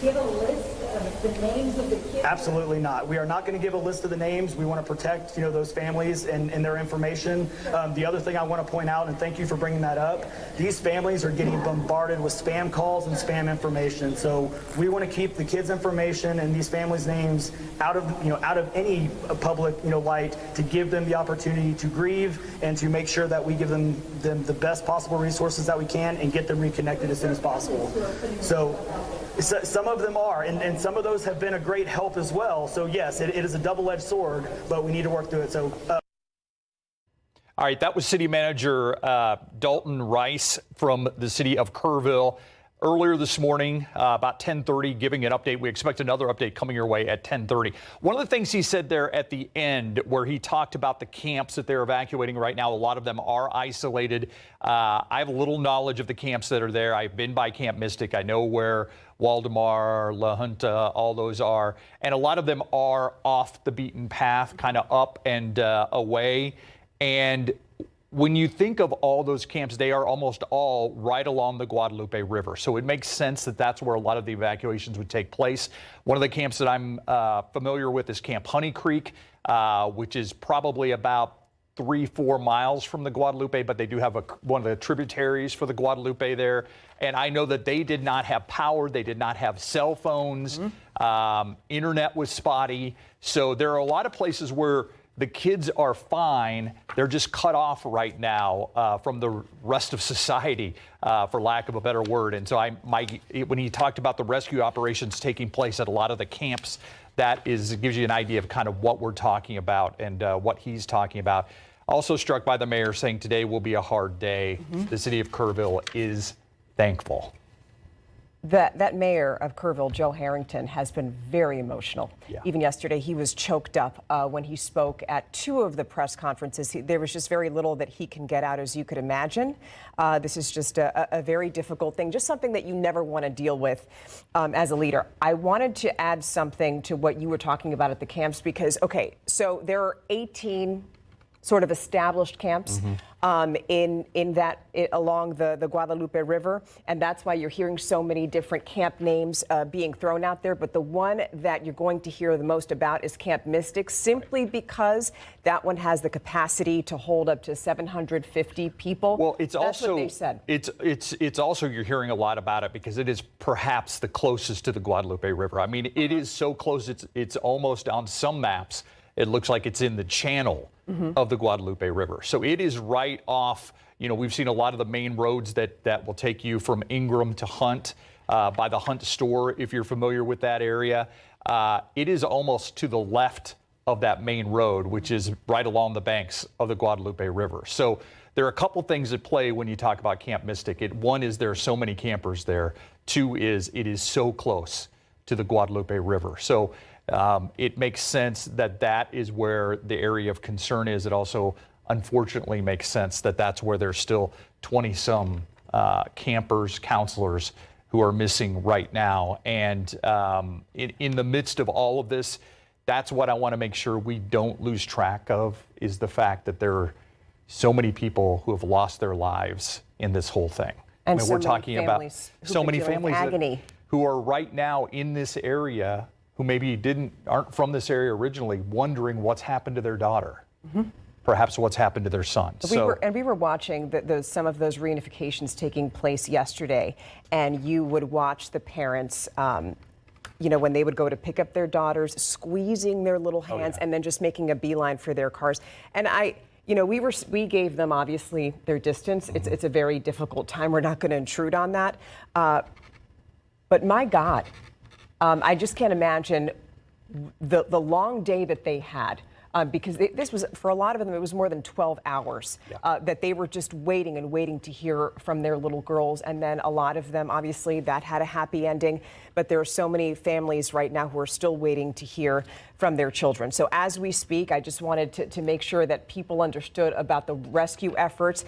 give a list of the names of the kids? Absolutely not. We are not going to give a list of the names. We want to protect, those families and their information. The other thing I want to point out, and thank you for bringing that up, these families are getting bombarded with spam calls and spam information. So we want to keep the kids' information and these families' names out of any public, light, to give them the opportunity to grieve and to make sure that we give them the best possible resources that we can and get them reconnected as soon as possible. So some of them are, and some of those have been a great help as well. So yes, it is a double-edged sword, but we need to work through it. So. All right, that was City Manager Dalton Rice from the city of Kerrville earlier this morning, about 10:30, giving an update. We expect another update coming your way at 10:30. One of the things he said there at the end, where he talked about the camps that they're evacuating right now, a lot of them are isolated. I have a little knowledge of the camps that are there. I've been by Camp Mystic. I know where Waldemar, La Junta, all those are. And a lot of them are off the beaten path, kind of up and away. And when you think of all those camps, they are almost all right along the Guadalupe River. So it makes sense that that's where a lot of the evacuations would take place. One of the camps that I'm familiar with is Camp Honey Creek, which is probably about 3-4 miles from the Guadalupe, but they do have one of the tributaries for the Guadalupe there. And I know that they did not have power. They did not have cell phones. Internet was spotty. So there are a lot of places where the kids are fine. They're just cut off right now from the rest of society, for lack of a better word. And so when he talked about the rescue operations taking place at a lot of the camps, that gives you an idea of kind of what we're talking about and what he's talking about. Also struck by the mayor saying today will be a hard day. The city of Kerrville is thankful. That mayor of Kerrville, Joe Harrington, has been very emotional. Yeah. Even yesterday, he was choked up when he spoke at 2 of the press conferences. There was just very little that he can get out, as you could imagine. This is just a very difficult thing, just something that you never want to deal with as a leader. I wanted to add something to what you were talking about at the camps because, okay, so there are 18 sort of established camps along the Guadalupe River, and that's why you're hearing so many different camp names being thrown out there. But the one that you're going to hear the most about is Camp Mystic, simply because that one has the capacity to hold up to 750 people. Well, it's that's also what they said. It's also, you're hearing a lot about it because it is perhaps the closest to the Guadalupe River. I mean, it is so close. It's almost, on some maps, it looks like it's in the channel of the Guadalupe River. So it is right off, we've seen a lot of the main roads that will take you from Ingram to Hunt, by the Hunt store, if you're familiar with that area. It is almost to the left of that main road, which is right along the banks of the Guadalupe River. So there are a couple things at play when you talk about Camp Mystic. One is there are so many campers there. 2 is it is so close to the Guadalupe River. So it makes sense that is where the area of concern is. It also, unfortunately, makes sense that that's where there's still 20-some campers, counselors who are missing right now. And in the midst of all of this, that's what I want to make sure we don't lose track of, is the fact that there are so many people who have lost their lives in this whole thing. And I mean, we're talking about so many families who are right now in this area, who maybe aren't from this area originally, wondering what's happened to their daughter, perhaps what's happened to their son. We were watching some of those reunifications taking place yesterday, and you would watch the parents, when they would go to pick up their daughters, squeezing their little hands and then just making a beeline for their cars. And we gave them, obviously, their distance. It's a very difficult time. We're not going to intrude on that. But my God, I just can't imagine the long day that they had. Because this was, for a lot of them, it was more than 12 hours that they were just waiting and waiting to hear from their little girls. And then a lot of them, obviously, that had a happy ending. But there are so many families right now who are still waiting to hear from their children. So as we speak, I just wanted to make sure that people understood about the rescue efforts.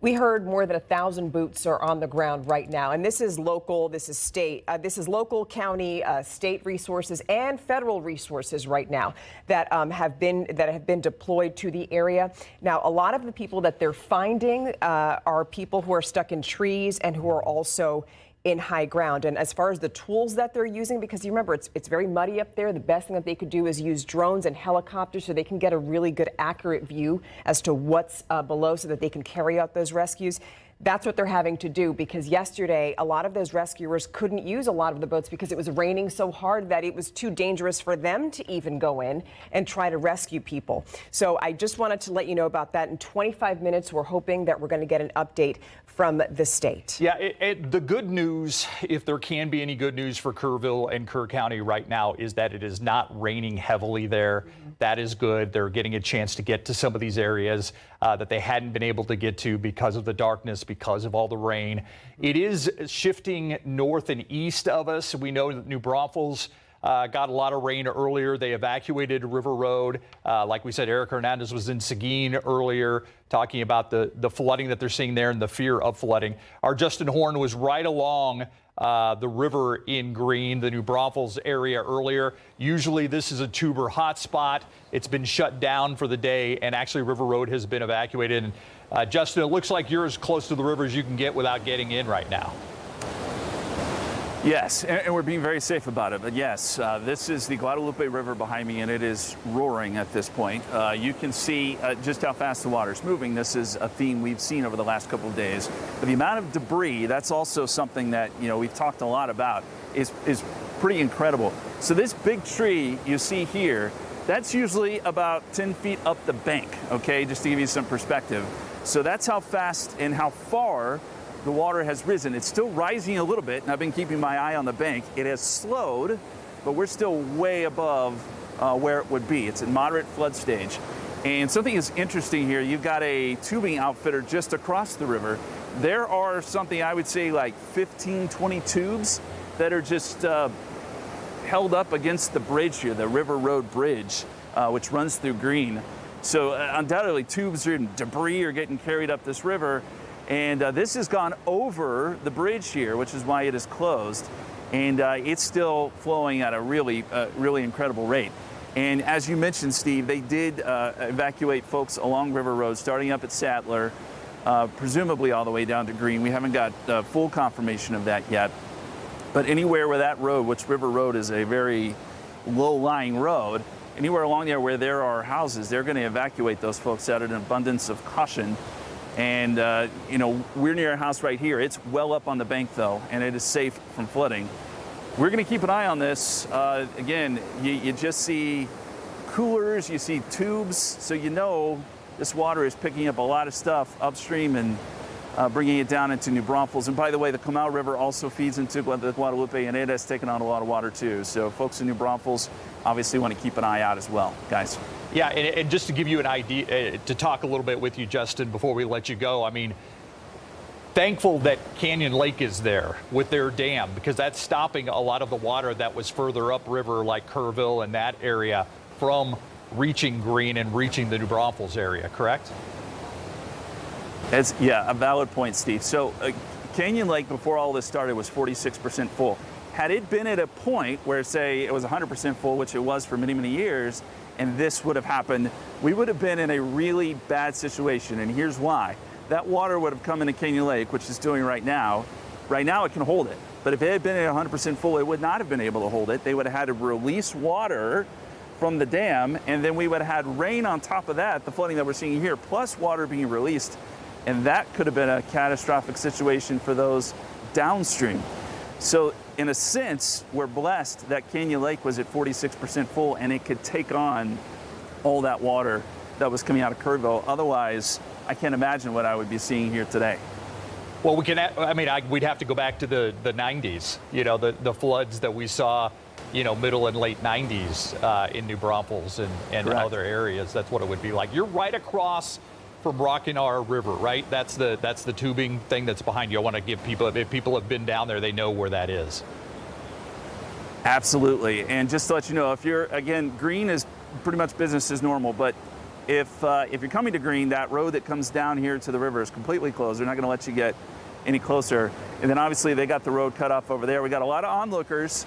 We heard more than 1,000 boots are on the ground right now, and this is local, this is state, this is local, county, state resources and federal resources right now that have been deployed to the area. Now, a lot of the people that they're finding are people who are stuck in trees and who are also in high ground. And as far as the tools that they're using, because you remember it's very muddy up there, the best thing that they could do is use drones and helicopters so they can get a really good accurate view as to what's below so that they can carry out those rescues. That's what they're having to do, because yesterday a lot of those rescuers couldn't use a lot of the boats because it was raining so hard that it was too dangerous for them to even go in and try to rescue people. So I just wanted to let you know about that. In 25 minutes, we're hoping that we're going to get an update from the state. Yeah, the good news, if there can be any good news for Kerrville and Kerr County right now, is that it is not raining heavily there. That is good. They're getting a chance to get to some of these areas that they hadn't been able to get to because of the darkness, because of all the rain. It is shifting north and east of us. We know that New Braunfels got a lot of rain earlier. They evacuated River Road. Like we said, Eric Hernandez was in Seguin earlier talking about the flooding that they're seeing there and the fear of flooding. Our Justin Horn was right along the river in Greene, the New Braunfels area earlier. Usually this is a tuber hotspot. It's been shut down for the day, and actually River Road has been evacuated. And Justin, it looks like you're as close to the river as you can get without getting in right now. Yes, and we're being very safe about it. But yes, this is the Guadalupe River behind me, and it is roaring at this point. You can see just how fast the water is moving. This is a theme we've seen over the last couple of days. But the amount of debris, that's also something that, you know, we've talked a lot about, is pretty incredible. So this big tree you see here, that's usually about 10 feet up the bank, okay, just to give you some perspective. So that's how fast and how far the water has risen. It's still rising a little bit, and I've been keeping my eye on the bank. It has slowed, but we're still way above where it would be. It's in moderate flood stage. And something is interesting here. You've got a tubing outfitter just across the river. There are something I would say like 15, 20 tubes that are just held up against the bridge here, the River Road Bridge, which runs through Greene. So undoubtedly tubes and debris are getting carried up this river. And this has gone over the bridge here, which is why it is closed. And it's still flowing at a really incredible rate. And as you mentioned, Steve, they did evacuate folks along River Road, starting up at Sattler, presumably all the way down to Greene. We haven't got full confirmation of that yet. But anywhere where that road, which River Road is a very low-lying road, anywhere along there where there are houses, they're going to evacuate those folks out of an abundance of caution. And, you know, we're near a house right here. It's well up on the bank, though, and it is safe from flooding. We're going to keep an eye on this. Again, you just see coolers, you see tubes, so you know this water is picking up a lot of stuff upstream and bringing it down into New Braunfels. And by the way, the Comal River also feeds into the Guadalupe, and it has taken on a lot of water, too. So folks in New Braunfels obviously want to keep an eye out as well, guys. Yeah, and just to give you an idea, to talk a little bit with you, Justin, before we let you go, I mean, thankful that Canyon Lake is there with their dam, because that's stopping a lot of the water that was further upriver, like Kerrville and that area, from reaching Greene and reaching the New Braunfels area, correct? Yeah, a valid point, Steve. So Canyon Lake, before all this started, was 46% full. Had it been at a point where, say, it was 100% full, which it was for many, many years, and this would have happened, we would have been in a really bad situation. And here's why. That water would have come into Canyon Lake, which it's doing right now. Right now it can hold it. But if it had been at 100% full, it would not have been able to hold it. They would have had to release water from the dam, and then we would have had rain on top of that, the flooding that we're seeing here, plus water being released. And that could have been a catastrophic situation for those downstream. So in a sense, we're blessed that Canyon Lake was at 46% full and it could take on all that water that was coming out of Kerrville. Otherwise, I can't imagine what I would be seeing here today. Well, we'd have to go back to the 90s, the floods that we saw, middle and late 90s in New Braunfels and other areas. That's what it would be like. You're right across from Rockingham River, right? That's the tubing thing that's behind you. I want to give people, if people have been down there, they know where that is. Absolutely. And just to let you know, if you're, again, Green is pretty much business as normal, but if you're coming to Green, that road that comes down here to the river is completely closed. They're not going to let you get any closer. And then obviously they got the road cut off over there. We got a lot of onlookers,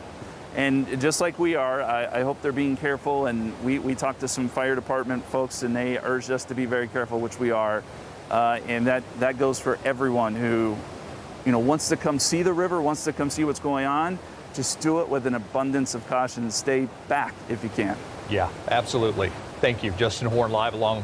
and just like we are, I hope they're being careful. And we talked to some fire department folks, and they urged us to be very careful, which we are. And that goes for everyone who, wants to come see the river, wants to come see what's going on. Just do it with an abundance of caution. Stay back if you can. Yeah, absolutely. Thank you. Justin Horn live along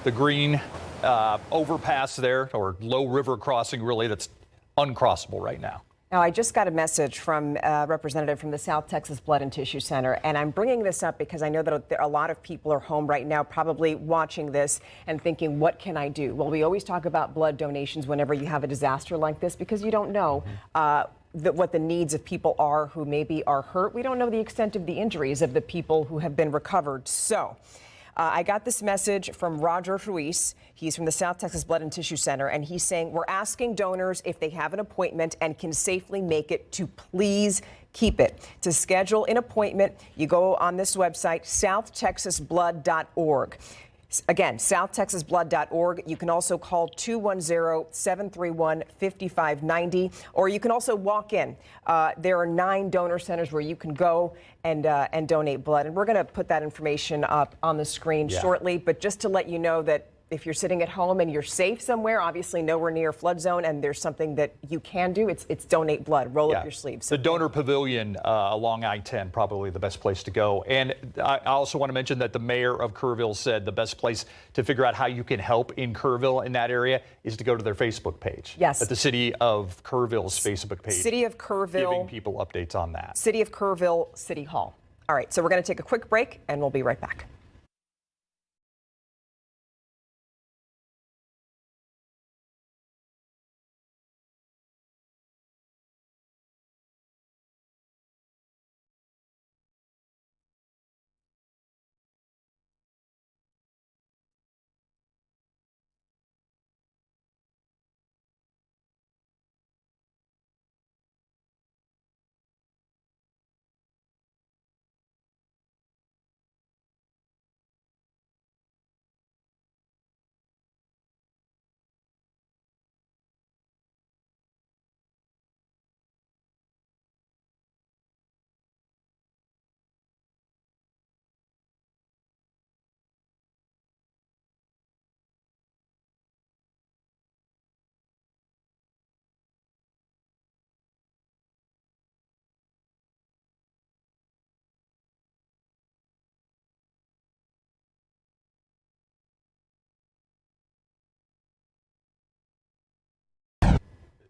the Green overpass there, or low river crossing, really, that's uncrossable right now. Now, I just got a message from a representative from the South Texas Blood and Tissue Center, and I'm bringing this up because I know that a lot of people are home right now probably watching this and thinking, what can I do? Well, we always talk about blood donations whenever you have a disaster like this, because you don't know what the needs of people are who maybe are hurt. We don't know the extent of the injuries of the people who have been recovered. So I got this message from Roger Ruiz. He's from the South Texas Blood and Tissue Center, and he's saying, we're asking donors if they have an appointment and can safely make it to please keep it. To schedule an appointment, you go on this website, southtexasblood.org. Again, southtexasblood.org. You can also call 210-731-5590, or you can also walk in. There are 9 donor centers where you can go and donate blood. And we're going to put that information up on the screen shortly. But just to let you know that if you're sitting at home and you're safe somewhere, obviously nowhere near a flood zone, and there's something that you can do, it's donate blood. Roll up your sleeves. The donor pavilion along I-10, probably the best place to go. And I also want to mention that the mayor of Kerrville said the best place to figure out how you can help in Kerrville in that area is to go to their Facebook page. Yes. At the City of Kerrville's Facebook page. City of Kerrville. Giving people updates on that. City of Kerrville City Hall. All right, so we're going to take a quick break, and we'll be right back.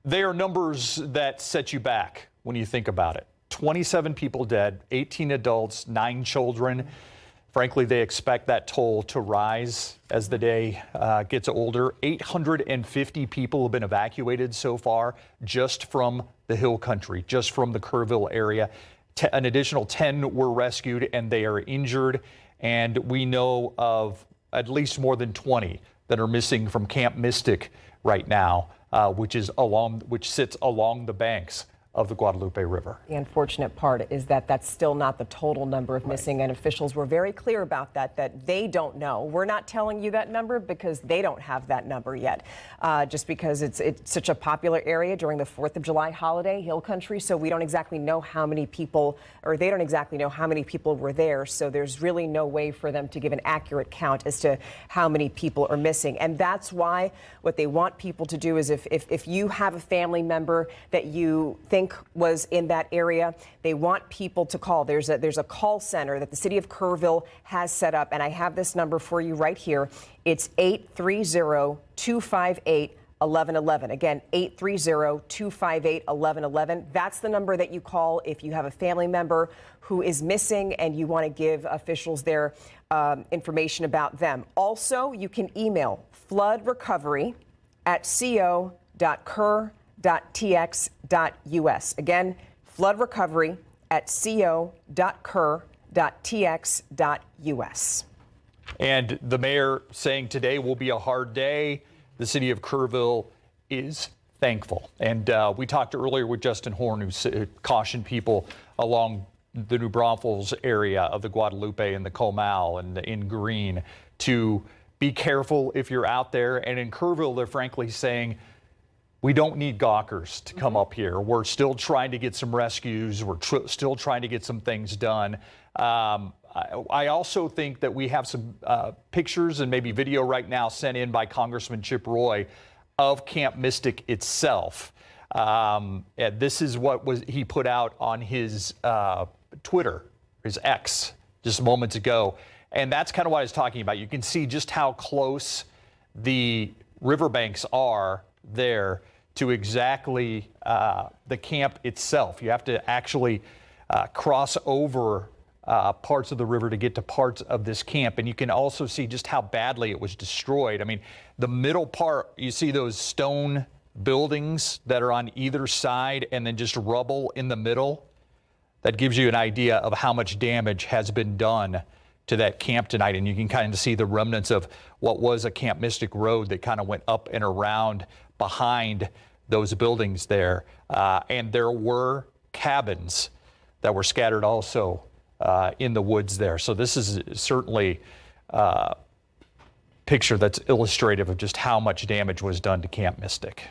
They are numbers that set you back when you think about it. 27 people dead, 18 adults, 9 children. Frankly, they expect that toll to rise as the day gets older. 850 people have been evacuated so far just from the Hill Country, just from the Kerrville area. An additional 10 were rescued and they are injured. And we know of at least more than 20 that are missing from Camp Mystic right now, which sits along the banks of the Guadalupe River. The unfortunate part is that that's still not the total number of missing, and officials were very clear about that they don't know. We're not telling you that number because they don't have that number yet, just because it's such a popular area during the 4th of July holiday, Hill Country, so we don't exactly know how many people, or they don't exactly know how many people were there, so there's really no way for them to give an accurate count as to how many people are missing. And that's why what they want people to do is if you have a family member that you think was in that area, they want people to call. There's a call center that the City of Kerrville has set up, and I have this number for you right here. It's 830-258-1111. Again, 830-258-1111. That's the number that you call if you have a family member who is missing and you want to give officials their information about them. Also, you can email floodrecovery@co.kerr.gov. co.tx.us. Again, flood recovery at co.tx.us. And the mayor saying today will be a hard day. The city of Kerrville is thankful. And we talked earlier with Justin Horn, who cautioned people along the New Braunfels area of the Guadalupe and the Comal and in Green to be careful if you're out there. And in Kerrville, they're frankly saying, we don't need gawkers to come up here. We're still trying to get some rescues. We're still trying to get some things done. I also think that we have some pictures and maybe video right now sent in by Congressman Chip Roy of Camp Mystic itself. This is what he put out on his Twitter, his X, just moments ago. And that's kind of what I was talking about. You can see just how close the riverbanks are there to exactly the camp itself. You have to actually cross over parts of the river to get to parts of this camp. And you can also see just how badly it was destroyed. I mean, the middle part, you see those stone buildings that are on either side and then just rubble in the middle. That gives you an idea of how much damage has been done to that camp tonight. And you can kind of see the remnants of what was a Camp Mystic road that kind of went up and around behind those buildings there. And there were cabins that were scattered also in the woods there. So this is certainly a picture that's illustrative of just how much damage was done to Camp Mystic.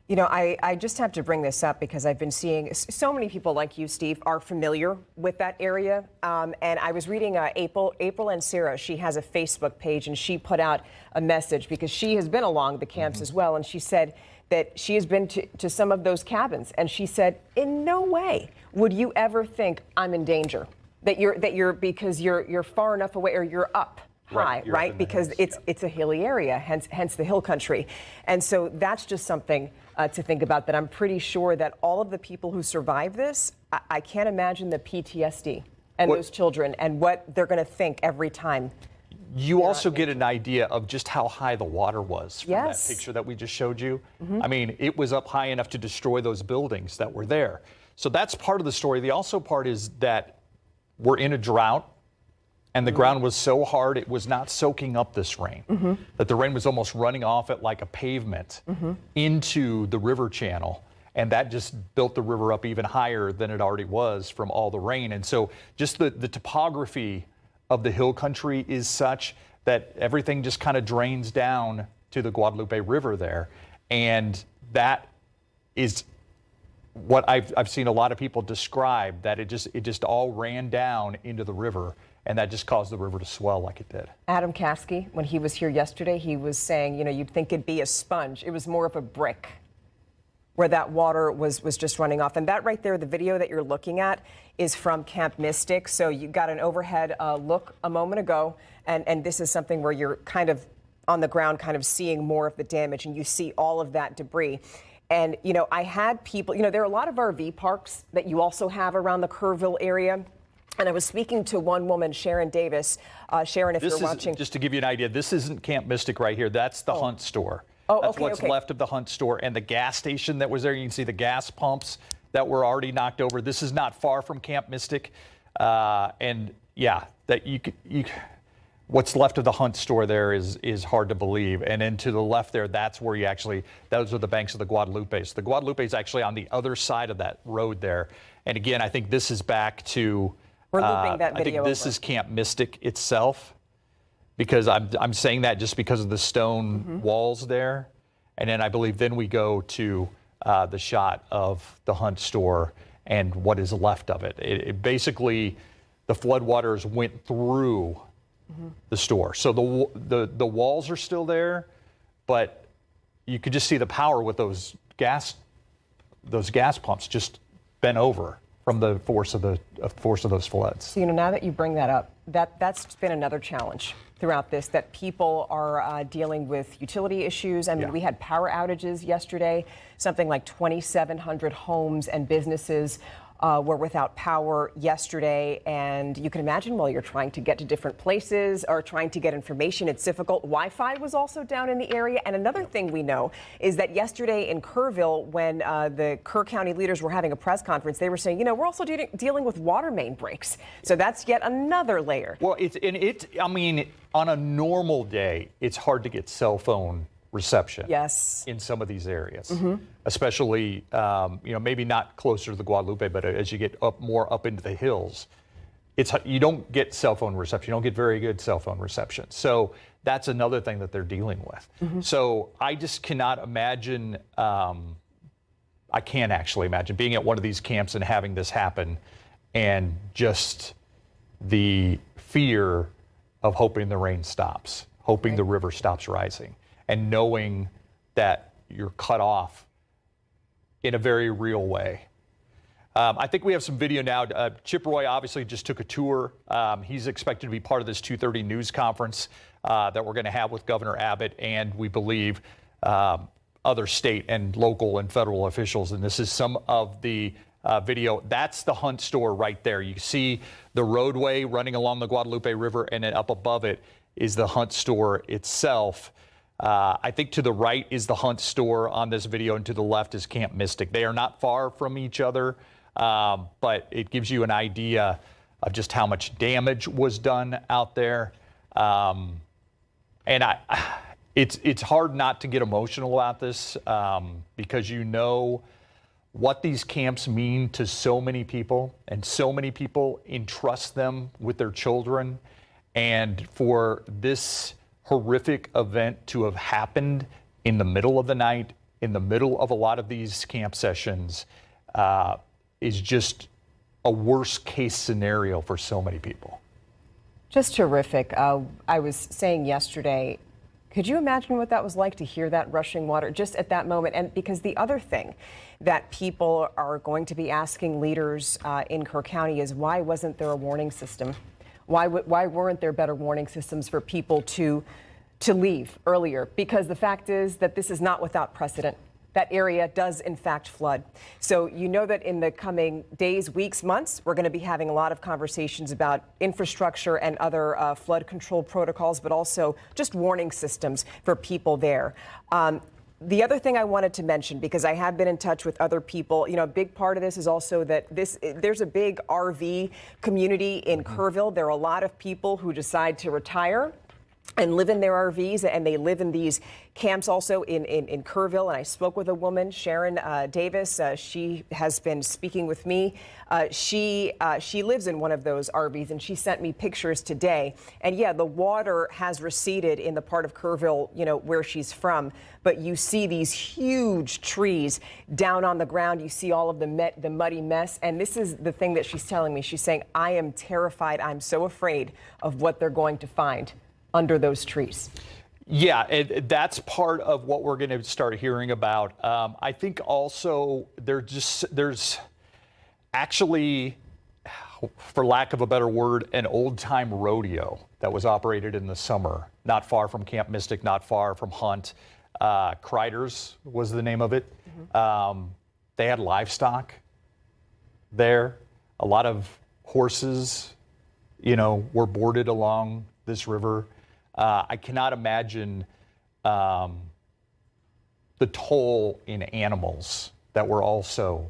You know, I just have to bring this up because I've been seeing so many people like you, Steve, are familiar with that area. And I was reading April and Sarah. She has a Facebook page and she put out a message because she has been along the camps as well. And she said that she has been to some of those cabins. And she said, in no way would you ever think I'm in danger, that you're because you're far enough away or you're up high, right? Because it's a hilly area, hence the hill country. And so that's just something to think about, that I'm pretty sure that all of the people who survive this, I can't imagine the PTSD and those children and what they're going to think every time. You also get an idea of just how high the water was from that picture that we just showed you. I mean, it was up high enough to destroy those buildings that were there. So that's part of the story. The also part is that we're in a drought. And the ground was so hard, it was not soaking up this rain, that the rain was almost running off it like a pavement into the river channel. And that just built the river up even higher than it already was from all the rain. And so just the topography of the hill country is such that everything just kind of drains down to the Guadalupe River there. And that is what I've seen a lot of people describe, that it just all ran down into the river. And that just caused the river to swell like it did. Adam Caskey, when he was here yesterday, he was saying, you know, you'd think it'd be a sponge. It was more of a brick where that water was just running off. And that right there, the video that you're looking at, is from Camp Mystic. So you got an overhead look a moment ago. And this is something where you're kind of on the ground, kind of seeing more of the damage. And you see all of that debris. And, you know, I had people, you know, there are a lot of RV parks that you also have around the Kerrville area. And I was speaking to one woman, Sharon Davis. Sharon, if you're watching. Just to give you an idea, this isn't Camp Mystic right here. That's the Hunt store. Oh, that's what's left of the Hunt store. And the gas station that was there, you can see the gas pumps that were already knocked over. This is not far from Camp Mystic. And yeah, that what's left of the Hunt store there is hard to believe. And then to the left there, that's where those are the banks of the Guadalupe. So the Guadalupe is actually on the other side of that road there. And again, I think this is back to. We're looping that video I think this is Camp Mystic itself, because I'm saying that just because of the stone walls there. And then I believe then we go to the shot of the Hunt store and what is left of it. It basically, the floodwaters went through the store. So the walls are still there, but you could just see the power with those gas pumps just bent over from the force of those floods. So, you know, now that you bring that up, that's been another challenge throughout this, that people are dealing with utility issues. I mean, we had power outages yesterday. Something like 2,700 homes and businesses were without power yesterday. And you can imagine while you're trying to get to different places or trying to get information, it's difficult. Wi-Fi was also down in the area. And another thing we know is that yesterday in Kerrville, when the Kerr County leaders were having a press conference, they were saying, we're also dealing with water main breaks. So that's yet another layer. Well, I mean, on a normal day, it's hard to get cell phone reception. Yes. In some of these areas, especially, maybe not closer to the Guadalupe, but as you get more up into the hills, you don't get cell phone reception. You don't get very good cell phone reception. So that's another thing that they're dealing with. So I just cannot imagine, I can't actually imagine being at one of these camps and having this happen and just the fear of hoping the rain stops, hoping the river stops rising, and knowing that you're cut off in a very real way. I think we have some video now. Chip Roy obviously just took a tour. He's expected to be part of this 2:30 news conference that we're going to have with Governor Abbott and we believe other state and local and federal officials. And this is some of the video. That's the Hunt store right there. You see the roadway running along the Guadalupe River, and then up above it is the Hunt store itself. I think to the right is the Hunt store on this video, and to the left is Camp Mystic. They are not far from each other, but it gives you an idea of just how much damage was done out there. And it's hard not to get emotional about this because you know what these camps mean to so many people, and so many people entrust them with their children. And for this horrific event to have happened in the middle of the night, in the middle of a lot of these camp sessions, is just a worst case scenario for so many people. Just terrific. I was saying yesterday, could you imagine what that was like to hear that rushing water just at that moment? And because the other thing that people are going to be asking leaders in Kerr County is, why wasn't there a warning system? Why weren't there better warning systems for people to leave earlier? Because the fact is that this is not without precedent. That area does in fact flood. So you know that in the coming days, weeks, months, we're going to be having a lot of conversations about infrastructure and other flood control protocols, but also just warning systems for people there. The other thing I wanted to mention, because I have been in touch with other people, a big part of this is also that there's a big RV community in Kerrville. There are a lot of people who decide to retire and live in their RVs, and they live in these camps also in Kerrville. And I spoke with a woman, Sharon Davis. She has been speaking with me. She lives in one of those RVs, and she sent me pictures today. And yeah, the water has receded in the part of Kerrville, where she's from. But you see these huge trees down on the ground. You see all of the muddy mess. And this is the thing that she's telling me. She's saying, I am terrified. I'm so afraid of what they're going to find under those trees. Yeah, that's part of what we're going to start hearing about. I think also there's actually, for lack of a better word, an old-time rodeo that was operated in the summer, not far from Camp Mystic, not far from Hunt. Kreider's was the name of it. They had livestock there. A lot of horses, were boarded along this river. I cannot imagine the toll in animals that were also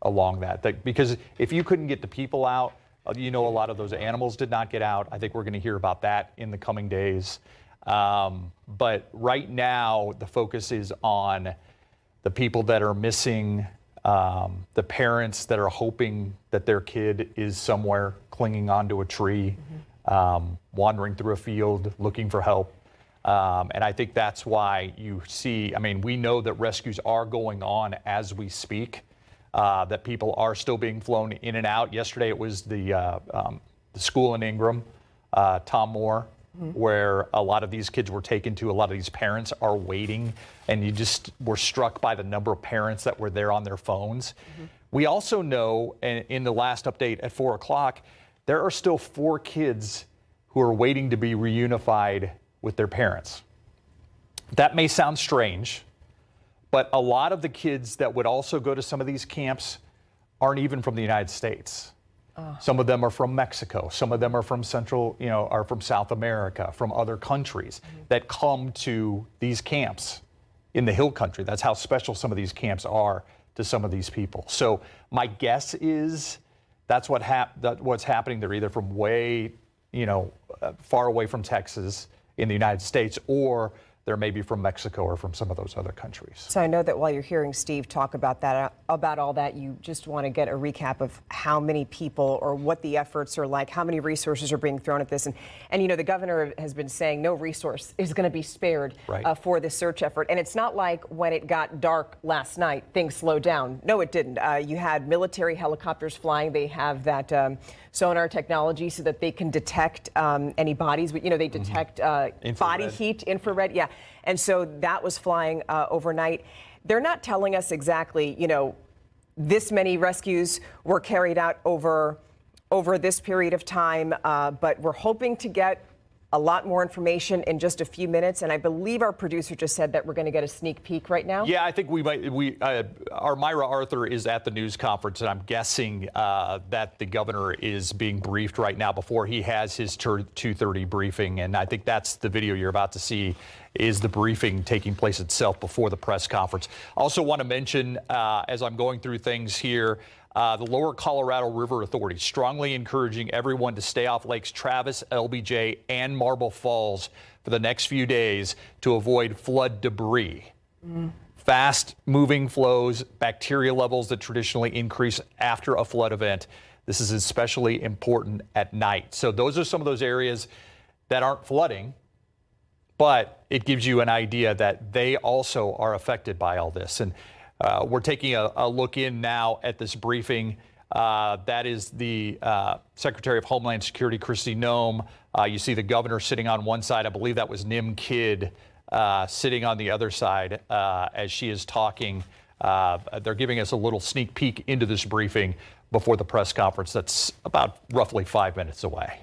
along that. Because if you couldn't get the people out, a lot of those animals did not get out. I think we're going to hear about that in the coming days. But right now, the focus is on the people that are missing, the parents that are hoping that their kid is somewhere clinging onto a tree. Wandering through a field looking for help. And I think that's why you see, we know that rescues are going on as we speak, that people are still being flown in and out. Yesterday it was the school in Ingram, Tom Moore, where a lot of these kids were taken to. A lot of these parents are waiting, and you just were struck by the number of parents that were there on their phones. We also know, in the last update at 4 o'clock, there are still 4 kids who are waiting to be reunified with their parents. That may sound strange, but a lot of the kids that would also go to some of these camps aren't even from the United States. Some of them are from Mexico. Some of them are from are from South America, from other countries that come to these camps in the Hill Country. That's how special some of these camps are to some of these people. So my guess is that's what's happening. They're either from way, far away from Texas in the United States, or they're maybe from Mexico or from some of those other countries. So I know that while you're hearing Steve talk about that, about all that, you just want to get a recap of how many people or what the efforts are like, how many resources are being thrown at this. And the governor has been saying no resource is going to be spared for this search effort. And it's not like when it got dark last night, things slowed down. No, it didn't. You had military helicopters flying. They have that sonar technology so that they can detect any bodies. They detect body heat, infrared. Yeah. And so that was flying overnight. They're not telling us exactly, this many rescues were carried out over this period of time, but we're hoping to get a lot more information in just a few minutes. And I believe our producer just said that we're going to get a sneak peek right now. Yeah, I think we might. Our Myra Arthur is at the news conference, and I'm guessing that the governor is being briefed right now before he has his 2:30 briefing. And I think that's the video you're about to see, is the briefing taking place itself before the press conference. Also want to mention, as I'm going through things here, the Lower Colorado River Authority strongly encouraging everyone to stay off Lakes Travis, LBJ, and Marble Falls for the next few days to avoid flood debris. Fast moving flows, bacteria levels that traditionally increase after a flood event. This is especially important at night. So those are some of those areas that aren't flooding, but it gives you an idea that they also are affected by all this. And we're taking a look in now at this briefing. That is the Secretary of Homeland Security, Kristi Noem. You see the governor sitting on one side. I believe that was Nim Kidd sitting on the other side as she is talking. They're giving us a little sneak peek into this briefing before the press conference that's about roughly 5 minutes away.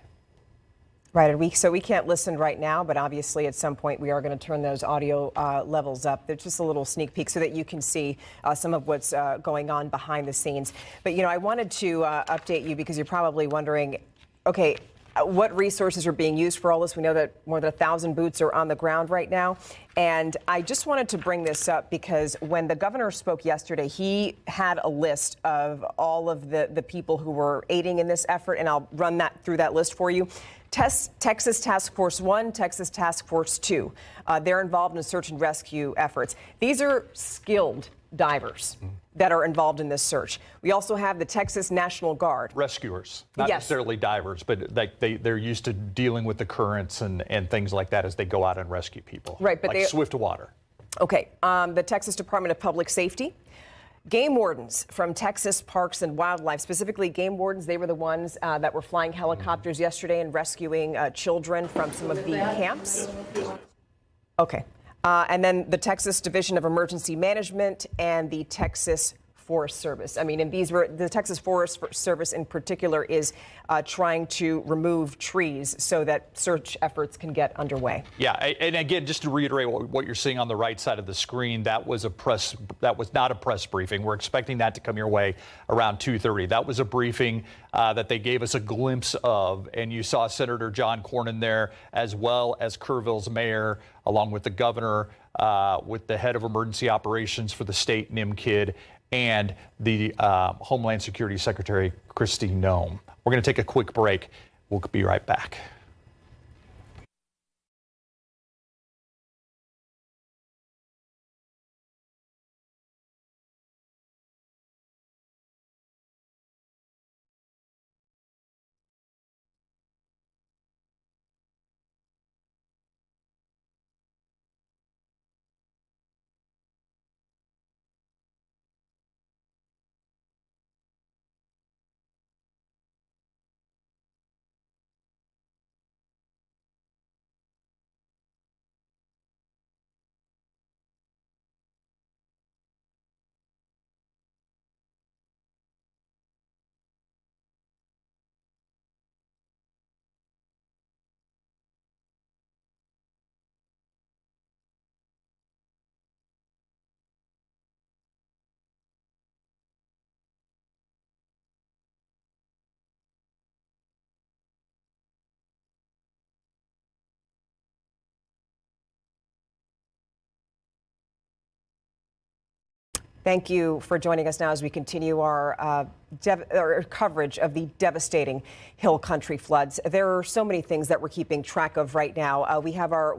Right, so we can't listen right now, but obviously at some point we are going to turn those audio levels up. There's just a little sneak peek so that you can see some of what's going on behind the scenes. But, I wanted to update you because you're probably wondering, okay, what resources are being used for all this? We know that more than 1,000 boots are on the ground right now. And I just wanted to bring this up because when the governor spoke yesterday, he had a list of all of the people who were aiding in this effort, and I'll run through that list for you. Texas Task Force 1, Texas Task Force 2. They're involved in search and rescue efforts. These are skilled divers that are involved in this search. We also have the Texas National Guard. Rescuers, not necessarily divers, but they're used to dealing with the currents and things like that as they go out and rescue people. Right, but like swift water. Okay, the Texas Department of Public Safety. Game wardens from Texas Parks and Wildlife, specifically game wardens, they were the ones that were flying helicopters yesterday and rescuing children from some of the camps. Okay. And then the Texas Division of Emergency Management and the Texas Forest Service. I mean, and these were the Texas Forest Service in particular is trying to remove trees so that search efforts can get underway. Yeah, and again, just to reiterate what you're seeing on the right side of the screen, that was not a press briefing. We're expecting that to come your way around 2:30. That was a briefing that they gave us a glimpse of, and you saw Senator John Cornyn there, as well as Kerrville's mayor, along with the governor, with the head of emergency operations for the state, Nim Kidd, and the Homeland Security Secretary, Kristi Noem. We're going to take a quick break. We'll be right back. Thank you for joining us now as we continue our coverage of the devastating Hill Country floods. There are so many things that we're keeping track of right now. We have our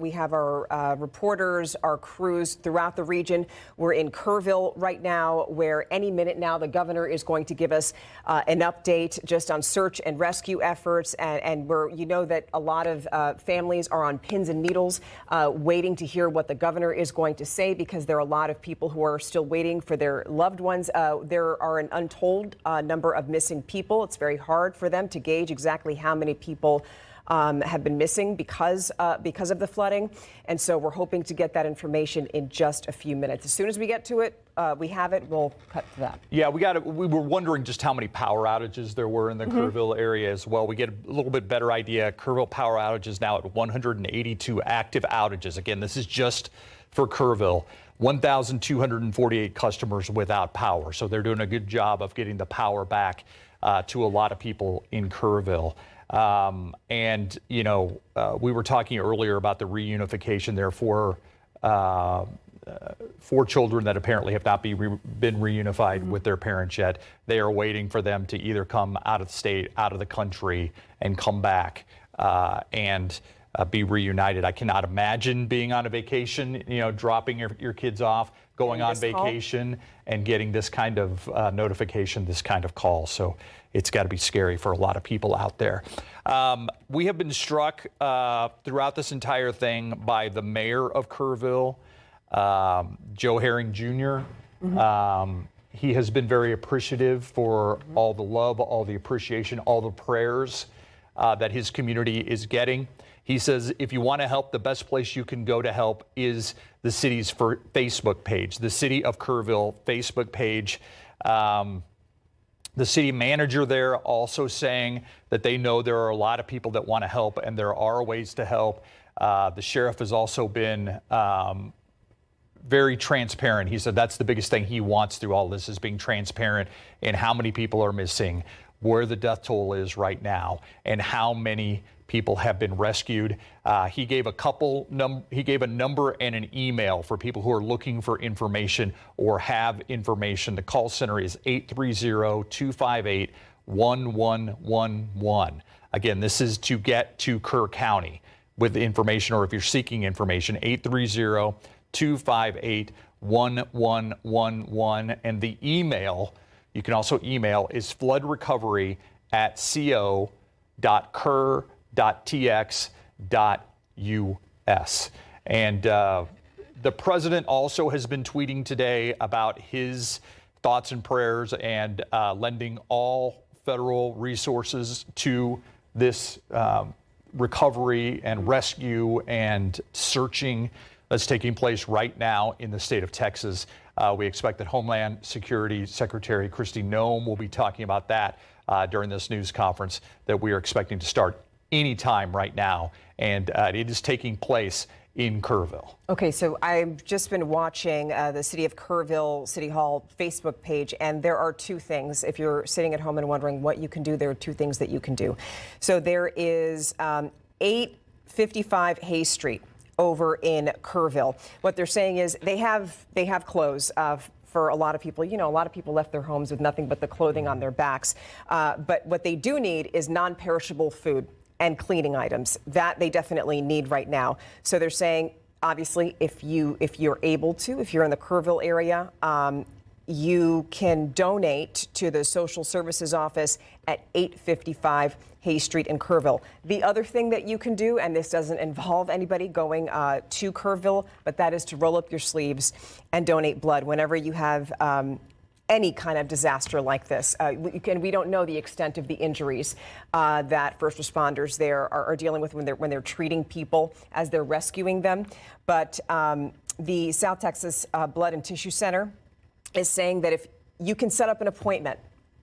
reporters, our crews throughout the region. We're in Kerrville right now, where any minute now the governor is going to give us an update just on search and rescue efforts. And you know that a lot of families are on pins and needles waiting to hear what the governor is going to say, because there are a lot of people who are still waiting for their loved ones. There are an untold number of missing people. It's very hard for them to gauge exactly how many people have been missing because of the flooding. And so we're hoping to get that information in just a few minutes. As soon as we get to it, we have it, we'll cut to that. Yeah, we were wondering just how many power outages there were in the Kerrville area as well. We get a little bit better idea. Kerrville power outages now at 182 active outages. Again, this is just for Kerrville. 1,248 customers without power. So they're doing a good job of getting the power back to a lot of people in Kerrville. And, you know, we were talking earlier about the reunification there for children that apparently have not been reunified with their parents yet. They are waiting for them to either come out of the state, out of the country, and come back and be reunited. I cannot imagine being on a vacation, you know, dropping your kids off, going on vacation, and getting this kind of notification, this kind of call. So it's got to be scary for a lot of people out there. We have been struck throughout this entire thing by the mayor of Kerrville, Joe Herring Jr. He has been very appreciative for all the love, all the appreciation, all the prayers that his community is getting. He says if you want to help, the best place you can go to help is the city's Facebook page, the City of Kerrville Facebook page. The city manager there also saying that they know there are a lot of people that want to help, and there are ways to help. The sheriff has also been very transparent. He said that's the biggest thing he wants through all this, is being transparent in how many people are missing, where the death toll is right now, and how many people have been rescued. He gave a number and an email for people who are looking for information or have information. The call center is 830-258-1111. Again, this is to get to Kerr County with information, or if you're seeking information, 830-258-1111. And the email, you can also email, is floodrecovery@co.tx.us. And the president also has been tweeting today about his thoughts and prayers and lending all federal resources to this recovery and rescue and searching that's taking place right now in the state of Texas. We expect that Homeland Security Secretary Kristi Noem will be talking about that during this news conference that we are expecting to start any time right now. And it is taking place in Kerrville. Okay, so I've just been watching the City of Kerrville City Hall Facebook page, and there are two things. If you're sitting at home and wondering what you can do, there are two things that you can do. So there is 855 Hayes Street over in Kerrville. What they're saying is they have clothes for a lot of people. You know, a lot of people left their homes with nothing but the clothing on their backs. But what they do need is non-perishable food and cleaning items. That they definitely need right now. So they're saying, obviously, if you're able to, if you're in the Kerrville area, you can donate to the social services office at 855 Hayes Street in Kerrville. The other thing that you can do, and this doesn't involve anybody going to Kerrville, but that is to roll up your sleeves and donate blood whenever you have any kind of disaster like this. We don't know the extent of the injuries that first responders there are dealing with when they're treating people as they're rescuing them. But the South Texas Blood and Tissue Center is saying that if you can set up an appointment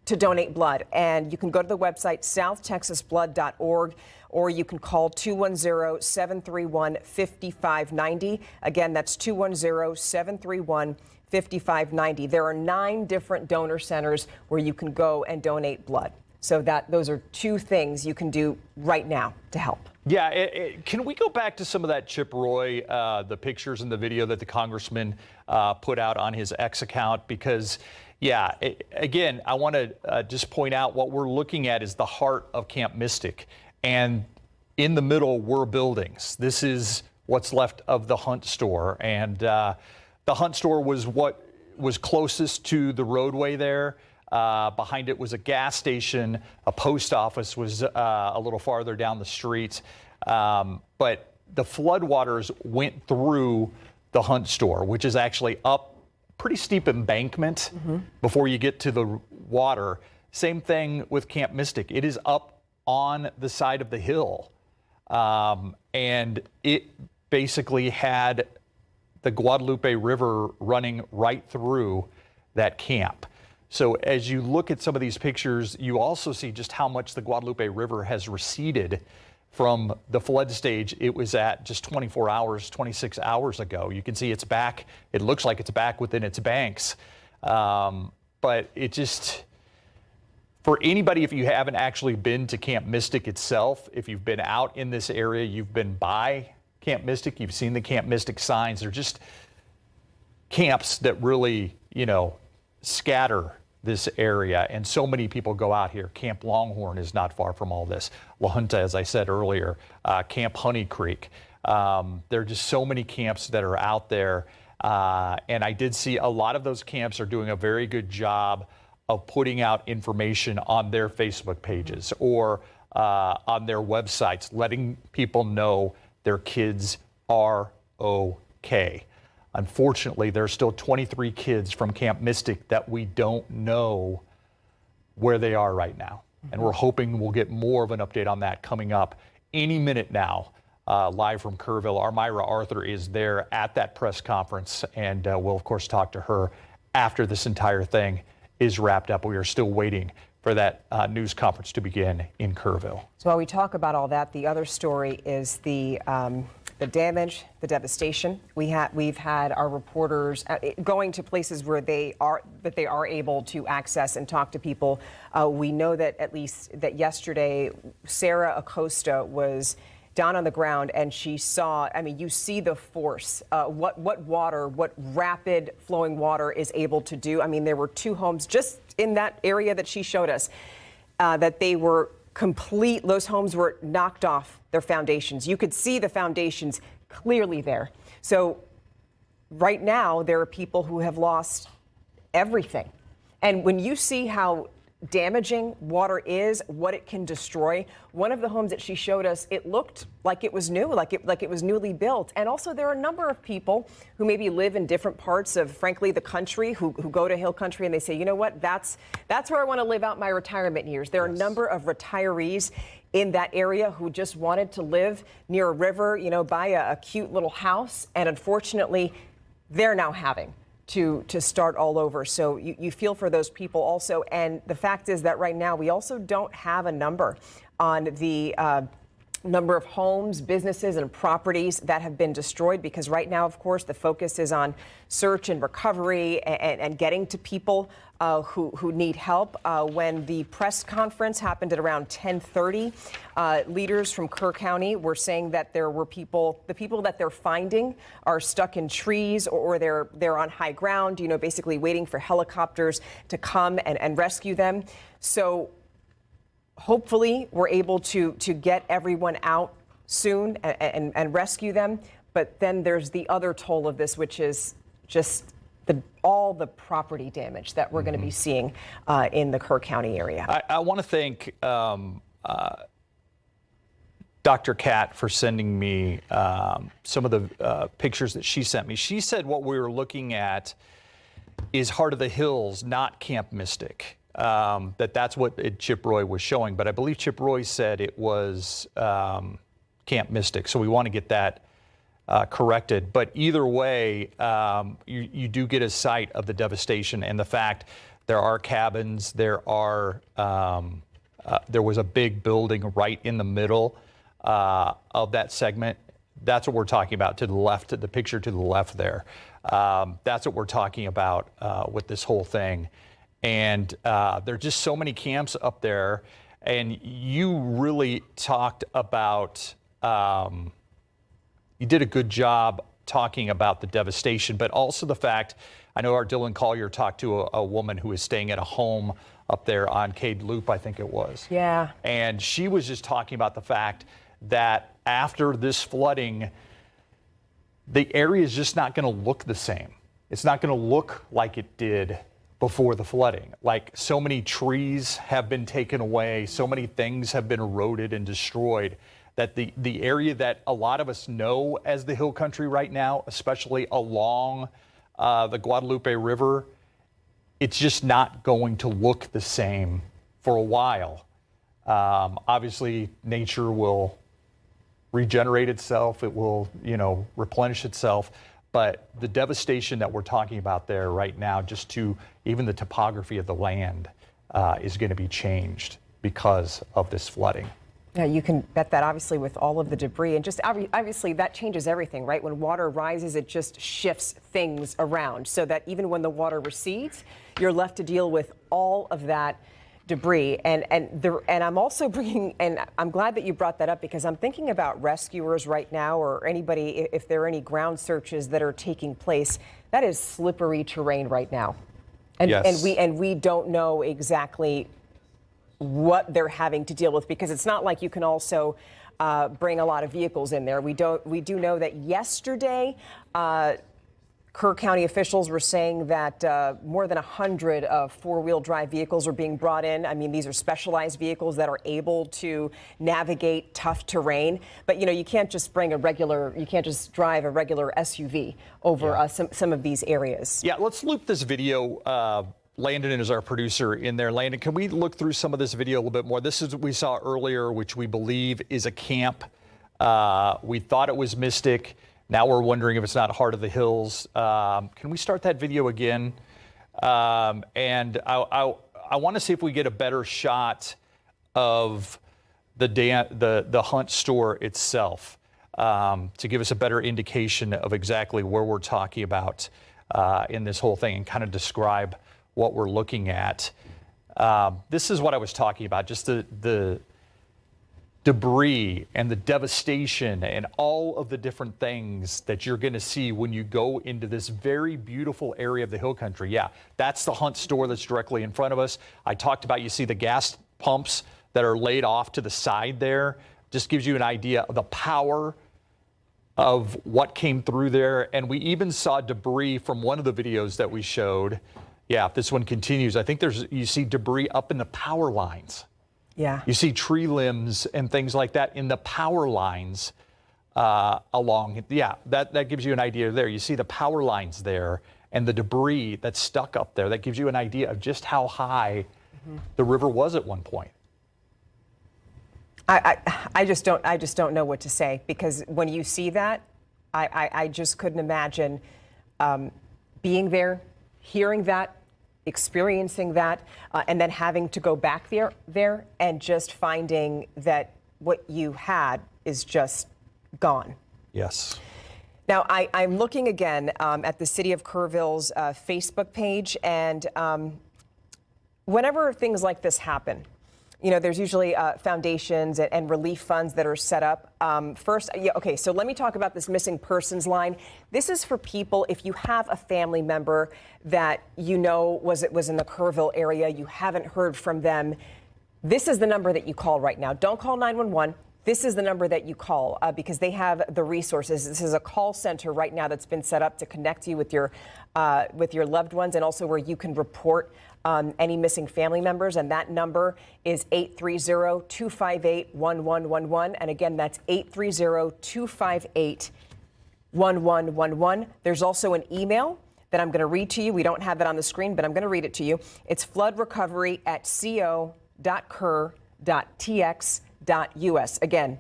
to donate blood, and you can go to the website southtexasblood.org, or you can call 210-731-5590. Again, that's 210-731-5590. There are 9 different donor centers where you can go and donate blood. So those are two things you can do right now to help. Yeah, can we go back to some of that Chip Roy, the pictures and the video that the congressman put out on his X account? Because, yeah, again, I want to just point out what we're looking at is the heart of Camp Mystic. And in the middle were buildings. This is what's left of the Hunt store. And the Hunt store was what was closest to the roadway there. Behind it was a gas station. A post office was a little farther down the street. But the floodwaters went through the Hunt store, which is actually up pretty steep embankment before you get to the water. Same thing with Camp Mystic. It is up on the side of the hill. And it basically had the Guadalupe River running right through that camp. So as you look at some of these pictures, you also see just how much the Guadalupe River has receded from the flood stage it was at just 24 hours, 26 hours ago. You can see it's back. It looks like it's back within its banks. But it just, for anybody, if you haven't actually been to Camp Mystic itself, if you've been out in this area, you've been by Camp Mystic, you've seen the Camp Mystic signs. They're just camps that really, scatter this area, and so many people go out here. Camp Longhorn is not far from all this. La Junta, as I said earlier, Camp Honey Creek. There are just so many camps that are out there, and I did see a lot of those camps are doing a very good job of putting out information on their Facebook pages or on their websites, letting people know their kids are okay. Unfortunately, there's still 23 kids from Camp Mystic that we don't know where they are right now. And we're hoping we'll get more of an update on that coming up any minute now, live from Kerrville. Our Myra Arthur is there at that press conference, and we'll, of course, talk to her after this entire thing is wrapped up. We are still waiting for that news conference to begin in Kerrville. So while we talk about all that, the other story is the damage, the devastation. We've had our reporters going to places where they are able to access and talk to people. We know that at least that yesterday, Sarah Acosta was down on the ground and she saw, you see the force, what water, what rapid flowing water is able to do. There were two homes just in that area that she showed us that they were complete. Those homes were knocked off their foundations. You could see the foundations clearly there. So right now, there are people who have lost everything. And when you see how damaging water is, what it can destroy, one of the homes that she showed us, it looked like it was new, like it was newly built. And also there are a number of people who maybe live in different parts of, frankly, the country who go to Hill Country and they say, you know what, that's where I want to live out my retirement years. There are a number of retirees in that area who just wanted to live near a river, buy a cute little house. And unfortunately, they're now having to start all over. So you feel for those people also. And the fact is that right now we also don't have a number on the number of homes, businesses, and properties that have been destroyed, because right now, of course, the focus is on search and recovery and getting to people who need help. When the press conference happened at around 10:30, leaders from Kerr County were saying that there were the people that they're finding are stuck in trees or they're on high ground, basically waiting for helicopters to come and rescue them. So hopefully we're able to get everyone out soon and rescue them. But then there's the other toll of this, which is just all the property damage that we're going to be seeing in the Kerr County area. I want to thank Dr. Kat for sending me some of the pictures that she sent me. She said what we were looking at is Heart of the Hills, not Camp Mystic. That's what Chip Roy was showing, but I believe Chip Roy said it was Camp Mystic, so we want to get that corrected. But either way, you do get a sight of the devastation and the fact there are cabins, there was a big building right in the middle of that segment. That's what we're talking about to the left, the picture to the left there. That's what we're talking about with this whole thing. And there are just so many camps up there. And you really talked about, you did a good job talking about the devastation, but also the fact, I know our Dylan Collier talked to a woman who is staying at a home up there on Cade Loop, I think it was. Yeah. And she was just talking about the fact that after this flooding, the area is just not going to look the same. It's not going to look like it did before the flooding. Like, so many trees have been taken away, so many things have been eroded and destroyed, that the area that a lot of us know as the Hill Country right now, especially along the Guadalupe River, it's just not going to look the same for a while. Obviously, nature will regenerate itself. It will, replenish itself. But the devastation that we're talking about there right now, just to even the topography of the land, is going to be changed because of this flooding. Yeah, you can bet that, obviously, with all of the debris, and just obviously that changes everything, right? When water rises, it just shifts things around, so that even when the water recedes, you're left to deal with all of that debris. And I'm also bringing, and I'm glad that you brought that up, because I'm thinking about rescuers right now, or anybody, if there are any ground searches that are taking place. That is slippery terrain right now, and yes. and we don't know exactly what they're having to deal with, because it's not like you can also bring a lot of vehicles in there. We do know that yesterday, Kerr County officials were saying that more than 100 four-wheel drive vehicles are being brought in. I mean, these are specialized vehicles that are able to navigate tough terrain. But, you can't just drive a regular SUV over some of these areas. Yeah, let's loop this video. Landon is our producer in there. Landon, can we look through some of this video a little bit more? This is what we saw earlier, which we believe is a camp. We thought it was Mystic. Now we're wondering if it's not Heart of the Hills. Can we start that video again? And I want to see if we get a better shot of the Hunt store itself, to give us a better indication of exactly where we're talking about in this whole thing, and kind of describe what we're looking at. This is what I was talking about, just the debris and the devastation and all of the different things that you're going to see when you go into this very beautiful area of the Hill Country. Yeah, that's the Hunt store that's directly in front of us. I talked about, you see the gas pumps that are laid off to the side there. Just gives you an idea of the power of what came through there. And we even saw debris from one of the videos that we showed. Yeah, if this one continues, I think you see debris up in the power lines. Yeah. You see tree limbs and things like that in the power lines along. Yeah, that gives you an idea there. You see the power lines there and the debris that's stuck up there. That gives you an idea of just how high the river was at one point. I just don't know what to say, because when you see that, I just couldn't imagine being there, hearing that, experiencing that, and then having to go back there and just finding that what you had is just gone. Yes. Now, I'm looking again at the City of Kerrville's Facebook page, and whenever things like this happen, there's usually foundations and relief funds that are set up. Okay, so let me talk about this missing persons line. This is for people, if you have a family member that was in the Kerrville area, you haven't heard from them. This is the number that you call right now. Don't call 911. This is the number that you call because they have the resources. This is a call center right now that's been set up to connect you with your loved ones, and also where you can report any missing family members. And that number is 830-258-1111. And again, that's 830-258-1111. There's also an email that I'm going to read to you. We don't have it on the screen, but I'm going to read it to you. It's floodrecovery@co.kerr.tx.us. Again,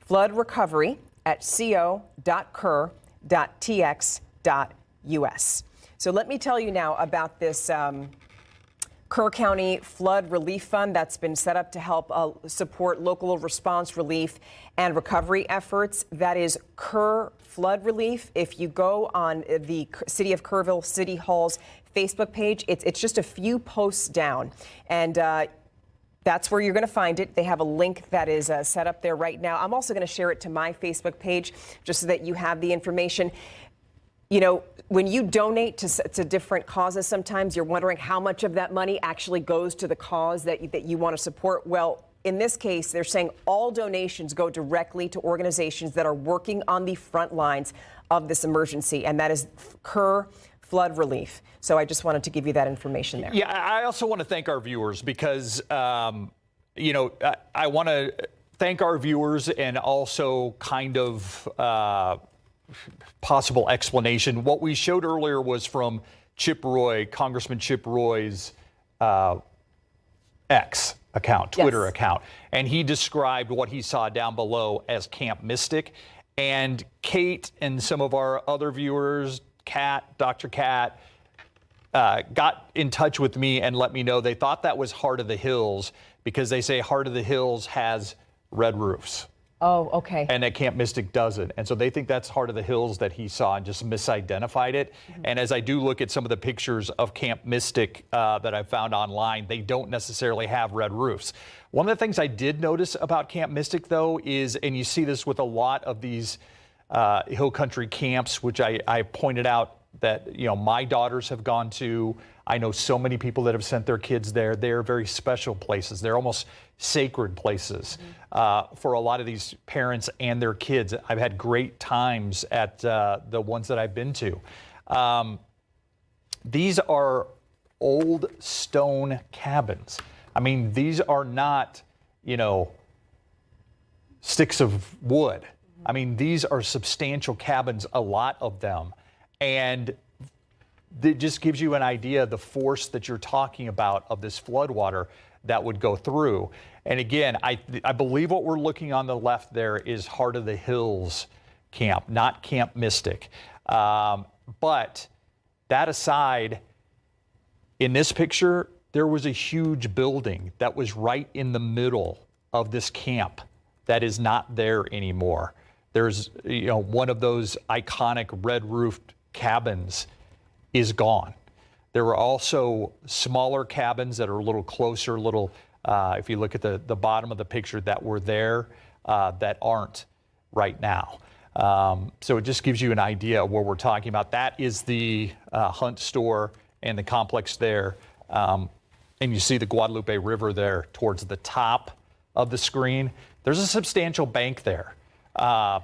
floodrecovery@co.kerr.tx.us. So let me tell you now about this Kerr County Flood Relief Fund that's been set up to help support local response, relief, and recovery efforts. That is Kerr Flood Relief. If you go on the City of Kerrville City Hall's Facebook page. It's just a few posts down, and that's where you're going to find it. They have a link that is set up there right now. I'm also going to share it to my Facebook page just so that you have the information. You know, when you donate to different causes, sometimes you're wondering how much of that money actually goes to the cause that you want to support. Well, in this case, they're saying all donations go directly to organizations that are working on the front lines of this emergency, and that is Kerr Flood Relief. So I just wanted to give you that information there. Yeah, I also want to thank our viewers because, you know, I want to thank our viewers and also kind of possible explanation. What we showed earlier was from Chip Roy, Congressman Chip Roy's X account, Twitter account. And he described what he saw down below as Camp Mystic. And Kate and some of our other viewers, Dr. Kat, got in touch with me and let me know they thought that was Heart of the Hills because they say Heart of the Hills has red roofs. Oh, okay. And that Camp Mystic doesn't. And so they think that's Heart of the Hills that he saw and just misidentified it. Mm-hmm. And as I do look at some of the pictures of Camp Mystic that I found online, they don't necessarily have red roofs. One of the things I did notice about Camp Mystic, though, is, and you see this with a lot of these hill country camps, which I pointed out that, you know, my daughters have gone to. I know so many people that have sent their kids there. They're very special places. They're almost sacred places for a lot of these parents and their kids. I've had great times at the ones that I've been to. These are old stone cabins. I mean, these are not, you know, sticks of wood. I mean, these are substantial cabins, a lot of them. And it just gives you an idea of the force that you're talking about of this floodwater that would go through. And again, I believe what we're looking on the left there is Heart of the Hills camp, not Camp Mystic. But that aside, in this picture, there was a huge building that was right in the middle of this camp that is not there anymore. There's, you know, one of those iconic red roofed cabins is gone. There were also smaller cabins that are a little closer, if you look at the bottom of the picture, that were there that aren't right now. So it just gives you an idea of what we're talking about. That is the Hunt store and the complex there. And you see the Guadalupe River there towards the top of the screen. There's a substantial bank there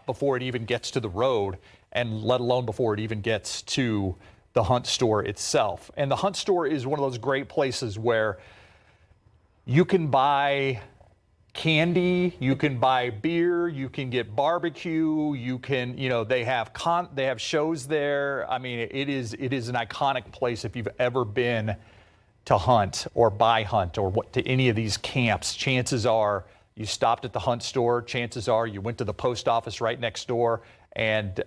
before it even gets to the road, and let alone before it even gets to the Hunt store itself. And the Hunt store is one of those great places where you can buy candy, you can buy beer, you can get barbecue, you can, you know, they have shows there. I mean, it is an iconic place. If you've ever been to Hunt or by Hunt or to any of these camps, chances are you stopped at the Hunt store. Chances are you went to the post office right next door and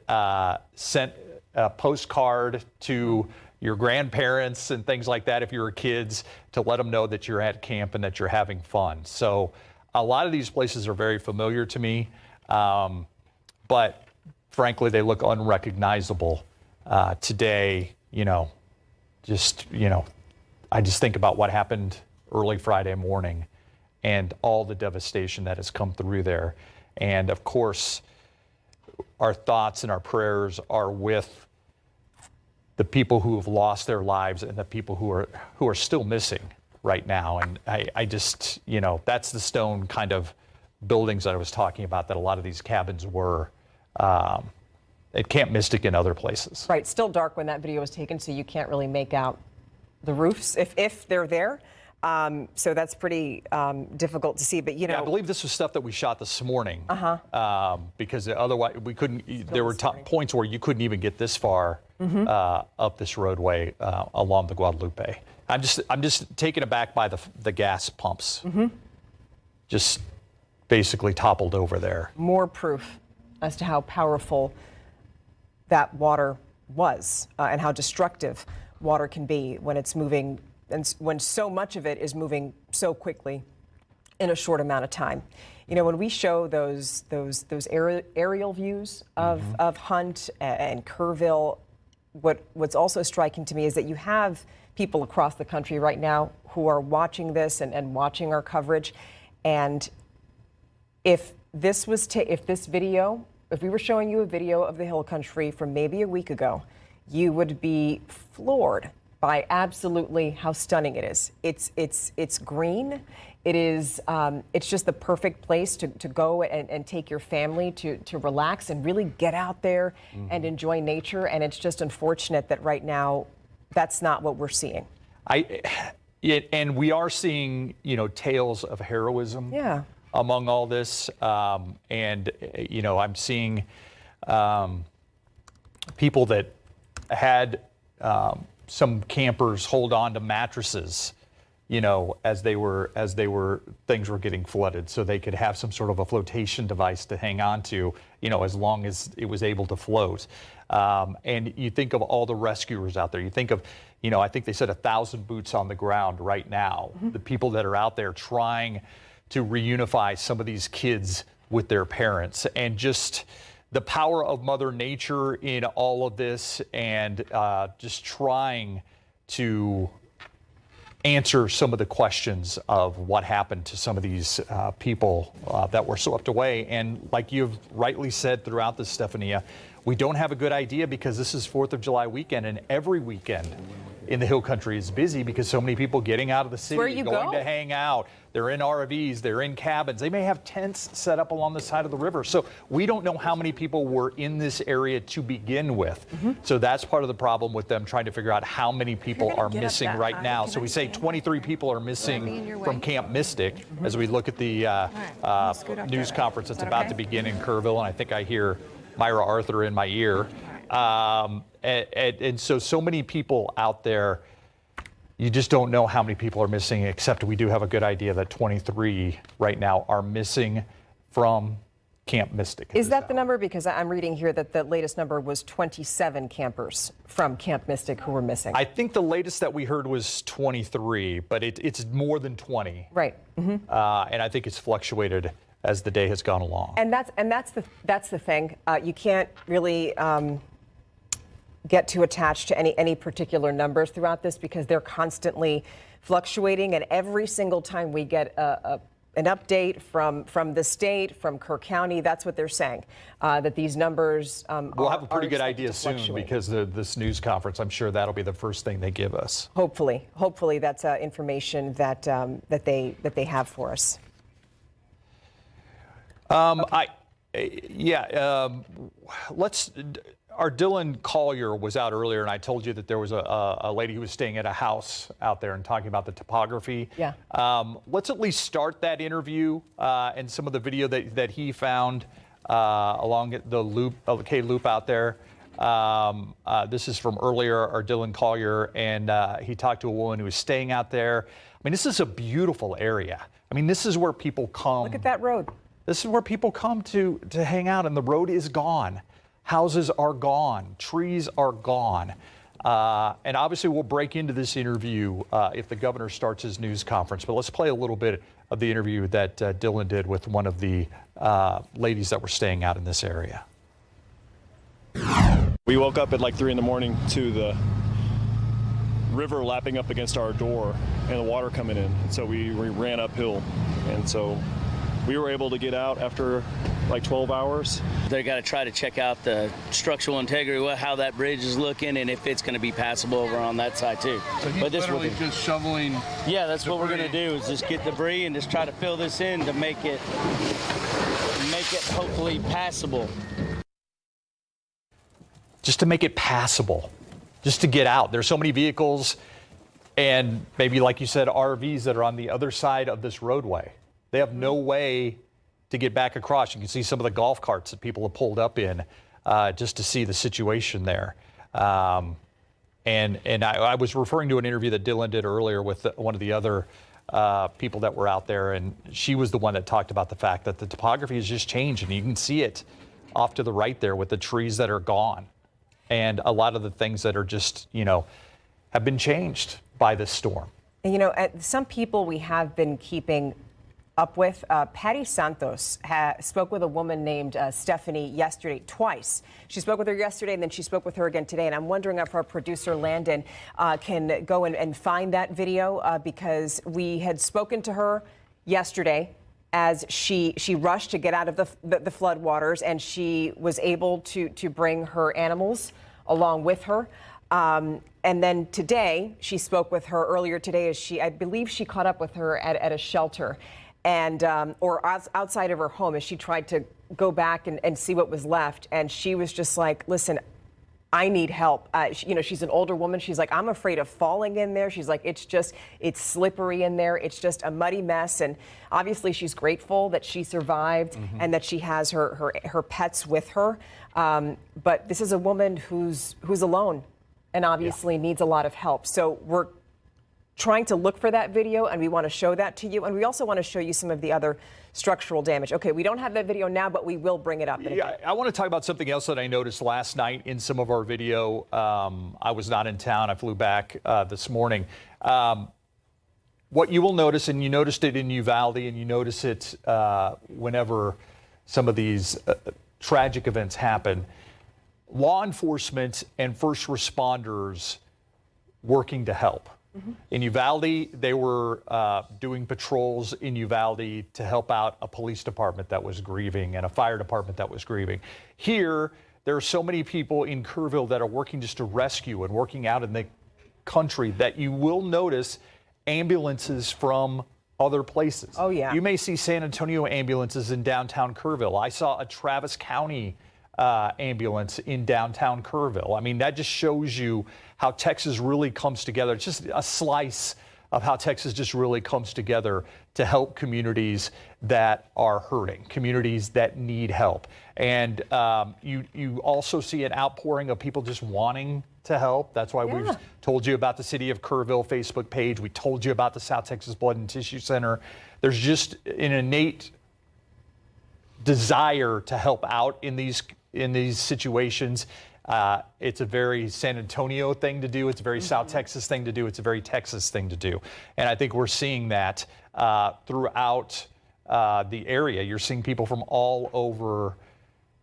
sent a postcard to your grandparents and things like that if you were kids to let them know that you're at camp and that you're having fun. So a lot of these places are very familiar to me, but frankly, they look unrecognizable today. You know, I just think about what happened early Friday morning and all the devastation that has come through there. And of course, our thoughts and our prayers are with the people who have lost their lives and the people who are still missing right now. And I just, you know, that's the stone kind of buildings that I was talking about that a lot of these cabins were at Camp Mystic and other places. Right, still dark when that video was taken, so you can't really make out the roofs if they're there. So that's pretty difficult to see, but you know. Yeah, I believe this was stuff that we shot this morning. Because otherwise we couldn't, there were points where you couldn't even get this far up this roadway along the Guadalupe. I'm just taken aback by the gas pumps. Just basically toppled over there. More proof as to how powerful that water was and how destructive water can be when it's moving, and when so much of it is moving so quickly in a short amount of time. You know, when we show those aerial views of Hunt and Kerrville, what's also striking to me is that you have people across the country right now who are watching this and watching our coverage. And if this was if we were showing you a video of the Hill Country from maybe a week ago, you would be floored by absolutely how stunning it is. It's green. It is. It's just the perfect place to go and take your family to relax and really get out there and enjoy nature. And it's just unfortunate that right now that's not what we're seeing. And we are seeing, tales of heroism. Yeah. Among all this, I'm seeing people that had some campers hold on to mattresses, as things were getting flooded, so they could have some sort of a flotation device to hang on to, as long as it was able to float. And you think of all the rescuers out there. You think of, I think they said 1,000 boots on the ground right now. The people that are out there trying to reunify some of these kids with their parents, and just the power of Mother Nature in all of this, and just trying to answer some of the questions of what happened to some of these people that were swept away. And like you've rightly said throughout this, Stephania, we don't have a good idea because this is 4th of July weekend, and every weekend in the Hill Country is busy because so many people getting out of the city, going to hang out. They're in RVs, they're in cabins. They may have tents set up along the side of the river. So we don't know how many people were in this area to begin with. So that's part of the problem with them trying to figure out how many people are missing right now. So we say 23 people are missing from Camp Mystic as we look at the news conference that's about to begin in Kerrville. And I think I hear Myra Arthur in my ear. And so many people out there, you just don't know how many people are missing, except we do have a good idea that 23 right now are missing from Camp Mystic. Is that the number? Because I'm reading here that the latest number was 27 campers from Camp Mystic who were missing. I think the latest that we heard was 23, but it's more than 20. Right. And I think it's fluctuated as the day has gone along. And that's the thing. You can't really get too attached to any particular numbers throughout this because they're constantly fluctuating. And every single time we get an update from the state, from Kerr County, that's what they're saying, that these numbers we'll have a pretty good idea soon because this news conference, I'm sure that'll be the first thing they give us. Hopefully that's information that they have for us. Our Dylan Collier was out earlier, and I told you that there was a lady who was staying at a house out there and talking about the topography. Yeah. Let's at least start that interview and some of the video that he found along the loop, K Loop out there. This is from earlier, our Dylan Collier, and he talked to a woman who was staying out there. I mean, this is a beautiful area. I mean, this is where people come. Look at that road. This is where people come to hang out, and the road is gone. Houses are gone. Trees are gone. And obviously, we'll break into this interview if the governor starts his news conference. But let's play a little bit of the interview that Dylan did with one of the ladies that were staying out in this area. We woke up at like 3 in the morning to the river lapping up against our door and the water coming in. And so we ran uphill. And so we were able to get out after like 12 hours. They got to try to check out the structural integrity, how that bridge is looking, and if it's going to be passable over on that side too. So he's literally just shoveling. Yeah, that's what we're going to do is just get debris and just try to fill this in to make it hopefully passable. Just to make it passable, just to get out. There's so many vehicles and maybe, like you said, RVs that are on the other side of this roadway. They have no way to get back across. You can see some of the golf carts that people have pulled up in just to see the situation there. And I was referring to an interview that Dylan did earlier with one of the other people that were out there, and she was the one that talked about the fact that the topography has just changed, and you can see it off to the right there with the trees that are gone. And a lot of the things that are just, have been changed by this storm. And, some people we have been keeping up with. Patty Santos spoke with a woman named Stephanie yesterday, twice. She spoke with her yesterday, and then she spoke with her again today. And I'm wondering if our producer Landon can go and find that video because we had spoken to her yesterday as she rushed to get out of the flood waters, and she was able to bring her animals along with her. And then today, she spoke with her earlier today as I believe she caught up with her at a shelter and or outside of her home as she tried to go back and see what was left. And she was just like, listen, I need help. She's an older woman. She's like, I'm afraid of falling in there. She's like, it's slippery in there. It's just a muddy mess. And obviously she's grateful that she survived and that she has her pets with her. But this is a woman who's alone and obviously needs a lot of help. So we're trying to look for that video, and we want to show that to you. And we also want to show you some of the other structural damage. Okay, we don't have that video now, but we will bring it up. I want to talk about something else that I noticed last night in some of our video. I was not in town. I flew back this morning. What you will notice, and you noticed it in Uvalde, and you notice it whenever some of these tragic events happen, law enforcement and first responders working to help. In Uvalde, they were doing patrols in Uvalde to help out a police department that was grieving and a fire department that was grieving. Here, there are so many people in Kerrville that are working just to rescue and working out in the country that you will notice ambulances from other places. Oh, yeah. You may see San Antonio ambulances in downtown Kerrville. I saw a Travis County ambulance in downtown Kerrville. I mean, that just shows you how Texas really comes together. It's just a slice of how Texas just really comes together to help communities that are hurting, communities that need help. And you also see an outpouring of people just wanting to help. That's why we've told you about the City of Kerrville Facebook page. We told you about the South Texas Blood and Tissue Center. There's just an innate desire to help out in these situations. It's a very San Antonio thing to do. It's a very South Texas thing to do. It's a very Texas thing to do. And I think we're seeing that throughout the area. You're seeing people from all over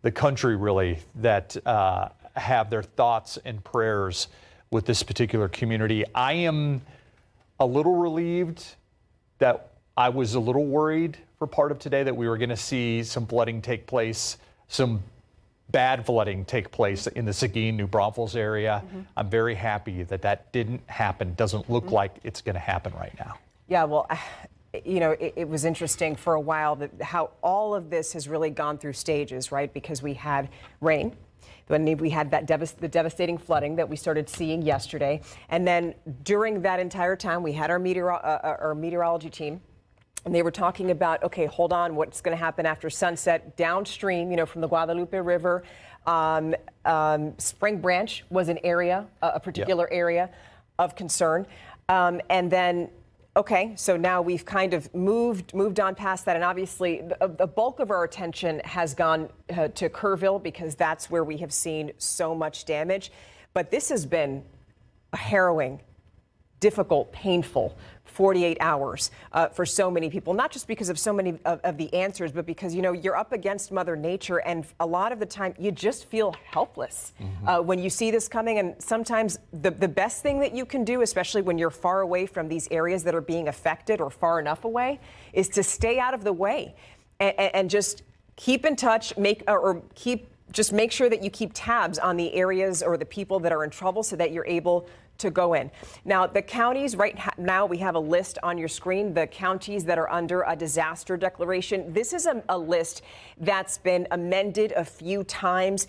the country, really, that have their thoughts and prayers with this particular community. I am a little relieved that I was a little worried for part of today that we were going to see some flooding take place, some bad flooding take place in the Seguin, New Braunfels area. I'm very happy that that didn't happen. Doesn't look like it's going to happen right now. Yeah, well, it was interesting for a while how all of this has really gone through stages, right? Because we had rain. When we had that the devastating flooding that we started seeing yesterday. And then during that entire time, we had our meteorology team. And they were talking about, okay, hold on, what's going to happen after sunset downstream, from the Guadalupe River. Spring Branch was an area, a particular area of concern. And then, okay, so now we've kind of moved on past that. And obviously, the bulk of our attention has gone to Kerrville because that's where we have seen so much damage. But this has been a harrowing, difficult, painful 48 hours for so many people, not just because of so many of the answers, but because, you're up against Mother Nature. And a lot of the time you just feel helpless when you see this coming. And sometimes the best thing that you can do, especially when you're far away from these areas that are being affected or far enough away, is to stay out of the way and just keep in touch, just make sure that you keep tabs on the areas or the people that are in trouble so that you're able to go in. Now, the counties right now, we have a list on your screen, the counties that are under a disaster declaration. This is a list that's been amended a few times.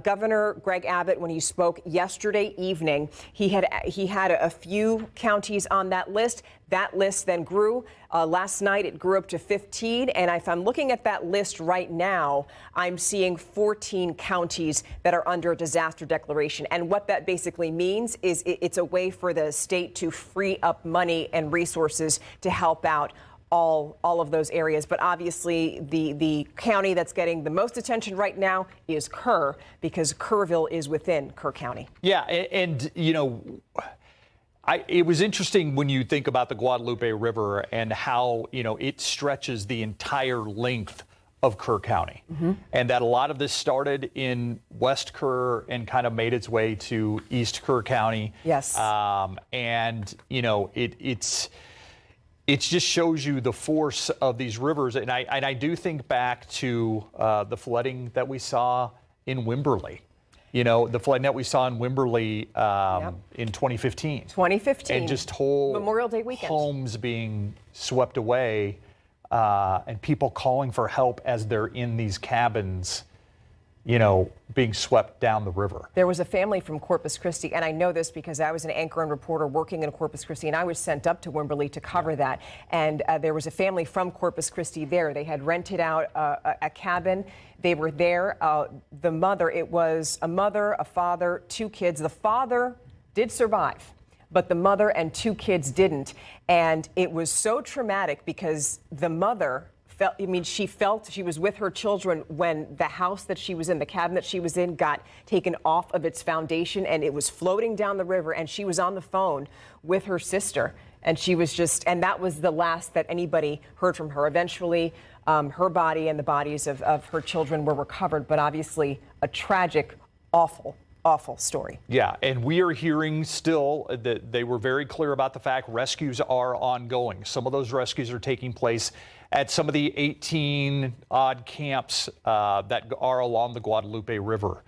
Governor Greg Abbott, when he spoke yesterday evening, he had a few counties on that list. That list then grew. Last night, it grew up to 15. And if I'm looking at that list right now, I'm seeing 14 counties that are under a disaster declaration. And what that basically means is it's a way for the state to free up money and resources to help out all of those areas. But obviously, the county that's getting the most attention right now is Kerr, because Kerrville is within Kerr County. Yeah, and It was interesting when you think about the Guadalupe River and how, it stretches the entire length of Kerr County. And that a lot of this started in West Kerr and kind of made its way to East Kerr County. Yes. It just shows you the force of these rivers. And I do think back to the flooding that we saw in Wimberley. The flooding that we saw in Wimberley in 2015. 2015. And just whole Memorial Day weekend. Homes being swept away and people calling for help as they're in these cabins, being swept down the river. There was a family from Corpus Christi, and I know this because I was an anchor and reporter working in Corpus Christi, and I was sent up to Wimberley to cover that. And there was a family from Corpus Christi there. They had rented out a cabin. They were there. The mother, it was a mother, a father, 2 kids. The father did survive, but the mother and 2 kids didn't. And it was so traumatic because the mother she was with her children when the house that she was in, the cabin that she was in, got taken off of its foundation and it was floating down the river, and she was on the phone with her sister, and she was and that was the last that anybody heard from her. Eventually, her body and the bodies of her children were recovered, but obviously a tragic, awful story. Yeah, and we are hearing still that they were very clear about the fact rescues are ongoing. Some of those rescues are taking place at some of the 18-odd camps that are along the Guadalupe River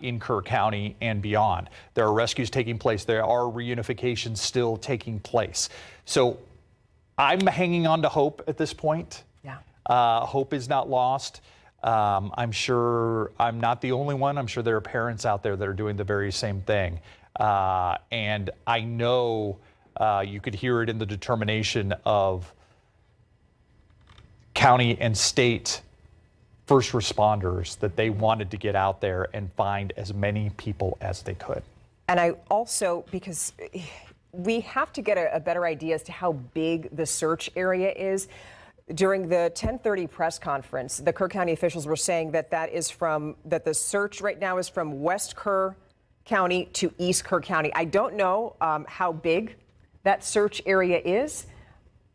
in Kerr County and beyond. There are rescues taking place. There are reunifications still taking place. So I'm hanging on to hope at this point. Yeah. Hope is not lost. I'm sure I'm not the only one. I'm sure there are parents out there that are doing the very same thing. And I know you could hear it in the determination of county and state first responders that they wanted to get out there and find as many people as they could. And I also, because we have to get a better idea as to how big the search area is. During the 10:30 press conference, the Kerr County officials were saying that the search right now is from West Kerr County to East Kerr County. I don't know how big that search area is,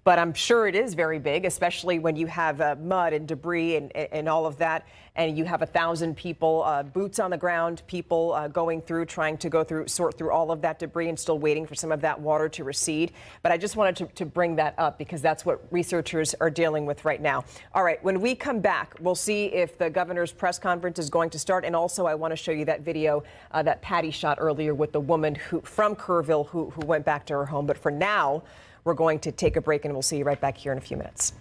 but I'm sure it is very big, especially when you have mud and debris and all of that, and you have 1,000 people, boots on the ground, people going through, trying to sort through all of that debris and still waiting for some of that water to recede. But I just wanted to bring that up because that's what researchers are dealing with right now. All right, when we come back, we'll see if the governor's press conference is going to start. And also, I want to show you that video that Patty shot earlier with the woman from Kerrville who went back to her home. But for now, we're going to take a break, and we'll see you right back here in a few minutes.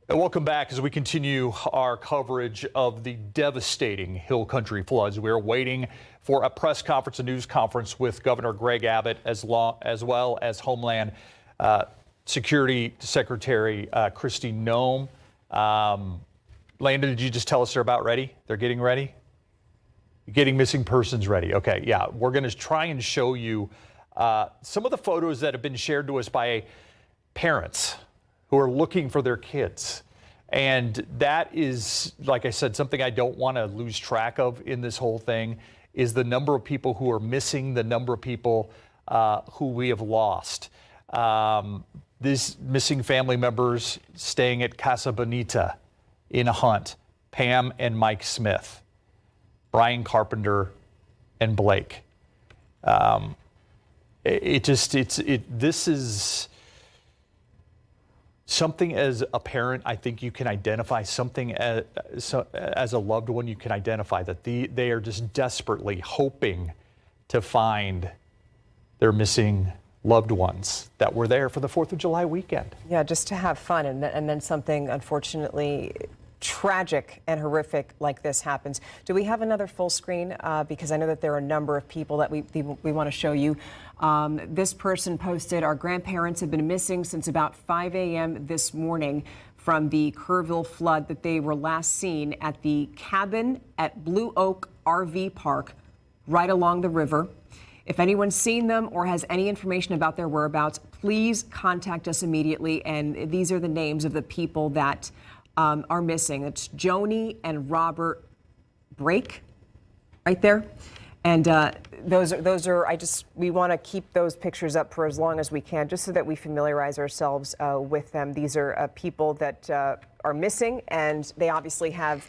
And welcome back as we continue our coverage of the devastating Hill Country floods. We're waiting for a press conference, a news conference with Governor Greg Abbott, as well as Homeland Security Secretary Kristi Noem. Landon, did you just tell us they're about ready? They're getting ready? Getting missing persons ready. Okay, yeah. We're going to try and show you some of the photos that have been shared to us by parents who are looking for their kids. And that is, like I said, something I don't want to lose track of in this whole thing, is the number of people who are missing, the number of people who we have lost. These missing family members staying at Casa Bonita in Hunt, Pam and Mike Smith, Brian Carpenter and Blake. This is something as a parent, I think you can identify something as a loved one, you can identify that they are just desperately hoping to find their missing loved ones that were there for the 4th of July weekend. Yeah, just to have fun, and then something unfortunately tragic and horrific like this happens. Do we have another full screen? Because I know that there are a number of people that we want to show you. This person posted, our grandparents have been missing since about 5 a.m. this morning from the Kerrville flood, that they were last seen at the cabin at Blue Oak RV Park right along the river. If anyone's seen them or has any information about their whereabouts, please contact us immediately. And these are the names of the people that are missing. It's Joni and Robert Brake right there. And those are, we want to keep those pictures up for as long as we can, just so that we familiarize ourselves with them. These are people that are missing, and they obviously have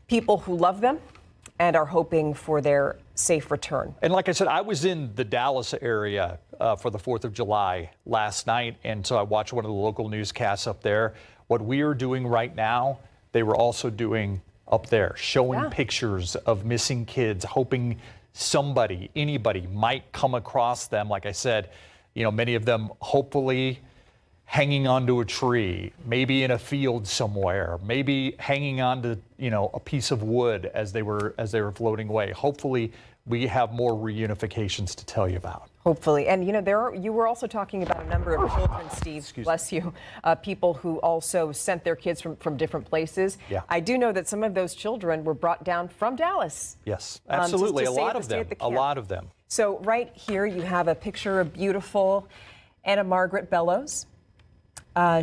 people who love them and are hoping for their safe return. And like I said, I was in the Dallas area for the 4th of July last night, and so I watched one of the local newscasts up there. What we are doing right now, they were also doing up there, showing pictures of missing kids, hoping somebody, anybody might come across them. Like I said, many of them hopefully hanging onto a tree, maybe in a field somewhere, maybe hanging onto, a piece of wood as they were floating away. Hopefully we have more reunifications to tell you about. Hopefully. And you were also talking about a number of children, Steve, bless you, people who also sent their kids from different places. Yeah. I do know that some of those children were brought down from Dallas. Yes, absolutely. To a lot of them. So right here you have a picture of beautiful Anna Margaret Bellows.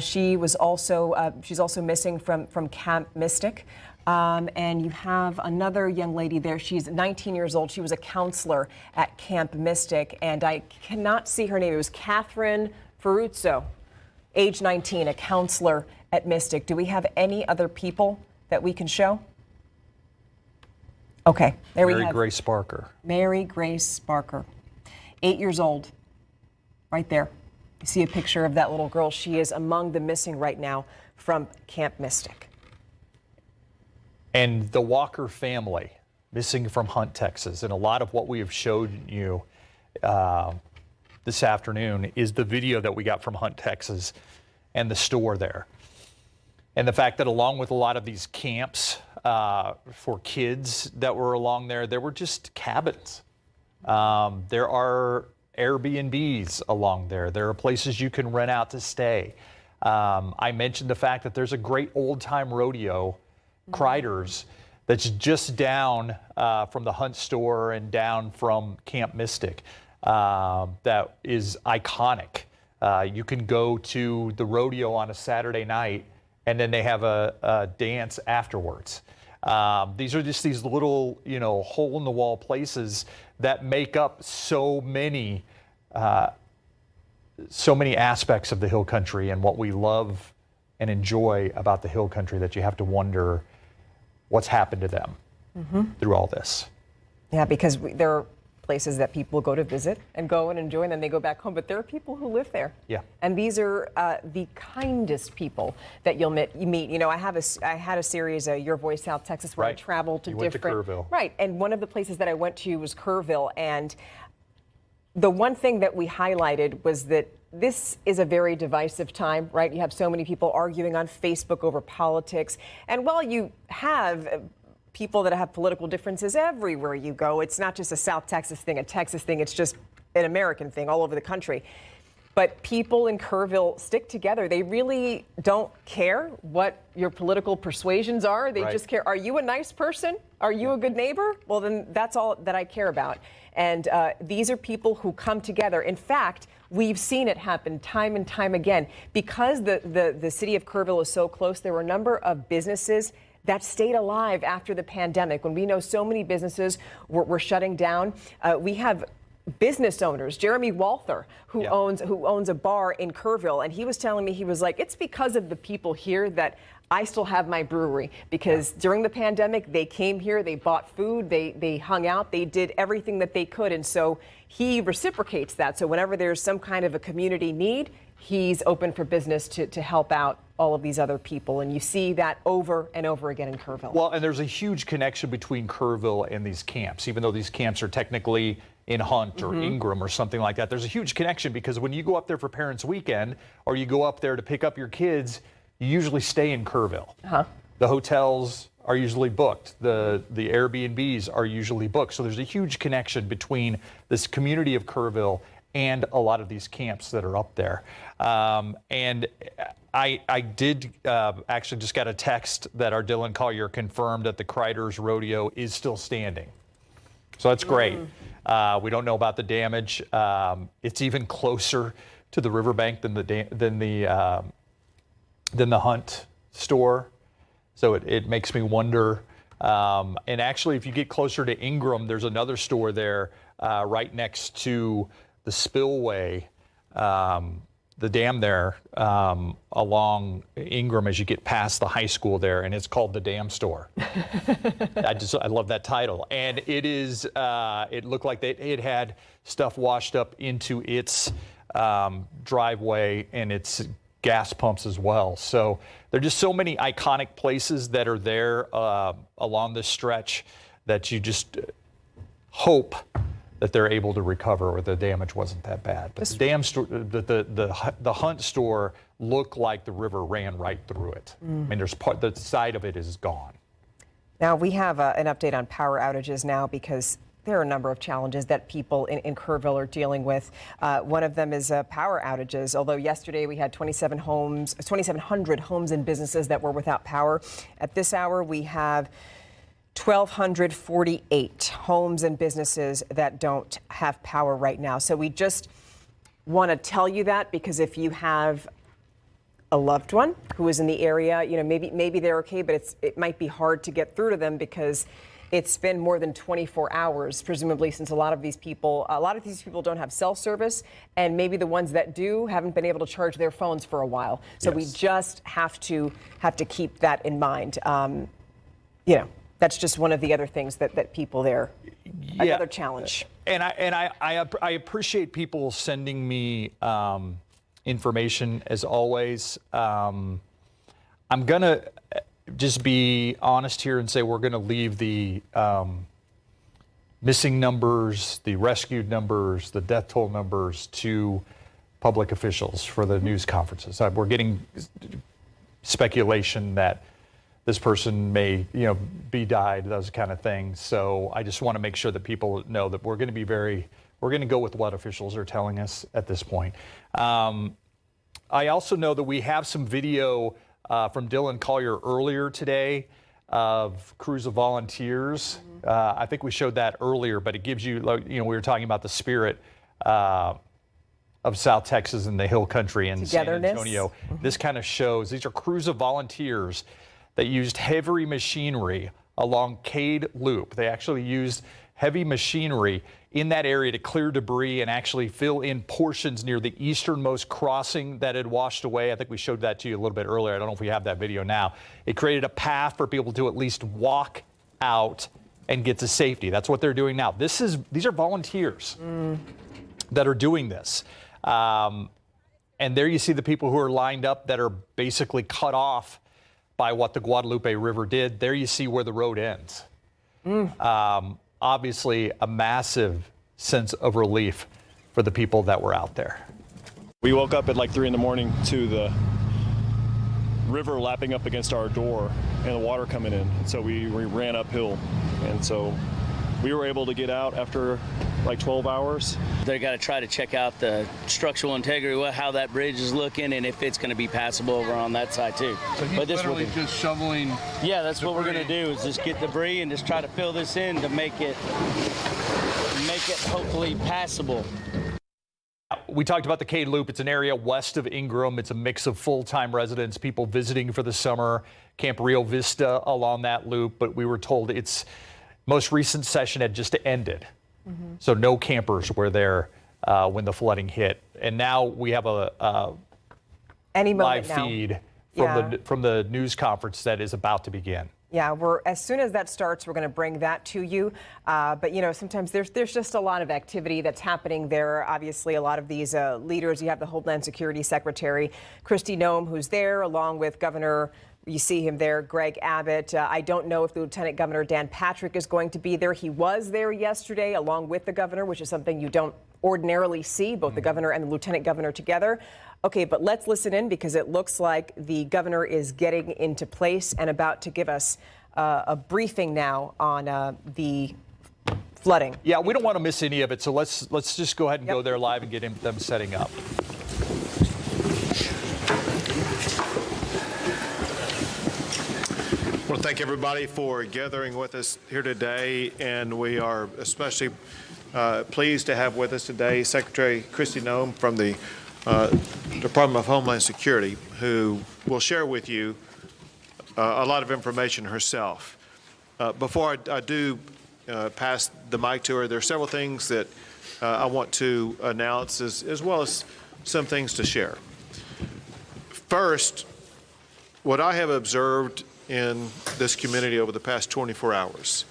She's also missing from Camp Mystic. And you have another young lady there. She's 19 years old. She was a counselor at Camp Mystic, and I cannot see her name. It was Catherine Ferruzzo, age 19, a counselor at Mystic. Do we have any other people that we can show? Okay, there we have Mary Grace Barker. Mary Grace Barker, 8 years old, right there. You see a picture of that little girl. She is among the missing right now from Camp Mystic. And the Walker family, missing from Hunt, Texas. And a lot of what we have showed you this afternoon is the video that we got from Hunt, Texas, and the store there. And the fact that along with a lot of these camps for kids that were along there were just cabins. There are Airbnbs along there. There are places you can rent out to stay. I mentioned the fact that there's a great old-time rodeo, Crider's, that's just down from the Hunt store and down from Camp Mystic. That is iconic. You can go to the rodeo on a Saturday night, and then they have a dance afterwards. These are just these little, hole-in-the-wall places that make up so many aspects of the Hill Country and what we love and enjoy about the Hill Country, that you have to wonder what's happened to them through all this. Yeah, because there are places that people go to visit and go and enjoy, and then they go back home. But there are people who live there. Yeah. And these are the kindest people that you'll meet. I had a series, Your Voice South Texas, where I traveled to Went different. to Kerrville. Right. And one of the places that I went to was Kerrville. And the one thing that we highlighted was that this is a very divisive time, right? You have so many people arguing on Facebook over politics. And while you have people that have political differences everywhere you go, it's not just a South Texas thing, a Texas thing, it's just an American thing all over the country. But people in Kerrville stick together. They really don't care what your political persuasions are. They just care, are you a nice person? Are you a good neighbor? Well, then that's all that I care about. And these are people who come together. In fact, we've seen it happen time and time again. Because the city of Kerrville is so close, there were a number of businesses that stayed alive after the pandemic. When we know so many businesses were shutting down, we have business owners, Jeremy Walther, who owns a bar in Kerrville, and he was telling me, he was like, it's because of the people here that I still have my brewery, because during the pandemic they came here, they bought food, they hung out, they did everything that they could, and so he reciprocates that. So whenever there's some kind of a community need, he's open for business to help out all of these other people, and you see that over and over again in Kerrville. Well, and there's a huge connection between Kerrville and these camps, even though these camps are technically in Hunt or Ingram or something like that. There's a huge connection because when you go up there for Parents Weekend or you go up there to pick up your kids, you usually stay in Kerrville. The hotels are usually booked. The Airbnbs are usually booked. So there's a huge connection between this community of Kerrville and a lot of these camps that are up there. And I did actually just got a text that our Dylan Collier confirmed that the Crider's Rodeo is still standing. So that's great. We don't know about the damage. It's even closer to the riverbank than the Hunt store. So it makes me wonder. And actually, if you get closer to Ingram, there's another store there right next to the spillway, the dam there along Ingram as you get past the high school there, and it's called the Dam Store. I love that title. And it is, it looked like it had stuff washed up into its driveway and its gas pumps as well. So there are just so many iconic places that are there along this stretch that you just hope that they're able to recover or the damage wasn't that bad. But the dam store, the Hunt store looked like the river ran right through it. I mean, the side of it is gone. Now we have an update on power outages now because there are a number of challenges that people in Kerrville are dealing with. One of them is power outages. Although yesterday we had 2,700 homes and businesses that were without power. At this hour, we have 1,248 homes and businesses that don't have power right now. So we just want to tell you that because if you have a loved one who is in the area, you know, maybe they're okay, but it might be hard to get through to them because it's been more than 24 hours, presumably, since a lot of these people don't have cell service, and maybe the ones that do haven't been able to charge their phones for a while. So we just have to keep that in mind. You know, that's just one of the other things that people there, another challenge. And I appreciate people sending me information as always. I'm gonna just be honest here and say we're going to leave the missing numbers, the rescued numbers, the death toll numbers to public officials for the news conferences. We're getting speculation that this person may, be died, those kind of things. So I just want to make sure that people know that we're going to go with what officials are telling us at this point. I also know that we have some video from Dylan Collier earlier today of crews of volunteers. I think we showed that earlier, but it gives you, we were talking about the spirit of South Texas and the Hill Country and San Antonio. This kind of shows, these are crews of volunteers that used heavy machinery along Cade Loop. They actually used heavy machinery in that area to clear debris and actually fill in portions near the easternmost crossing that had washed away. I think we showed that to you a little bit earlier. I don't know if we have that video now. It created a path for people to at least walk out and get to safety. That's what they're doing now. These are volunteers that are doing this. And there you see the people who are lined up that are basically cut off by what the Guadalupe River did. There you see where the road ends. Obviously a massive sense of relief for the people that were out there. We woke up at like 3 in the morning to the river lapping up against our door and the water coming in. And so we ran uphill. And so we were able to get out after like 12 hours. They got to try to check out the structural integrity, how that bridge is looking, and if it's going to be passable over on that side too. So he's literally just shoveling. Yeah, that's what we're going to do is just get debris and just try to fill this in to make it hopefully passable. We talked about the Cade Loop. It's an area west of Ingram. It's a mix of full-time residents, people visiting for the summer, Camp Rio Vista along that loop. But we were told its most recent session had just ended. So no campers were there when the flooding hit. And now we have a Any live moment now. feed Yeah. from the news conference that is about to begin. Yeah, as soon as that starts, we're going to bring that to you. But, you know, sometimes there's just a lot of activity that's happening there. Obviously, a lot of these leaders, you have the Homeland Security Secretary, Kristi Noem, who's there, along with Governor, you see him there, Greg Abbott. I don't know if the Lieutenant Governor Dan Patrick is going to be there. He was there yesterday, along with the governor, which is something you don't ordinarily see, both the governor and the lieutenant governor together. Okay, but let's listen in because it looks like the governor is getting into place and about to give us a briefing now on the flooding. Yeah, we don't want to miss any of it, so let's just go ahead and go there live and get them setting up. I want to thank everybody for gathering with us here today, and we are especially pleased to have with us today Secretary Kristi Noem from the Department of Homeland Security, who will share with you a lot of information herself. Before I do pass the mic to her, there are several things that I want to announce as well as some things to share. First, what I have observed in this community over the past 24 hours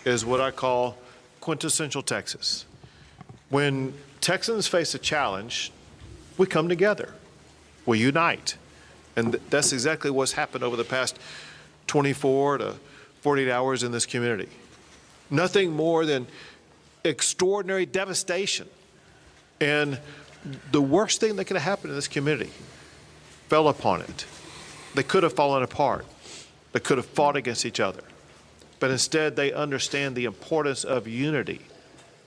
is what I call quintessential Texas. When Texans face a challenge, we come together, we unite. And that's exactly what's happened over the past 24 to 48 hours in this community. Nothing more than extraordinary devastation. And the worst thing that could have happened in this community fell upon it. They could have fallen apart. They could have fought against each other. But instead, they understand the importance of unity.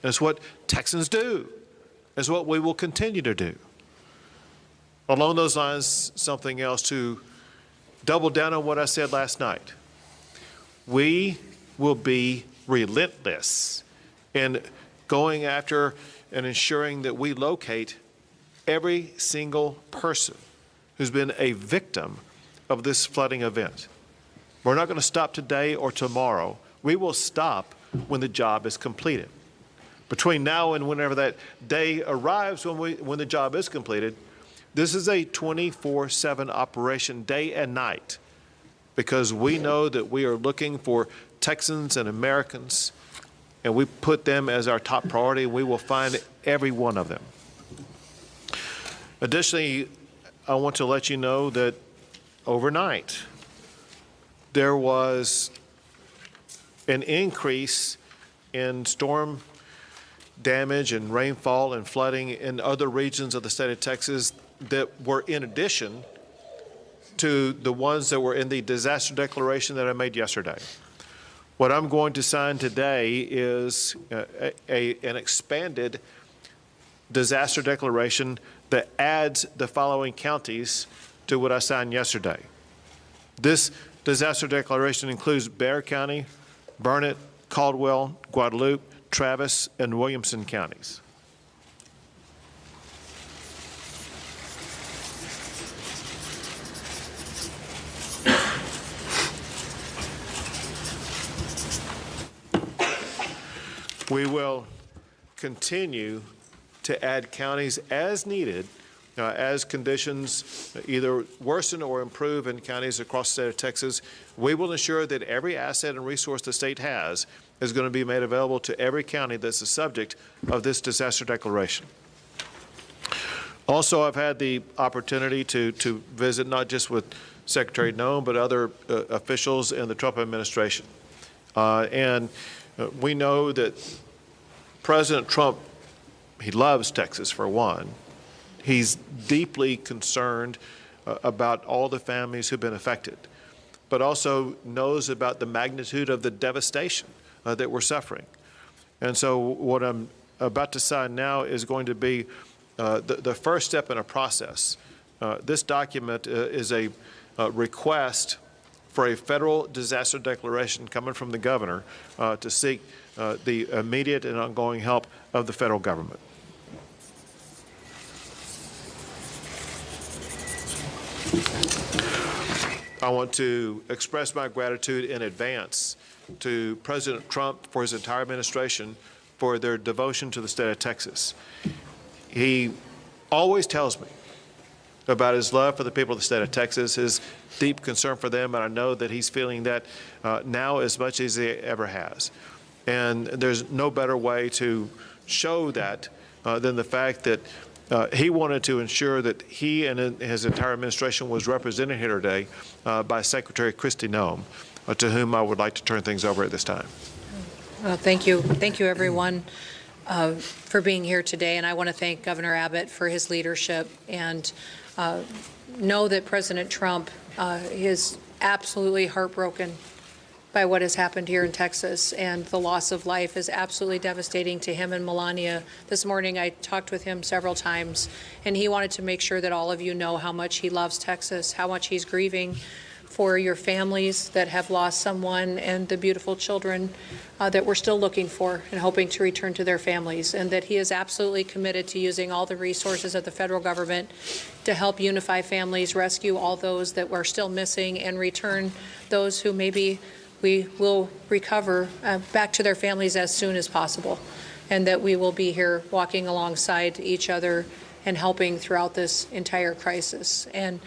And it's what Texans do. It's what we will continue to do. Along those lines, something else to double down on what I said last night. We will be relentless in going after and ensuring that we locate every single person who's been a victim of this flooding event. We're not going to stop today or tomorrow. We will stop when the job is completed. Between now and whenever that day arrives when the job is completed, this is a 24/7 operation, day and night, because we know that we are looking for Texans and Americans, and we put them as our top priority. We will find every one of them. Additionally, I want to let you know that overnight, there was an increase in storm damage and rainfall and flooding in other regions of the state of Texas that were in addition to the ones that were in the disaster declaration that I made yesterday. What I'm going to sign today is an expanded disaster declaration that adds the following counties to what I signed yesterday. This disaster declaration includes Bexar County, Burnett, Caldwell, Guadalupe, Travis, and Williamson counties. We will continue to add counties as needed as conditions either worsen or improve in counties across the state of Texas. We will ensure that every asset and resource the state has is going to be made available to every county that's the subject of this disaster declaration. Also, I've had the opportunity to visit not just with Secretary Noem, but other officials in the Trump administration. We know that President Trump, he loves Texas for one. He's deeply concerned about all the families who've been affected, but also knows about the magnitude of the devastation that we're suffering. And so what I'm about to sign now is going to be the first step in a process. This document is a request for a federal disaster declaration coming from the governor to seek the immediate and ongoing help of the federal government. I want to express my gratitude in advance to President Trump for his entire administration for their devotion to the state of Texas. He always tells me about his love for the people of the state of Texas, his deep concern for them, and I know that he's feeling that now as much as he ever has. And there's no better way to show that than the fact that he wanted to ensure that he and his entire administration was represented here today by Secretary Kristi Noem, to whom I would like to turn things over at this time. Thank you. Thank you, everyone, for being here today. And I want to thank Governor Abbott for his leadership, and know that President Trump is absolutely heartbroken by what has happened here in Texas, and the loss of life is absolutely devastating to him and Melania. This morning I talked with him several times, and he wanted to make sure that all of you know how much he loves Texas, how much he's grieving for your families that have lost someone, and the beautiful children that we're still looking for and hoping to return to their families, and that he is absolutely committed to using all the resources of the federal government to help unify families, rescue all those that were still missing, and return those who maybe we will recover back to their families as soon as possible, and that we will be here walking alongside each other and helping throughout this entire crisis. And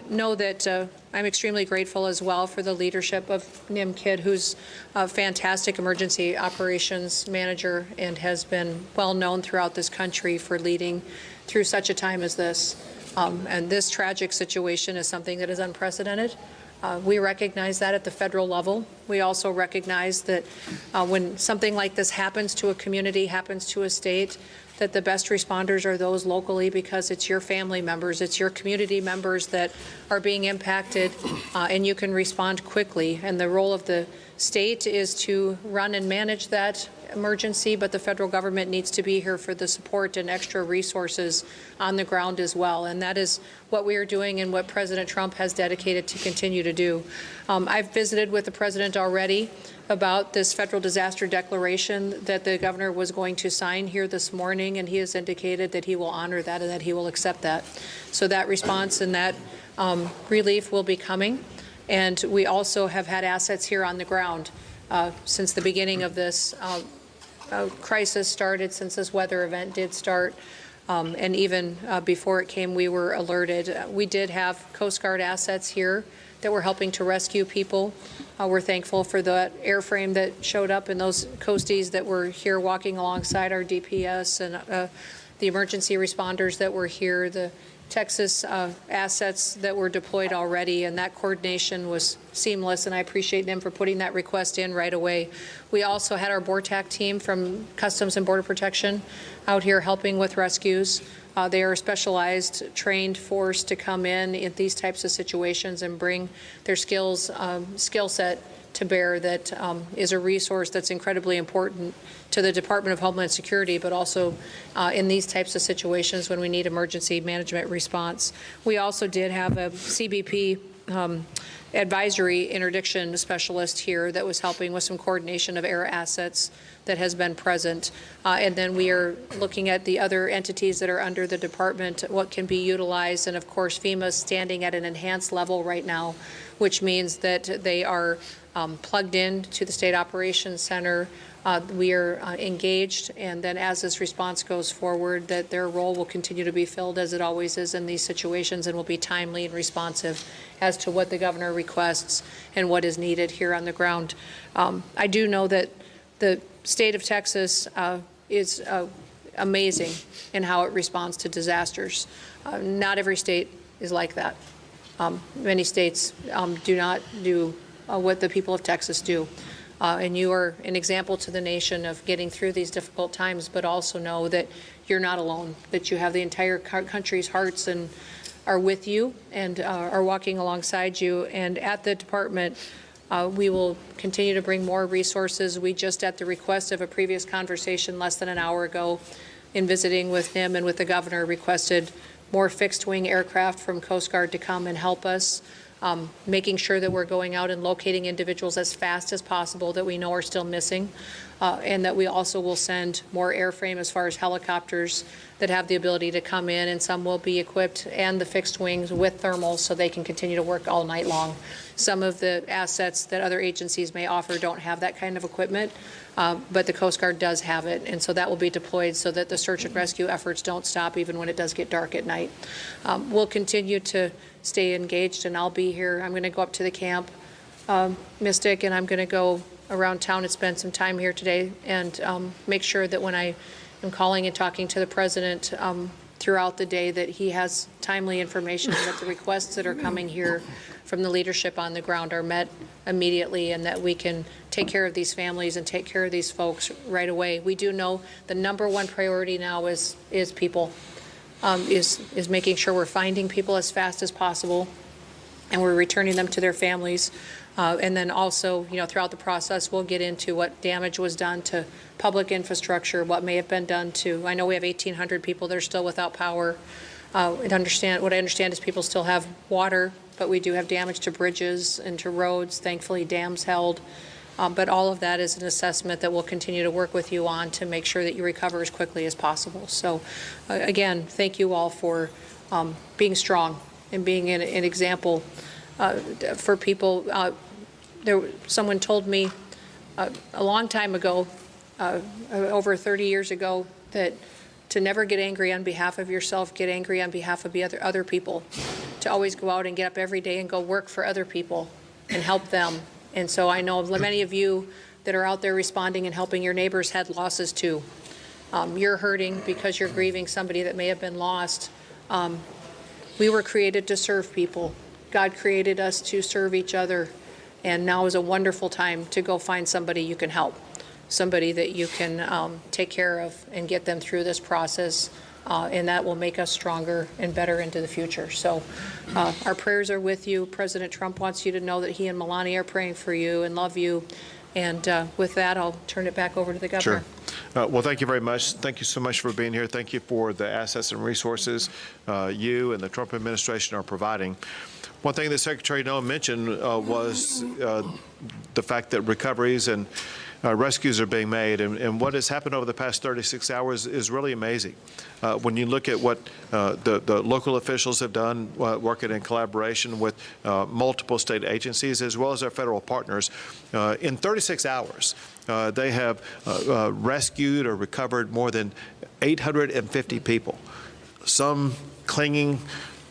know that I'm extremely grateful as well for the leadership of Nim Kidd, who's a fantastic emergency operations manager and has been well known throughout this country for leading through such a time as this. And this tragic situation is something that is unprecedented. We recognize that at the federal level. We also recognize that when something like this happens to a community, happens to a state, that the best responders are those locally, because it's your family members, it's your community members that are being impacted, and you can respond quickly. And the role of the state is to run and manage that emergency, but the federal government needs to be here for the support and extra resources on the ground as well. And that is what we are doing and what President Trump has dedicated to continue to do. I've visited with the president already about this federal disaster declaration that the governor was going to sign here this morning, and he has indicated that he will honor that and that he will accept that. So that response and that relief will be coming. And we also have had assets here on the ground since the beginning of this crisis started, since this weather event did start. And even before it came, we were alerted. We did have Coast Guard assets here that were helping to rescue people. We're thankful for the airframe that showed up and those coasties that were here walking alongside our DPS, and the emergency responders that were here, the Texas assets that were deployed already, and that coordination was seamless, and I appreciate them for putting that request in right away. We also had our BORTAC team from Customs and Border Protection out here helping with rescues. They are a specialized, trained force to come in these types of situations and bring their skill set to bear. That is a resource that's incredibly important to the Department of Homeland Security, but also in these types of situations when we need emergency management response. We also did have a CBP advisory interdiction specialist here that was helping with some coordination of air assets that has been present. And then we are looking at the other entities that are under the department, what can be utilized. And of course, FEMA is standing at an enhanced level right now, which means that they are plugged in to the State Operations Center. We are engaged, and then as this response goes forward, that their role will continue to be filled as it always is in these situations, and will be timely and responsive as to what the governor requests and what is needed here on the ground. I do know that the state of Texas is amazing in how it responds to disasters. Not every state is like that. Many states do not do what the people of Texas do. And you are an example to the nation of getting through these difficult times, but also know that you're not alone, that you have the entire country's hearts and are with you and are walking alongside you. And at the department, we will continue to bring more resources. We just, at the request of a previous conversation less than an hour ago, in visiting with him and with the governor, requested more fixed-wing aircraft from Coast Guard to come and help us. Making sure that we're going out and locating individuals as fast as possible that we know are still missing. and that we also will send more airframe as far as helicopters that have the ability to come in, and some will be equipped, and the fixed wings with thermals so they can continue to work all night long. Some of the assets that other agencies may offer don't have that kind of equipment, but the Coast Guard does have it, and so that will be deployed so that the search and rescue efforts don't stop even when it does get dark at night. We'll continue to stay engaged, and I'll be here. I'm going to go up to the camp, Mystic, and I'm going to go around town and spend some time here today and make sure that when I am calling and talking to the president throughout the day that he has timely information, that the requests that are coming here from the leadership on the ground are met immediately, and that we can take care of these families and take care of these folks right away. We do know the number one priority now is people, is making sure we're finding people as fast as possible and we're returning them to their families. And then also, throughout the process, we'll get into what damage was done to public infrastructure, what may have been done to, I know we have 1,800 people that are still without power. What I understand is people still have water, but we do have damage to bridges and to roads. Thankfully, dams held. But all of that is an assessment that we'll continue to work with you on to make sure that you recover as quickly as possible. So, again, thank you all for being strong and being an example for people. Someone told me a long time ago, over 30 years ago, that to never get angry on behalf of yourself, get angry on behalf of the other people, to always go out and get up every day and go work for other people and help them. And so I know many of you that are out there responding and helping your neighbors had losses too. You're hurting because you're grieving somebody that may have been lost. We were created to serve people. God created us to serve each other. And now is a wonderful time to go find somebody you can help, somebody that you can take care of and get them through this process. And that will make us stronger and better into the future. So our prayers are with you. President Trump wants you to know that he and Melania are praying for you and love you. And with that, I'll turn it back over to the governor. Sure. Well, thank you very much. Thank you so much for being here. Thank you for the assets and resources you and the Trump administration are providing. One thing that Secretary Noem mentioned was the fact that recoveries and rescues are being made, and what has happened over the past 36 hours is really amazing. When you look at what the local officials have done, working in collaboration with multiple state agencies as well as our federal partners, in 36 hours, they have rescued or recovered more than 850 people, some clinging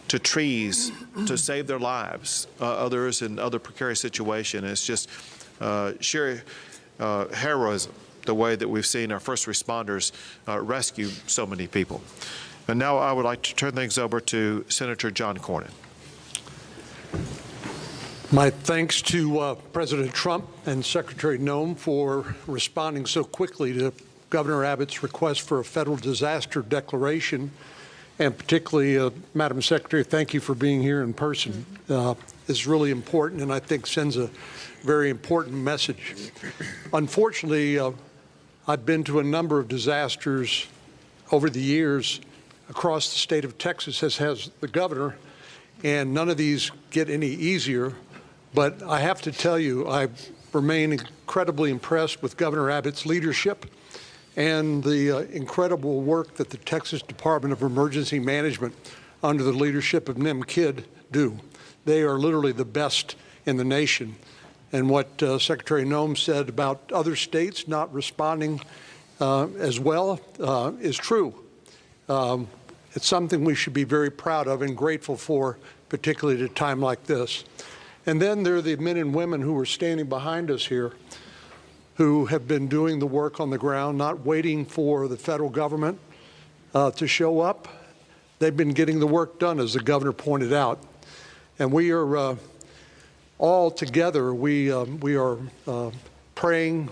to trees to save their lives, others in other precarious situations. It's just sheer heroism, the way that we've seen our first responders rescue so many people. And now I would like to turn things over to Senator John Cornyn. My thanks to President Trump and Secretary Noem for responding so quickly to Governor Abbott's request for a federal disaster declaration. And particularly, Madam Secretary, thank you for being here in person. It's really important, and I think sends a very important message. Unfortunately, I've been to a number of disasters over the years across the state of Texas, as has the governor, and none of these get any easier. But I have to tell you, I remain incredibly impressed with Governor Abbott's leadership and the incredible work that the Texas Department of Emergency Management under the leadership of Nim Kidd do. They are literally the best in the nation. And what Secretary Noem said about other states not responding as well is true. It's something we should be very proud of and grateful for, particularly at a time like this. And then there are the men and women who are standing behind us here, who have been doing the work on the ground, not waiting for the federal government to show up. They've been getting the work done, as the governor pointed out. And we are all together, we are praying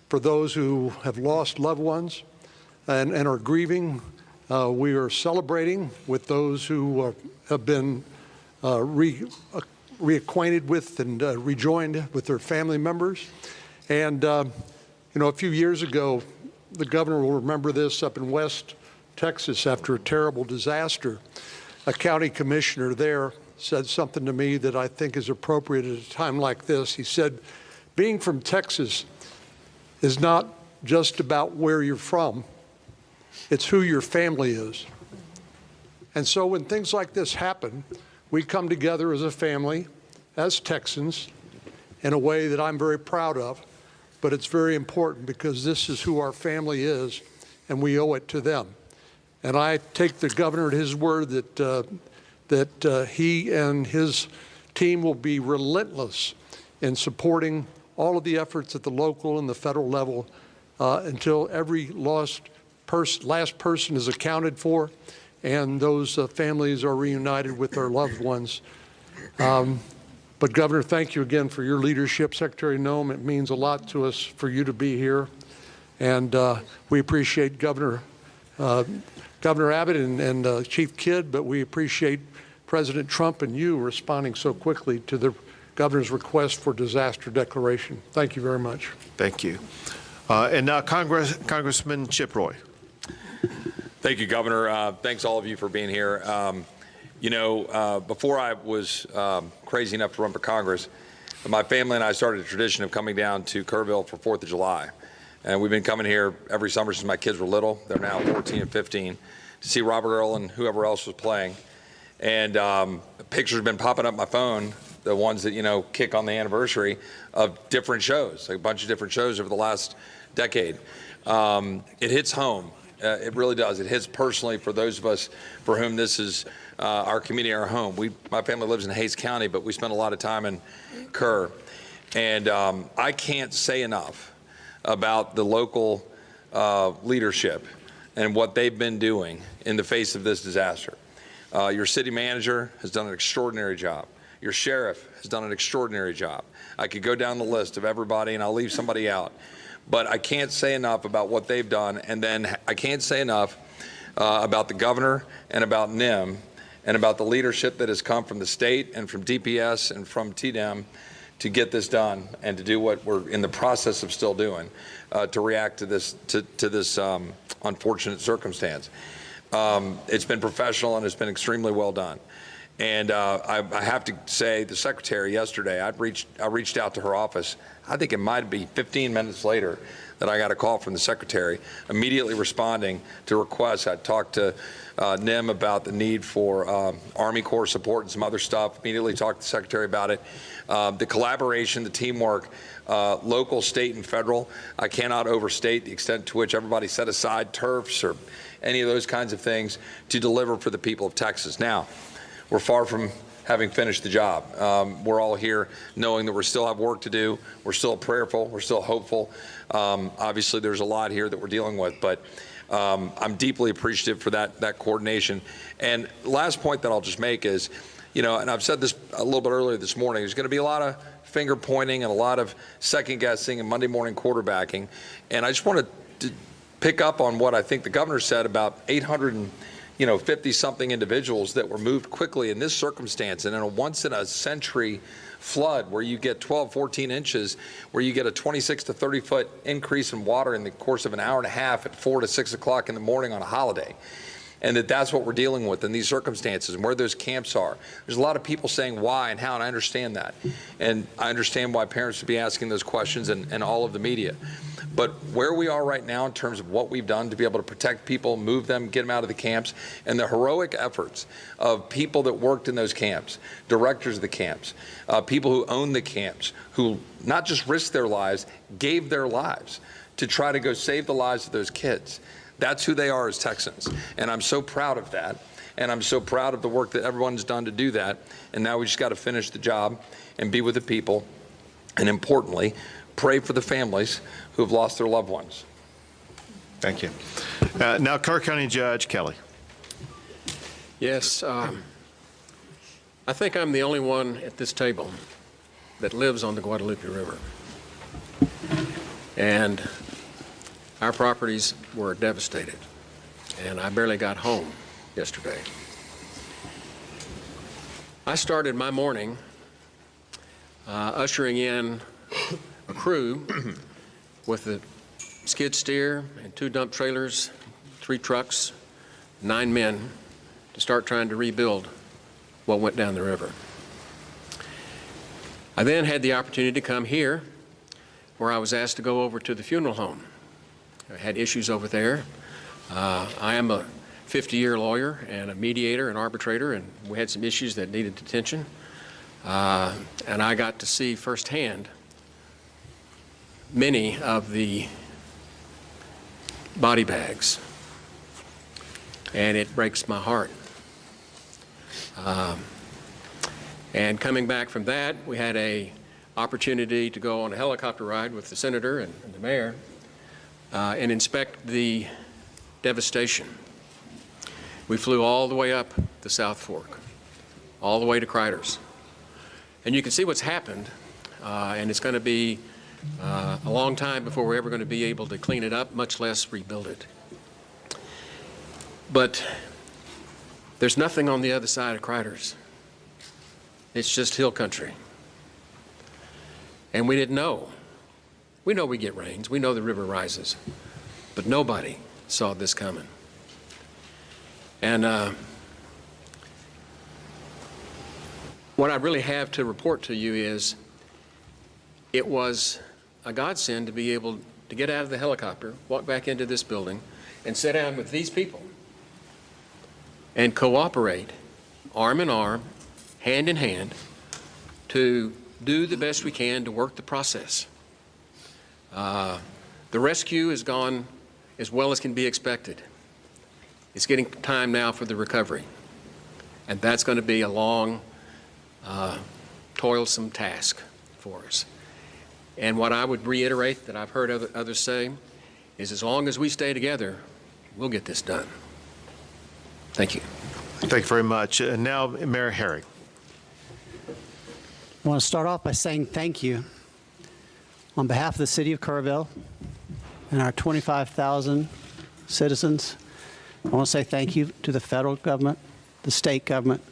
for those who have lost loved ones and are grieving. We are celebrating with those who have been reacquainted with and rejoined with their family members. And, you know, a few years ago, the governor will remember this, up in West Texas after a terrible disaster, a county commissioner there said something to me that I think is appropriate at a time like this. He said, being from Texas is not just about where you're from. It's who your family is. And so when things like this happen, we come together as a family, as Texans, in a way that I'm very proud of. But it's very important because this is who our family is, and we owe it to them. And I take the governor at his word that he and his team will be relentless in supporting all of the efforts at the local and the federal level until every last person is accounted for and those families are reunited with their loved ones. But Governor, thank you again for your leadership. Secretary Noem, it means a lot to us for you to be here. And we appreciate Governor Abbott and Chief Kidd, but we appreciate President Trump and you responding so quickly to the governor's request for disaster declaration. Thank you very much. Thank you. And now Congressman Chip Roy. Thank you, Governor. Thanks all of you for being here. Before I was crazy enough to run for Congress, my family and I started a tradition of coming down to Kerrville for 4th of July. And we've been coming here every summer since my kids were little. They're now 14 and 15 to see Robert Earl and whoever else was playing. And pictures have been popping up my phone, the ones that, kick on the anniversary of different shows, like a bunch of different shows over the last decade. It hits home. It really does. It hits personally for those of us for whom this is our community, our home. My family lives in Hays County, but we spend a lot of time in Kerr. And I can't say enough about the local leadership and what they've been doing in the face of this disaster. Your city manager has done an extraordinary job. Your sheriff has done an extraordinary job. I could go down the list of everybody, and I'll leave somebody out. But I can't say enough about what they've done, and then I can't say enough about the governor and about NIM and about the leadership that has come from the state and from DPS and from TDEM to get this done and to do what we're in the process of still doing to react to this unfortunate circumstance. It's been professional and it's been extremely well done. And I have to say, the secretary yesterday, I reached out to her office. I think it might be 15 minutes later that I got a call from the secretary, immediately responding to requests. I talked to NIM about the need for Army Corps support and some other stuff. Immediately talked to the secretary about it. The collaboration, the teamwork, local, state, and federal. I cannot overstate the extent to which everybody set aside turfs or any of those kinds of things to deliver for the people of Texas. Now, we're far from having finished the job. We're all here knowing that we still have work to do. We're still prayerful. We're still hopeful. Obviously, there's a lot here that we're dealing with, but I'm deeply appreciative for that coordination. And last point that I'll just make is, and I've said this a little bit earlier this morning, there's going to be a lot of finger pointing and a lot of second guessing and Monday morning quarterbacking. And I just wanted to pick up on what I think the governor said about 50-something individuals that were moved quickly in this circumstance and in a once-in-a-century flood where you get 12, 14 inches, where you get a 26 to 30-foot increase in water in the course of an hour and a half at 4 to 6 o'clock in the morning on a holiday. And that's what we're dealing with in these circumstances and where those camps are. There's a lot of people saying why and how, and I understand that. And I understand why parents would be asking those questions and all of the media. But where we are right now in terms of what we've done to be able to protect people, move them, get them out of the camps, and the heroic efforts of people that worked in those camps, directors of the camps, people who own the camps, who not just risked their lives, gave their lives to try to go save the lives of those kids. That's who they are as Texans. And I'm so proud of that. And I'm so proud of the work that everyone's done to do that. And now we just got to finish the job and be with the people. And importantly, pray for the families who have lost their loved ones. Thank you. Now, Kerr County Judge Kelly. Yes, I think I'm the only one at this table that lives on the Guadalupe River. And our properties were devastated, and I barely got home yesterday. I started my morning ushering in a crew with a skid steer and 2 dump trailers, 3 trucks, 9 men to start trying to rebuild what went down the river. I then had the opportunity to come here where I was asked to go over to the funeral home had issues over there. I am a 50-year lawyer and a mediator and arbitrator, and we had some issues that needed attention. And I got to see firsthand many of the body bags, and it breaks my heart. And coming back from that, we had an opportunity to go on a helicopter ride with the senator and the mayor and inspect the devastation. We flew all the way up the South Fork, all the way to Criders. And you can see what's happened, and it's going to be a long time before we're ever going to be able to clean it up, much less rebuild it. But there's nothing on the other side of Criders. It's just hill country. And we didn't know. We know we get rains. We know the river rises. But nobody saw this coming. And what I really have to report to you is it was a godsend to be able to get out of the helicopter, walk back into this building, and sit down with these people and cooperate, arm in arm, hand in hand, to do the best we can to work the process. The rescue has gone as well as can be expected. It's getting time now for the recovery, and that's going to be a long, toilsome task for us. And what I would reiterate that I've heard others say is as long as we stay together, we'll get this done. Thank you. Thank you very much. And now, Mayor Herring. I want to start off by saying thank you on behalf of the city of Kerrville and our 25,000 citizens. I want to say thank you to the federal government, the state government,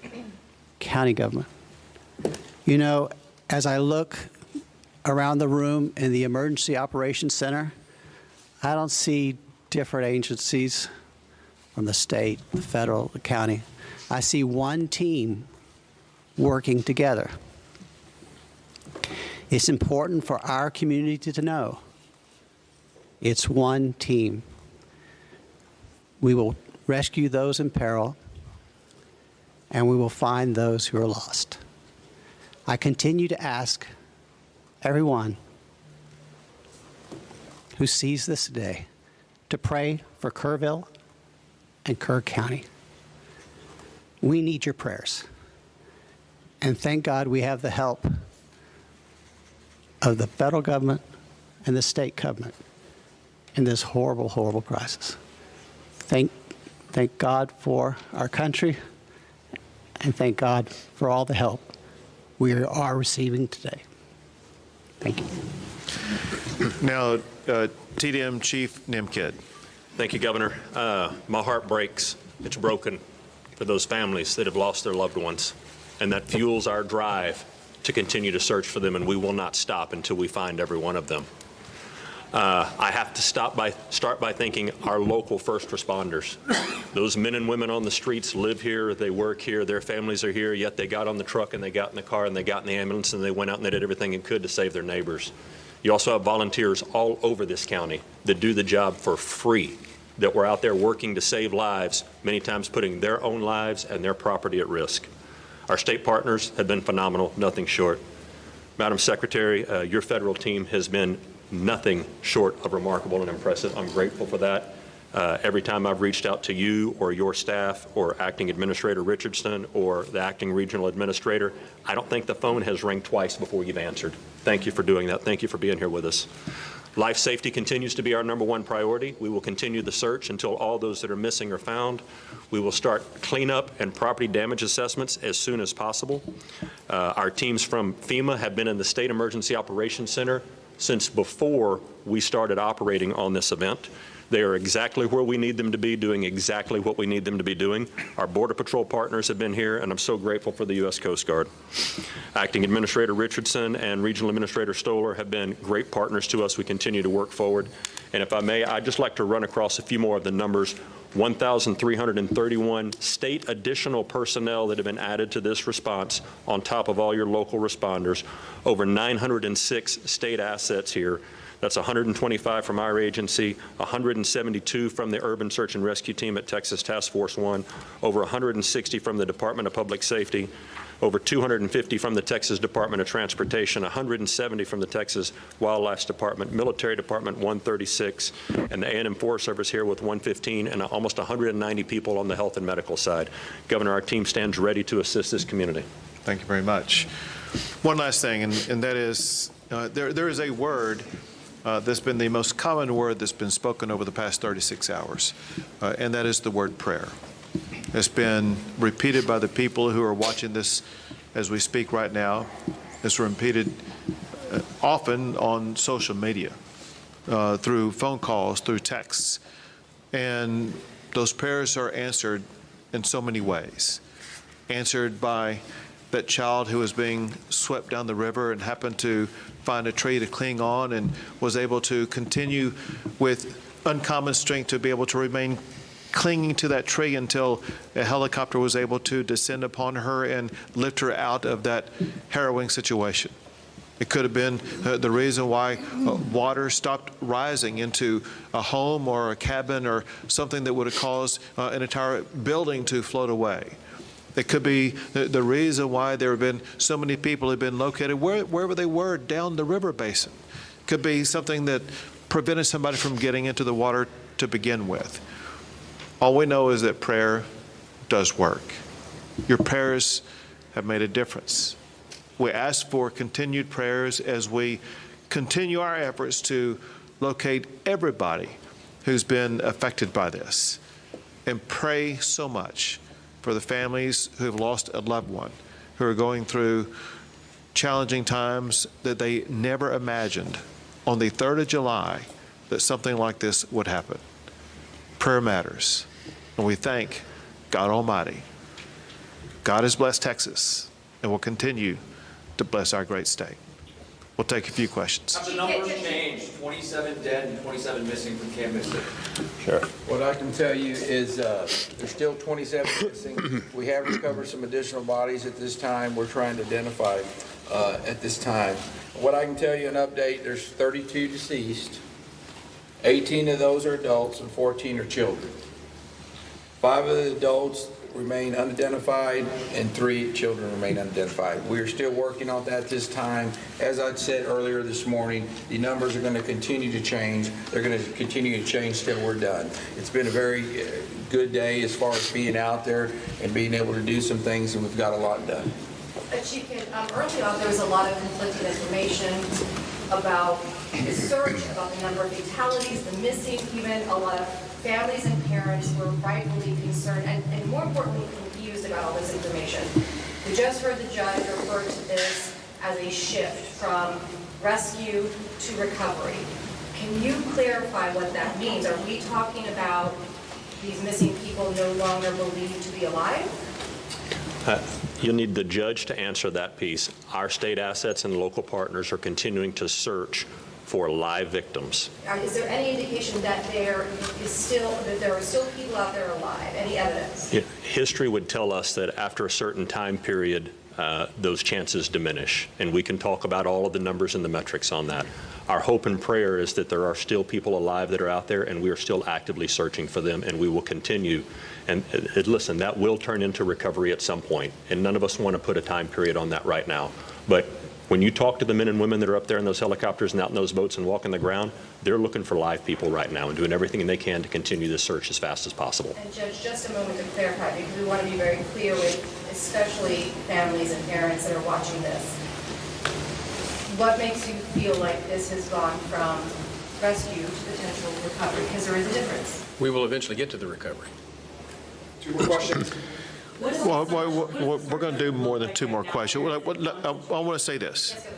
county government. You know, as I look around the room in the Emergency Operations Center, I don't see different agencies from the state, the federal, the county. I see one team working together. It's important for our community to know it's one team. We will rescue those in peril, and we will find those who are lost. I continue to ask everyone who sees this today to pray for Kerrville and Kerr County. We need your prayers. And thank God we have the help of the federal government and the state government in this horrible, horrible crisis. Thank God for our country, and thank God for all the help we are receiving today. Thank you. Now, TDM Chief Nimkid. Thank you, Governor. My heart breaks. It's broken for those families that have lost their loved ones, and that fuels our drive to continue to search for them, and we will not stop until we find every one of them. I have to start by thanking our local first responders. Those men and women on the streets live here, they work here, their families are here, yet they got on the truck and they got in the car and they got in the ambulance and they went out and they did everything they could to save their neighbors. You also have volunteers all over this county that do the job for free, that were out there working to save lives, many times putting their own lives and their property at risk. Our state partners have been phenomenal, nothing short. Madam Secretary, your federal team has been nothing short of remarkable and impressive. I'm grateful for that. Every time I've reached out to you or your staff or Acting Administrator Richardson or the Acting Regional Administrator, I don't think the phone has rang twice before you've answered. Thank you for doing that. Thank you for being here with us. Life safety continues to be our #1 priority. We will continue the search until all those that are missing are found. We will start cleanup and property damage assessments as soon as possible. Our teams from FEMA have been in the State Emergency Operations Center since before we started operating on this event. They are exactly where we need them to be, doing exactly what we need them to be doing. Our Border Patrol partners have been here, and I'm so grateful for the U.S. Coast Guard. Acting Administrator Richardson and Regional Administrator Stoller have been great partners to us. We continue to work forward. And if I may, I'd just like to run across a few more of the numbers. 1,331 state additional personnel that have been added to this response on top of all your local responders. Over 906 state assets here. That's 125 from our agency, 172 from the Urban Search and Rescue Team at Texas Task Force 1, over 160 from the Department of Public Safety, over 250 from the Texas Department of Transportation, 170 from the Texas Wildlife Department, Military Department 136, and the A&M Forest Service here with 115, and almost 190 people on the health and medical side. Governor, our team stands ready to assist this community. Thank you very much. One last thing, and that is, there is a word that's been the most common word that's been spoken over the past 36 hours, and that is the word prayer. It's been repeated by the people who are watching this as we speak right now. It's repeated often on social media, through phone calls, through texts. And those prayers are answered in so many ways. Answered by that child who was being swept down the river and happened to find a tree to cling on and was able to continue with uncommon strength to be able to remain clinging to that tree until a helicopter was able to descend upon her and lift her out of that harrowing situation. It could have been the reason why water stopped rising into a home or a cabin or something that would have caused an entire building to float away. It could be the reason why there have been so many people who have been located wherever they were down the river basin. It could be something that prevented somebody from getting into the water to begin with. All we know is that prayer does work. Your prayers have made a difference. We ask for continued prayers as we continue our efforts to locate everybody who's been affected by this, and pray so much for the families who have lost a loved one, who are going through challenging times that they never imagined on the 3rd of July that something like this would happen. Prayer matters, and we thank God Almighty. God has blessed Texas and will continue to bless our great state. We'll take a few questions. Have the numbers changed? 27 dead and 27 missing from Camp Mystic. Sure. What I can tell you is there's still 27 missing. We have recovered some additional bodies at this time. We're trying to identify at this time. What I can tell you, an update, there's 32 deceased. 18 of those are adults and 14 are children. 5 of the adults remain unidentified and 3 children remain unidentified. We are still working on that this time. As I said earlier this morning, the numbers are going to continue to change. They're going to continue to change till we're done. It's been a very good day as far as being out there and being able to do some things, and we've got a lot done. Chief, early on there was a lot of conflicting information about the search, about the number of fatalities, the missing, even a lot of families and parents were rightfully concerned and more importantly confused about all this information. We just heard the judge refer to this as a shift from rescue to recovery. Can you clarify what that means? Are we talking about these missing people no longer believed to be alive? You'll need the judge to answer that piece. Our state assets and local partners are continuing to search for live victims. Is there any indication that there are still people out there alive? Any evidence? History would tell us that after a certain time period, those chances diminish, and we can talk about all of the numbers and the metrics on that. Our hope and prayer is that there are still people alive that are out there, and we are still actively searching for them, and we will continue. And listen, that will turn into recovery at some point, and none of us want to put a time period on that right now. But when you talk to the men and women that are up there in those helicopters and out in those boats and walking the ground, they're looking for live people right now and doing everything they can to continue this search as fast as possible. And Judge, just a moment to clarify, because we want to be very clear with especially families and parents that are watching this. What makes you feel like this has gone from rescue to potential recovery? Because there is a difference. We will eventually get to the recovery. 2 more questions. Well, we're going to do more than 2 more questions. I want to say this.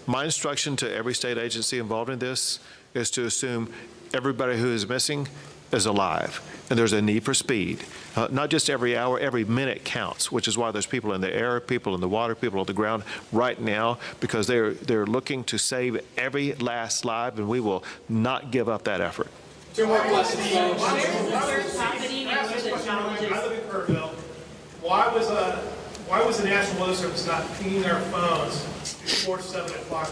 My instruction to every state agency involved in this is to assume everybody who is missing is alive, and there's a need for speed. Not just every hour, every minute counts, which is why there's people in the air, people in the water, people on the ground right now, because they're looking to save every last life, and we will not give up that effort. 2 more questions. I live in Kerrville. Why was the National Weather Service not pinging our phones before 7 o'clock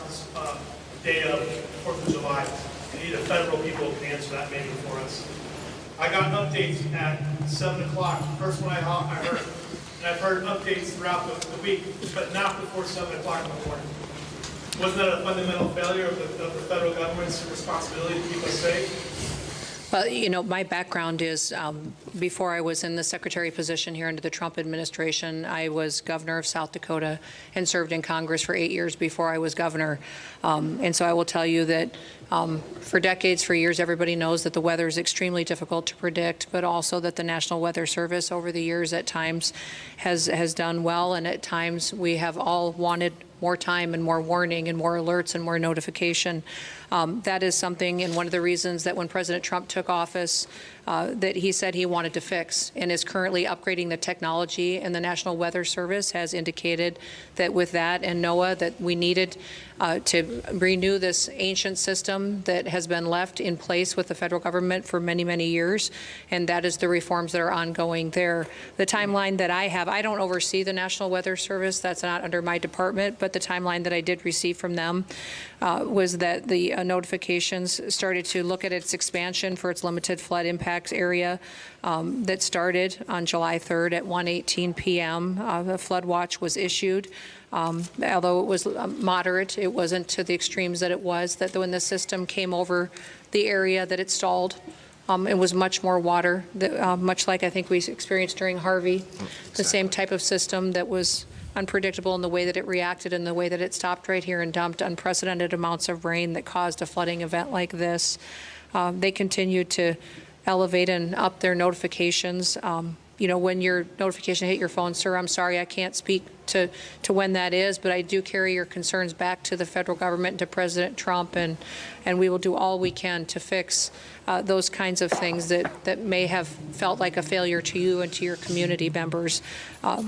day of 4th of July. We need the federal people to answer that maybe for us. I got updates at 7 o'clock. First one I heard. And I've heard updates throughout the week, but not before 7 o'clock in the morning. Wasn't that a fundamental failure of the federal government's responsibility to keep us safe? Well, you know, my background is before I was in the secretary position here under the Trump administration, I was governor of South Dakota and served in Congress for 8 years before I was governor. And so I will tell you that for decades, for years, everybody knows that the weather is extremely difficult to predict, but also that the National Weather Service over the years at times has done well, and at times we have all wanted more time and more warning and more alerts and more notification. That is something, and one of the reasons that when President Trump took office, that he said he wanted to fix, and is currently upgrading the technology, and the National Weather Service has indicated that with that and NOAA that we needed to renew this ancient system that has been left in place with the federal government for many, many years, and that is the reforms that are ongoing there. The timeline that I have, I don't oversee the National Weather Service, that's not under my department, but the timeline that I did receive from them was that the notifications started to look at its expansion for its limited flood impacts area that started on July 3rd at 1:18 p.m. The flood watch was issued. Although it was moderate, it wasn't to the extremes that it was, that when the system came over the area that it stalled, it was much more water, much like I think we experienced during Harvey, the same type of system that was unpredictable in the way that it reacted and the way that it stopped right here and dumped unprecedented amounts of rain that caused a flooding event like this. They continued to elevate and up their notifications. You know, when your notification hit your phone, sir, I'm sorry, I can't speak to when that is, but I do carry your concerns back to the federal government and to President Trump, and we will do all we can to fix those kinds of things that may have felt like a failure to you and to your community members.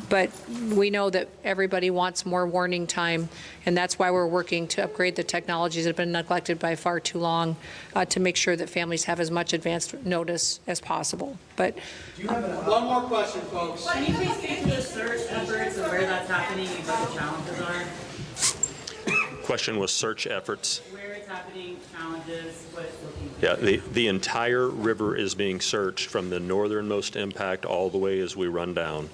But we know that everybody wants more warning time, and that's why we're working to upgrade the technologies that have been neglected by far too long to make sure that families have as much advanced notice as possible. But one more question, folks. Can you please speak to the search efforts and where that's happening and what the challenges are? Question was search efforts. Where it's happening, challenges, what it's looking for. Yeah, the entire river is being searched from the northernmost impact all the way as we run down.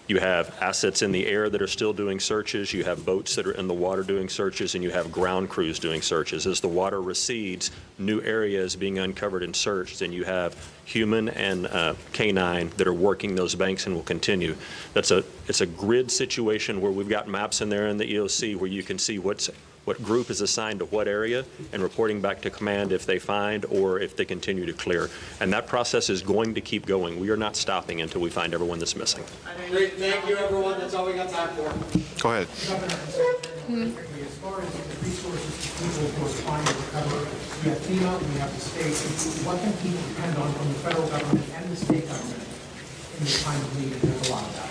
You have assets in the air that are still doing searches, you have boats that are in the water doing searches, and you have ground crews doing searches. As the water recedes, new areas being uncovered and searched, and you have human and canine that are working those banks and will continue. It's a grid situation where we've got maps in there in the EOC where you can see what group is assigned to what area and reporting back to command if they find or if they continue to clear. And that process is going to keep going. We are not stopping until we find everyone that's missing. Great, thank you, everyone. That's all we got time for. Go ahead. As far as the resources to people who are trying to recover, we have FEMA, we have the state. What can people depend on from the federal government and the state government in this time of need? There's a lot of that.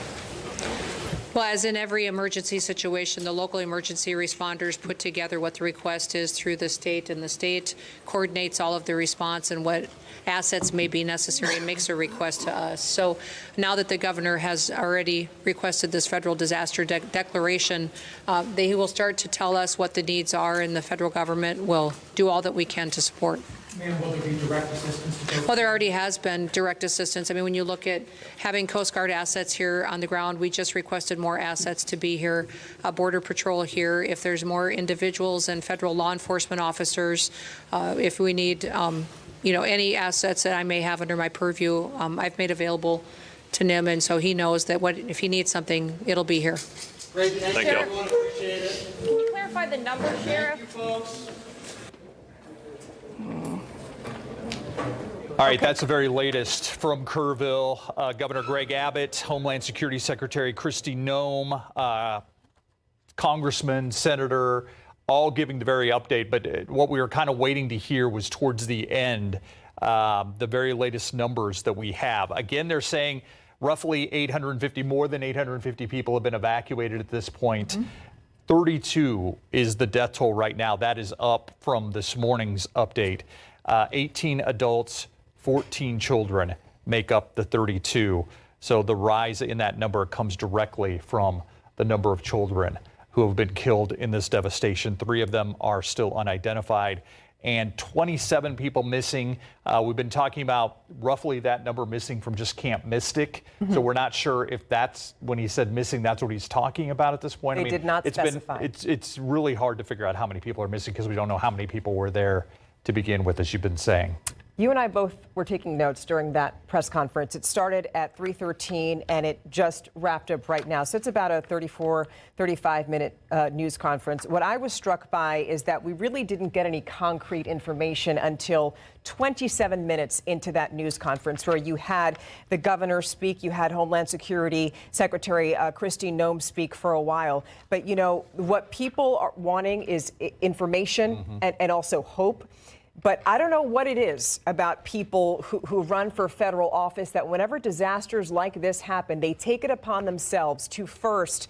well, as in every emergency situation, the local emergency responders put together what the request is through the state, and the state coordinates all of the response and what assets may be necessary and makes a request to us. So now that the governor has already requested this federal disaster declaration, he will start to tell us what the needs are, and the federal government will do all that we can to support. And will there be direct assistance? Well, there already has been direct assistance. I mean, when you look at having Coast Guard assets here on the ground, we just requested more assets to be here, Border Patrol here. If there's more individuals and federal law enforcement officers, if we need, any assets that I may have under my purview, I've made available to NIM, and so he knows that if he needs something, it'll be here. Great, thank you, everyone. Appreciate it. Can you clarify the number, Sheriff? Thank you, folks. All right, that's the very latest from Kerrville. Governor Greg Abbott, Homeland Security Secretary Kristi Noem, Congressman, Senator, all giving the very update. But what we were kind of waiting to hear was towards the end, the very latest numbers that we have. Again, they're saying roughly more than 850 people have been evacuated at this point. Mm-hmm. 32 is the death toll right now. That is up from this morning's update. 18 adults, 14 children make up the 32. So the rise in that number comes directly from the number of children who have been killed in this devastation. 3 of them are still unidentified, and 27 people missing. We've been talking about roughly that number missing from just Camp Mystic. So we're not sure if that's, when he said missing, that's what he's talking about at this point. They did not specify. It's really hard to figure out how many people are missing because we don't know how many people were there to begin with, as you've been saying. You and I both were taking notes during that press conference. It started at 3:13 and it just wrapped up right now. So it's about a 35-minute news conference. What I was struck by is that we really didn't get any concrete information until 27 minutes into that news conference, where you had the governor speak, you had Homeland Security Secretary Kristi Noem speak for a while. But, you know, what people are wanting is information and also hope. But I don't know what it is about people who run for federal office that whenever disasters like this happen, they take it upon themselves to first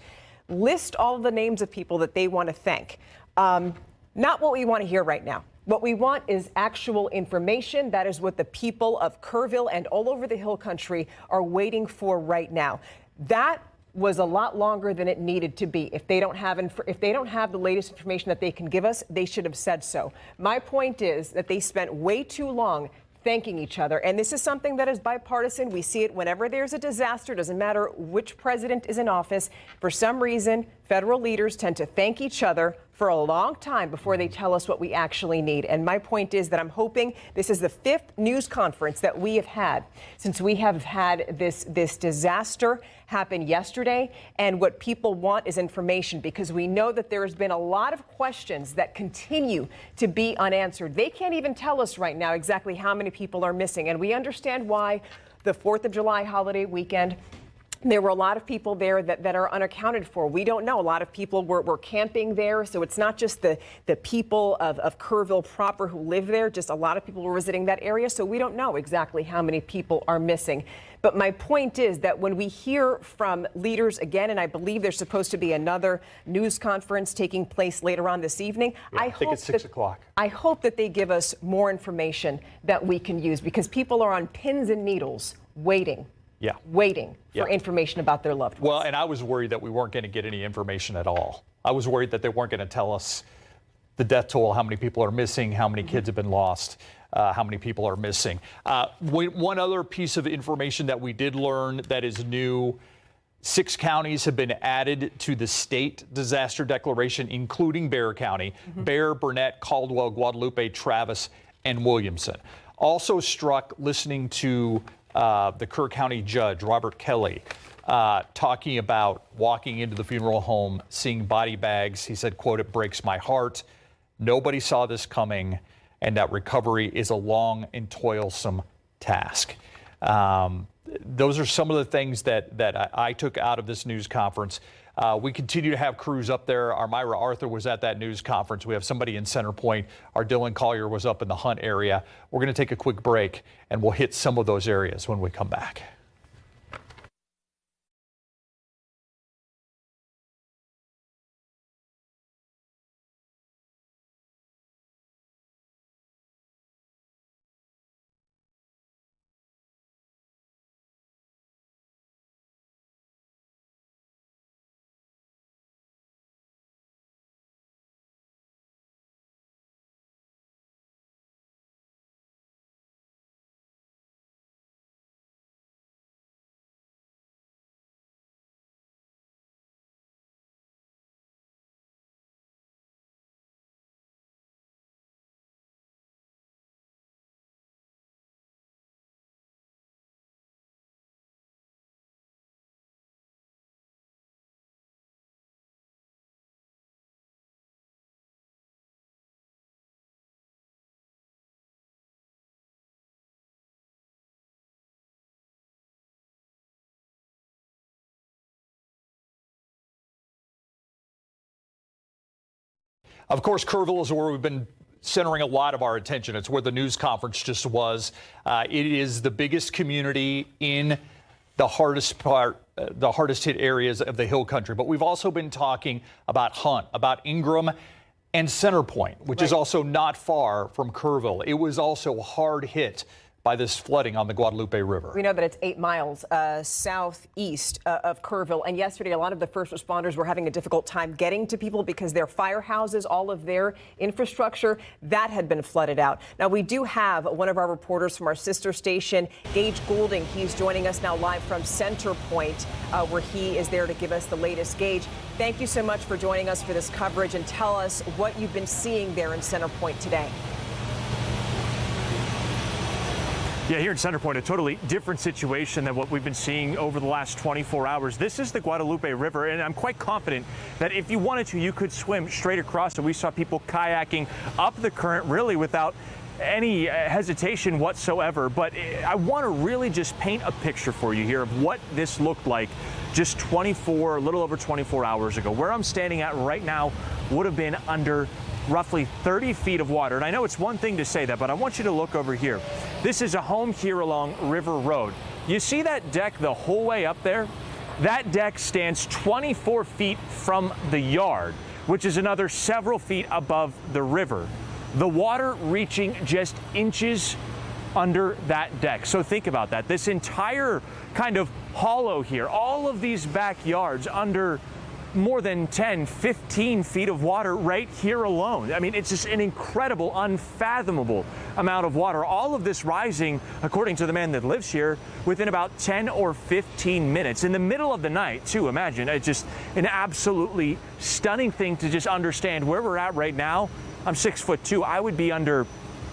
list all of the names of people that they want to thank. Not what we want to hear right now. What we want is actual information. That is what the people of Kerrville and all over the Hill Country are waiting for right now. That was a lot longer than it needed to be. If they don't have the latest information that they can give us, they should have said so. My point is that they spent way too long thanking each other. And this is something that is bipartisan. We see it whenever there's a disaster. Doesn't matter which president is in office. For some reason, federal leaders tend to thank each other for a long time before they tell us what we actually need. And my point is that I'm hoping this is the 5th news conference that we have had since we have had this disaster happen yesterday. And what people want is information, because we know that there has been a lot of questions that continue to be unanswered. They can't even tell us right now exactly how many people are missing. And we understand why the 4th of July holiday weekend, there were a lot of people there that are unaccounted for. We don't know. A lot of people were camping there. So it's not just the people of Kerrville proper who live there. Just a lot of people were visiting that area. So we don't know exactly how many people are missing. But my point is that when we hear from leaders again, and I believe there's supposed to be another news conference taking place later on this evening. Yeah, I think it's 6 o'clock. I hope that they give us more information that we can use, because people are on pins and needles waiting for information about their loved ones. Well, and I was worried that we weren't going to get any information at all. I was worried that they weren't going to tell us the death toll, how many people are missing, how many kids have been lost, how many people are missing. One other piece of information that we did learn that is new: 6 counties have been added to the state disaster declaration, including Bexar County. Bexar, Burnett, Caldwell, Guadalupe, Travis, and Williamson. Also struck listening to the Kerr County judge, Robert Kelly, talking about walking into the funeral home, seeing body bags. He said, quote, "It breaks my heart. Nobody saw this coming, and that recovery is a long and toilsome task." Those are some of the things that I took out of this news conference. We continue to have crews up there. Our Myra Arthur was at that news conference. We have somebody in Center Point. Our Dylan Collier was up in the Hunt area. We're going to take a quick break, and we'll hit some of those areas when we come back. Of course, Kerrville is where we've been centering a lot of our attention. It's where the news conference just was. It is the biggest community in the hardest hit areas of the Hill Country. But we've also been talking about Hunt, about Ingram, and Center Point, which is also not far from Kerrville. It was also hard hit by this flooding on the Guadalupe River. We know that it's 8 miles southeast of Kerrville. And yesterday, a lot of the first responders were having a difficult time getting to people because their firehouses, all of their infrastructure, that had been flooded out. Now, we do have one of our reporters from our sister station, Gage Goulding. He's joining us now live from Center Point, where he is there to give us the latest. Gage, thank you so much for joining us for this coverage, and tell us what you've been seeing there in Center Point today. Yeah, here in Center Point, a totally different situation than what we've been seeing over the last 24 hours. This is the Guadalupe River, and I'm quite confident that if you wanted to, you could swim straight across. And we saw people kayaking up the current really without any hesitation whatsoever. But I want to really just paint a picture for you here of what this looked like just a little over 24 hours ago. Where I'm standing at right now would have been under roughly 30 feet of water. And I know it's one thing to say that, but I want you to look over here. This is a home here along River Road. You see that deck the whole way up there? That deck stands 24 feet from the yard, which is another several feet above the river. The water reaching just inches under that deck. So think about that. This entire kind of hollow here, all of these backyards under more than 10, 15 feet of water right here alone. I mean, it's just an incredible, unfathomable amount of water. All of this rising, according to the man that lives here, within about 10 or 15 minutes. In the middle of the night, too, imagine. It's just an absolutely stunning thing to just understand where we're at right now. I'm 6'2". I would be under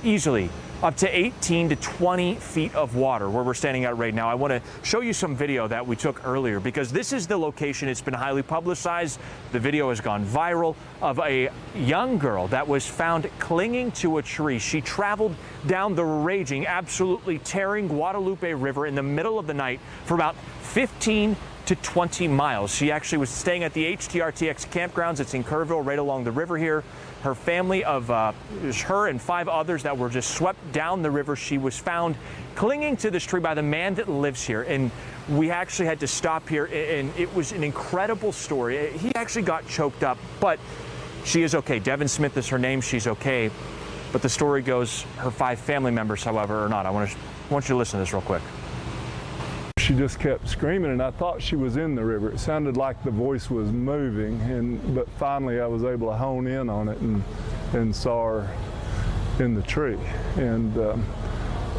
easily up to 18 to 20 feet of water where we're standing at right now. I want to show you some video that we took earlier because this is the location. It's been highly publicized. The video has gone viral of a young girl that was found clinging to a tree. She traveled down the raging, absolutely tearing Guadalupe River in the middle of the night for about 15 to 20 miles. She actually was staying at the HTRTX campgrounds. It's in Kerrville, right along the river here. Her family of her and 5 others that were just swept down the river. She was found clinging to this tree by the man that lives here. And we actually had to stop here, and it was an incredible story. He actually got choked up, but she is okay. Devin Smith is her name. She's okay. But the story goes, her 5 family members, however, are not. I want you to listen to this real quick. She just kept screaming, and I thought she was in the river. It sounded like the voice was moving, but finally I was able to hone in on it and saw her in the tree. And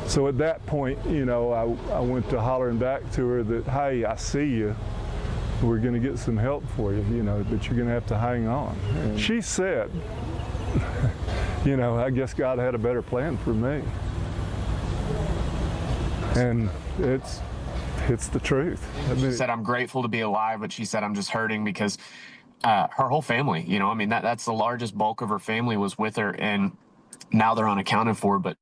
so at that point, you know, I went to hollering back to her that, hey, I see you. We're going to get some help for you, you know, but you're going to have to hang on. And she said, you know, I guess God had a better plan for me. And it's the truth. She said, I'm grateful to be alive, but she said, I'm just hurting because her whole family, you know, I mean, that's the largest bulk of her family was with her, and now they're unaccounted for. But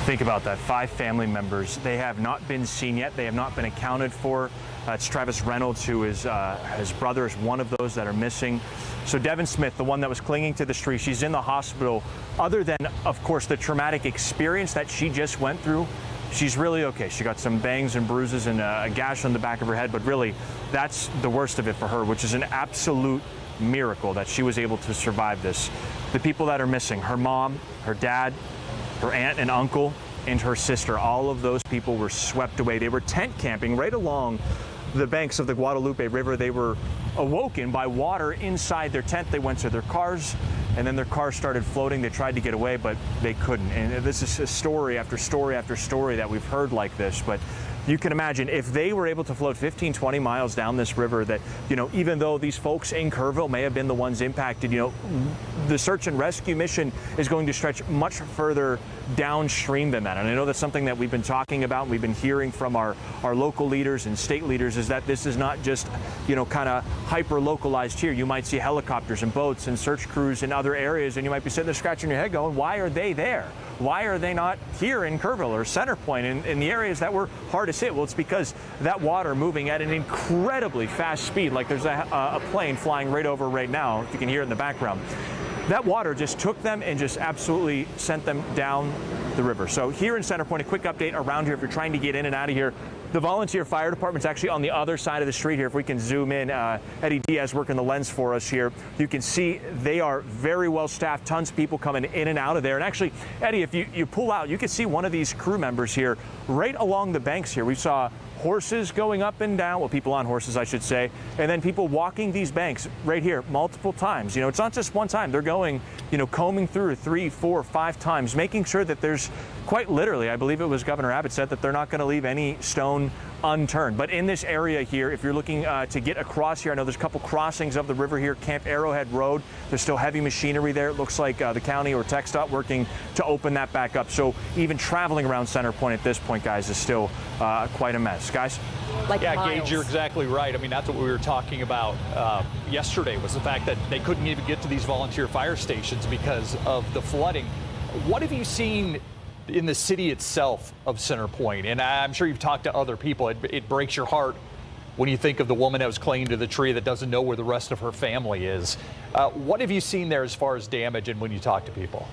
think about that, 5 family members. They have not been seen yet. They have not been accounted for. It's Travis Reynolds, who is his brother is one of those that are missing. So Devin Smith, the one that was clinging to the tree, she's in the hospital. Other than, of course, the traumatic experience that she just went through, she's really okay. She got some bangs and bruises and a gash on the back of her head, but really, that's the worst of it for her, which is an absolute miracle that she was able to survive this. The people that are missing, her mom, her dad, her aunt and uncle, and her sister, all of those people were swept away. They were tent camping right along the banks of the Guadalupe River. They were awoken by water inside their tent. They went to their cars, and then their cars started floating. They tried to get away, but they couldn't. And this is a story after story after story that we've heard like this. But you can imagine if they were able to float 15, 20 miles down this river that, you know, even though these folks in Kerrville may have been the ones impacted, you know, the search and rescue mission is going to stretch much further downstream than that. And I know that's something that we've been talking about, we've been hearing from our local leaders and state leaders, is that this is not just, you know, kind of hyper localized here. You might see helicopters and boats and search crews in other areas, and you might be sitting there scratching your head going, why are they there? Why are they not here in Kerrville or Center Point in the areas that were hardest hit? Well, it's because that water moving at an incredibly fast speed, like there's a plane flying right over right now, if you can hear it in the background. that water just took them and just absolutely sent them down the river. So here in Center Point, a quick update around here if you're trying to get in and out of here. The volunteer fire department's actually on the other side of the street here. If we can zoom in, Eddie Diaz working the lens for us here. You can see they are very well staffed, tons of people coming in and out of there. And actually, Eddie, if you pull out, you can see one of these crew members here right along the banks here. We saw horses going up and down, well, people on horses, I should say, and then people walking these banks right here multiple times. You know, it's not just one time. They're going, you know, combing through 3, 4, 5 times, making sure that there's quite literally, I believe it was Governor Abbott said that they're not going to leave any stone unturned. But in this area here, if you're looking to get across here, I know there's a couple crossings of the river here, Camp Arrowhead Road. There's still heavy machinery there. It looks like the county or TxDOT working to open that back up. So even traveling around Center Point at this point, guys, is still quite a mess. Guys? Gage, you're exactly right. I mean, that's what we were talking about yesterday, was the fact that they couldn't even get to these volunteer fire stations because of the flooding. What have you seen in the city itself of Center Point? And I'm sure you've talked to other people. It breaks your heart when you think of the woman that was clinging to the tree that doesn't know where the rest of her family is. What have you seen there as far as damage and when you talk to people?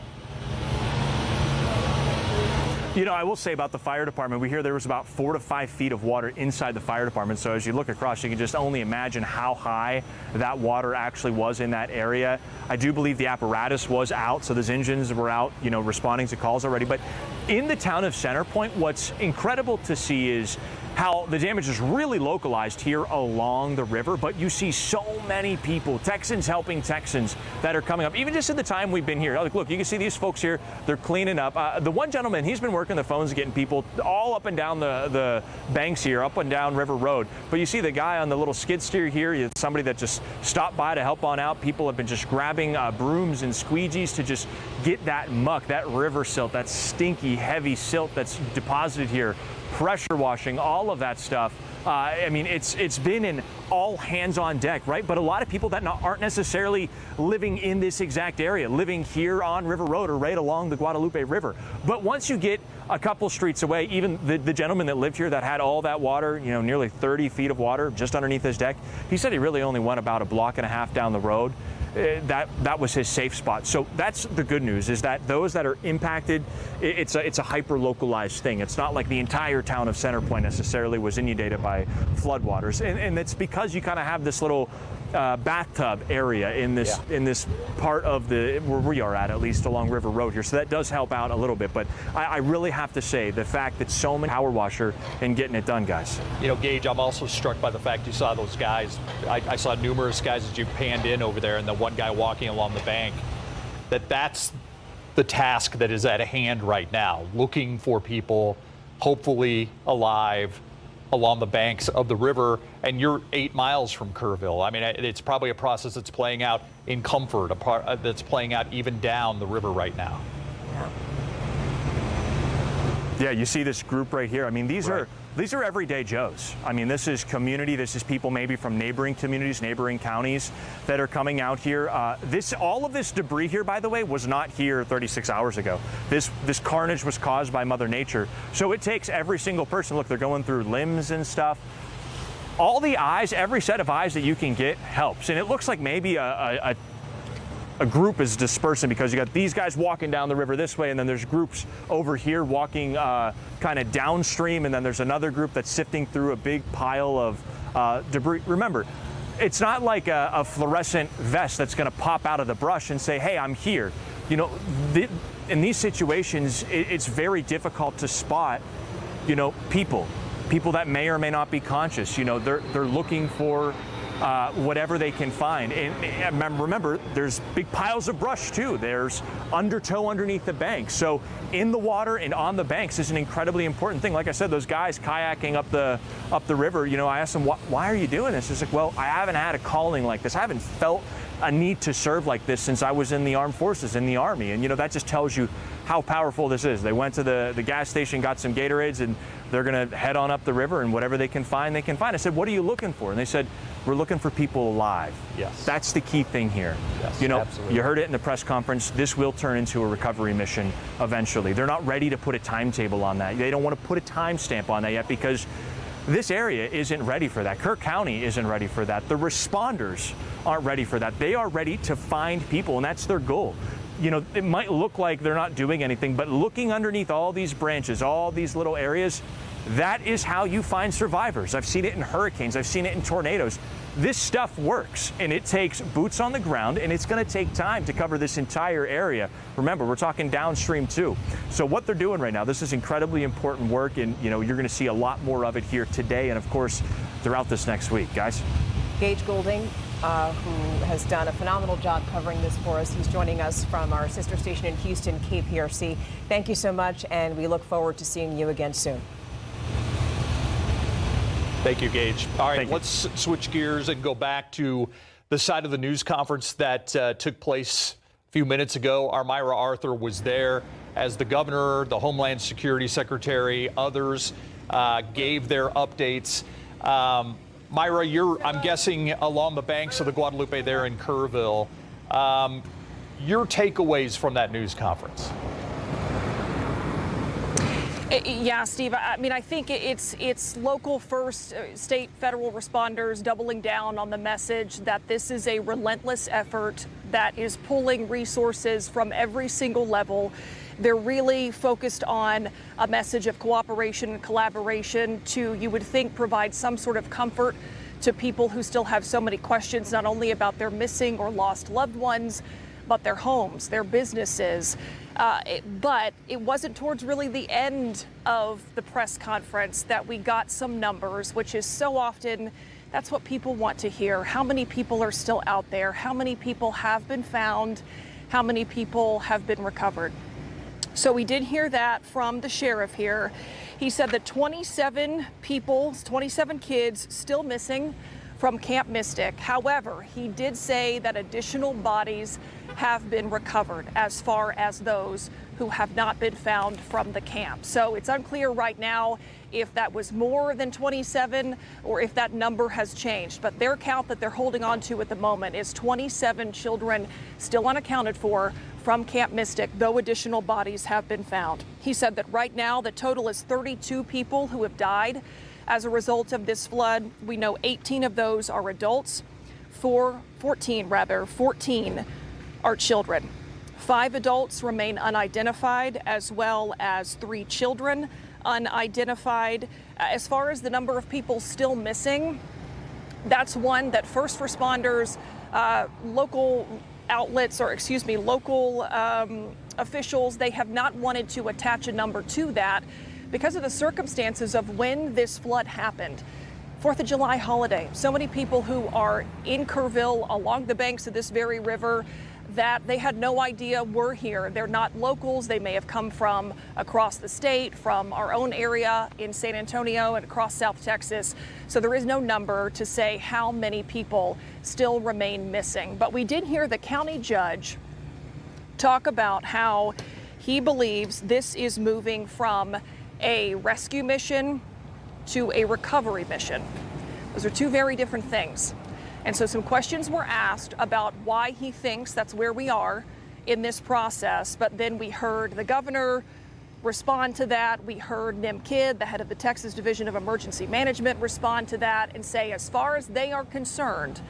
You know, I will say about the fire department, we hear there was about 4 to 5 feet of water inside the fire department. So as you look across, you can just only imagine how high that water actually was in that area. I do believe the apparatus was out, so those engines were out, you know, responding to calls already. But in the town of Center Point, what's incredible to see is how the damage is really localized here along the river, but you see so many people, Texans helping Texans, that are coming up. Even just in the time we've been here, like, look, you can see these folks here, they're cleaning up. The one gentleman, he's been working the phones, getting people all up and down the banks here, up and down River Road. But you see the guy on the little skid steer here, it's somebody that just stopped by to help on out. People have been just grabbing brooms and squeegees to just get that muck, that river silt, that stinky, heavy silt that's deposited here. Pressure washing, all of that stuff. I mean, it's been an all hands on deck, right? But a lot of people that aren't necessarily living in this exact area, living here on River Road or right along the Guadalupe River. But once you get a couple streets away, even the gentleman that lived here that had all that water, you know, nearly 30 feet of water just underneath his deck, he said he really only went about a block and a half down the road. That was his safe spot. So that's the good news, is that those that are impacted, it's a hyper-localized thing. It's not like the entire town of Center Point necessarily was inundated by floodwaters. And it's because you kind of have this little bathtub area in this part of where we are at least along River Road here. So that does help out a little bit. But I really have to say the fact that so many power washer and getting it done, guys. You know, Gage, I'm also struck by the fact you saw those guys. I saw numerous guys as you panned in over there, and the one guy walking along the bank. That's the task that is at hand right now, looking for people, hopefully alive, along the banks of the river. And you're 8 miles from Kerrville. I mean, it's probably a process that's playing out in Comfort, that's playing out even down the river right now. Yeah, you see this group right here. I mean, these are everyday Joes. I mean, this is community. This is people maybe from neighboring communities, neighboring counties that are coming out here. All of this debris here, by the way, was not here 36 hours ago. This carnage was caused by Mother Nature. So it takes every single person. Look, they're going through limbs and stuff. All the eyes, every set of eyes that you can get helps. And it looks like maybe a group is dispersing, because you got these guys walking down the river this way, and then there's groups over here walking kind of downstream, and then there's another group that's sifting through a big pile of debris. Remember, it's not like a fluorescent vest that's going to pop out of the brush and say, hey, I'm here. You know, in these situations, it's very difficult to spot, you know, people that may or may not be conscious. You know, they're looking for whatever they can find. And remember, there's big piles of brush too. There's undertow underneath the bank. So in the water and on the banks is an incredibly important thing. Like I said, those guys kayaking up the river, you know, I asked them, why are you doing this? It's like, well, I haven't had a calling like this. I haven't felt a need to serve like this since I was in the armed forces, in the Army. And, you know, that just tells you how powerful this is. They went to the gas station, got some Gatorades, and they're going to head on up the river, and whatever they can find, they can find. I said, what are you looking for? And they said, we're looking for people alive. Yes. That's the key thing here. Yes, you know, absolutely. You heard it in the press conference. This will turn into a recovery mission eventually. They're not ready to put a timetable on that. They don't want to put a timestamp on that yet, because This area isn't ready for that. Kirk County isn't ready for that. The responders aren't ready for that. They are ready to find people, and that's their goal. You know, it might look like they're not doing anything, but looking underneath all these branches, all these little areas, that is how you find survivors. I've seen it in hurricanes. I've seen it in tornadoes. This stuff works, and it takes boots on the ground, and it's going to take time to cover this entire area. Remember, we're talking downstream too. So what they're doing right now, this is incredibly important work, and you know, you're going to see a lot more of it here today and of course throughout this next week, guys. Gage Goulding, who has done a phenomenal job covering this for us. He's joining us from our sister station in Houston, KPRC. Thank you so much, and we look forward to seeing you again soon. Thank you, Gage. All right, let's switch gears and go back to the side of the news conference that took place a few minutes ago. Our Myra Arthur was there as the governor, the Homeland Security Secretary, others gave their updates. Myra, you're, I'm guessing, along the banks of the Guadalupe there in Kerrville. Your takeaways from that news conference? Yeah, Steve, I mean, I think it's local first, state, federal responders doubling down on the message that this is a relentless effort that is pulling resources from every single level. They're really focused on a message of cooperation and collaboration to, you would think, provide some sort of comfort to people who still have so many questions, not only about their missing or lost loved ones, but their homes, their businesses. But it wasn't towards really the end of the press conference that we got some numbers, which is so often, that's what people want to hear. How many people are still out there? How many people have been found? How many people have been recovered? So we did hear that from the sheriff here. He said that 27 people, 27 kids still missing from Camp Mystic. However, he did say that additional bodies have been recovered as far as those who have not been found from the camp. So it's unclear right now if that was more than 27 or if that number has changed. But their count that they're holding on to at the moment is 27 children still unaccounted for from Camp Mystic, though additional bodies have been found. He said that right now the total is 32 people who have died as a result of this flood. We know 18 of those are adults, 14 are children. 5 adults remain unidentified, as well as 3 children unidentified. As far as the number of people still missing, that's one that first responders, local outlets, or excuse me, local officials, they have not wanted to attach a number to that because of the circumstances of when this flood happened. 4th of July holiday. So many people who are in Kerrville along the banks of this very river that they had no idea were here. They're not locals. They may have come from across the state, from our own area in San Antonio and across South Texas. So there is no number to say how many people still remain missing. But we did hear the county judge talk about how he believes this is moving from a rescue mission to a recovery mission. Those are two very different things. And so some questions were asked about why he thinks that's where we are in this process. But then we heard the governor respond to that. We heard Nim Kidd, the head of the Texas Division of Emergency Management, respond to that and say, as far as they are concerned,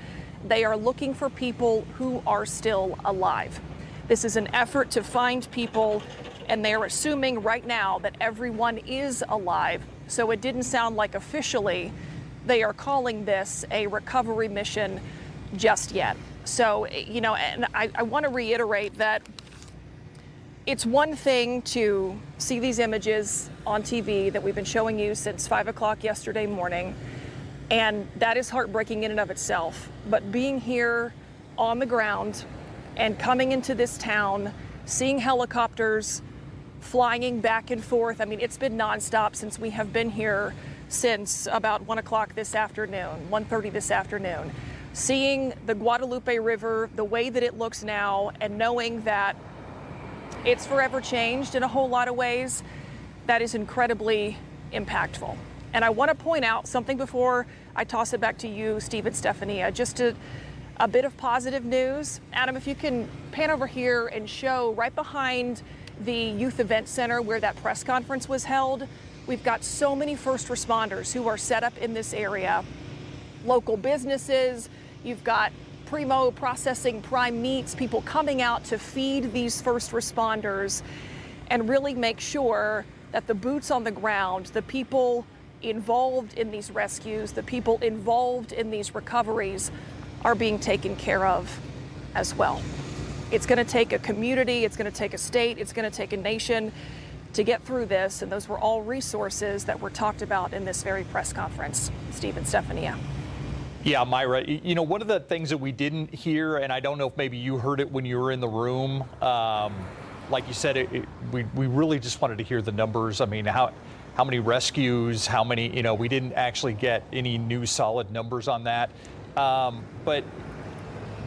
they are looking for people who are still alive. This is an effort to find people, and they're assuming right now that everyone is alive. So it didn't sound like officially they are calling this a recovery mission just yet. So, you know, and I want to reiterate that it's one thing to see these images on TV that we've been showing you since 5 o'clock yesterday morning, and that is heartbreaking in and of itself. But being here on the ground and coming into this town, seeing helicopters flying back and forth, I mean, it's been nonstop since we have been here since about 1 o'clock this afternoon, 1:30 this afternoon. Seeing the Guadalupe River the way that it looks now and knowing that it's forever changed in a whole lot of ways, that is incredibly impactful. And I want to point out something before I toss it back to you, Steve and Stephania, just a bit of positive news. Adam, if you can pan over here and show right behind the Youth Event Center where that press conference was held, We've got so many first responders who are set up in this area, local businesses. You've got Primo processing prime meats, people coming out to feed these first responders and really make sure that the boots on the ground, the people involved in these rescues, the people involved in these recoveries are being taken care of as well. It's going to take a community, it's going to take a state, it's going to take a nation to get through this, and those were all resources that were talked about in this very press conference. Steve and Stephanie. Yeah, Myra, you know, one of the things that we didn't hear, and I don't know if maybe you heard it when you were in the room, like you said, we really just wanted to hear the numbers. I mean, how many rescues, how many, you know, we didn't actually get any new solid numbers on that. But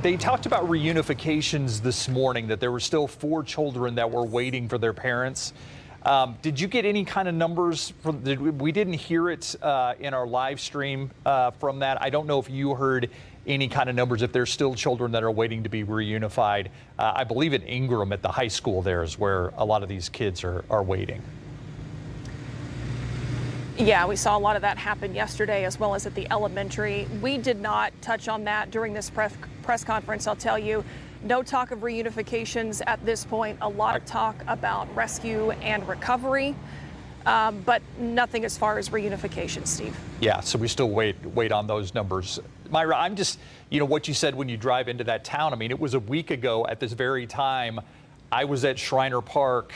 they talked about reunifications this morning, that there were still 4 children that were waiting for their parents. Did you get any kind of numbers we didn't hear it in our live stream from that. I don't know if you heard any kind of numbers, if there's still children that are waiting to be reunified. I believe in Ingram at the high school there is where a lot of these kids are waiting. Yeah, we saw a lot of that happen yesterday as well as at the elementary. We did not touch on that during this press conference, I'll tell you. No talk of reunifications at this point. A lot of talk about rescue and recovery, but nothing as far as reunification, Steve. Yeah, so we still wait on those numbers. Myra, I'm just, you know, what you said when you drive into that town, I mean, it was a week ago at this very time, I was at Shriner Park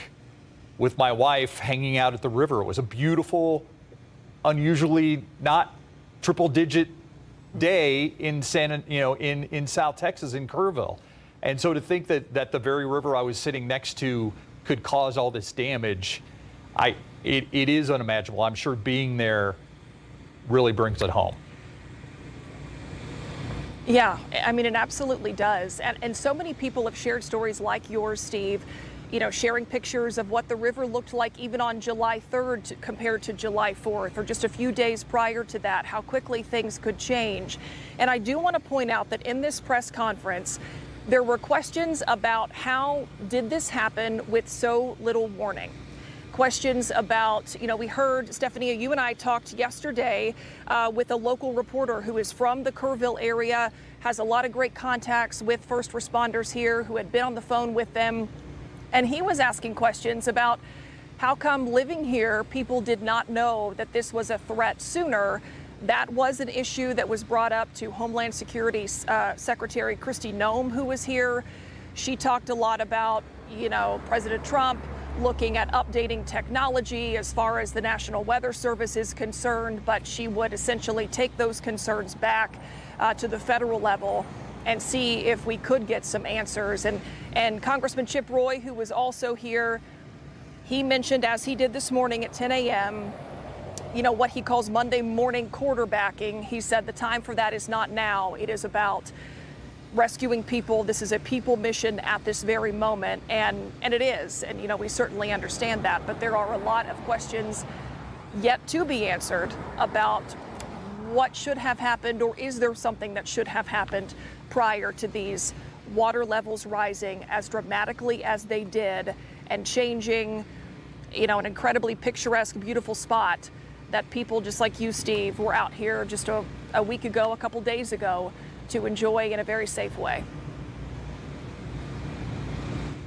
with my wife hanging out at the river. It was a beautiful, unusually not triple-digit day in in South Texas, in Kerrville. And so to think that the very river I was sitting next to could cause all this damage, it is unimaginable. I'm sure being there really brings it home. Yeah, I mean, it absolutely does. And so many people have shared stories like yours, Steve, you know, sharing pictures of what the river looked like even on July 3rd compared to July 4th, or just a few days prior to that, how quickly things could change. And I do want to point out that in this press conference, there were questions about how did this happen with so little warning. Questions about, you know, we heard, Stephanie, you and I talked yesterday with a local reporter who is from the Kerrville area, has a lot of great contacts with first responders here, who had been on the phone with them. And he was asking questions about how come living here, people did not know that this was a threat sooner. That was an issue that was brought up to Homeland Security Secretary Kristi Noem, who was here. She talked a lot about, you know, President Trump looking at updating technology as far as the National Weather Service is concerned, but she would essentially take those concerns back to the federal level and see if we could get some answers. And Congressman Chip Roy, who was also here, he mentioned, as he did this morning at 10 a.m., you know, what he calls Monday morning quarterbacking. He said the time for that is not now. It is about rescuing people. This is a people mission at this very moment, and it is. And, you know, we certainly understand that, but there are a lot of questions yet to be answered about what should have happened, or is there something that should have happened prior to these water levels rising as dramatically as they did and changing, you know, an incredibly picturesque, beautiful spot that people just like you, Steve, were out here just a week ago, a couple days ago, to enjoy in a very safe way.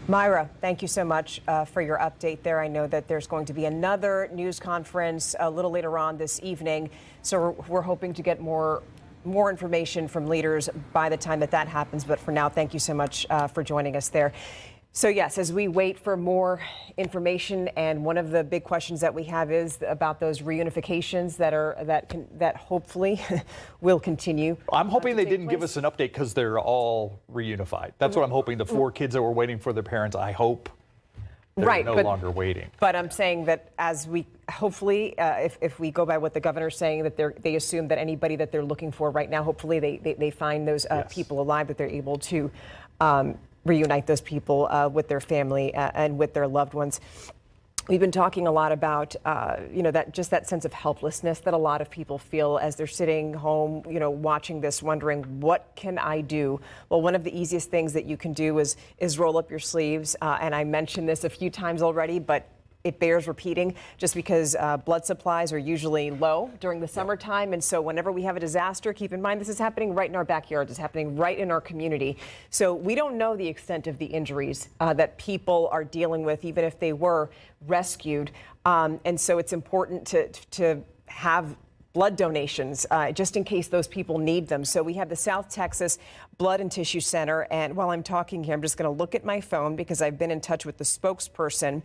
Myra, thank you so much for your update there. I know that there's going to be another news conference a little later on this evening, so we're hoping to get more information from leaders by the time that happens. But for now, thank you so much for joining us there. So yes, as we wait for more information, and one of the big questions that we have is about those reunifications that hopefully will continue. I'm hoping they didn't give us an update because they're all reunified. That's what I'm hoping. The 4 kids that were waiting for their parents, I hope they're no longer waiting. But I'm saying that as we hopefully, if we go by what the governor's saying, that they assume that anybody that they're looking for right now, hopefully they find those people alive, that they're able to reunite those people with their family and with their loved ones. We've been talking a lot about, you know, that sense of helplessness that a lot of people feel as they're sitting home, you know, watching this, wondering, what can I do? Well, one of the easiest things that you can do is roll up your sleeves. And I mentioned this a few times already, but it bears repeating just because blood supplies are usually low during the summertime. And so whenever we have a disaster, keep in mind this is happening right in our backyard. It's happening right in our community. So we don't know the extent of the injuries that people are dealing with, even if they were rescued. And so it's important to have blood donations just in case those people need them. So we have the South Texas Blood and Tissue Center. And while I'm talking here, I'm just going to look at my phone because I've been in touch with the spokesperson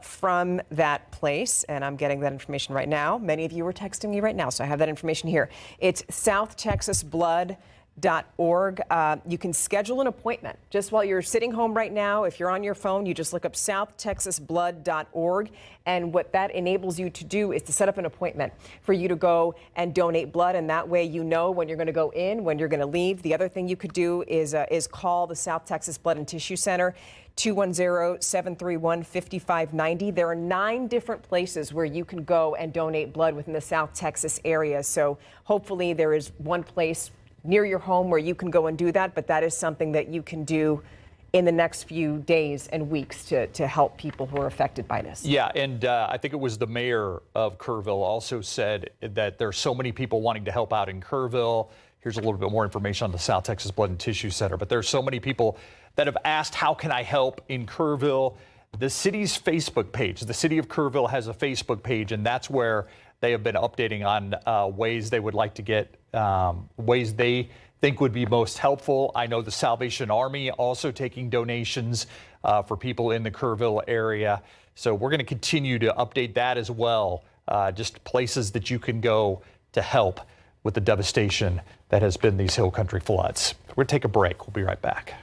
from that place. And I'm getting that information right now. Many of you are texting me right now, so I have that information here. It's southtexasblood.org. You can schedule an appointment just while you're sitting home right now. If you're on your phone, you just look up southtexasblood.org. And what that enables you to do is to set up an appointment for you to go and donate blood. And that way, you know when you're going to go in, when you're going to leave. The other thing you could do is call the South Texas Blood and Tissue Center, 210-731-5590. There are 9 different places where you can go and donate blood within the South Texas area. So hopefully there is one place near your home where you can go and do that, but that is something that you can do in the next few days and weeks to help people who are affected by this. Yeah, and I think it was the mayor of Kerrville also said that there's so many people wanting to help out in Kerrville. Here's a little bit more information on the South Texas Blood and Tissue Center, but there's so many people that have asked, how can I help in Kerrville? The city's Facebook page, the city of Kerrville has a Facebook page, and that's where they have been updating on ways they would like to get, ways they think would be most helpful. I know the Salvation Army also taking donations for people in the Kerrville area. So we're going to continue to update that as well, just places that you can go to help with the devastation that has been these hill country floods. We're going to take a break. We'll be right back.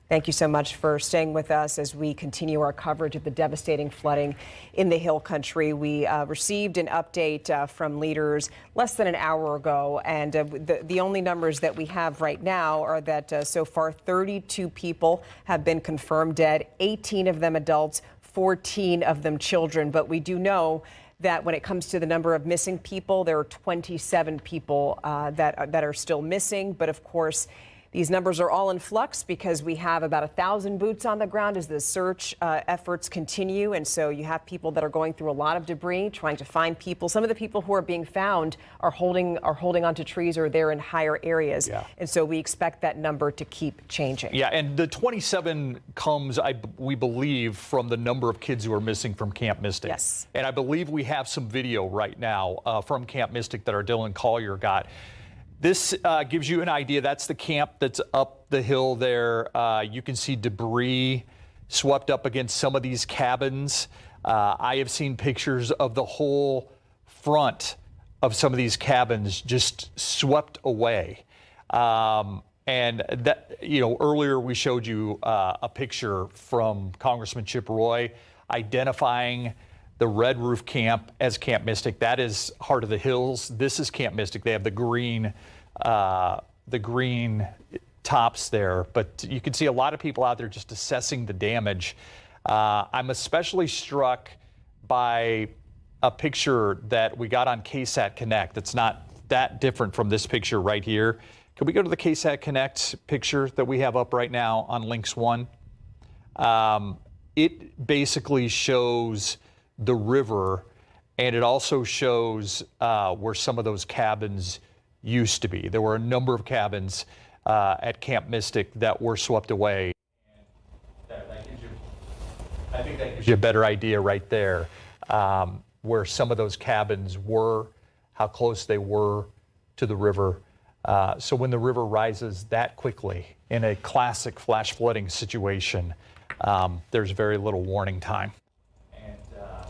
Thank you so much for staying with us as we continue our coverage of the devastating flooding in the Hill Country. We received an update from leaders less than an hour ago, and the only numbers that we have right now are that so far 32 people have been confirmed dead, 18 of them adults, 14 of them children. But we do know that when it comes to the number of missing people, there are 27 people that are still missing. But of course, these numbers are all in flux because we have about 1,000 boots on the ground as the search efforts continue. And so you have people that are going through a lot of debris, trying to find people. Some of the people who are being found are holding onto trees or they're in higher areas. Yeah. And so we expect that number to keep changing. Yeah, and the 27 comes, we believe, from the number of kids who are missing from Camp Mystic. Yes. And I believe we have some video right now from Camp Mystic that our Dylan Collier got. This gives you an idea. That's the camp that's up the hill there. You can see debris swept up against some of these cabins. I have seen pictures of the whole front of some of these cabins just swept away. And that, earlier we showed you a picture from Congressman Chip Roy identifying the Red Roof Camp as Camp Mystic. That is Heart of the Hills. This is Camp Mystic. They have the green tops there, but you can see a lot of people out there just assessing the damage. I'm especially struck by a picture that we got on KSAT Connect that's not that different from this picture right here. Can we go to the KSAT Connect picture that we have up right now on Links 1? It basically shows the river, and it also shows where some of those cabins used to be. There were a number of cabins at Camp Mystic that were swept away. I think that gives you a better idea right there where some of those cabins were, how close they were to the river. So when the river rises that quickly in a classic flash flooding situation, there's very little warning time. And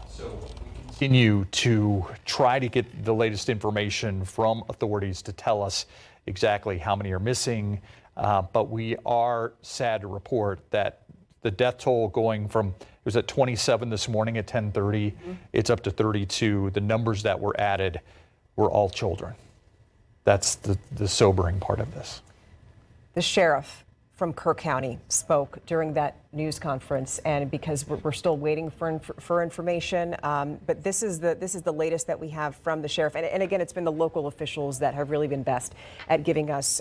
so we continue to try to get the latest information from authorities to tell us exactly how many are missing. But we are sad to report that the death toll going from, it was at 27 this morning at 10:30, it's up to 32. The numbers that were added were all children. That's the sobering part of this. The sheriff from Kerr County spoke during that news conference, and because we're still waiting for information, but this is the latest that we have from the sheriff. And again, it's been the local officials that have really been best at giving us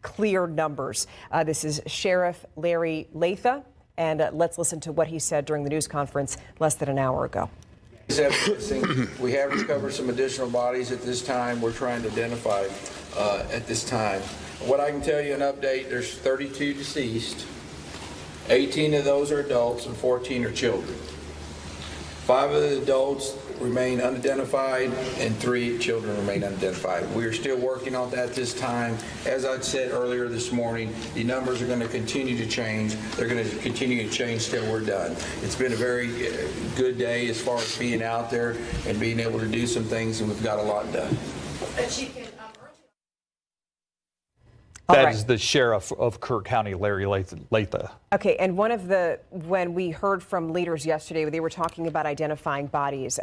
clear numbers. This is Sheriff Larry Latha, and let's listen to what he said during the news conference less than an hour ago. We have recovered some additional bodies at this time. We're trying to identify at this time. What I can tell you, an update, there's 32 deceased. 18 of those are adults and 14 are children. 5 of the adults remain unidentified and 3 children remain unidentified. We are still working on that this time. As I said earlier this morning, the numbers are going to continue to change. They're going to continue to change till we're done. It's been a very good day as far as being out there and being able to do some things, and we've got a lot done. That is the sheriff of Kerr County, Larry Latha. Okay, and when we heard from leaders yesterday, they were talking about identifying bodies.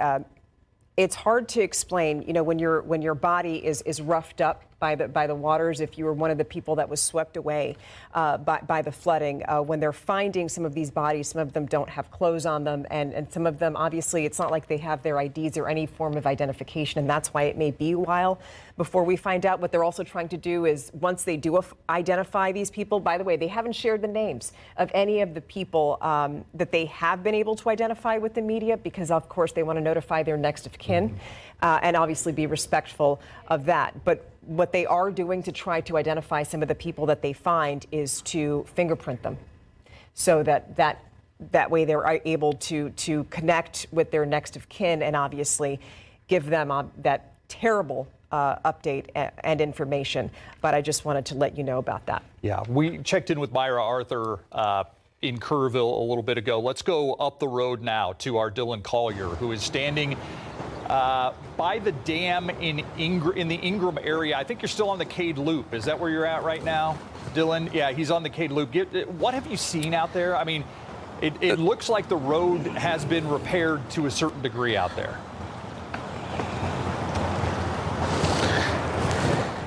It's hard to explain, you know, when your body is roughed up by the waters, if you were one of the people that was swept away by the flooding, when they're finding some of these bodies, some of them don't have clothes on them, and some of them, obviously, it's not like they have their IDs or any form of identification, and that's why it may be a while before we find out. What they're also trying to do is, once they do identify these people, by the way, they haven't shared the names of any of the people that they have been able to identify with the media, because of course they want to notify their next of kin and obviously be respectful of that. But what they are doing to try to identify some of the people that they find is to fingerprint them, so that way they're able to connect with their next of kin and obviously give them that terrible update and information. But I just wanted to let you know about that. Yeah, we checked in with Myra Arthur in Kerrville a little bit ago. Let's go up the road now to our Dylan Collier, who is standing by the dam in the Ingram area. I think you're still on the Cade Loop. Is that where you're at right now, Dylan? Yeah, he's on the Cade Loop. What have you seen out there? I mean, it looks like the road has been repaired to a certain degree out there.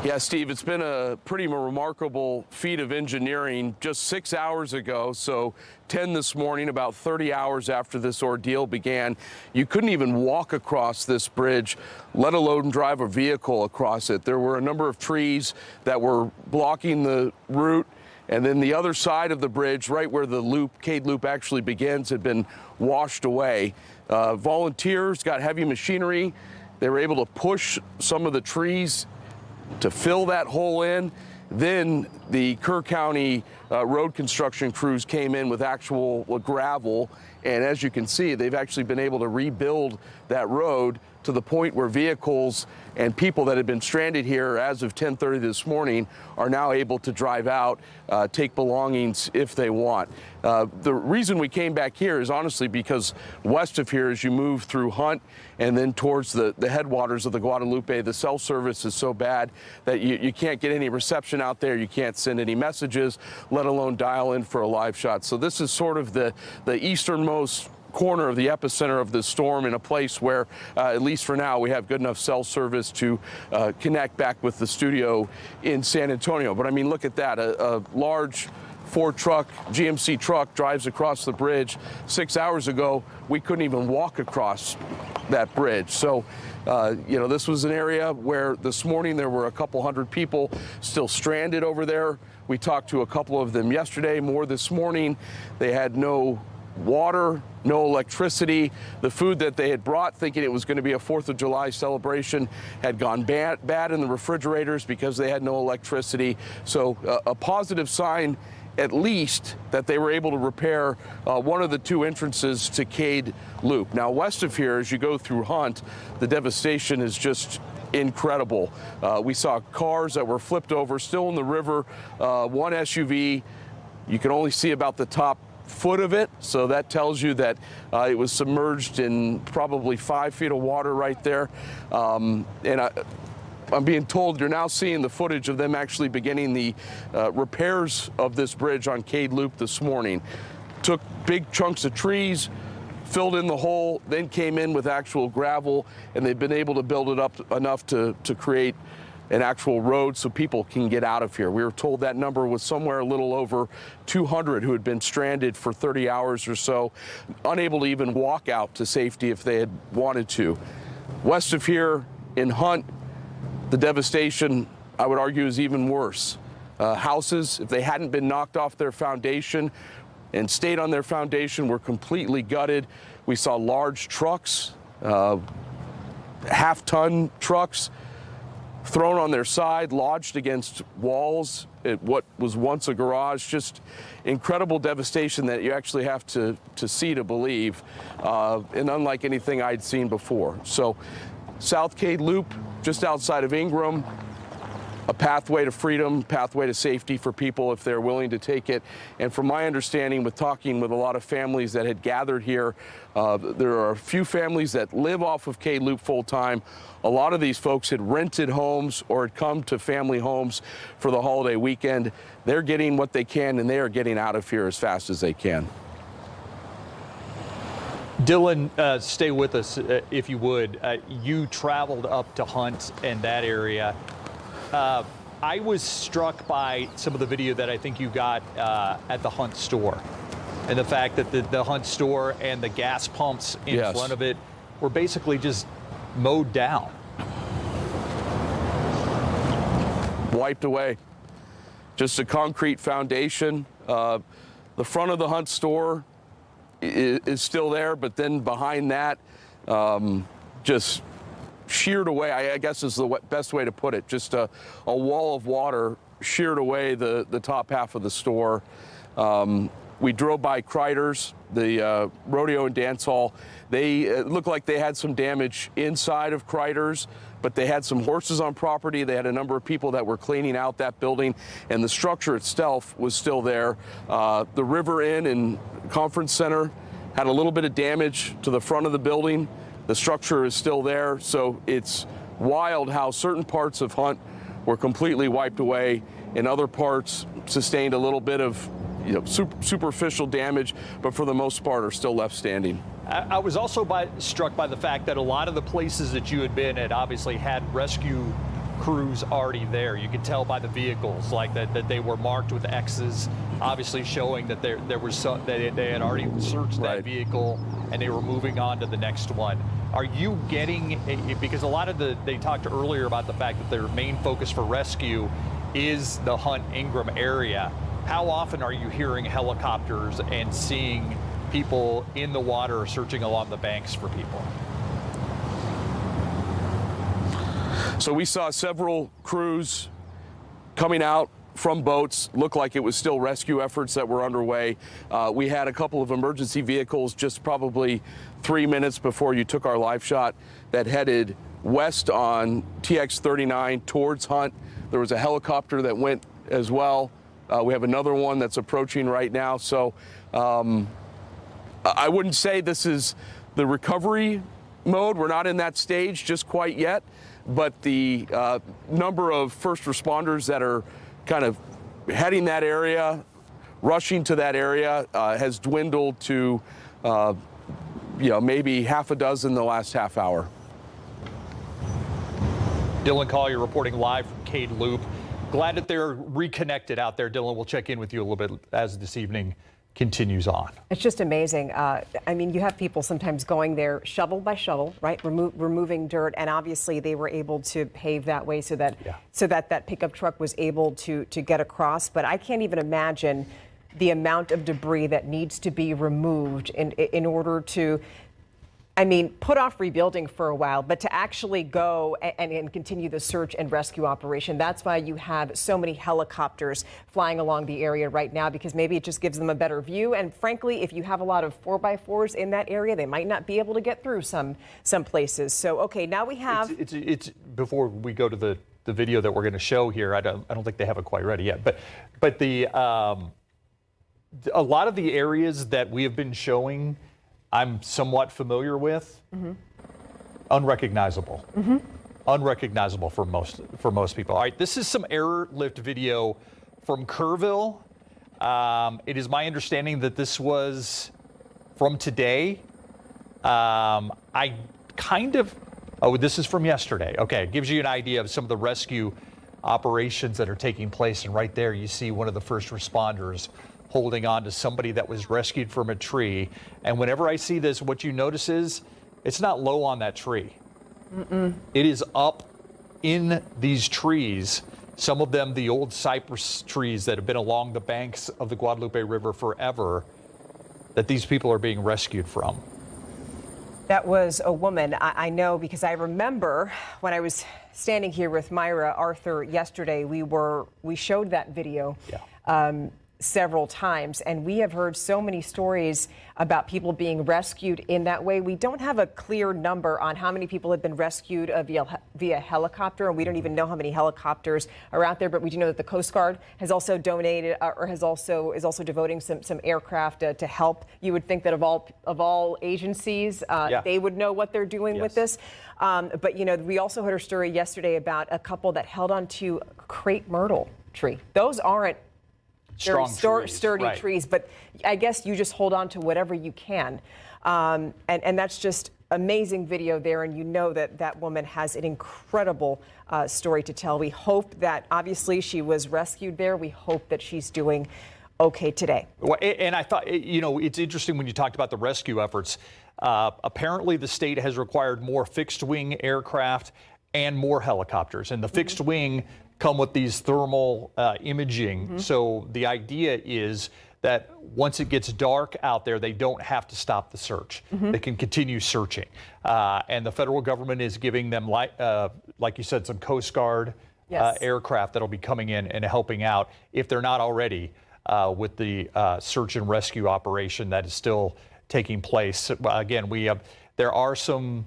Yeah, Steve, it's been a pretty remarkable feat of engineering. Just 6 hours ago, so 10 this morning, about 30 hours after this ordeal began, you couldn't even walk across this bridge, let alone drive a vehicle across it. There were a number of trees that were blocking the route, and then the other side of the bridge, right where the Cade Loop actually begins, had been washed away. Volunteers got heavy machinery. They were able to push some of the trees to fill that hole in. Then the Kerr County road construction crews came in with actual gravel, and as you can see, they've actually been able to rebuild that road to the point where vehicles and people that had been stranded here as of 10:30 this morning are now able to drive out, take belongings if they want. The reason we came back here is honestly because west of here, as you move through Hunt and then towards the headwaters of the Guadalupe, the cell service is so bad that you can't get any reception out there. You can't send any messages, let alone dial in for a live shot. So this is sort of the easternmost corner of the epicenter of this storm, in a place where, at least for now, we have good enough cell service to connect back with the studio in San Antonio. But I mean, look at that, a large Ford truck, GMC truck, drives across the bridge. 6 hours ago, we couldn't even walk across that bridge. So, you know, this was an area where this morning there were a couple hundred people still stranded over there. We talked to a couple of them yesterday, more this morning. They had no water, no electricity. The food that they had brought, thinking it was going to be a 4th of July celebration, had gone bad in the refrigerators because they had no electricity. So a positive sign, at least, that they were able to repair one of the 2 entrances to Cade Loop. Now, west of here, as you go through Hunt, the devastation is just incredible. We saw cars that were flipped over, still in the river. One SUV, you can only see about the top foot of it, so that tells you that it was submerged in probably 5 feet of water right there. I'm being told you're now seeing the footage of them actually beginning the repairs of this bridge on Cade Loop this morning. Took big chunks of trees, filled in the hole, then came in with actual gravel, and they've been able to build it up enough to create an actual road so people can get out of here. We were told that number was somewhere a little over 200 who had been stranded for 30 hours or so, unable to even walk out to safety if they had wanted to. West of here in Hunt, the devastation, I would argue, is even worse. Houses, if they hadn't been knocked off their foundation and stayed on their foundation, were completely gutted. We saw large trucks, half-ton trucks, thrown on their side, lodged against walls at what was once a garage. Just incredible devastation that you actually have to see to believe, and unlike anything I'd seen before. So South Cade Loop, just outside of Ingram, a pathway to freedom, pathway to safety for people if they're willing to take it. And from my understanding, with talking with a lot of families that had gathered here, there are a few families that live off of Cade Loop full time. A lot of these folks had rented homes or had come to family homes for the holiday weekend. They're getting what they can, and they are getting out of here as fast as they can. Dylan, stay with us if you would. You traveled up to Hunt and that area. I was struck by some of the video that I think you got at the Hunt store, and the fact that the Hunt store and the gas pumps in front of it were basically just mowed down. Wiped away. Just a concrete foundation. The front of the Hunt store is still there, but then behind that, just sheared away, I guess is the best way to put it. Just a wall of water sheared away the top half of the store. We drove by Kreider's, the rodeo and dance hall. They looked like they had some damage inside of Kreider's, but they had some horses on property. They had a number of people that were cleaning out that building, and the structure itself was still there. The River Inn and Conference Center had a little bit of damage to the front of the building. The structure is still there, so it's wild how certain parts of Hunt were completely wiped away and other parts sustained a little bit of superficial damage, but for the most part are still left standing. I was also struck by the fact that a lot of the places that you had been had obviously had rescue crews already there. You could tell by the vehicles, like that they were marked with X's, obviously showing that there was they had already searched that vehicle and they were moving on to the next one. Are you getting, because a lot of they talked earlier about the fact that their main focus for rescue is the Hunt Ingram area. How often are you hearing helicopters and seeing people in the water searching along the banks for people? So we saw several crews coming out from boats. Looked like it was still rescue efforts that were underway. We had a couple of emergency vehicles just probably 3 minutes before you took our live shot that headed west on TX 39 towards Hunt. There was a helicopter that went as well. We have another one that's approaching right now. So I wouldn't say this is the recovery mode. We're not in that stage just quite yet, but the number of first responders that are kind of heading that area, rushing to that area, has dwindled to maybe half a dozen the last half hour. Dylan Collier reporting live from Cade Loop. Glad that they're reconnected out there. Dylan, we'll check in with you a little bit as this evening continues on. It's just amazing. I mean, you have people sometimes going there shovel by shovel, right? Removing dirt, and obviously they were able to pave that way so that that pickup truck was able to get across. But I can't even imagine the amount of debris that needs to be removed in order to, I mean, put off rebuilding for a while, but to actually go and continue the search and rescue operation. That's why you have so many helicopters flying along the area right now, because maybe it just gives them a better view. And frankly, if you have a lot of 4x4s in that area, they might not be able to get through some places. So, okay, now we have. It's before we go to the video that we're going to show here. I don't think they have it quite ready yet, but the a lot of the areas that we have been showing, I'm somewhat familiar with. Unrecognizable. Unrecognizable for most people. All right, this is some airlift video from Kerrville. It is my understanding that this was from today. This is from yesterday. Okay, it gives you an idea of some of the rescue operations that are taking place. And right there, you see one of the first responders holding on to somebody that was rescued from a tree. And whenever I see this, what you notice is it's not low on that tree. It is up in these trees, some of them the old cypress trees that have been along the banks of the Guadalupe River forever, that these people are being rescued from. That was a woman. I know, because I remember when I was standing here with Myra Arthur yesterday, we showed that video. Several times, and we have heard so many stories about people being rescued in that way. We don't have a clear number on how many people have been rescued via helicopter, and we don't even know how many helicopters are out there, but we do know that the Coast Guard has also donated or is also devoting some aircraft to help. You would think that of all agencies, they would know what they're doing with this. But, you know, we also heard a story yesterday about a couple that held onto a crepe myrtle tree. Those aren't sturdy trees, but I guess you just hold on to whatever you can. And that's just amazing video there. And you know that that woman has an incredible story to tell. We hope that, obviously, she was rescued there. We hope that she's doing okay today. Well, and I thought, you know, it's interesting when you talked about the rescue efforts. Apparently, the state has required more fixed wing aircraft and more helicopters. And the fixed wing come with these thermal imaging. So the idea is that once it gets dark out there, they don't have to stop the search. They can continue searching. And the federal government is giving them, like you said, some Coast Guard aircraft that'll be coming in and helping out, if they're not already, with the search and rescue operation that is still taking place. Again, there are some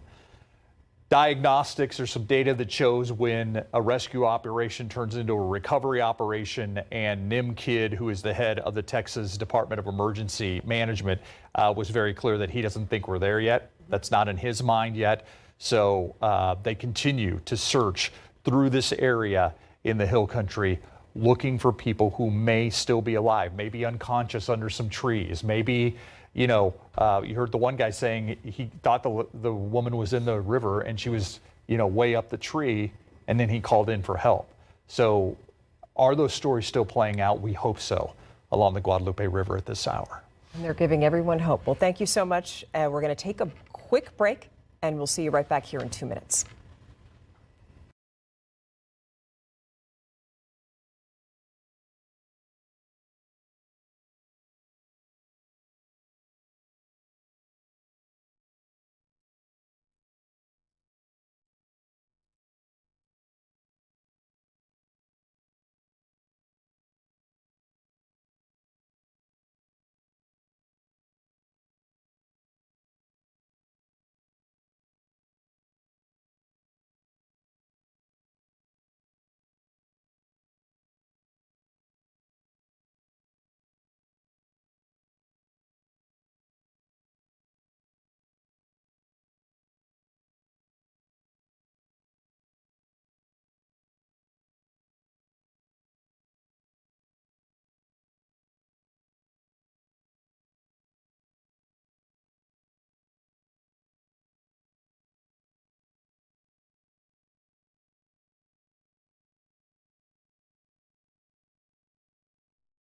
diagnostics or some data that shows when a rescue operation turns into a recovery operation, and Nim Kidd, who is the head of the Texas Department of Emergency Management, was very clear that he doesn't think we're there yet. That's not in his mind yet. So they continue to search through this area in the Hill Country, looking for people who may still be alive, maybe unconscious under some trees, maybe, you know, you heard the one guy saying he thought the woman was in the river and she was, you know, way up the tree, and then he called in for help. So are those stories still playing out? We hope so, along the Guadalupe River at this hour. And they're giving everyone hope. Well, thank you so much. We're going to take a quick break, and we'll see you right back here in 2 minutes.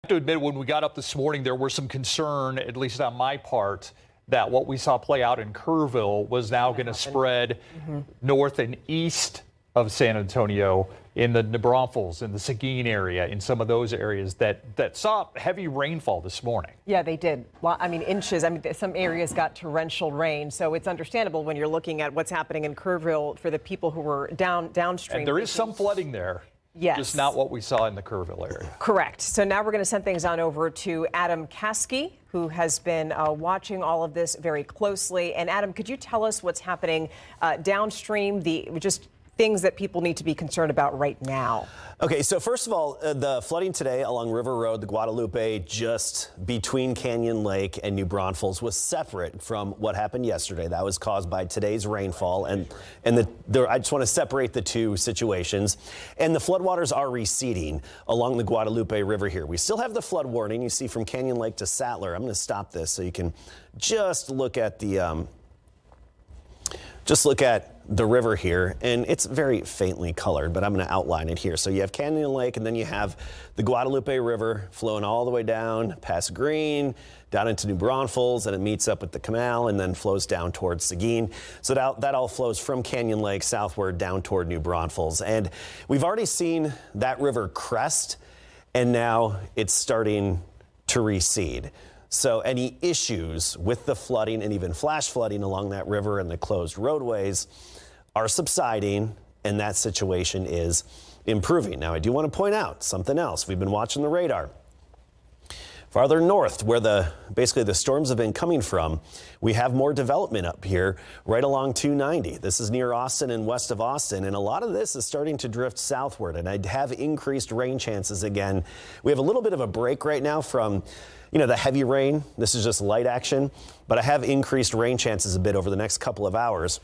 To admit, when we got up this morning, there was some concern, at least on my part, that what we saw play out in Kerrville was now going to spread north and east of San Antonio, in the New Braunfels, in the Seguin area, in some of those areas that saw heavy rainfall this morning. Yeah, they did. Well, I mean, inches. I mean, some areas got torrential rain, so it's understandable when you're looking at what's happening in Kerrville for the people who were downstream. And there is some flooding there. Yes. Just not what we saw in the Kerrville area. Correct. So now we're going to send things on over to Adam Caskey, who has been watching all of this very closely. And Adam, could you tell us what's happening downstream, just things that people need to be concerned about right now? Okay, so first of all, the flooding today along River Road, the Guadalupe, just between Canyon Lake and New Braunfels, was separate from what happened yesterday. That was caused by today's rainfall, and I just want to separate the two situations. And the floodwaters are receding along the Guadalupe River here. We still have the flood warning you see from Canyon Lake to Sattler. I'm going to stop this so you can just look at the river here, and it's very faintly colored, but I'm going to outline it here. So you have Canyon Lake, and then you have the Guadalupe River flowing all the way down past Green, down into New Braunfels, and it meets up with the canal and then flows down towards Seguin. So that all flows from Canyon Lake southward down toward New Braunfels. And we've already seen that river crest, and now it's starting to recede. So any issues with the flooding and even flash flooding along that river and the closed roadways are subsiding, and that situation is improving. Now, I do want to point out something else. We've been watching the radar. Farther north, where basically the storms have been coming from, we have more development up here right along 290. This is near Austin and west of Austin, and a lot of this is starting to drift southward, and I have increased rain chances again. We have a little bit of a break right now from the heavy rain. This is just light action, but I have increased rain chances a bit over the next couple of hours.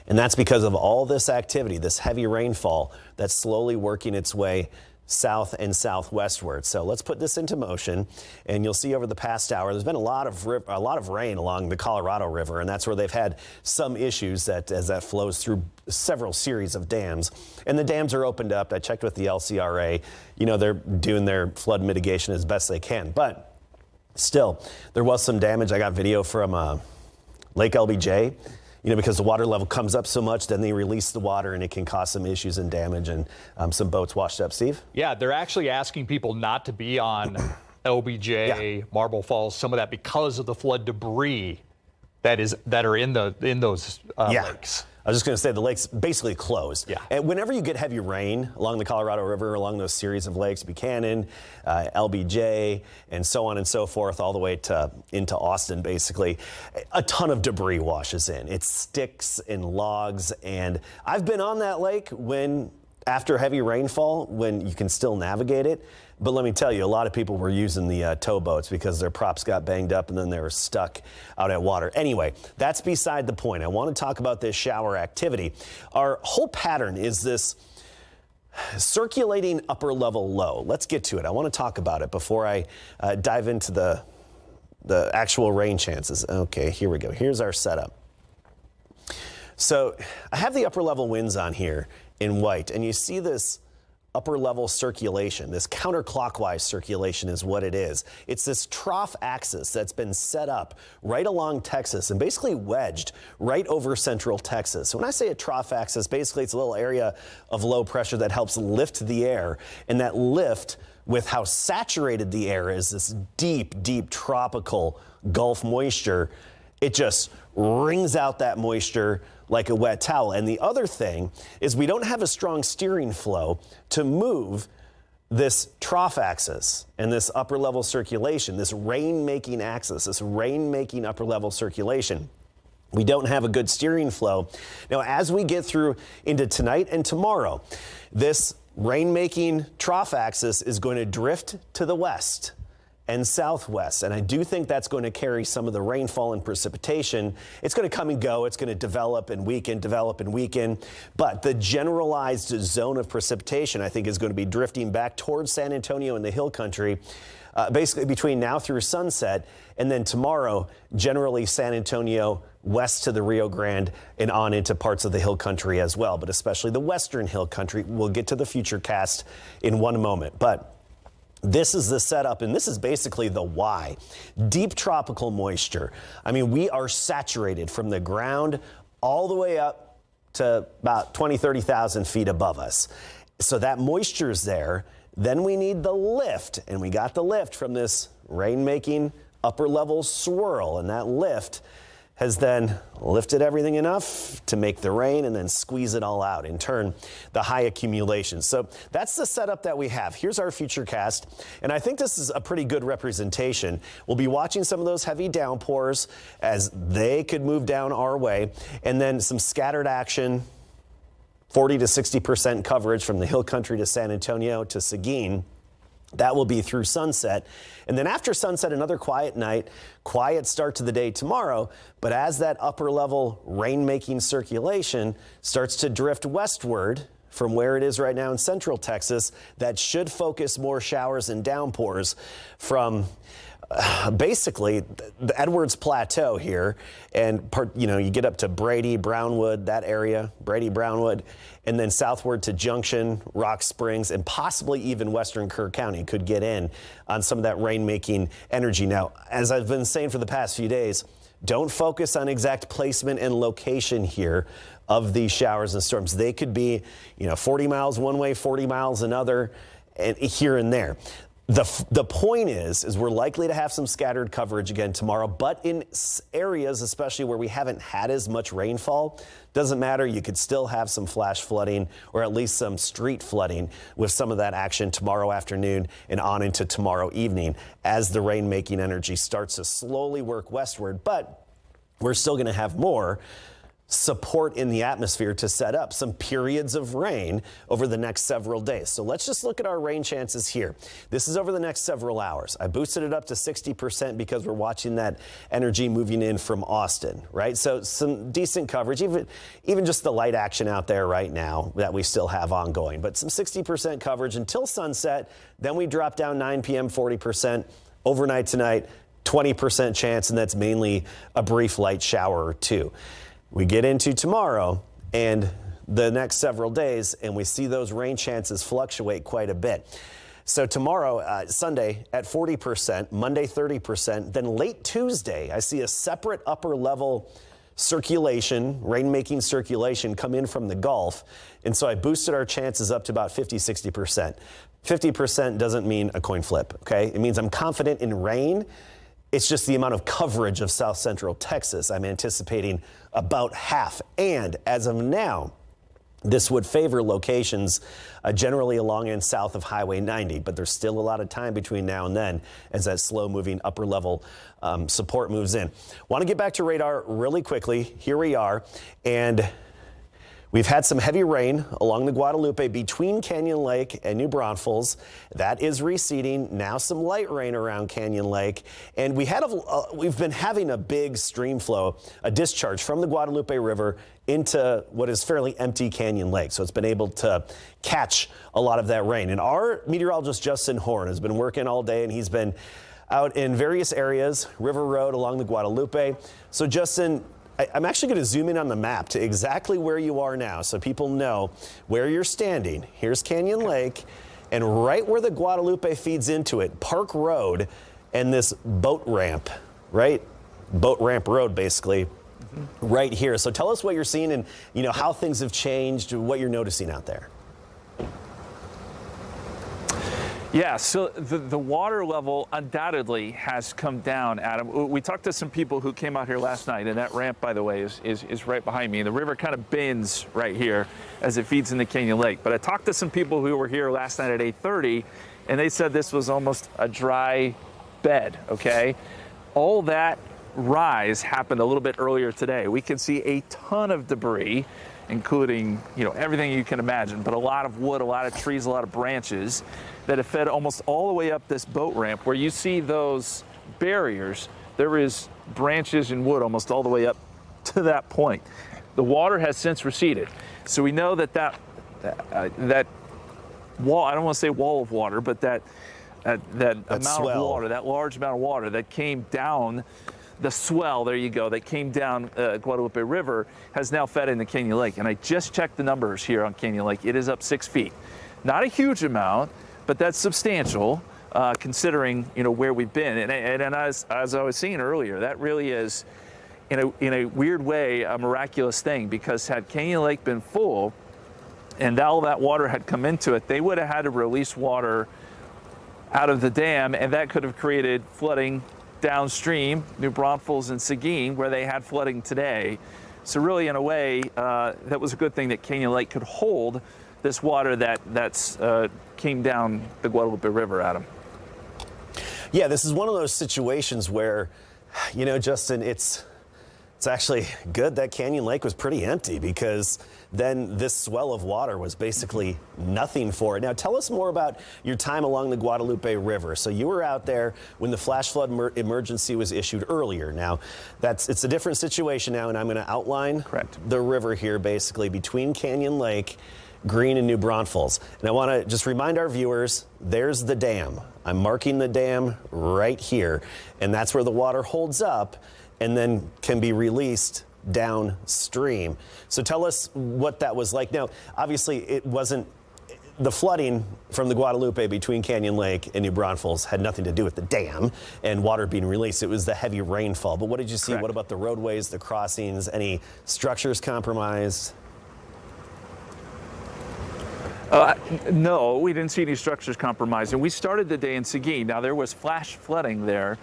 And that's because of all this activity, this heavy rainfall that's slowly working its way south and southwestward. So let's put this into motion, and you'll see over the past hour there's been a lot of rain along the Colorado River, and that's where they've had some issues as that flows through several series of dams. And the dams are opened up. I checked with the LCRA. They're doing their flood mitigation as best they can, but still there was some damage. I got video from Lake LBJ. Because the water level comes up so much, then they release the water and it can cause some issues and damage, and some boats washed up. Steve? Yeah, they're actually asking people not to be on LBJ, Marble Falls, some of that, because of the flood debris that are in those lakes. I was just going to say the lake's basically closed. Yeah. And whenever you get heavy rain along the Colorado River, along those series of lakes, Buchanan, LBJ, and so on and so forth, all the way into Austin, basically, a ton of debris washes in. It's sticks and logs, and I've been on that lake after heavy rainfall, when you can still navigate it. But let me tell you, a lot of people were using the towboats because their props got banged up and then they were stuck out at water. Anyway, that's beside the point. I want to talk about this shower activity. Our whole pattern is this circulating upper level low. Let's get to it. I want to talk about it before I dive into the actual rain chances. Okay, here we go. Here's our setup. So I have the upper level winds on here in white, and you see this upper level circulation. This counterclockwise circulation is what it is. It's this trough axis that's been set up right along Texas and basically wedged right over central Texas. So when I say a trough axis, basically it's a little area of low pressure that helps lift the air, and that lift, with how saturated the air is, this deep, deep tropical Gulf moisture, it just wrings out that moisture like a wet towel. And the other thing is we don't have a strong steering flow to move this trough axis and this upper level circulation, this rain-making axis, this rain-making upper level circulation. We don't have a good steering flow. Now, as we get through into tonight and tomorrow, this rain-making trough axis is going to drift to the west and southwest, and I do think that's going to carry some of the rainfall and precipitation. It's going to come and go. It's going to develop and weaken, but the generalized zone of precipitation, I think, is going to be drifting back towards San Antonio and the Hill Country, basically between now through sunset, and then tomorrow, generally San Antonio west to the Rio Grande and on into parts of the Hill Country as well, but especially the western Hill Country. We'll get to the future cast in one moment, but this is the setup, and this is basically the why. Deep tropical moisture. I mean, we are saturated from the ground all the way up to about 20, 30,000 feet above us. So that moisture's there. Then we need the lift, and we got the lift from this rain-making upper-level swirl, and that lift has then lifted everything enough to make the rain and then squeeze it all out, in turn, the high accumulation. So that's the setup that we have. Here's our futurecast, and I think this is a pretty good representation. We'll be watching some of those heavy downpours as they could move down our way, and then some scattered action, 40 to 60% coverage from the hill country to San Antonio to Seguin. That will be through sunset. And then after sunset, another quiet night, quiet start to the day tomorrow. But as that upper level rain-making circulation starts to drift westward from where it is right now in central Texas, that should focus more showers and downpours from basically the Edwards Plateau here, and you get up to Brady, Brownwood, that area, Brady, Brownwood, and then southward to Junction, Rock Springs, and possibly even western Kerr County could get in on some of that rain-making energy. Now, as I've been saying for the past few days, don't focus on exact placement and location here of these showers and storms. They could be, 40 miles one way, 40 miles another, and here and there. The point is we're likely to have some scattered coverage again tomorrow, but in areas, especially where we haven't had as much rainfall, doesn't matter. You could still have some flash flooding or at least some street flooding with some of that action tomorrow afternoon and on into tomorrow evening as the rain-making energy starts to slowly work westward. But we're still going to have more support in the atmosphere to set up some periods of rain over the next several days. So let's just look at our rain chances here. This is over the next several hours. I boosted it up to 60% because we're watching that energy moving in from Austin, right? So some decent coverage, even just the light action out there right now that we still have ongoing, but some 60% coverage until sunset. Then we drop down 9 p.m., 40%. Overnight tonight, 20% chance, and that's mainly a brief light shower or two. We get into tomorrow and the next several days, and we see those rain chances fluctuate quite a bit. So tomorrow, Sunday at 40%, Monday 30%, then late Tuesday, I see a separate upper level circulation, rain-making circulation come in from the Gulf. And so I boosted our chances up to about 50, 60%. 50% doesn't mean a coin flip, okay? It means I'm confident in rain. It's just the amount of coverage of south central Texas. I'm anticipating about half. And as of now, this would favor locations generally along and south of Highway 90, but there's still a lot of time between now and then as that slow-moving upper-level support moves in. Want to get back to radar really quickly. Here we are, and we've had some heavy rain along the Guadalupe between Canyon Lake and New Braunfels. That is receding. Now some light rain around Canyon Lake. And we've been having a big stream flow, a discharge from the Guadalupe River into what is fairly empty Canyon Lake. So it's been able to catch a lot of that rain. And our meteorologist, Justin Horn, has been working all day, and he's been out in various areas, River Road along the Guadalupe. So Justin, I'm actually going to zoom in on the map to exactly where you are now so people know where you're standing. Here's Canyon Lake, and right where the Guadalupe feeds into it, Park Road and this boat ramp, right? Boat ramp road, basically, right here. So tell us what you're seeing and, how things have changed, what you're noticing out there. Yeah, so the water level undoubtedly has come down, Adam. We talked to some people who came out here last night, and that ramp, by the way, is right behind me. The river kind of bends right here as it feeds into Canyon Lake. But I talked to some people who were here last night at 8:30, and they said this was almost a dry bed, okay? All that rise happened a little bit earlier today. We can see a ton of debris, including, everything you can imagine, but a lot of wood, a lot of trees, a lot of branches that have fed almost all the way up this boat ramp. Where you see those barriers, there is branches and wood almost all the way up to that point. The water has since receded. So we know that wall, I don't want to say wall of water, but that amount swell of water, that large amount of water that came down, the swell, there you go, that came down Guadalupe River has now fed into Canyon Lake. And I just checked the numbers here on Canyon Lake. It is up 6 feet. Not a huge amount, but that's substantial considering, where we've been. And as I was saying earlier, that really is, in a weird way, a miraculous thing, because had Canyon Lake been full and all that water had come into it, they would have had to release water out of the dam, and that could have created flooding downstream, New Braunfels and Seguin, where they had flooding today. So really, in a way, that was a good thing that Canyon Lake could hold this water that came down the Guadalupe River, Adam. Yeah, this is one of those situations where, you know, Justin, it's actually good that Canyon Lake was pretty empty, because then this swell of water was basically nothing for it. Now, tell us more about your time along the Guadalupe River. So you were out there when the flash flood emergency was issued earlier. Now, it's a different situation now, and I'm going to outline the river here, basically between Canyon Lake, Green, and New Braunfels. And I want to just remind our viewers, there's the dam. I'm marking the dam right here, and that's where the water holds up and then can be released downstream. So tell us what that was like. Now, obviously, it wasn't the flooding from the Guadalupe between Canyon Lake and New Braunfels had nothing to do with the dam and water being released. It was the heavy rainfall. But what did you see? What about the roadways, the crossings, any structures compromised? No, we didn't see any structures compromised. And we started the day in Seguin. Now, there was flash flooding there.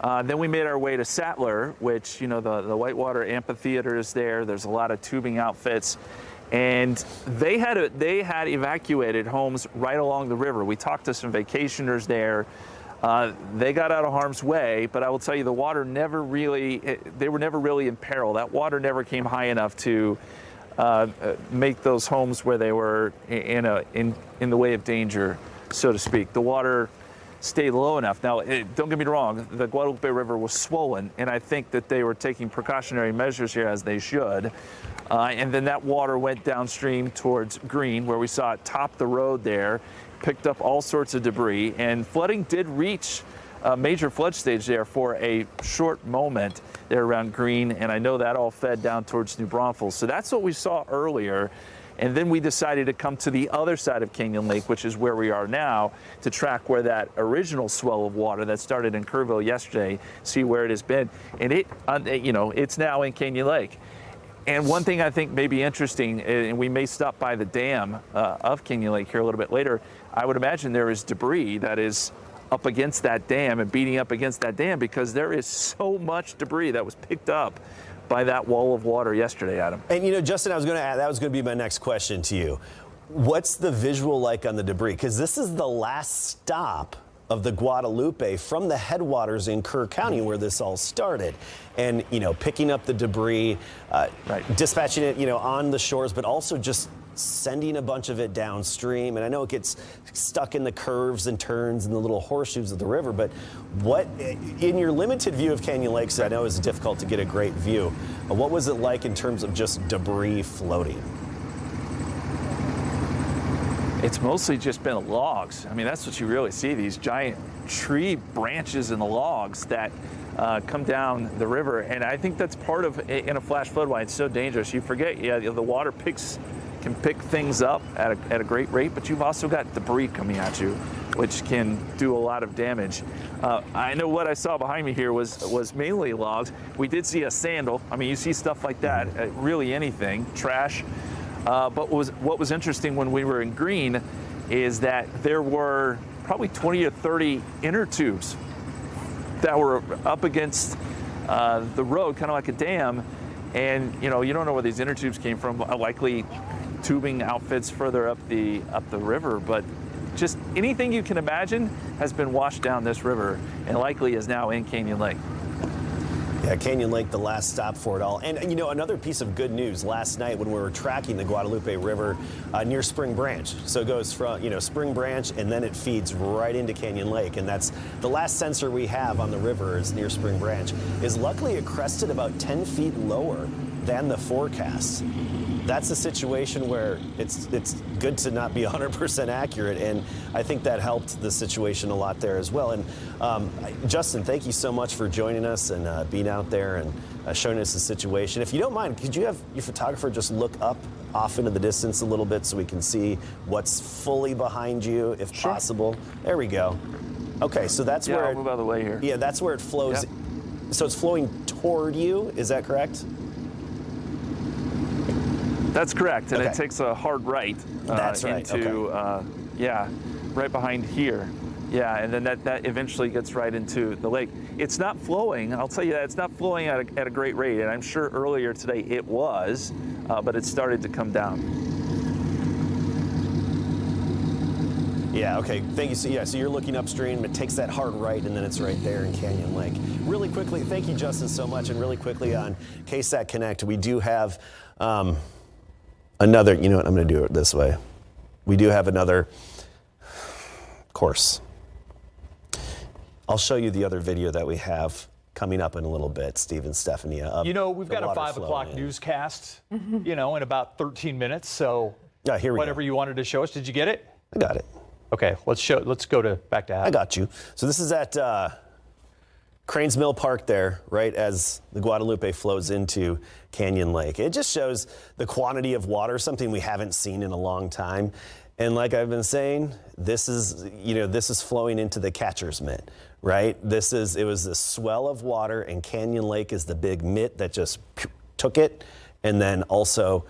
Then we made our way to Sattler, which, you know, the Whitewater Amphitheater is there. There's a lot of tubing outfits. And they had evacuated homes right along the river. We talked to some vacationers there. They got out of harm's way, but I will tell you, the water never really, they were never really in peril. That water never came high enough to make those homes where they were in the way of danger, so to speak. The water stayed low enough. Now, don't get me wrong, the Guadalupe River was swollen, and I think that they were taking precautionary measures here, as they should. And then that water went downstream towards Green, where we saw it top the road there, picked up all sorts of debris, and flooding did reach a major flood stage there for a short moment there around Green, and I know that all fed down towards New Braunfels. So that's what we saw earlier. And then we decided to come to the other side of Canyon Lake, which is where we are now, to track where that original swell of water that started in Kerrville yesterday, see where it has been. And it's now in Canyon Lake. And one thing I think may be interesting, and we may stop by the dam of Canyon Lake here a little bit later, I would imagine there is debris that is up against that dam and beating up against that dam, because there is so much debris that was picked up by that wall of water yesterday, Adam. And you know, Justin, I was going to add, that was going to be my next question to you. What's the visual like on the debris? Because this is the last stop of the Guadalupe from the headwaters in Kerr County, where this all started. And, you know, picking up the debris, dispatching it, you know, on the shores, but also just sending a bunch of it downstream. And I know it gets stuck in the curves and turns and the little horseshoes of the river, but what, in your limited view of Canyon Lake, so I know it's difficult to get a great view, what was it like in terms of just debris floating? It's mostly just been logs. I mean, that's what you really see, these giant tree branches and the logs that come down the river. And I think that's part of, in a flash flood, why it's so dangerous. You forget, the water can pick things up at a great rate, but you've also got debris coming at you, which can do a lot of damage. I know what I saw behind me here was mainly logs. We did see a sandal. I mean, you see stuff like that, really anything, trash. But what was interesting when we were in Green is that there were probably 20 or 30 inner tubes that were up against the road, kind of like a dam. And you don't know where these inner tubes came from, likely tubing outfits further up the river, but just anything you can imagine has been washed down this river and likely is now in Canyon Lake. Yeah, Canyon Lake, the last stop for it all. And, another piece of good news last night when we were tracking the Guadalupe River near Spring Branch. So it goes from, Spring Branch, and then it feeds right into Canyon Lake. And that's the last sensor we have on the river is near Spring Branch. Is luckily it crested about 10 feet lower than the forecast. That's a situation where it's good to not be 100% accurate, and I think that helped the situation a lot there as well. And Justin, thank you so much for joining us and being out there and showing us the situation. If you don't mind, could you have your photographer just look up off into the distance a little bit so we can see what's fully behind you, if possible? There we go. Okay, so that's where I'll move out of the way here. Yeah, that's where it flows. so it's flowing toward you. Is that correct? That's correct, and Okay. it takes a hard right That's right, into, right behind here. Yeah, and then that eventually gets right into the lake. It's not flowing, I'll tell you that, it's not flowing at a great rate, and I'm sure earlier today it was, but it started to come down. Yeah, okay, thank you. So, yeah, so you're looking upstream, it takes that hard right, and then it's right there in Canyon Lake. Really quickly, thank you, Justin, so much, and really quickly on KSAT Connect, we do have another, you know what, I'm going to do it this way. We do have another course. I'll show you the other video that we have coming up in a little bit, Steve and Stephanie. You know, we've got a 5 o'clock newscast, you know, in about 13 minutes. So here we whatever you wanted to show us, did you get it? I got it. Okay, let's go back to Adam. I got you. So this is at Cranes Mill Park there, right as the Guadalupe flows into Canyon Lake. It just shows the quantity of water, something we haven't seen in a long time. And like I've been saying, this is flowing into the catcher's mitt, right? It was this swell of water, and Canyon Lake is the big mitt that just took it. And then also,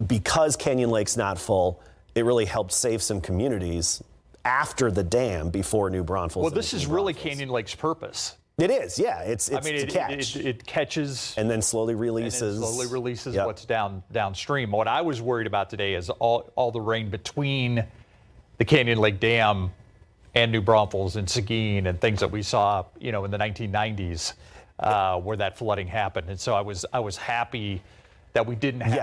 because Canyon Lake's not full, it really helped save some communities after the dam before New Braunfels. Well, this is really Canyon Lake's purpose. It is, yeah. It's to catch. It catches and then slowly releases. What's downstream. What I was worried about today is all the rain between the Canyon Lake Dam and New Braunfels and Seguin and things that we saw, you know, in the 1990s where that flooding happened. And so I was happy that we didn't have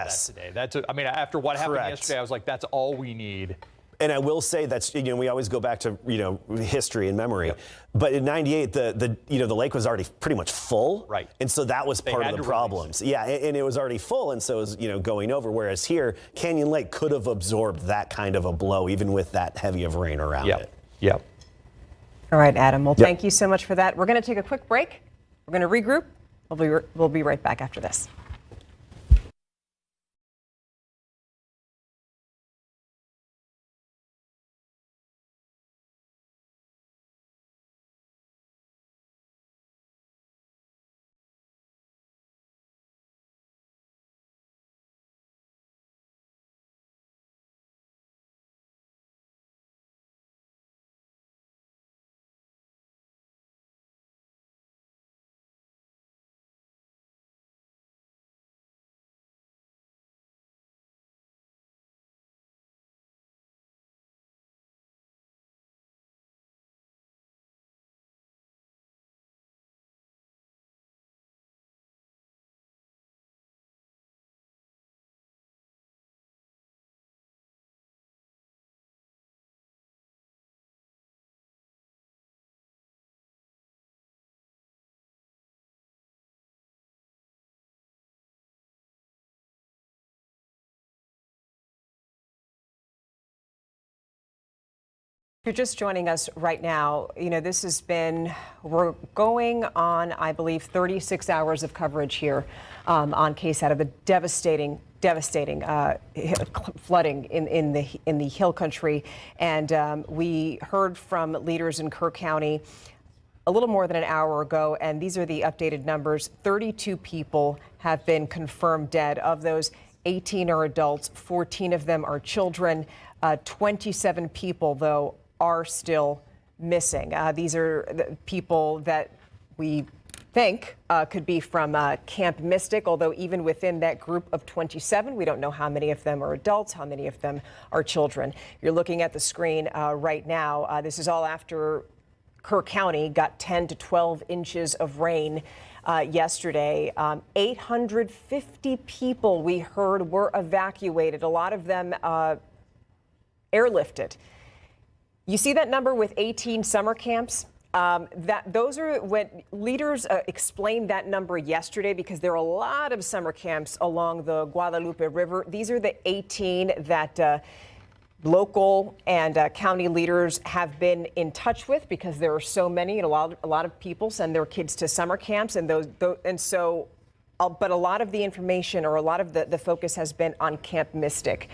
that today. After what happened yesterday, I was like, that's all we need. And I will say that's, you know, we always go back to, you know, history and memory. Yep. But in '98, the lake was already pretty much full. Right. And so that was part of the problems. Yeah, and it was already full, and so it was, you know, going over. Whereas here, Canyon Lake could have absorbed that kind of a blow, even with that heavy of rain around it. Yep. All right, Adam. Well, thank you so much for that. We're going to take a quick break. We're going to regroup. We'll be right back after this. If you're just joining us right now, you know, we're going on, I believe, 36 hours of coverage here on KSAT of the devastating flooding in the Hill Country. And we heard from leaders in Kerr County a little more than an hour ago, and these are the updated numbers. 32 people have been confirmed dead. Of those, 18 are adults, 14 of them are children. 27 people, though, are still missing. These are the people that we think could be from Camp Mystic, although even within that group of 27, we don't know how many of them are adults, how many of them are children. You're looking at the screen right now. This is all after Kerr County got 10 to 12 inches of rain yesterday. 850 people, we heard, were evacuated, a lot of them airlifted. You see that number with 18 summer camps? Those are when leaders explained that number yesterday, because there are a lot of summer camps along the Guadalupe River. These are the 18 that local and county leaders have been in touch with, because there are so many, and a lot of people send their kids to summer camps, and so but a lot of the information or a lot of the focus has been on Camp Mystic,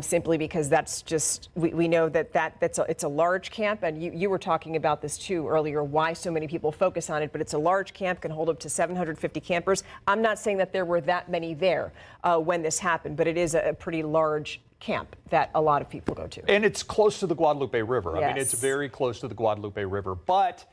simply because that's just, we know it's a large camp, and you were talking about this too earlier, why so many people focus on it, but it's a large camp, can hold up to 750 campers. I'm not saying that there were that many there when this happened, but it is a pretty large camp that a lot of people go to. And it's close to the Guadalupe River. Yes. I mean, it's very close to the Guadalupe River, but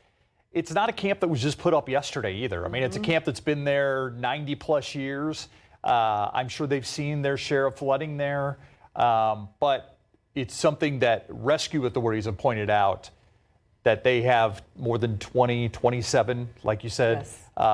it's not a camp that was just put up yesterday either. I mean, it's a camp that's been there 90 plus years. I'm sure they've seen their share of flooding there, but it's something that rescue authorities have pointed out that they have more than 27, like you said,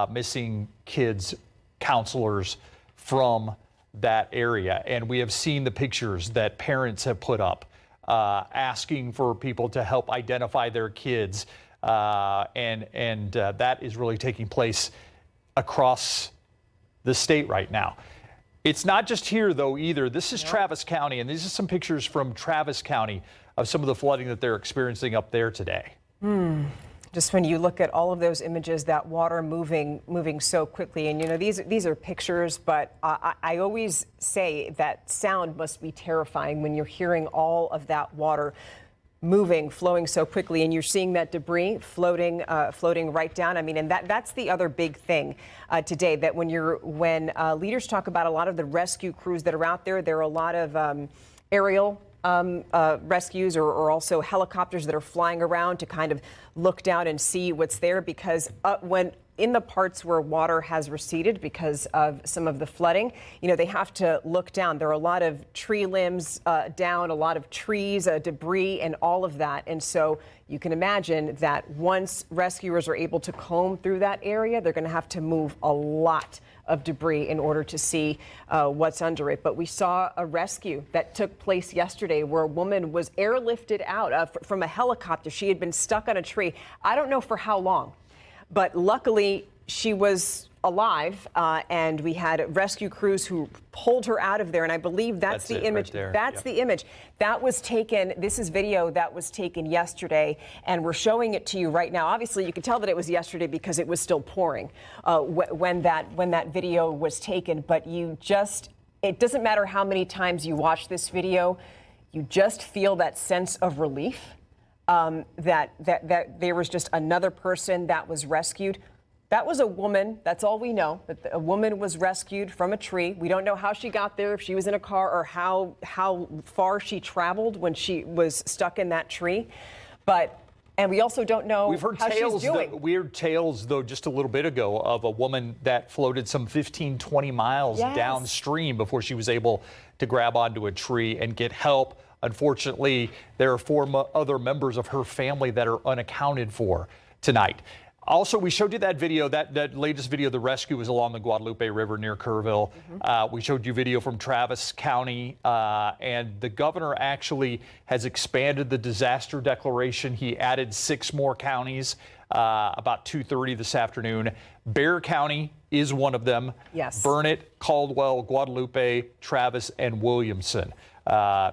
missing kids, counselors from that area. And we have seen the pictures that parents have put up asking for people to help identify their kids. And that is really taking place across the state right now. It's not just here, though, either. This is Travis County, and these are some pictures from Travis County of some of the flooding that they're experiencing up there today. Just when you look at all of those images, that water moving so quickly, and you know these are pictures, but I always say that sound must be terrifying when you're hearing all of that water flowing so quickly, and you're seeing that debris floating right down. I mean, and that's the other big thing today, that when leaders talk about a lot of the rescue crews that are out there, there are a lot of aerial rescues or also helicopters that are flying around to kind of look down and see what's there, because when in the parts where water has receded because of some of the flooding, you know, they have to look down. There are a lot of tree limbs down, a lot of trees, debris, and all of that. And so you can imagine that once rescuers are able to comb through that area, they're going to have to move a lot of debris in order to see what's under it. But we saw a rescue that took place yesterday where a woman was airlifted out from a helicopter. She had been stuck on a tree. I don't know for how long, but luckily she was alive, and we had rescue crews who pulled her out of there. And I believe that's the image. Right, that's the image that was taken. This is video that was taken yesterday, and we're showing it to you right now. Obviously, you could tell that it was yesterday because it was still pouring when that video was taken. But it doesn't matter how many times you watch this video, you just feel that sense of relief that there was just another person that was rescued. That was a woman. That's all we know. That a woman was rescued from a tree. We don't know how she got there, if she was in a car, or how far she traveled when she was stuck in that tree. And we also don't know We've heard how she's doing. Weird tales, though, just a little bit ago of a woman that floated some 15, 20 miles downstream before she was able to grab onto a tree and get help. Unfortunately, there are 4 other members of her family that are unaccounted for tonight. Also, we showed you that video, that latest video. The rescue was along the Guadalupe River near Kerrville. We showed you video from Travis County, and the governor actually has expanded the disaster declaration. He added 6 more counties about 2:30 this afternoon. Bexar County is one of them. Yes. Burnett, Caldwell, Guadalupe, Travis, and Williamson.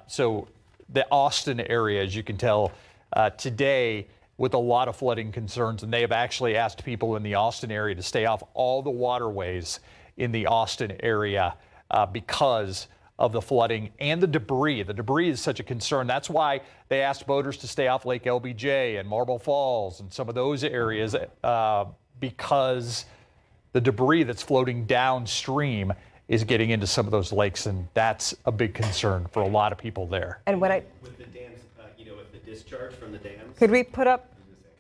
So the Austin area, as you can tell, today, with a lot of flooding concerns, and they have actually asked people in the Austin area to stay off all the waterways in the Austin area because of the flooding and the debris. The debris is such a concern. That's why they asked boaters to stay off Lake LBJ and Marble Falls and some of those areas because the debris that's floating downstream is getting into some of those lakes, and that's a big concern for a lot of people there. And with the dams, with the discharge from the dams. Could we put up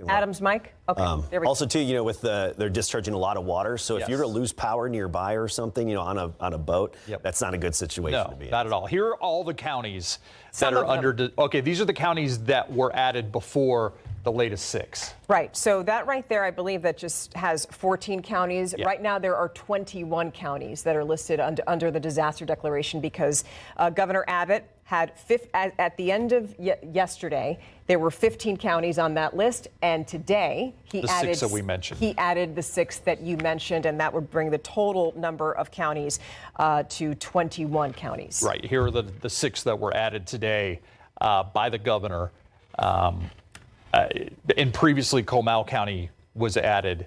Adam's mic? Okay, there we go. Also, too, with they're discharging a lot of water. So if you're to lose power nearby or something, on a boat, that's not a good situation to be in. Not at all. Here are all the counties that are under. Okay, these are the counties that were added before the latest 6. Right. So that right there, I believe that just has 14 counties. Yep. Right now, there are 21 counties that are listed under the disaster declaration because Governor Abbott had at the end of yesterday, there were 15 counties on that list, and today he added 6 that we mentioned. He added the 6 that you mentioned, and that would bring the total number of counties to 21 counties. Right. Here are the 6 that were added today by the governor. And previously, Comal County was added